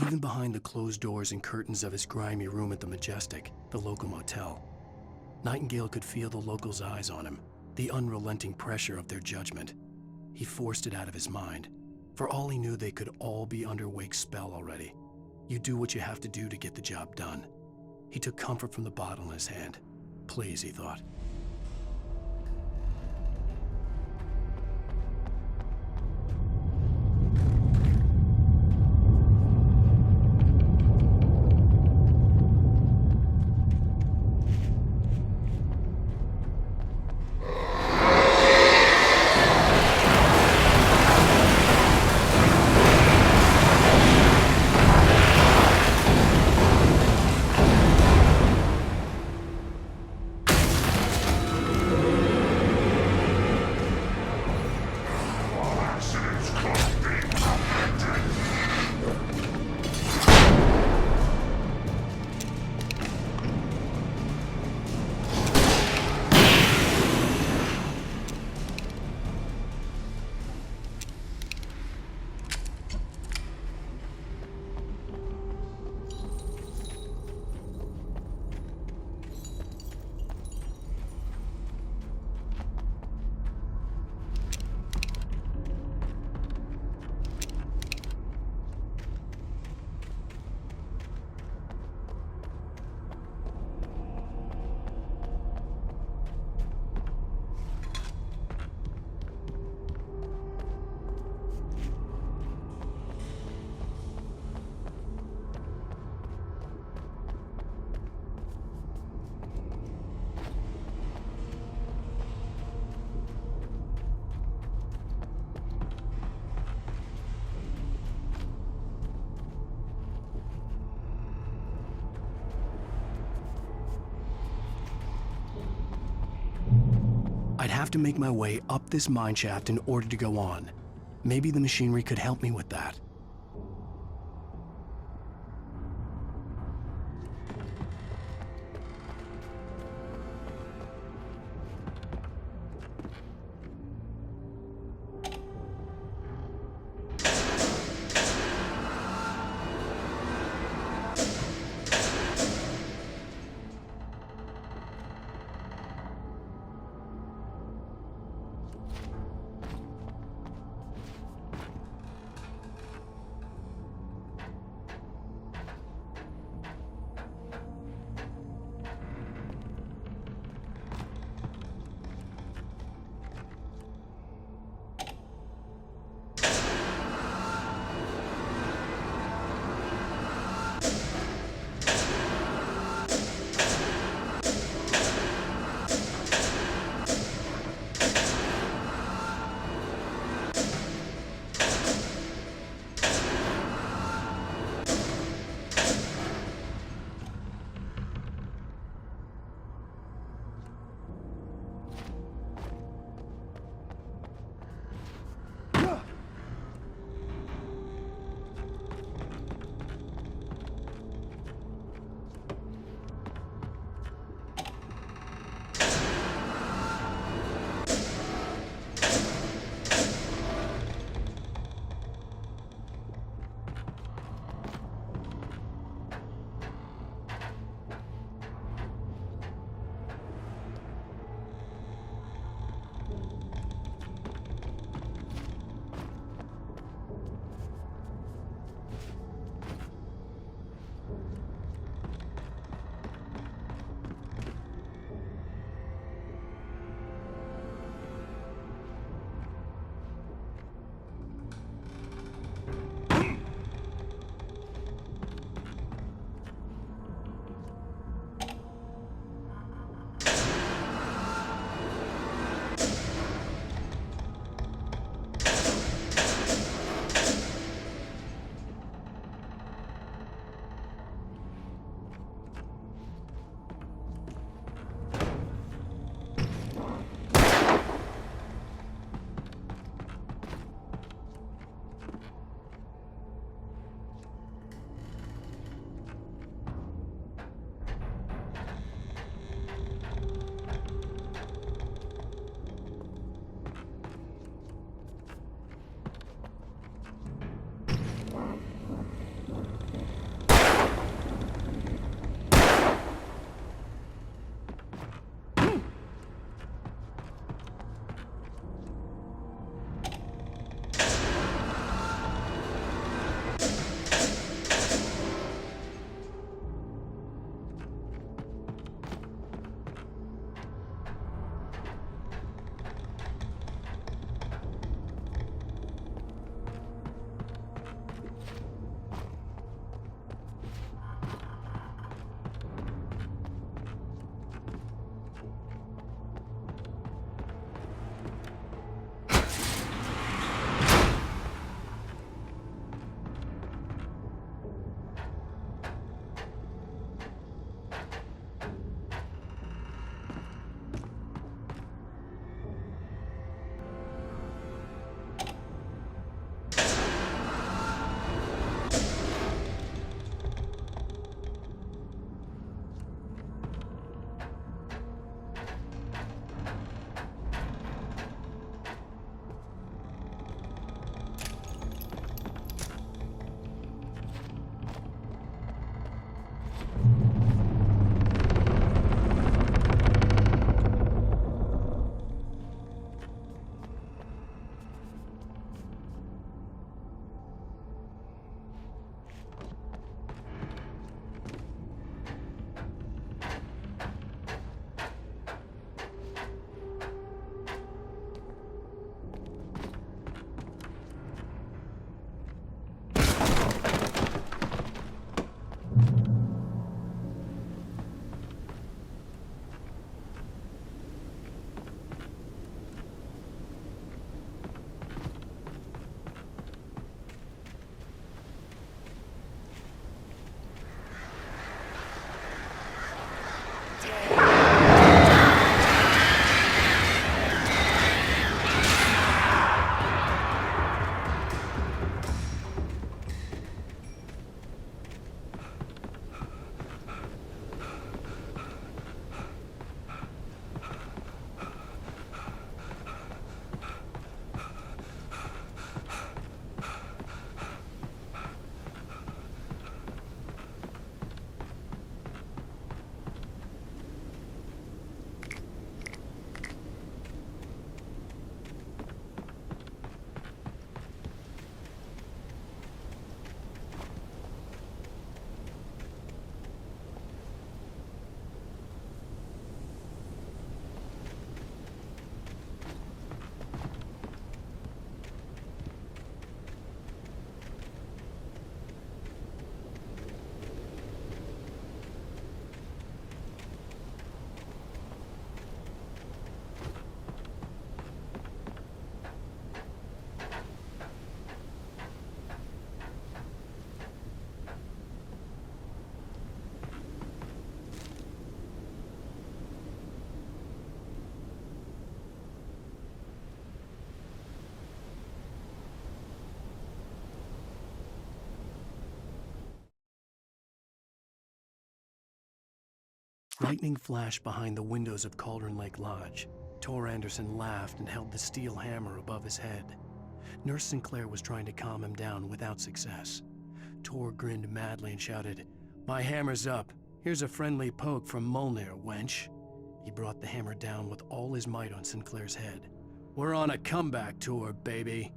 Even behind the closed doors and curtains of his grimy room at the Majestic, the local motel, Nightingale could feel the locals' eyes on him, the unrelenting pressure of their judgment. He forced it out of his mind. For all he knew, they could all be under Wake's spell already. You do what you have to do to get the job done. He took comfort from the bottle in his hand. Please, he thought. I'd have to make my way up this mine shaft in order to go on. Maybe the machinery could help me with that. Lightning flashed behind the windows of Cauldron Lake Lodge. Tor Anderson laughed and held the steel hammer above his head. Nurse Sinclair was trying to calm him down without success. Tor grinned madly and shouted, "My hammer's up. Here's a friendly poke from Molnir, wench." He brought the hammer down with all his might on Sinclair's head. "We're on a comeback tour, baby."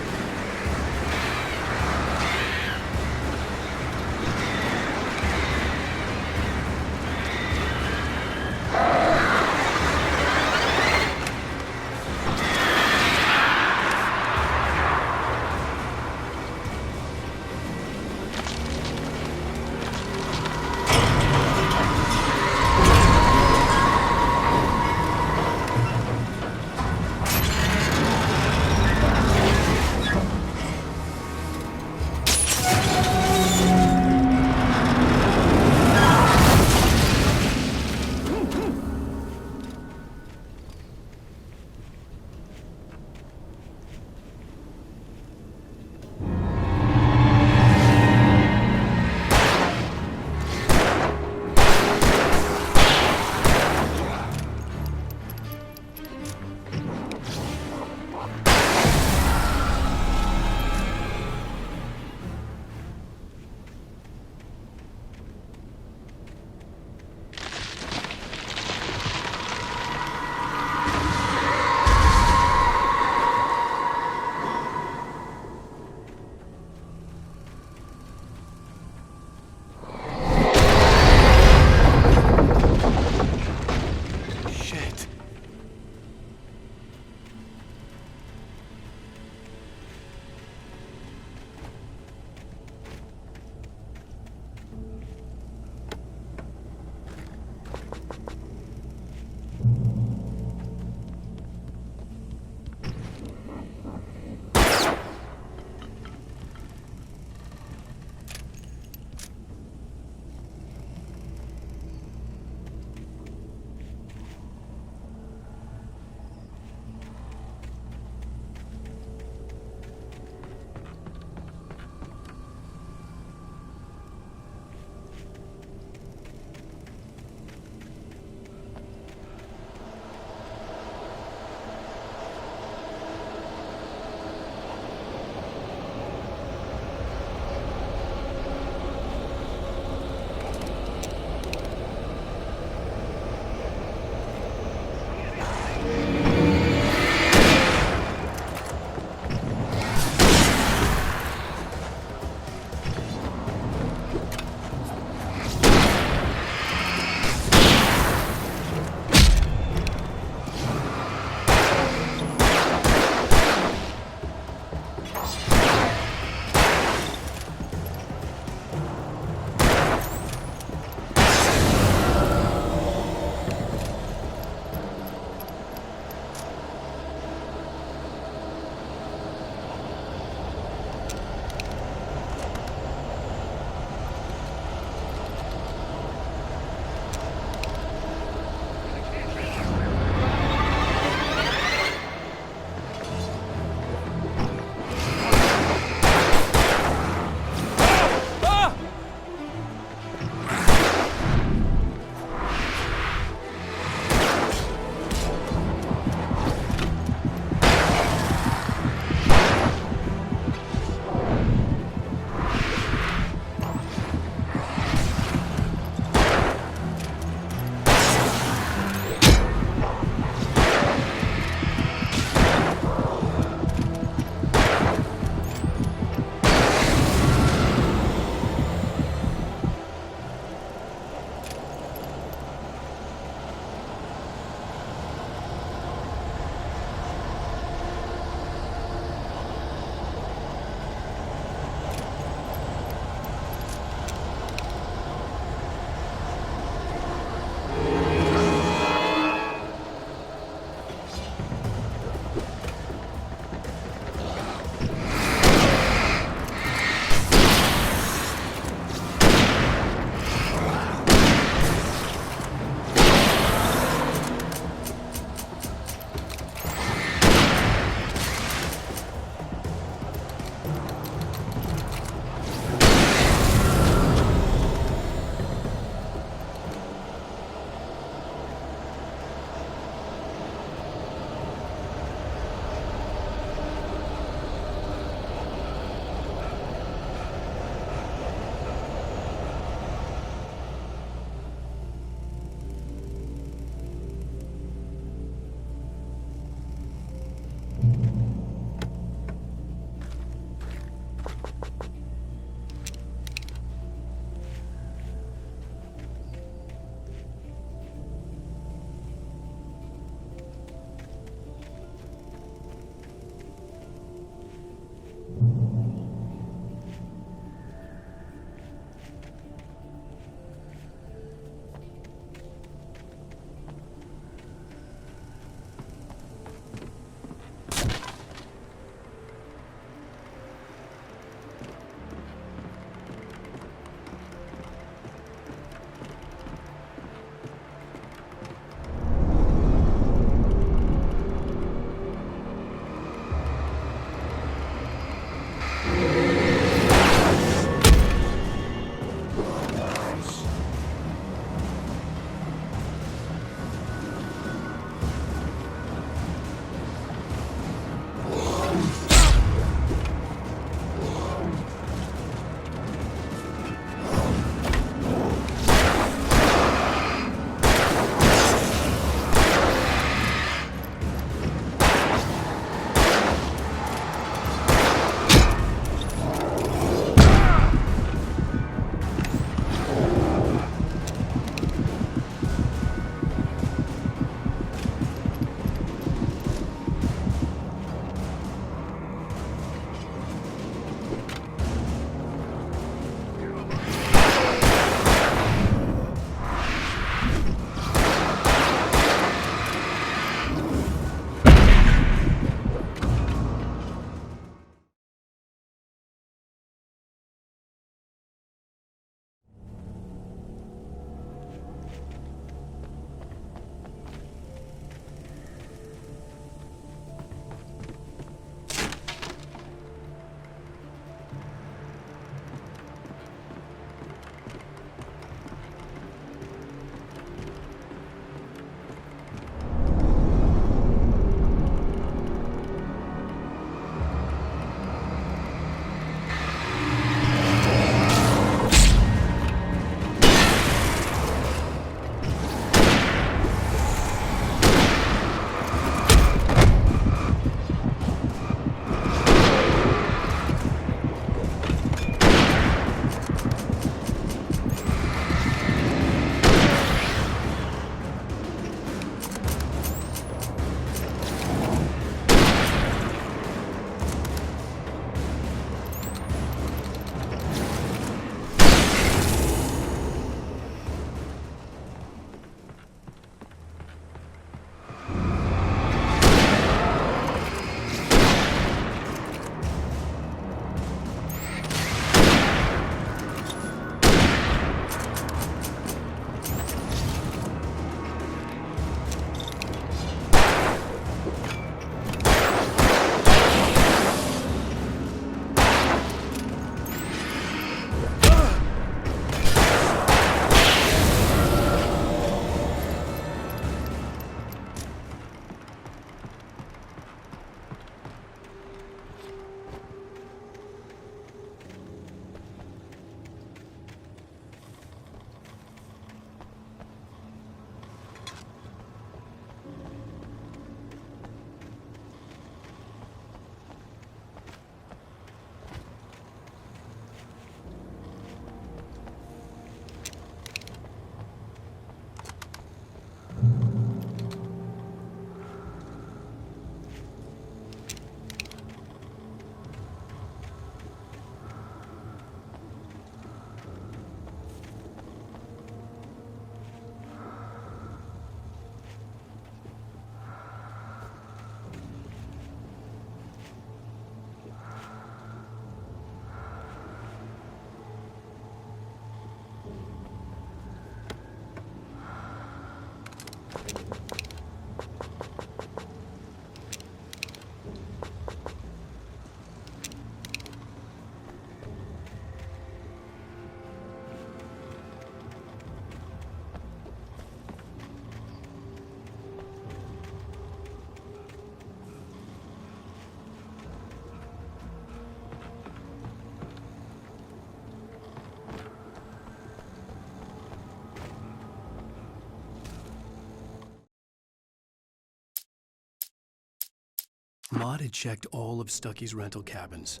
Mott had checked all of Stucky's rental cabins.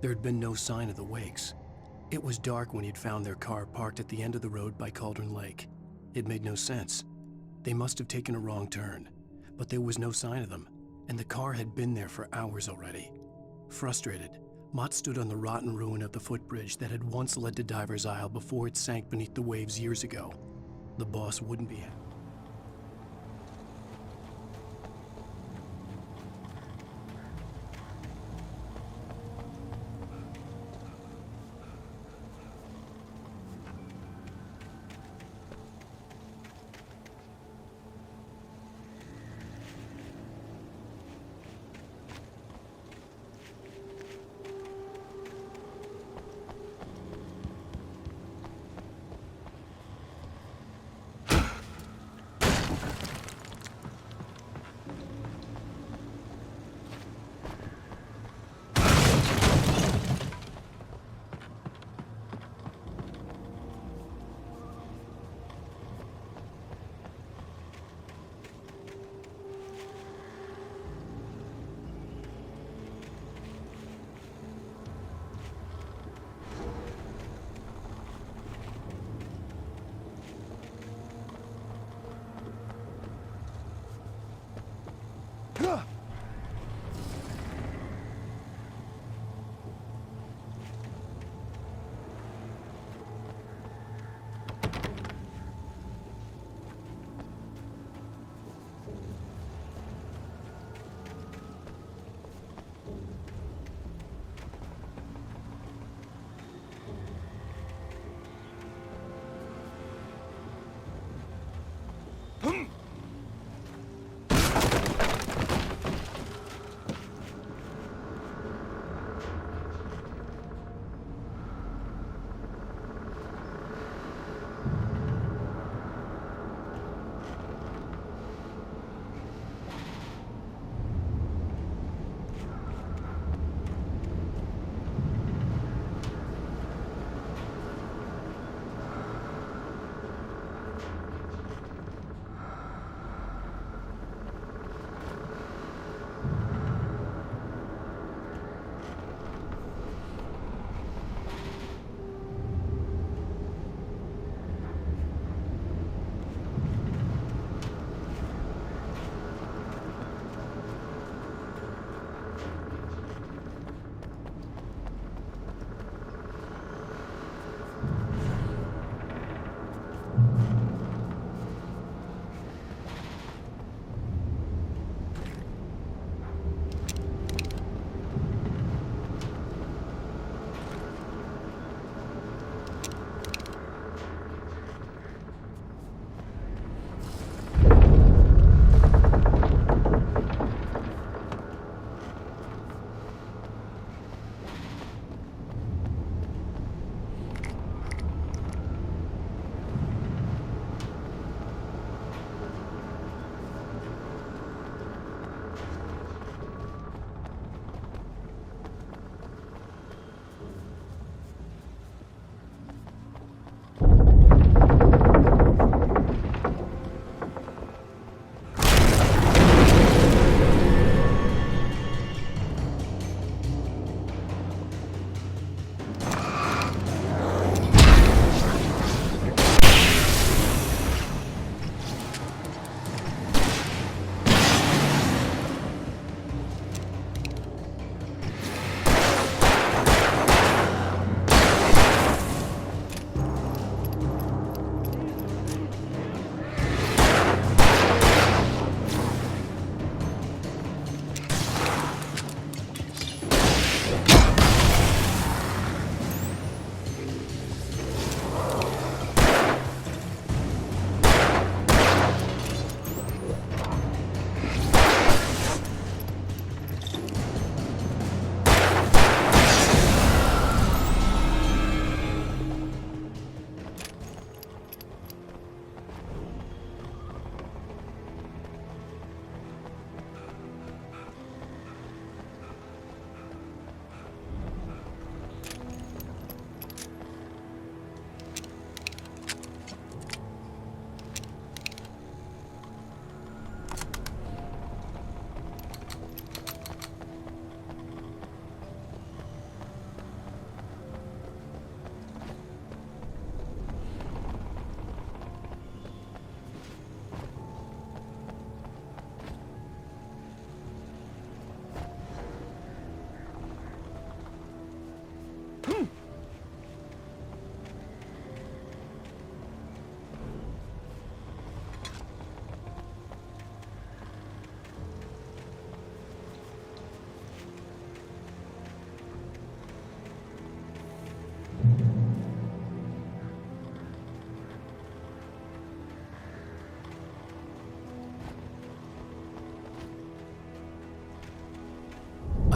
There had been no sign of the Wakes. It was dark when he'd found their car parked at the end of the road by Cauldron Lake. It made no sense. They must have taken a wrong turn, but there was no sign of them, and the car had been there for hours already. Frustrated, Mott stood on the rotten ruin of the footbridge that had once led to Diver's Isle before it sank beneath the waves years ago. The boss wouldn't be happy.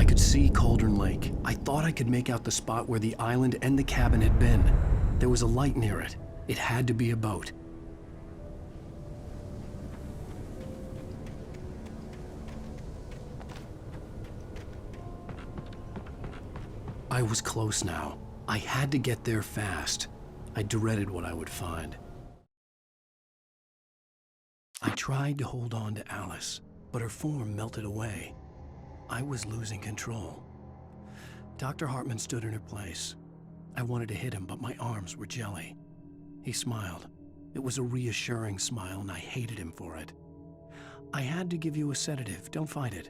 could see Cauldron Lake. I thought I could make out the spot where the island and the cabin had been. There was a light near it. It had to be a boat. I was close now. I had to get there fast. I dreaded what I would find. I tried to hold on to Alice, but her form melted away. I was losing control. Dr. Hartman stood in her place. I wanted to hit him, but my arms were jelly. He smiled. It was a reassuring smile, and I hated him for it. I had to give you a sedative. Don't fight it.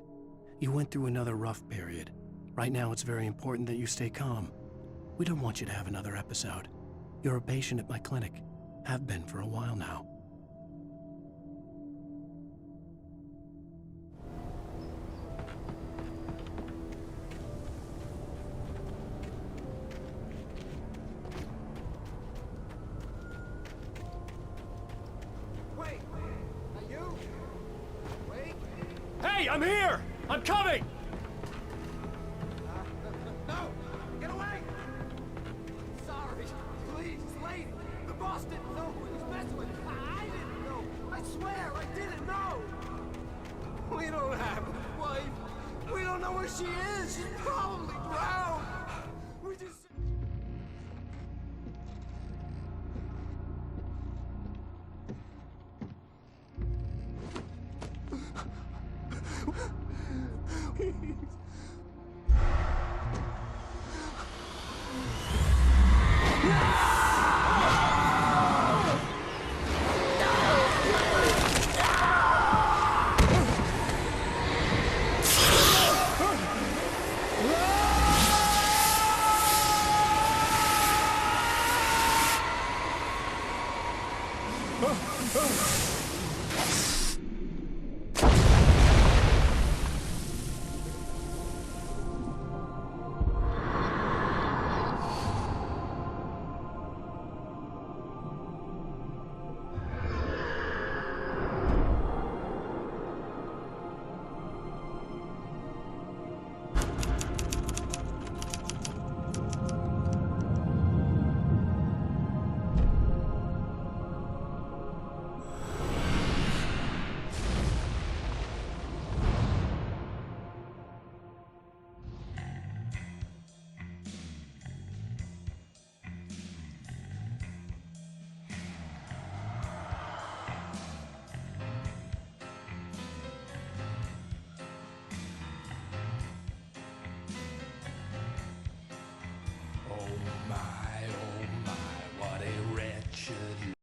You went through another rough period. Right now, it's very important that you stay calm. We don't want you to have another episode. You're a patient at my clinic. Have been for a while now. Wait! Are you? Wait! Hey, I'm here! I'm coming! No! Get away! Sorry. Please, lady. The boss didn't know who he was messing with. I didn't know. I swear, I didn't know. We don't have a wife. We don't know where she is. She's probably drowned. We just...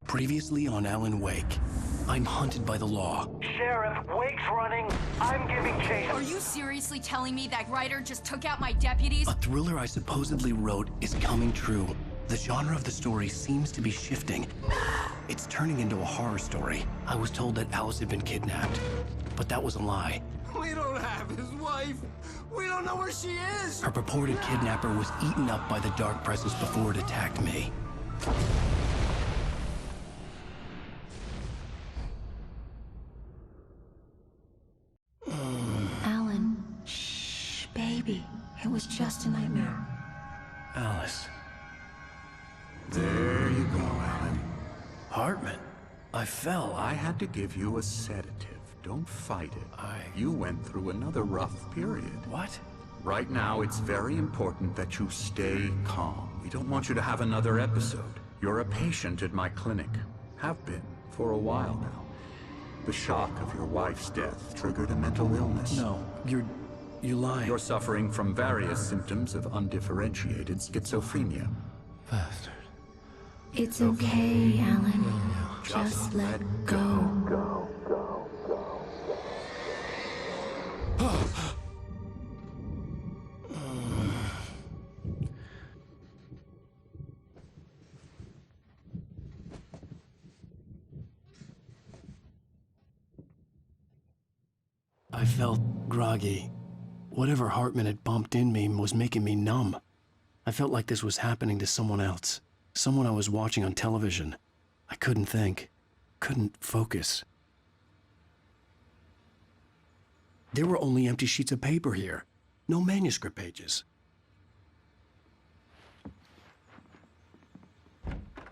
Previously on Alan Wake, I'm hunted by the law. Sheriff, Wake's running. I'm giving chase. Are you seriously telling me that writer just took out my deputies? A thriller I supposedly wrote is coming true. The genre of the story seems to be shifting. It's turning into a horror story. I was told that Alice had been kidnapped, but that was a lie. We don't have his wife. We don't know where she is. Her purported kidnapper was eaten up by the dark presence before it attacked me. Alan, shh, baby. It was just a nightmare. Alice. There you go, Alan. Hartman. I fell. I had to give you a sedative. Don't fight it. You went through another rough period. What? Right now, it's very important that you stay calm. We don't want you to have another episode. You're a patient at my clinic. Have been for a while now. The shock of your wife's death triggered a mental illness. No, you're lying. You're suffering from various symptoms of undifferentiated schizophrenia. Bastard. It's okay, Alan. Just let go. I felt groggy. Whatever Hartman had bumped in me was making me numb. I felt like this was happening to someone else. Someone I was watching on television. I couldn't think. Couldn't focus. There were only empty sheets of paper here. No manuscript pages.